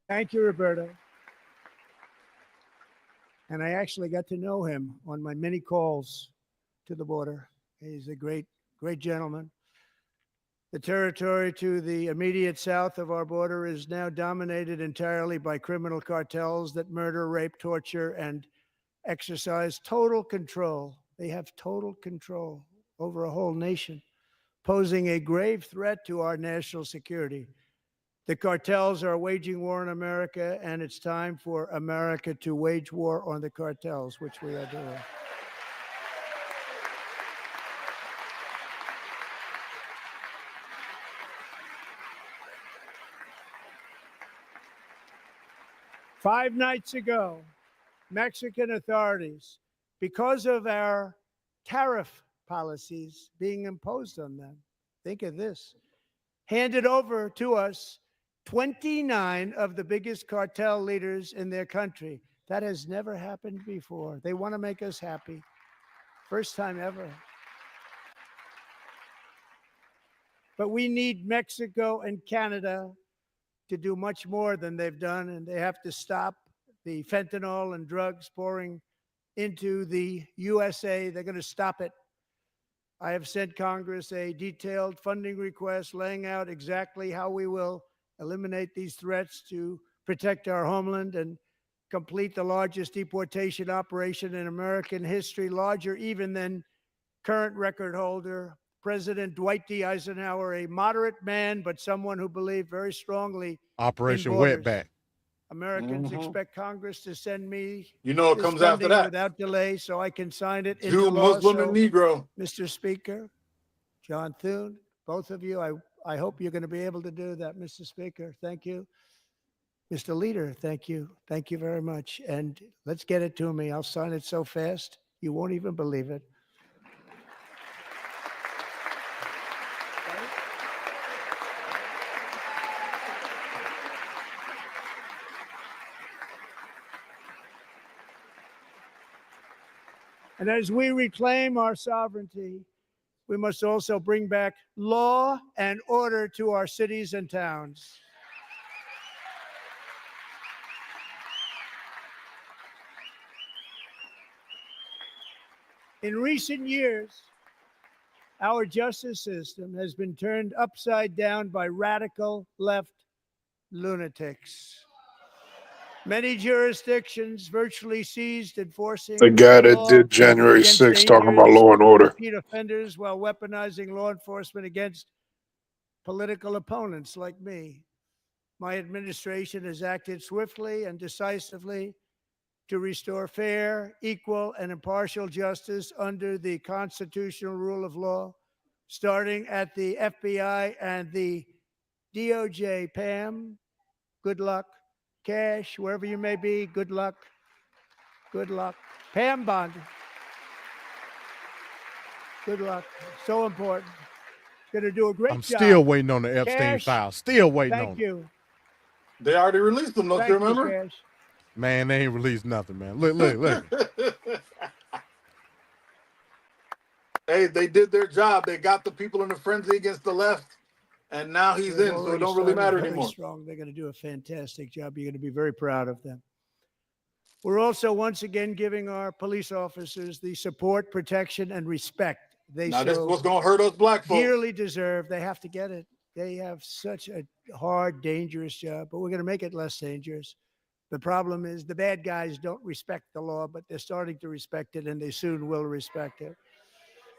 S6: Thank you, Roberto. And I actually got to know him on my many calls to the border. He's a great, great gentleman. The territory to the immediate south of our border is now dominated entirely by criminal cartels that murder, rape, torture, and exercise total control. They have total control over a whole nation, posing a grave threat to our national security. The cartels are waging war on America, and it's time for America to wage war on the cartels, which we are doing. Five nights ago, Mexican authorities, because of our tariff policies being imposed on them, think of this, handed over to us 29 of the biggest cartel leaders in their country. That has never happened before. They want to make us happy. First time ever. But we need Mexico and Canada to do much more than they've done, and they have to stop the fentanyl and drugs pouring into the USA. They're going to stop it. I have sent Congress a detailed funding request laying out exactly how we will eliminate these threats to protect our homeland and complete the largest deportation operation in American history, larger even than current record holder President Dwight D. Eisenhower, a moderate man, but someone who believed very strongly
S28: Operation
S6: in borders.
S28: Wetback.
S6: Americans expect Congress to send me
S1: it
S6: this
S1: comes after
S6: funding
S1: that.
S6: without delay so I can sign it into
S1: Jew,
S6: law.
S1: Muslim, and Negro.
S6: Mr. Speaker, John Thune, both of you, I hope you're going to be able to do that, Mr. Speaker. Thank you. Mr. Leader, thank you. Thank you very much. And let's get it to me. I'll sign it so fast, you won't even believe it. And as we reclaim our sovereignty, we must also bring back law and order to our cities and towns. In recent years, our justice system has been turned upside down by radical left lunatics. Many jurisdictions virtually ceased enforcing
S4: The guy that
S6: law
S4: did January
S6: against
S4: 6th talking about
S6: dangerous
S4: law and order.
S6: repeat offenders while weaponizing law enforcement against political opponents like me. My administration has acted swiftly and decisively to restore fair, equal, and impartial justice under the constitutional rule of law, starting at the FBI and the DOJ. Pam, good luck. Cash, wherever you may be, good luck. Good luck. Pam Bondi, good luck. So important. Going to do a great job.
S28: I'm still waiting on the Epstein
S6: Cash,
S28: file. Still waiting on it.
S6: thank you.
S1: They already released them, don't you remember?
S6: Cash.
S28: Man, they ain't released nothing, man. Look.
S1: Hey, they did their job. They got the people in a frenzy against the left, and now he's in, so it don't really matter anymore.
S6: Strong. They're going to do a fantastic job. You're going to be very proud of them. We're also once again giving our police officers the support, protection, and respect they
S1: Now, this is what's going to hurt us black folks.
S6: Dearly deserve. They have to get it. They have such a hard, dangerous job, but we're going to make it less dangerous. The problem is the bad guys don't respect the law, but they're starting to respect it, and they soon will respect it.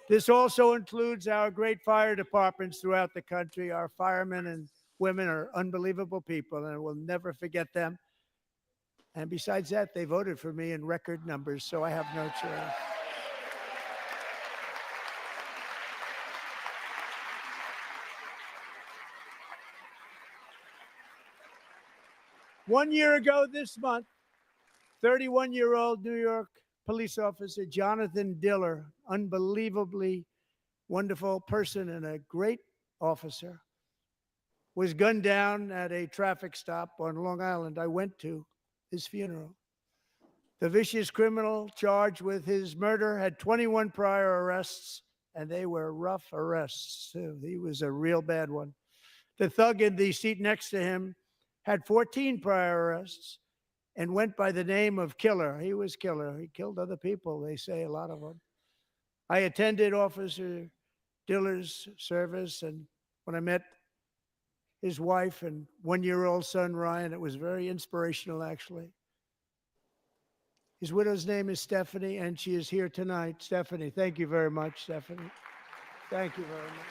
S6: This also includes our great fire departments throughout the country. Our firemen and women are unbelievable people, and we'll never forget them. And besides that, they voted for me in record numbers, so I have no choice. One year ago this month, 31-year-old New York police officer Jonathan Diller, unbelievably wonderful person and a great officer, was gunned down at a traffic stop on Long Island. I went to his funeral. The vicious criminal charged with his murder had 21 prior arrests, and they were rough arrests, too. He was a real bad one. The thug in the seat next to him had 14 prior arrests and went by the name of Killer. He was Killer. He killed other people, they say, a lot of them. I attended Officer Diller's service, and when I met his wife and one-year-old son, Ryan, it was very inspirational, actually. His widow's name is Stephanie, and she is here tonight. Stephanie, thank you very much, Stephanie. Thank you very much.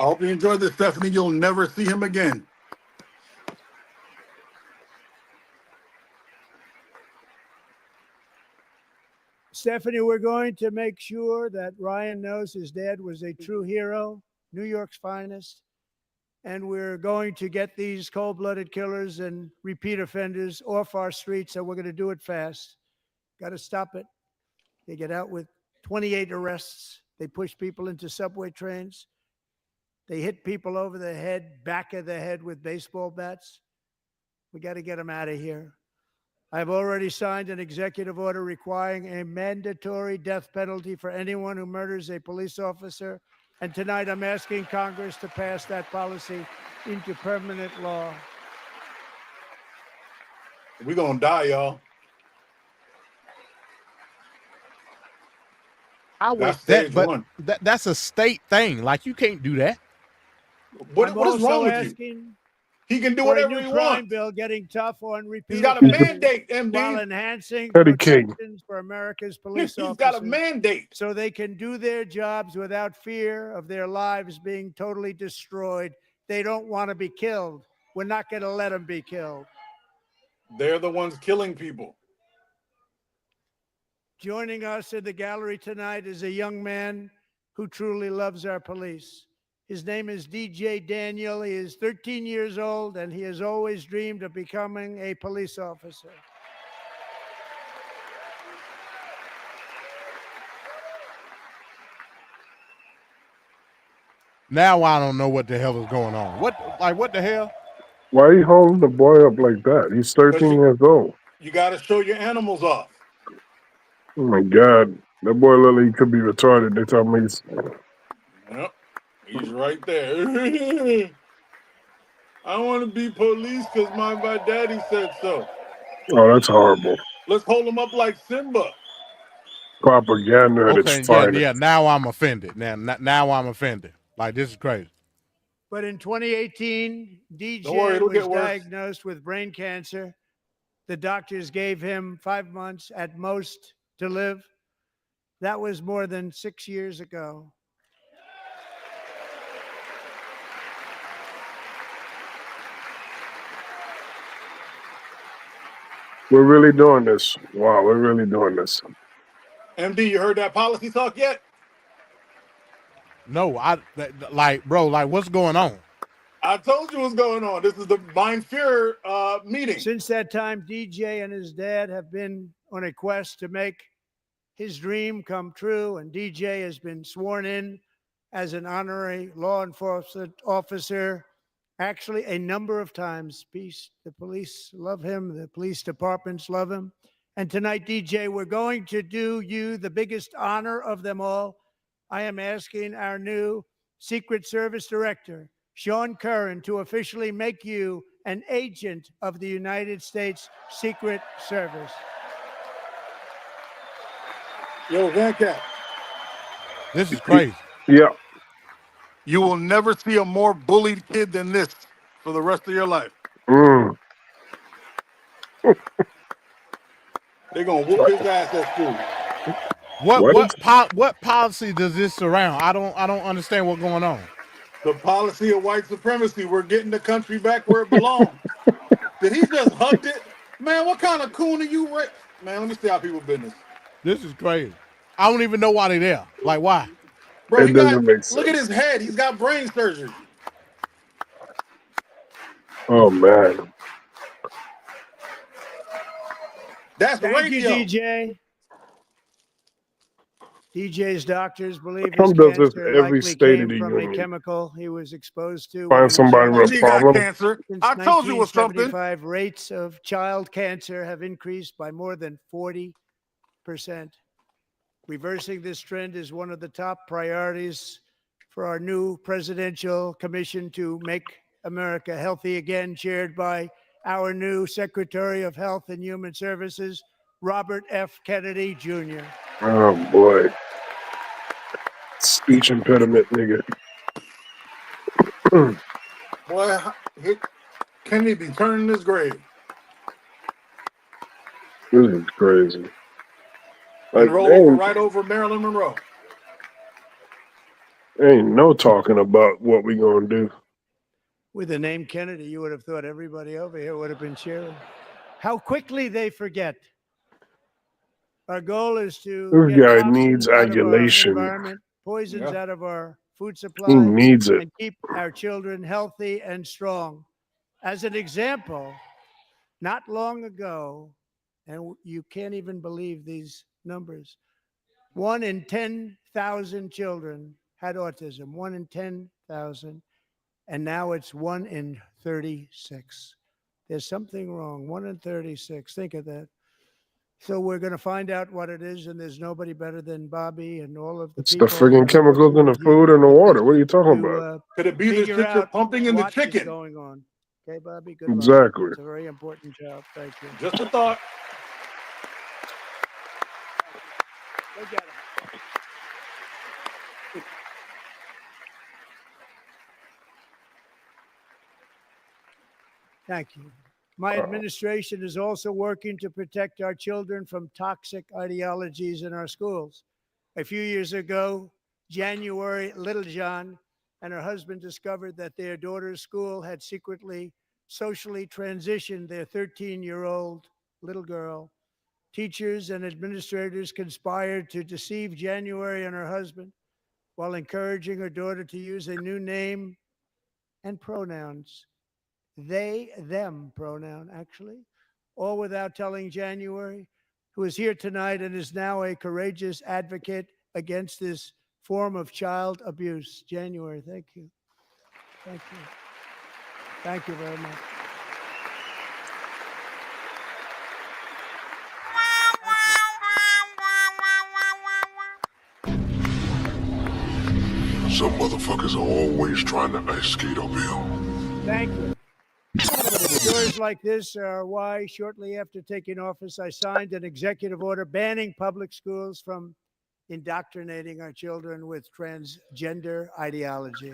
S1: I hope you enjoyed this, Stephanie. You'll never see him again.
S6: Stephanie, we're going to make sure that Ryan knows his dad was a true hero, New York's finest, and we're going to get these cold-blooded killers and repeat offenders off our streets, and we're going to do it fast. Got to stop it. They get out with 28 arrests. They push people into subway trains. They hit people over the head, back of the head with baseball bats. We got to get them out of here. I've already signed an executive order requiring a mandatory death penalty for anyone who murders a police officer. And tonight I'm asking Congress to pass that policy into permanent law.
S1: We're going to die, y'all.
S28: That's a state thing. Like, you can't do that.
S1: What is wrong with you? He can do whatever he wants.
S6: Bill getting tough on repeat.
S1: He's got a mandate, MD.
S6: While enhancing
S4: Eddie King.
S6: protections for America's police
S1: He's
S6: officers.
S1: got a mandate.
S6: So they can do their jobs without fear of their lives being totally destroyed. They don't want to be killed. We're not going to let them be killed.
S1: They're the ones killing people.
S6: Joining us in the gallery tonight is a young man who truly loves our police. His name is DJ Daniel. He is 13 years old, and he has always dreamed of becoming a police officer.
S28: Now I don't know what the hell is going on. What the hell?
S4: Why are you holding the boy up like that? He's 13 years old.
S1: You got to show your animals off.
S4: Oh, my God. That boy literally could be retarded. They tell me he's...
S1: Yep. He's right there. I want to be police because my daddy said so.
S4: Oh, that's horrible.
S1: Let's hold him up like Simba.
S4: Propaganda at its finest.
S28: Yeah, now I'm offended. Now I'm offended. Like, this is crazy.
S6: But in 2018, DJ was diagnosed with brain cancer. The doctors gave him 5 months at most to live. That was more than 6 years ago.
S4: We're really doing this. Wow, we're really doing this.
S1: MD, you heard that policy talk yet?
S28: No, what's going on?
S1: I told you what's going on. This is the Mein Führer meeting.
S6: Since that time, DJ and his dad have been on a quest to make his dream come true, and DJ has been sworn in as an honorary law enforcement officer. Actually, a number of times. The police love him. The police departments love him. And tonight, DJ, we're going to do you the biggest honor of them all. I am asking our new Secret Service Director, Sean Curran, to officially make you an agent of the United States Secret Service.
S1: Yo, Venkat.
S28: This is crazy.
S4: Yeah.
S1: You will never see a more bullied kid than this for the rest of your life.
S4: Mm.
S1: They're going to whoop his ass at school.
S28: What policy does this surround? I don't understand what's going on.
S1: The policy of white supremacy. We're getting the country back where it belongs. Did he just hugged it? Man, what kind of coon are you? Man, let me see how people business.
S28: This is crazy. I don't even know why they're there. Like, why?
S1: Bro,
S4: It doesn't make sense.
S1: Look at his head. He's got brain surgery.
S4: Oh, man.
S1: That's
S6: Thank you,
S1: ratio.
S6: DJ. DJ's doctors believe his
S4: Trump does this
S6: cancer
S4: every
S6: likely
S4: State of
S6: came
S4: the
S6: from a
S4: Union.
S6: chemical he was exposed to.
S4: Find somebody with a
S1: He
S4: problem.
S1: got cancer.
S6: Since
S1: I told you it was something.
S6: 1975, rates of child cancer have increased by more than 40%. Reversing this trend is one of the top priorities for our new presidential commission to make America healthy again, chaired by our new Secretary of Health and Human Services, Robert F. Kennedy Jr.
S4: Oh, boy. Speech impediment, nigga.
S1: Boy, Kennedy be turning his grave.
S4: This is crazy.
S1: And roll right over Marilyn Monroe.
S4: Ain't no talking about what we gonna do.
S6: With the name Kennedy, you would have thought everybody over here would have been cheering. How quickly they forget. Our goal is to
S4: This
S6: get
S4: guy
S6: toxins
S4: needs
S6: out of our
S4: adulation.
S6: environment, poisons out of our food supply,
S4: He needs it.
S6: and keep our children healthy and strong. As an example, not long ago, and you can't even believe these numbers, 1 in 10,000 children had autism, 1 in 10,000, and now it's 1 in 36. There's something wrong, 1 in 36. Think of that. So we're going to find out what it is, and there's nobody better than Bobby and all of the
S4: It's
S6: people.
S4: the friggin' chemicals in the food and the water. What are you talking about?
S1: Could it be the shit you're pumping in the chicken?
S6: Going on. Okay, Bobby. Good luck.
S4: Exactly.
S6: It's a very important job. Thank you.
S1: Just a thought.
S6: Go get him. Thank you. My administration is also working to protect our children from toxic ideologies in our schools. A few years ago, January Littlejohn and her husband discovered that their daughter's school had secretly socially transitioned their 13-year-old little girl. Teachers and administrators conspired to deceive January and her husband while encouraging her daughter to use a new name and pronouns. They, them pronoun, actually, all without telling January, who is here tonight and is now a courageous advocate against this form of child abuse. January, thank you. Thank you. Thank you very much.
S7: Some motherfuckers are always trying to ice skate uphill.
S6: Thank you. Stories like this are why, shortly after taking office, I signed an executive order banning public schools from indoctrinating our children with transgender ideology.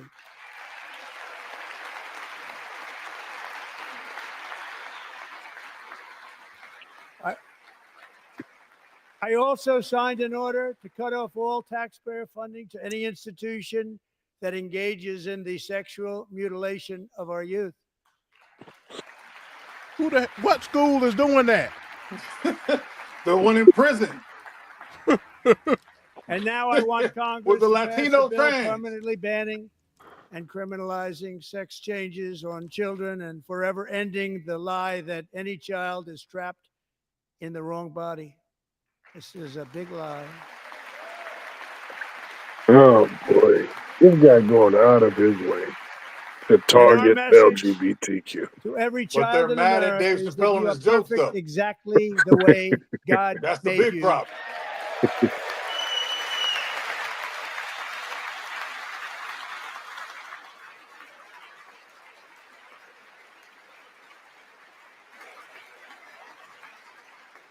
S6: I also signed an order to cut off all taxpayer funding to any institution that engages in the sexual mutilation of our youth.
S28: What school is doing that?
S1: The one in prison.
S6: And now I want Congress
S1: with the
S6: to
S1: Latino
S6: pass a bill
S1: trans.
S6: permanently banning and criminalizing sex changes on children and forever ending the lie that any child is trapped in the wrong body. This is a big lie.
S4: Oh, boy. This guy going out of his way to target LGBTQ.
S6: To every
S1: But they're
S6: child in
S1: mad at
S6: America
S1: Dave
S6: is that
S1: Chappelle
S6: you
S1: and
S6: are
S1: his jokes,
S6: perfect
S1: though.
S6: exactly the way God
S1: That's the
S6: made
S1: big
S6: you.
S1: problem.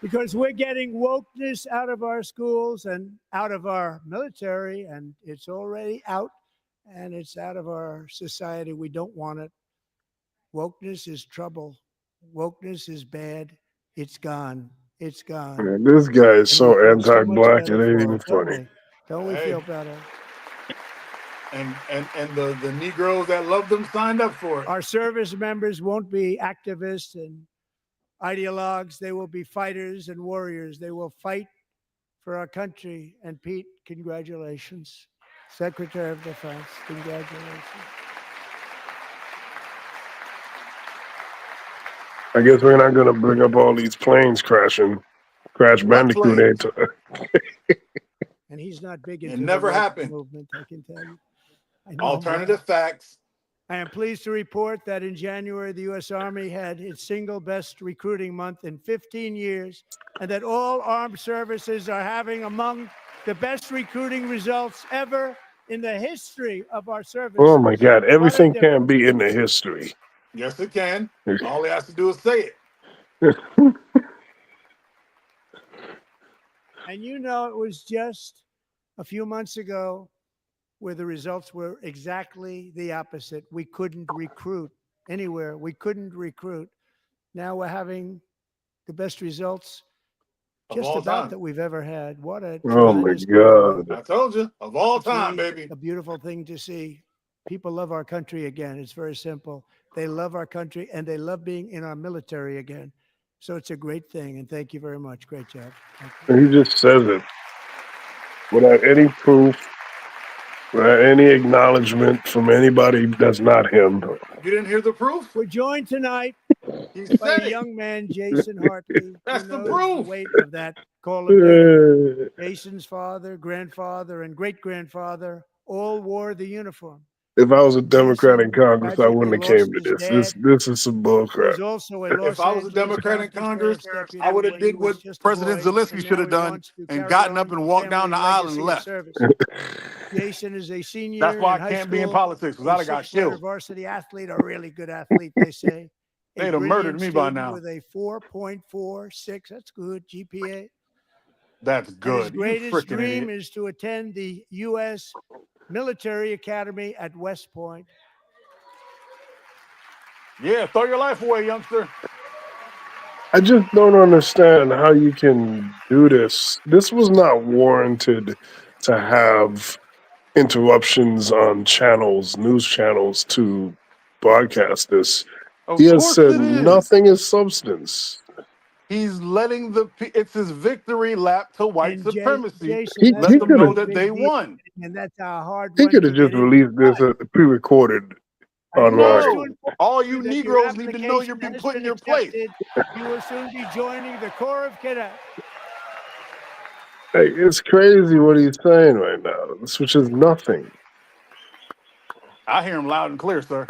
S6: Because we're getting wokeness out of our schools and out of our military, and it's already out, and it's out of our society. We don't want it. Wokeness is trouble. Wokeness is bad. It's gone. It's gone.
S4: Man, this guy is
S6: And
S4: so
S6: we feel so much
S4: anti-black, it
S6: better
S4: ain't
S6: for
S4: even
S6: it, don't
S4: funny.
S6: we? Don't we feel better?
S1: And the Negroes that love them signed up for it.
S6: Our service members won't be activists and ideologues. They will be fighters and warriors. They will fight for our country. And Pete, congratulations. Secretary of Defense, congratulations.
S4: I guess we're not going to bring up all these planes crashing. Crash Bandicoot ain't.
S6: And he's not big into
S1: It never
S6: the woke
S1: happened.
S6: movement, I can tell you. I know
S1: Alternative facts.
S6: I am pleased to report that in January, the U.S. Army had its single best recruiting month in 15 years, and that all armed services are having among the best recruiting results ever in the history of our service.
S4: Oh my God! Everything can be in the history.
S1: Yes, it can. All he has to do is say it.
S6: And you know, it was just a few months ago where the results were exactly the opposite. We couldn't recruit anywhere. We couldn't recruit. Now we're having the best results just about that we've ever had. What a tremendous
S4: God!
S1: I told you, of all time,
S6: really
S1: baby.
S6: A beautiful thing to see. People love our country again. It's very simple. They love our country and they love being in our military again. So it's a great thing. And thank you very much. Great job.
S4: He just says it without any proof, without any acknowledgement from anybody that's not him.
S1: You didn't hear the proof?
S6: We're joined tonight by a young man, Jason Hartley.
S1: That's
S6: who
S1: the
S6: knows
S1: proof.
S6: The weight of that Call of Duty. Jason's father, grandfather, and great-grandfather all wore the uniform.
S4: If I was a Democrat in
S6: Jason
S4: Congress, I wouldn't have came
S6: tragically
S4: to
S6: lost
S4: this.
S6: his
S4: This is some bullcrap.
S6: was also a Los
S1: If I was a
S6: Angeles
S1: Democrat in
S6: County
S1: Congress,
S6: Sheriff's
S1: I would have
S6: deputy
S1: did
S6: when he was
S1: what
S6: just a
S1: President
S6: boy,
S1: Zelensky
S6: and
S1: should
S6: now
S1: have
S6: he
S1: done
S6: wants to
S1: and
S6: carry
S1: gotten
S6: on
S1: up and
S6: the
S1: walked down the
S6: family
S1: aisle and
S6: legacy of
S1: left.
S6: service. Jason is a senior
S1: That's why
S6: in
S1: I
S6: high
S1: can't be in
S6: school,
S1: politics, because
S6: a
S1: I'd have got
S6: six-letter
S1: killed.
S6: varsity athlete, a really good athlete, they say. A
S1: They'd have murdered
S6: brilliant
S1: me by
S6: student
S1: now.
S6: with a 4.46, that's good, GPA.
S1: That's
S6: And his
S1: good. You
S6: greatest
S1: freaking
S6: dream
S1: idiot.
S6: is to attend the U.S. Military Academy at West Point.
S1: Yeah, throw your life away, youngster.
S4: I just don't understand how you can do this. This was not warranted to have interruptions on channels, news channels, to broadcast this.
S1: Of
S4: He has
S1: course
S4: said
S1: it is.
S4: nothing is substance.
S1: He's letting it's his victory lap to white
S6: And
S1: supremacy.
S6: Jason, that's
S1: Let
S6: a
S1: them know
S6: big,
S1: that they
S6: big deal,
S1: won.
S6: and that's a hard
S4: He
S6: one
S4: could
S6: to
S4: have just
S6: get in.
S4: released this pre-recorded
S6: I just
S4: online.
S6: to
S1: No,
S6: inform
S1: all you
S6: that your
S1: Negroes need to know you're
S6: application
S1: being
S6: has
S1: put in
S6: been
S1: your place.
S6: accepted. You will soon be joining the Corps of Cadets.
S4: Hey, it's crazy what he's saying right now, which is nothing.
S1: I hear him loud and clear, sir.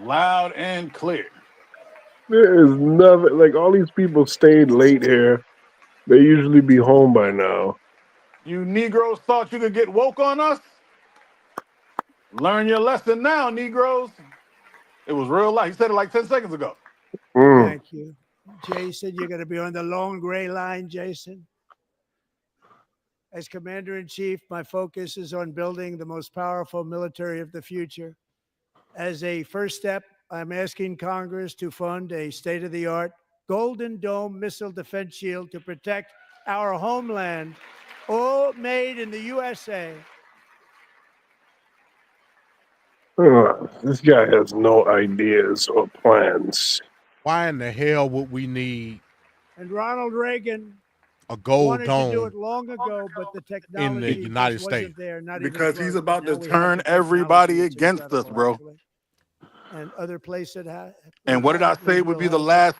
S1: Loud and clear.
S4: There is nothing. Like, all these people stayed late here. They usually be home by now.
S1: You Negroes thought you could get woke on us? Learn your lesson now, Negroes. It was real life. He said it like 10 seconds ago.
S6: Thank you. Jason, you're going to be on the long gray line, Jason. As Commander-in-Chief, my focus is on building the most powerful military of the future. As a first step, I'm asking Congress to fund a state-of-the-art Golden Dome missile defense shield to protect our homeland, all made in the USA.
S4: This guy has no ideas or plans.
S28: Why in the hell would we need
S6: And Ronald Reagan
S28: a gold
S6: wanted to do
S28: dome
S6: it long ago, but the
S28: in the
S6: technology
S28: United
S6: just
S28: States?
S6: wasn't there. Not
S1: Because
S6: even
S1: he's
S6: close.
S1: about
S6: Now
S1: to
S6: we have
S1: turn
S6: the
S1: everybody
S6: technology. It's
S1: against us,
S6: incredible,
S1: bro.
S6: actually. And other places have.
S1: And what did I say would be the last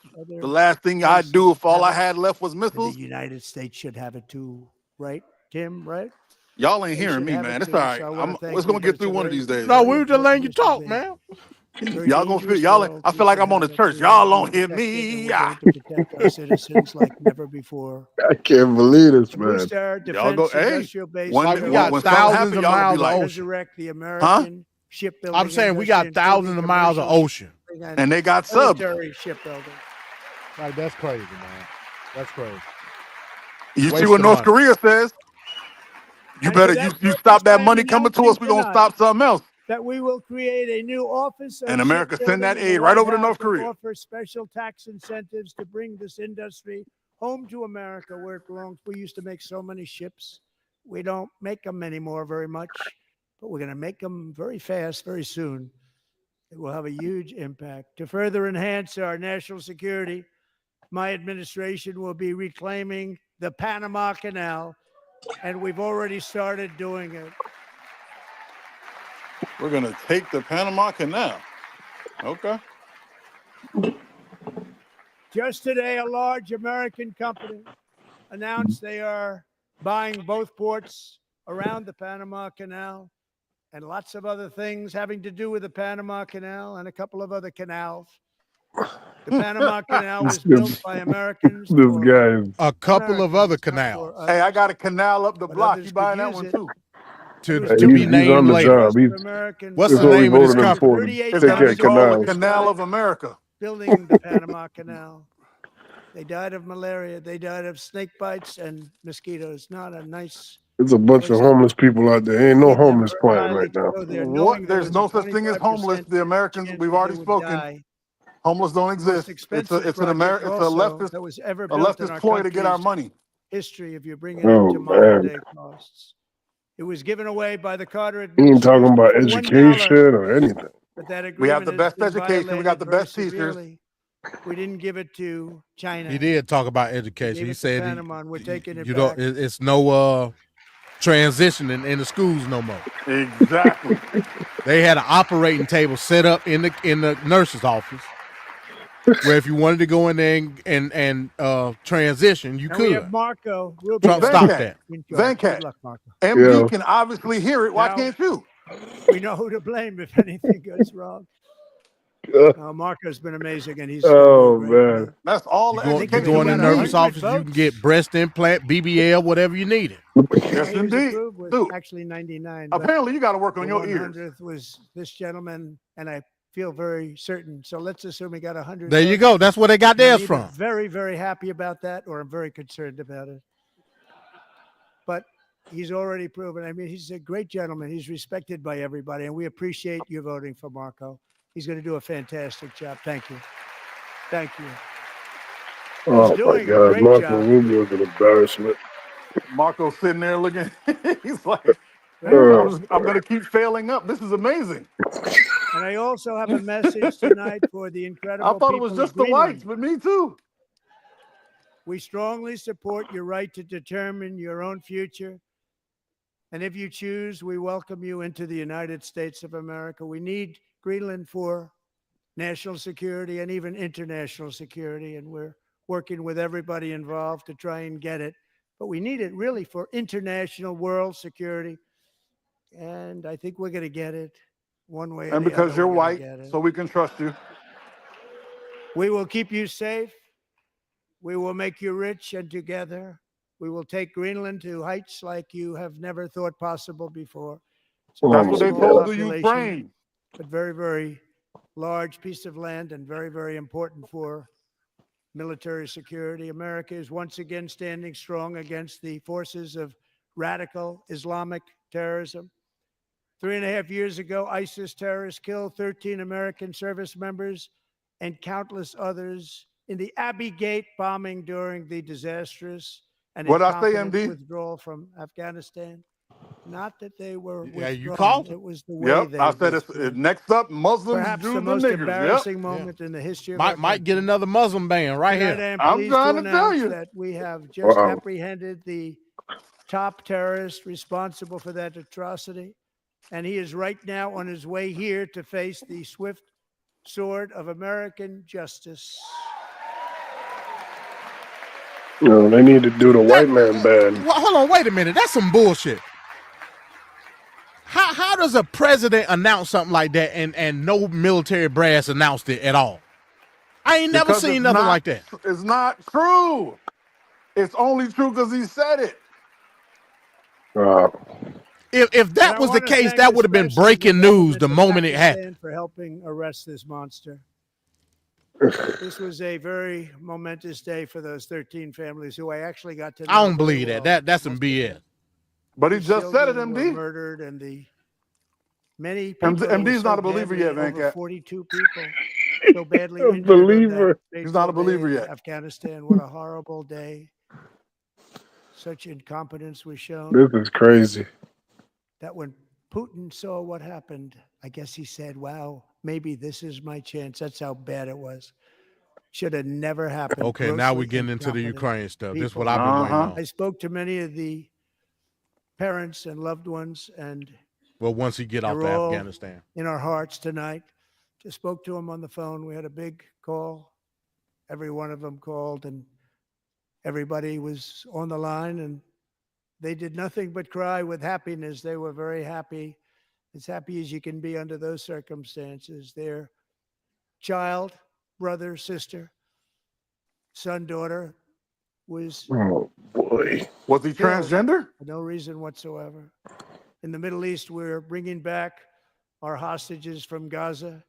S1: thing I'd do if all I had left was
S6: The
S1: missiles?
S6: United States should have it too, right, Tim? Right?
S1: Y'all ain't
S6: They
S1: hearing
S6: should
S1: me,
S6: have
S1: man.
S6: it
S1: It's
S6: too.
S1: all right.
S6: So I want to thank
S1: It's
S6: you,
S1: gonna
S6: but
S1: get
S6: it's
S1: through
S6: a
S1: one of
S6: very,
S1: these days.
S28: No,
S6: very
S28: we were just letting you
S6: important
S28: talk,
S6: thing.
S28: man.
S6: Very
S1: Y'all gonna feel
S6: dangerous
S1: y'all.
S6: world.
S1: I feel
S6: We
S1: like
S6: should
S1: I'm on the
S6: have it
S1: church.
S6: too.
S1: Y'all
S6: We're
S1: don't hear
S6: protected, and
S1: me.
S6: we're going to protect our citizens like never before.
S4: I can't believe this,
S6: To
S4: man.
S6: boost our
S1: Y'all go.
S6: defense
S1: Hey,
S6: industrial base,
S1: when
S28: Like, we got
S1: something
S28: thousands
S1: happens,
S28: of
S1: y'all gonna be
S28: miles of
S1: like,
S28: ocean.
S6: resurrect the
S1: huh?
S6: American shipbuilding
S28: I'm saying we
S6: industry,
S28: got thousands
S6: including
S28: of miles of
S6: commercial
S28: ocean.
S6: shipbuilding
S1: And they got subs.
S6: military shipbuilding.
S28: Like, that's crazy, man. That's crazy.
S1: You see
S28: Waste
S1: what
S28: of
S1: North
S28: money.
S1: Korea says? You
S6: And
S1: better
S6: to that
S1: you
S6: purpose,
S1: stop that
S6: I am
S1: money coming to
S6: announcing
S1: us. We gonna
S6: tonight
S1: stop something else.
S6: that we will create a new office of
S1: And America send that
S6: shipbuilding in the
S1: aid right
S6: White
S1: over to
S6: House
S1: North
S6: and
S1: Korea.
S6: offer special tax incentives to bring this industry home to America where it belongs. We used to make so many ships. We don't make them anymore very much, but we're going to make them very fast, very soon. It will have a huge impact. To further enhance our national security, my administration will be reclaiming the Panama Canal, and we've already started doing it.
S1: We're going to take the Panama Canal. Okay.
S6: Just today, a large American company announced they are buying both ports around the Panama Canal and lots of other things having to do with the Panama Canal and a couple of other canals. The Panama Canal was built by Americans.
S4: This guy is
S28: a couple of other canals.
S1: Hey, I got a canal up the block. You buying that one too?
S28: To be named
S4: on the
S28: later.
S4: job.
S28: What's the name of this company?
S1: It's going to be called the Canal of America.
S6: Building the Panama Canal. They died of malaria. They died of snake bites and mosquitoes. Not a nice.
S4: There's a bunch of homeless people out there. Ain't no homeless planet right now.
S1: What? There's no such thing as homeless. The Americans, we've already spoken. Homeless don't exist. It's a leftist ploy to get our money.
S6: History, if you bring it into modern day costs. It was given away by the Carter
S4: He ain't
S6: administration.
S4: talking about education or anything.
S6: But that
S1: We have the
S6: agreement
S1: best
S6: has been
S1: education. We got the
S6: violated
S1: best
S6: very
S1: teachers.
S6: severely. We didn't give it to China.
S28: He did talk about education.
S6: Gave
S28: He
S6: it to
S28: said,
S6: Panama, and we're taking it
S28: you know,
S6: back.
S28: it's no transition in the schools no more.
S1: Exactly.
S28: They had an operating table set up in the nurse's office, where if you wanted to go in there and transition, you
S6: Now
S28: could.
S6: we have Marco.
S28: Trump stopped that.
S1: Venkat.
S6: Good luck, Marco.
S1: MD can obviously hear it. Why can't you?
S6: We know who to blame if anything goes wrong. Marco's been amazing, and he's
S4: Oh
S6: doing great.
S4: man,
S1: that's all.
S28: You go in the nurse's office, you can get breast implant, BBL, whatever you needed.
S1: Yes,
S6: He was
S1: indeed.
S6: approved with
S1: Dude,
S6: actually 99. but
S1: apparently, you got to work on
S6: the
S1: your ears.
S6: 100th was this gentleman, and I feel very certain. So let's assume he got 100.
S28: There you
S6: votes.
S28: go. That's where they got
S6: I'm
S28: theirs
S6: either
S28: from.
S6: Very, very happy about that, or I'm very concerned about it. But he's already proven. I mean, he's a great gentleman. He's respected by everybody, and we appreciate you voting for Marco. He's going to do a fantastic job. Thank you. Thank you.
S4: oh my
S6: doing a
S4: God,
S6: great
S4: Marco
S6: job.
S4: Rubio's an embarrassment.
S1: Marco's sitting there looking. He's like,
S6: Well,
S1: I'm going to keep failing up. This is amazing.
S6: And I also have a message tonight for the incredible
S1: I thought it
S6: people
S1: was just
S6: of
S1: the
S6: Greenland.
S1: whites, but me too.
S6: We strongly support your right to determine your own future. And if you choose, we welcome you into the United States of America. We need Greenland for national security and even international security. And we're working with everybody involved to try and get it. But we need it really for international world security. And I think we're going to get it one way or
S1: And
S6: the
S1: because
S6: other.
S1: you're
S6: We're gonna
S1: white,
S6: get it.
S1: so we can trust you.
S6: We will keep you safe. We will make you rich, and together we will take Greenland to heights like you have never thought possible before. It's a
S1: That's
S6: very
S1: what they
S6: small
S1: told the
S6: population,
S1: Ukraine.
S6: but very, very large piece of land and very, very important for military security. America is once again standing strong against the forces of radical Islamic terrorism. 3.5 years ago, ISIS terrorists killed 13 American service members and countless others in the Abbey Gate bombing during the disastrous and
S1: What'd I say,
S6: incompetent
S1: MD?
S6: withdrawal from Afghanistan. Not that they were
S28: Yeah, you
S6: withdrawn.
S28: called it.
S6: It was the way
S1: Yep,
S6: they
S1: I said
S6: withdrew.
S1: it's next up, Muslims,
S6: Perhaps
S1: Jews,
S6: the
S1: and
S6: most
S1: niggers.
S6: embarrassing
S1: Yep.
S6: moment in the history of our
S28: Might get another Muslim ban right
S6: Tonight,
S28: here.
S6: I am pleased to
S1: trying to tell
S6: announce
S1: you.
S6: that we have just
S4: Wow.
S6: apprehended the top terrorist responsible for that atrocity. And he is right now on his way here to face the swift sword of American justice.
S4: You know, they need to do the white man ban.
S28: Well, hold on, wait a minute. That's some bullshit. How does a president announce something like that and no military brass announced it at all? I ain't never
S1: Because
S28: seen
S1: it's
S28: nothing
S1: not-
S28: like that.
S1: It's not true. It's only true because he said it.
S28: If that
S6: And I
S28: was the
S6: wanna
S28: case,
S6: thank
S28: that would have been
S6: especially
S28: breaking
S6: the
S28: news
S6: government
S28: the
S6: of
S28: moment it
S6: Pakistan
S28: happened.
S6: for helping arrest this monster. This was a very momentous day for those 13 families who I actually got to know.
S28: I don't
S6: very
S28: believe
S6: well.
S28: that. That's some BS.
S1: But he
S6: These
S1: just said it,
S6: children were
S1: MD.
S6: murdered, and the Many people.
S1: MD's not a believer yet,
S6: Over
S1: Venkat.
S6: 42 people so badly injured
S4: believer.
S6: on that
S1: He's not a
S6: fateful
S1: believer
S6: day in
S1: yet.
S6: Afghanistan. What a horrible day. Such incompetence was shown.
S4: This is crazy.
S6: That when Putin saw what happened, I guess he said, wow, maybe this is my chance. That's how bad it was. Should have never happened.
S28: Okay, now we're getting into the Ukraine stuff. This is what I've been waiting on.
S6: I spoke to many of the parents and loved ones, and
S28: well, once he get off to Afghanistan,
S6: in our hearts tonight. Just spoke to him on the phone. We had a big call. Every one of them called, and everybody was on the line, and they did nothing but cry with happiness. They were very happy, as happy as you can be under those circumstances. Their child, brother, sister, son, daughter was.
S4: Oh boy!
S1: Was he transgender?
S6: For no reason whatsoever. In the Middle East, we're bringing back our hostages from Gaza.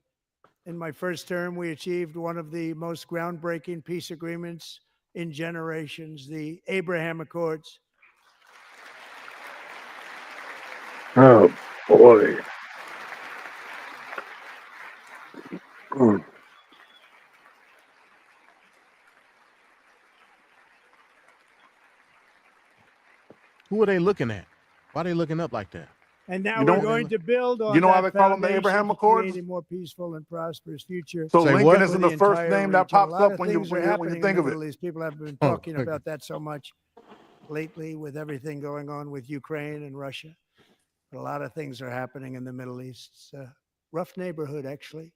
S6: In my first term, we achieved one of the most groundbreaking peace agreements in generations, the Abraham Accords.
S4: Oh boy! Mm.
S28: who are they looking at? Why are they looking up like that?
S6: And now we're going to build on
S1: how
S6: that
S1: they call them the
S6: foundation
S1: Abraham
S6: to
S1: Accords?
S6: create a more peaceful and prosperous future.
S1: So
S28: Say
S1: Lincoln
S28: what?
S1: isn't the first name that pops up when you think of it.
S6: These people have been talking about that so much lately with everything going on with Ukraine and Russia. But a lot of things are happening in the Middle East. It's a rough neighborhood, actually.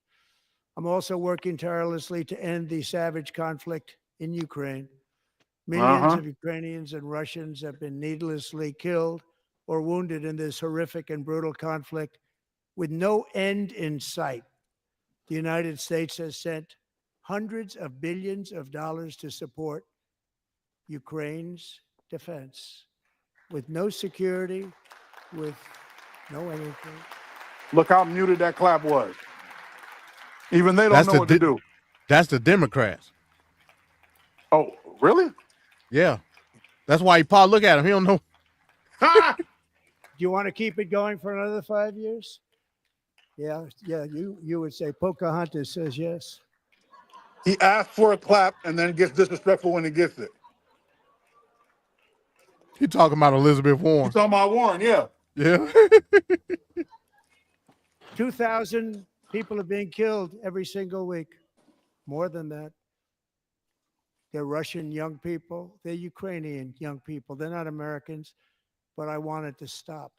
S6: I'm also working tirelessly to end the savage conflict in Ukraine. Millions of Ukrainians and Russians have been needlessly killed or wounded in this horrific and brutal conflict with no end in sight. The United States has sent hundreds of billions of dollars to support Ukraine's defense with no security, with no anything.
S1: Look how muted that clap was. Even they don't know what to do.
S28: That's the Democrats.
S1: Oh, really?
S28: Yeah. That's why Paul, look at him. He don't know.
S6: Do you want to keep it going for another 5 years? Yeah, you would say Pocahontas says yes.
S1: He asked for a clap and then gets disrespectful when he gets it.
S28: He talking about Elizabeth Warren.
S1: He's talking about Warren, yeah.
S28: Yeah.
S6: 2,000 people are being killed every single week. More than that. They're Russian young people. They're Ukrainian young people. They're not Americans, but I want it to stop.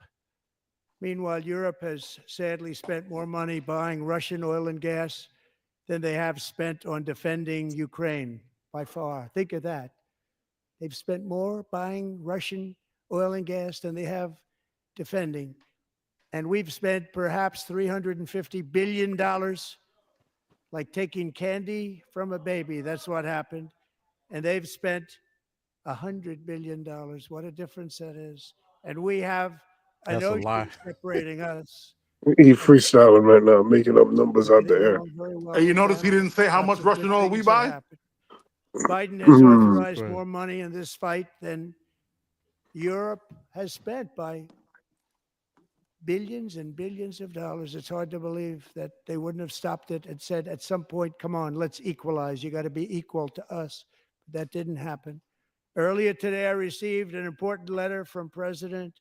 S6: Meanwhile, Europe has sadly spent more money buying Russian oil and gas than they have spent on defending Ukraine by far. Think of that. They've spent more buying Russian oil and gas than they have defending. And we've spent perhaps $350 billion, like taking candy from a baby. That's what happened. And they've spent $100 billion. What a difference that is. And we have an ocean separating us.
S4: He freestyling right now, making up numbers out there.
S1: Hey, you notice he didn't say how much Russian oil we buy?
S6: Biden has authorized more money in this fight than Europe has spent by billions and billions of dollars. It's hard to believe that they wouldn't have stopped it and said at some point, come on, let's equalize. You got to be equal to us. That didn't happen. Earlier today, I received an important letter from President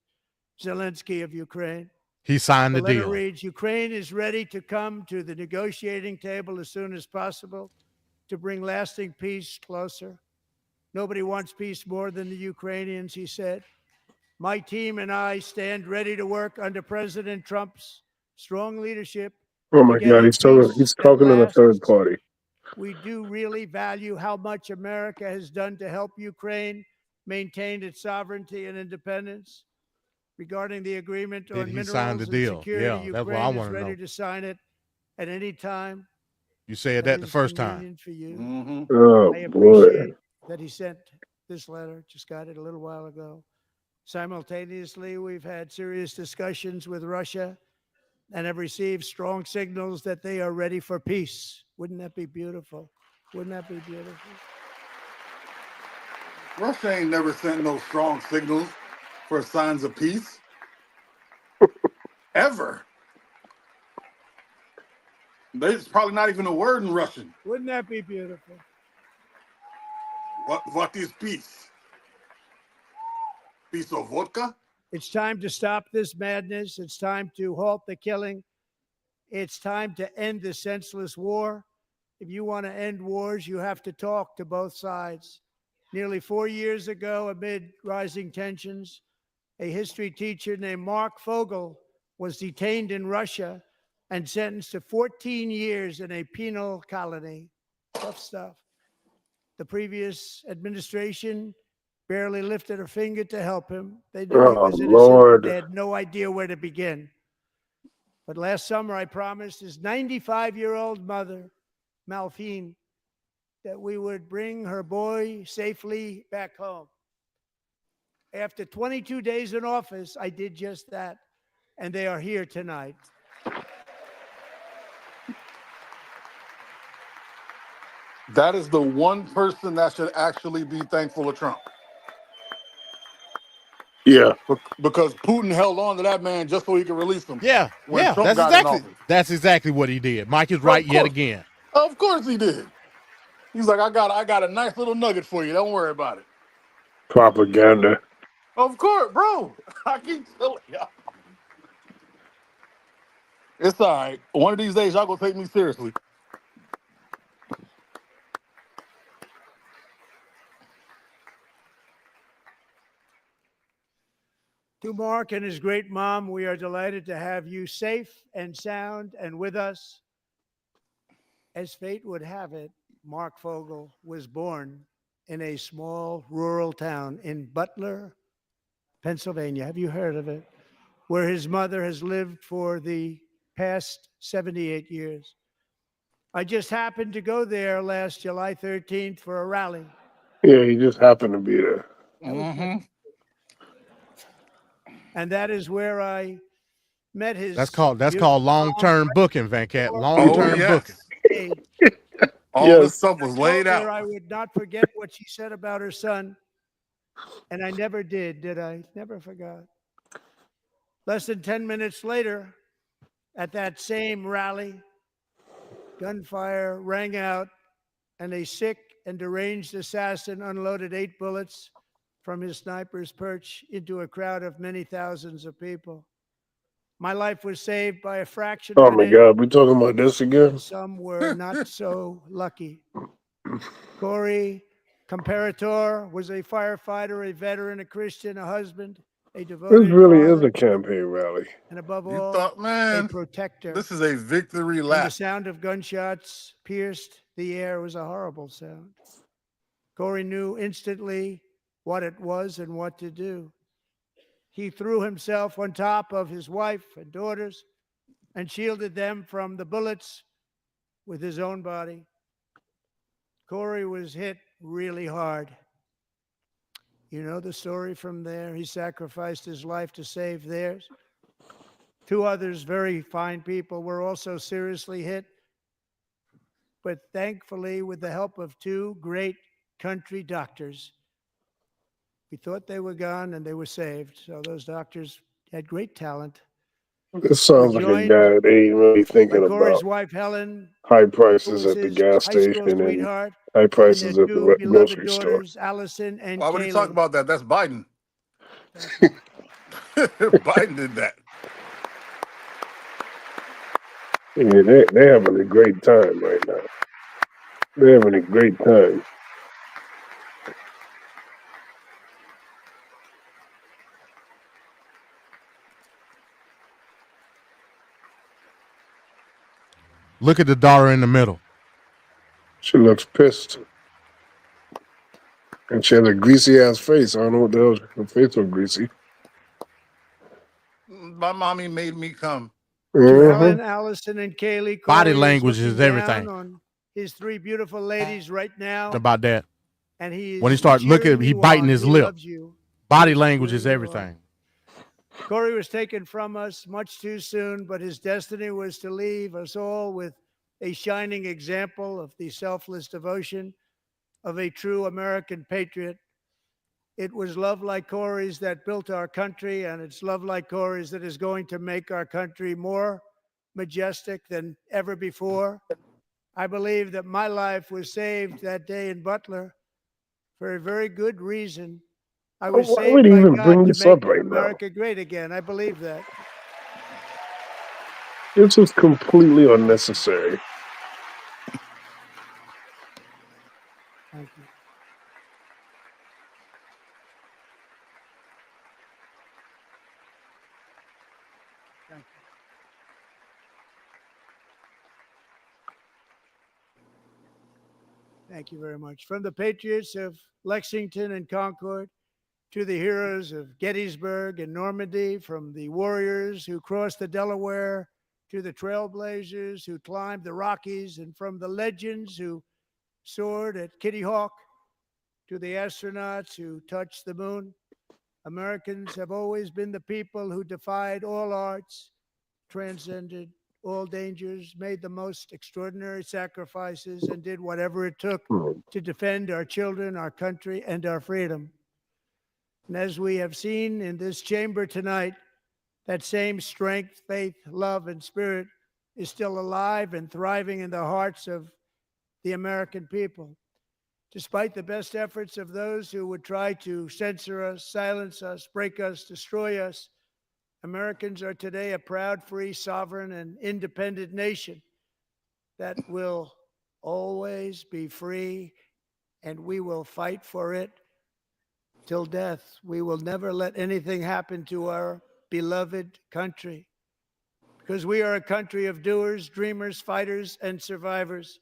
S6: Zelensky of Ukraine.
S28: He signed the
S6: letter
S28: deal.
S6: Reads, Ukraine is ready to come to the negotiating table as soon as possible to bring lasting peace closer. Nobody wants peace more than the Ukrainians, he said. My team and I stand ready to work under President Trump's strong leadership.
S4: Oh my God, he's talking to the third party.
S6: We do really value how much America has done to help Ukraine maintain its sovereignty and independence. Regarding the agreement on minerals and security, Ukraine is ready to sign it at any time.
S28: You said that the first time.
S6: For you.
S4: Oh,
S6: I appreciate that he sent this letter. Just got it a little while ago. Simultaneously, we've had serious discussions with Russia and have received strong signals that they are ready for peace. Wouldn't that be beautiful? Wouldn't that be beautiful?
S1: Russia ain't never sent no strong signals for signs of peace. Ever. There's probably not even a word in Russian.
S6: Wouldn't that be beautiful?
S1: What is peace? Piece of vodka?
S6: It's time to stop this madness. It's time to halt the killing. It's time to end the senseless war. If you want to end wars, you have to talk to both sides. Nearly 4 years ago, amid rising tensions, a history teacher named Mark Fogel was detained in Russia and sentenced to 14 years in a penal colony. Tough stuff. The previous administration barely lifted a finger to help him. They knew he was innocent.
S4: Lord.
S6: They had no idea where to begin. But last summer, I promised his 95-year-old mother, Malphine, that we would bring her boy safely back home. After 22 days in office, I did just that, and they are here tonight.
S1: That is the one person that should actually be thankful of Trump.
S4: Yeah.
S1: Because Putin held on to that man just so he could release him.
S28: Yeah,
S1: when Trump got in office.
S28: That's exactly what he did. Mike is right yet again.
S1: Of course he did. He's like, I got a nice little nugget for you. Don't worry about it.
S4: Propaganda.
S1: Of course, bro. I keep telling y'all. It's all right. One of these days, y'all gonna take me seriously.
S6: To Mark and his great mom, we are delighted to have you safe and sound and with us. As fate would have it, Mark Fogel was born in a small rural town in Butler, Pennsylvania. Have you heard of it? Where his mother has lived for the past 78 years. I just happened to go there last July 13th for a rally.
S4: Yeah, he just happened to be there.
S1: Mm-hmm.
S6: And that is where I met his.
S28: That's called long-term booking, Venkat. Long-term booking.
S1: All this stuff was laid out.
S6: I would not forget what she said about her son. And I never did I? Never forgot. Less than 10 minutes later, at that same rally, gunfire rang out, and a sick and deranged assassin unloaded 8 bullets from his sniper's perch into a crowd of many thousands of people. My life was saved by a fraction of
S4: Oh my God, we talking about this again?
S6: Some were not so lucky. Corey Comparator was a firefighter, a veteran, a Christian, a husband, a devoted
S4: This really
S6: father,
S4: is a campaign rally.
S6: and above
S1: You
S6: all,
S1: thought, man,
S6: a protector.
S1: this is a victory
S6: And the
S1: lap.
S6: sound of gunshots pierced the air. It was a horrible sound. Corey knew instantly what it was and what to do. He threw himself on top of his wife and daughters and shielded them from the bullets with his own body. Corey was hit really hard. You know the story from there. He sacrificed his life to save theirs. 2 others, very fine people, were also seriously hit. But thankfully, with the help of 2 great country doctors, we thought they were gone and they were saved. So those doctors had great talent.
S4: This sounds like a guy that ain't really thinking
S6: Corey's
S4: about
S6: wife, Helen,
S4: high prices at the gas station and high prices at the grocery store.
S6: Allison and
S1: Why would he
S6: Kaylee.
S1: talk about that? That's Biden. Biden did that.
S4: Yeah, they're having a great time right now. They're having a great time.
S28: Look at the daughter in the middle.
S4: She looks pissed. And she has a greasy ass face. I don't know what the hell, her face was greasy.
S1: My mommy made me come.
S6: To Helen, Allison, and Kaylee,
S28: Body
S6: Corey
S28: language
S6: is
S28: is
S6: looking
S28: everything.
S6: down on his 3 beautiful ladies right now.
S28: About that.
S6: And he
S28: When he starts looking, he biting his lip. Body language is everything.
S6: Corey was taken from us much too soon, but his destiny was to leave us all with a shining example of the selfless devotion of a true American patriot. It was love like Corey's that built our country, and it's love like Corey's that is going to make our country more majestic than ever before. I believe that my life was saved that day in Butler for a very good reason. I was
S4: Why would
S6: saved
S4: he
S6: by
S4: even bring
S6: God to
S4: this up
S6: make
S4: right now?
S6: America great again. I believe that.
S4: This is completely unnecessary.
S6: Thank you. Thank you. Thank you very much. From the patriots of Lexington and Concord to the heroes of Gettysburg and Normandy, from the warriors who crossed the Delaware to the trailblazers who climbed the Rockies, and from the legends who soared at Kitty Hawk to the astronauts who touched the moon, Americans have always been the people who defied all odds, transcended all dangers, made the most extraordinary sacrifices, and did whatever it took to defend our children, our country, and our freedom. And as we have seen in this chamber tonight, that same strength, faith, love, and spirit is still alive and thriving in the hearts of the American people. Despite the best efforts of those who would try to censor us, silence us, break us, destroy us, Americans are today a proud, free, sovereign, and independent nation that will always be free, and we will fight for it till death. We will never let anything happen to our beloved country, because we are a country of doers, dreamers, fighters, and survivors.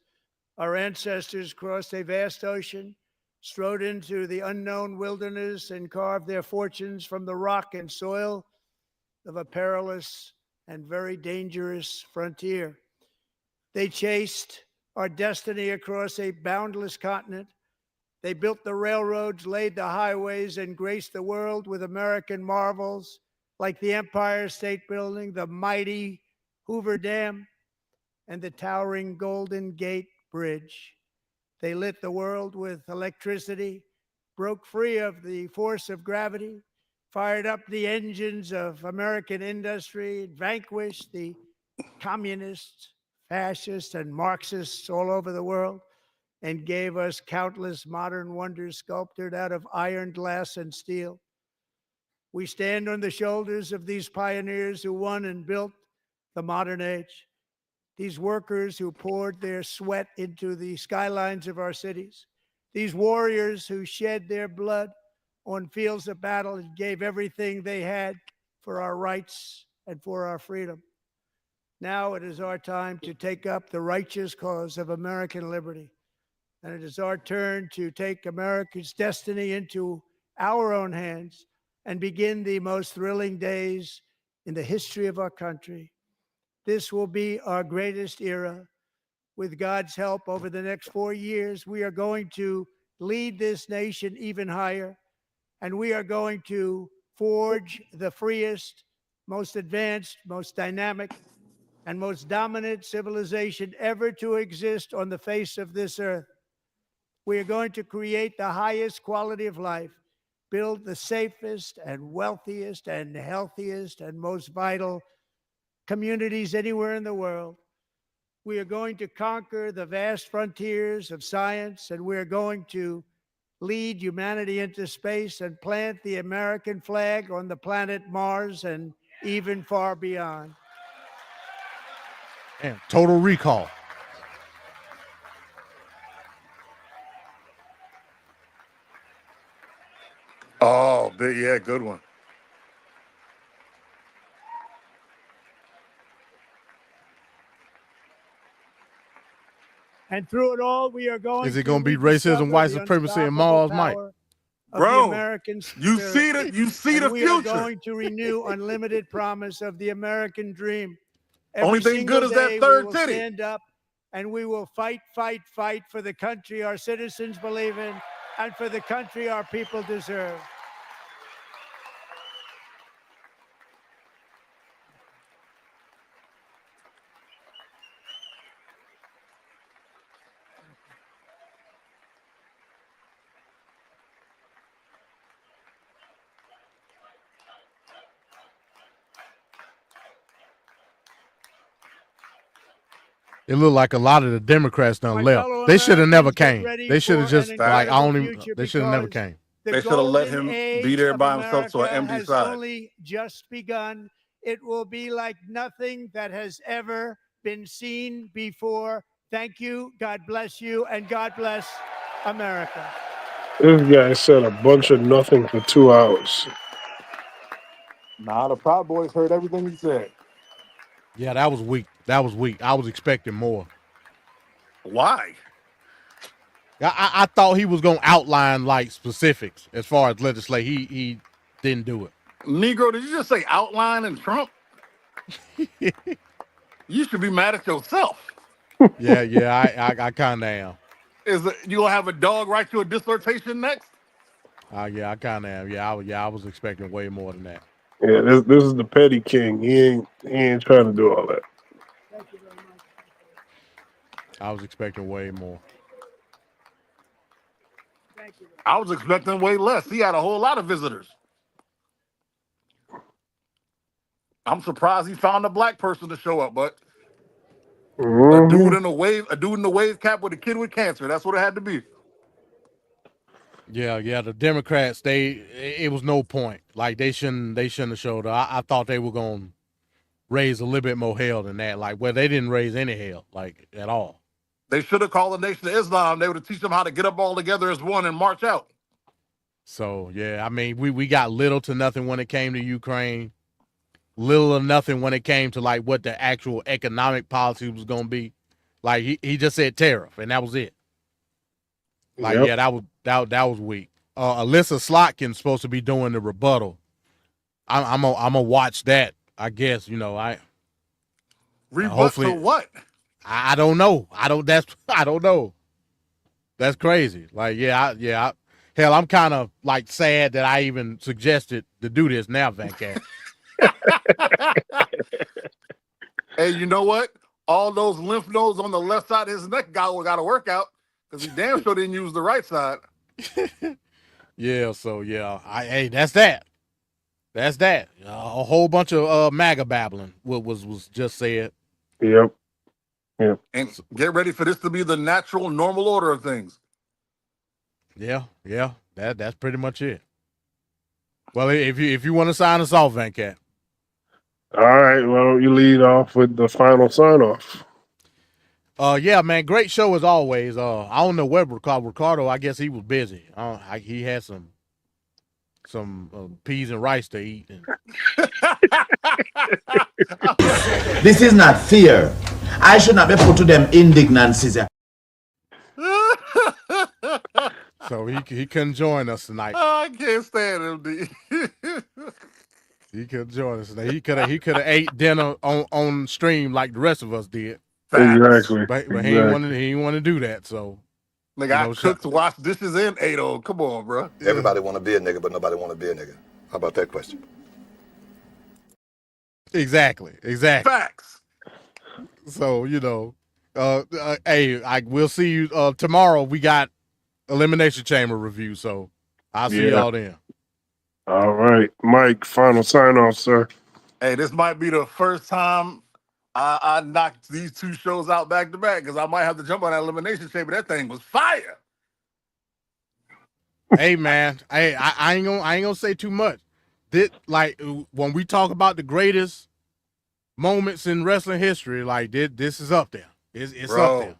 S6: Our ancestors crossed a vast ocean, strode into the unknown wilderness, and carved their fortunes from the rock and soil of a perilous and very dangerous frontier. They chased our destiny across a boundless continent. They built the railroads, laid the highways, and graced the world with American marvels like the Empire State Building, the mighty Hoover Dam, and the towering Golden Gate Bridge. They lit the world with electricity, broke free of the force of gravity, fired up the engines of American industry, vanquished the communists, fascists, and Marxists all over the world, and gave us countless modern wonders sculptured out of iron, glass, and steel. We stand on the shoulders of these pioneers who won and built the modern age. These workers who poured their sweat into the skylines of our cities. These warriors who shed their blood on fields of battle and gave everything they had for our rights and for our freedom. Now it is our time to take up the righteous cause of American liberty. And it is our turn to take America's destiny into our own hands and begin the most thrilling days in the history of our country. This will be our greatest era. With God's help, over the next 4 years, we are going to lead this nation even higher, and we are going to forge the freest, most advanced, most dynamic, and most dominant civilization ever to exist on the face of this earth. We are going to create the highest quality of life, build the safest and wealthiest and healthiest and most vital communities anywhere in the world. We are going to conquer the vast frontiers of science, and we are going to lead humanity into space and plant the American flag on the planet Mars and even far beyond.
S28: And Total Recall.
S1: Oh, yeah, good one.
S6: And through it all, we are going
S28: Is it going to be
S6: rediscover
S28: racism, white
S6: the
S28: supremacy, and
S6: unstoppable
S28: Mars Mike?
S6: power of
S1: Bro,
S6: the American
S1: you
S6: spirit.
S1: see
S6: And
S1: the
S6: we are
S1: future.
S6: going to renew unlimited promise of the American dream.
S1: Only
S6: Every
S1: thing
S6: single
S1: good is that
S6: day
S1: third
S6: we will
S1: titty.
S6: stand up and we will fight, fight, fight for the country our citizens believe in and for the country our people deserve.
S28: It looked like a lot of the Democrats done left. They should have never came. They should have just like I don't even. They should have never came.
S1: They should have let him be there by himself to an empty
S6: has
S1: side.
S6: only just begun. It will be like nothing that has ever been seen before. Thank you. God bless you, and God bless America.
S4: This guy said a bunch of nothing for 2 hours.
S1: Nah, the Proud Boys heard everything he said.
S28: Yeah, that was weak. That was weak. I was expecting more.
S1: Why?
S28: I thought he was gonna outline like specifics as far as legislate. He didn't do it.
S1: Negro, did you just say outline and Trump? You should be mad at yourself.
S28: Yeah, I kind of am.
S1: You gonna have a dog write you a dissertation next?
S28: Yeah, I kind of am. I was expecting way more than that.
S4: Yeah, this is the petty king. He ain't trying to do all that.
S6: Thank you very much.
S28: I was expecting way more.
S6: Thank you.
S1: I was expecting way less. He had a whole lot of visitors. I'm surprised he found a black person to show up, but a dude in a wave cap with a kid with cancer. That's what it had to be.
S28: Yeah. The Democrats, it was no point. Like they shouldn't have showed up. I thought they were gonna raise a little bit more hell than that. Like, well, they didn't raise any hell, like at all.
S1: They should have called the Nation of Islam. They would have teach them how to get up all together as one and march out.
S28: So yeah, I mean, we got little to nothing when it came to Ukraine. Little or nothing when it came to like what the actual economic policy was gonna be. Like he just said tariff, and that was it. Like yeah, that was weak. Alyssa Slotkin's supposed to be doing the rebuttal. I'm gonna watch that. I guess
S1: Rebut to what?
S28: I don't know. I don't know. That's crazy. Like hell, I'm kind of like sad that I even suggested to do this now, Venkat.
S1: Hey, you know what? All those lymph nodes on the left side of his neck got to work out because he damn sure didn't use the right side.
S28: Yeah, so yeah, hey, that's that. That's that. A whole bunch of MAGA babbling. What was just said.
S4: Yep.
S1: And get ready for this to be the natural, normal order of things.
S28: Yeah. That's pretty much it. Well, if you want to sign us off, Venkat.
S4: All right. Why don't you lead off with the final sign off?
S28: Yeah, man, great show as always. I don't know where Ricardo. I guess he was busy. He had some peas and rice to eat.
S8: This is not fear. I should not be put to them indignancies.
S28: So he couldn't join us tonight.
S1: I can't stand him, D.
S28: He couldn't join us tonight. He could have ate dinner on stream like the rest of us did.
S4: Exactly.
S28: But he didn't want to do that. So
S1: I cooked, washed dishes, and ate on. Come on, bro.
S12: Everybody want to be a nigga, but nobody want to be a nigga. How about that question?
S28: Exactly.
S1: Facts.
S28: So hey, we'll see you tomorrow. We got Elimination Chamber review, so I'll see y'all then.
S4: All right, Mike. Final sign off, sir.
S1: Hey, this might be the first time I knocked these two shows out back to back because I might have to jump on that Elimination Chamber. That thing was fire.
S28: Hey man, I ain't gonna say too much. Like when we talk about the greatest moments in wrestling history, like this is up there. It's up there.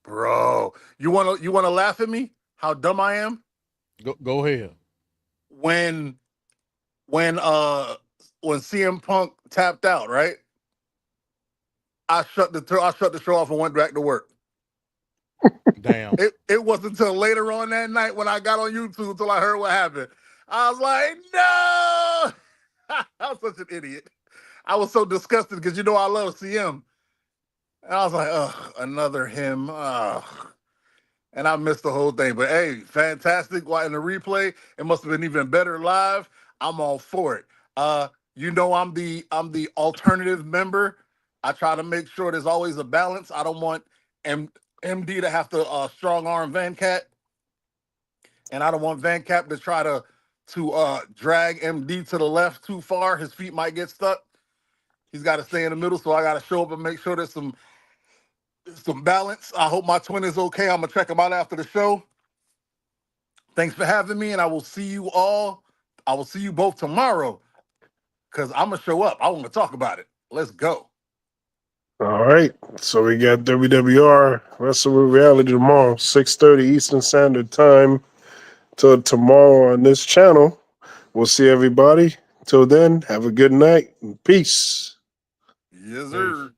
S1: Bro, you wanna laugh at me? How dumb I am?
S28: Go ahead.
S1: When CM Punk tapped out, right? I shut the show off and went back to work.
S28: Damn.
S1: It wasn't until later on that night when I got on YouTube until I heard what happened. I was like, no! I was such an idiot. I was so disgusted because I love CM. And I was like, ugh, another him. Ugh. And I missed the whole thing. But hey, fantastic. In the replay, it must have been even better live. I'm all for it. I'm the alternative member. I try to make sure there's always a balance. I don't want MD to have to strong arm Venkat. And I don't want Venkat to try to drag MD to the left too far. His feet might get stuck. He's got to stay in the middle, so I got to show up and make sure there's some some balance. I hope my twin is okay. I'm gonna check him out after the show. Thanks for having me, and I will see you all. I will see you both tomorrow, because I'm gonna show up. I want to talk about it. Let's go.
S4: All right. So we got WWR Wrestle with Reality tomorrow, 6:30 Eastern Standard Time. Till tomorrow on this channel. We'll see everybody. Till then, have a good night and peace.
S1: Yes, sir.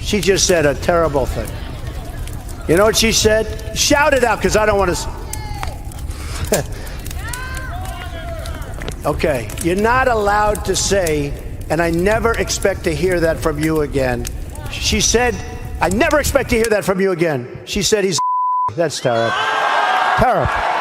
S11: She just said a terrible thing. You know what she said? Shout it out, because I don't want to. Okay, you're not allowed to say, and I never expect to hear that from you again. She said, I never expect to hear that from you again. She said he's. That's terrible. Terrible.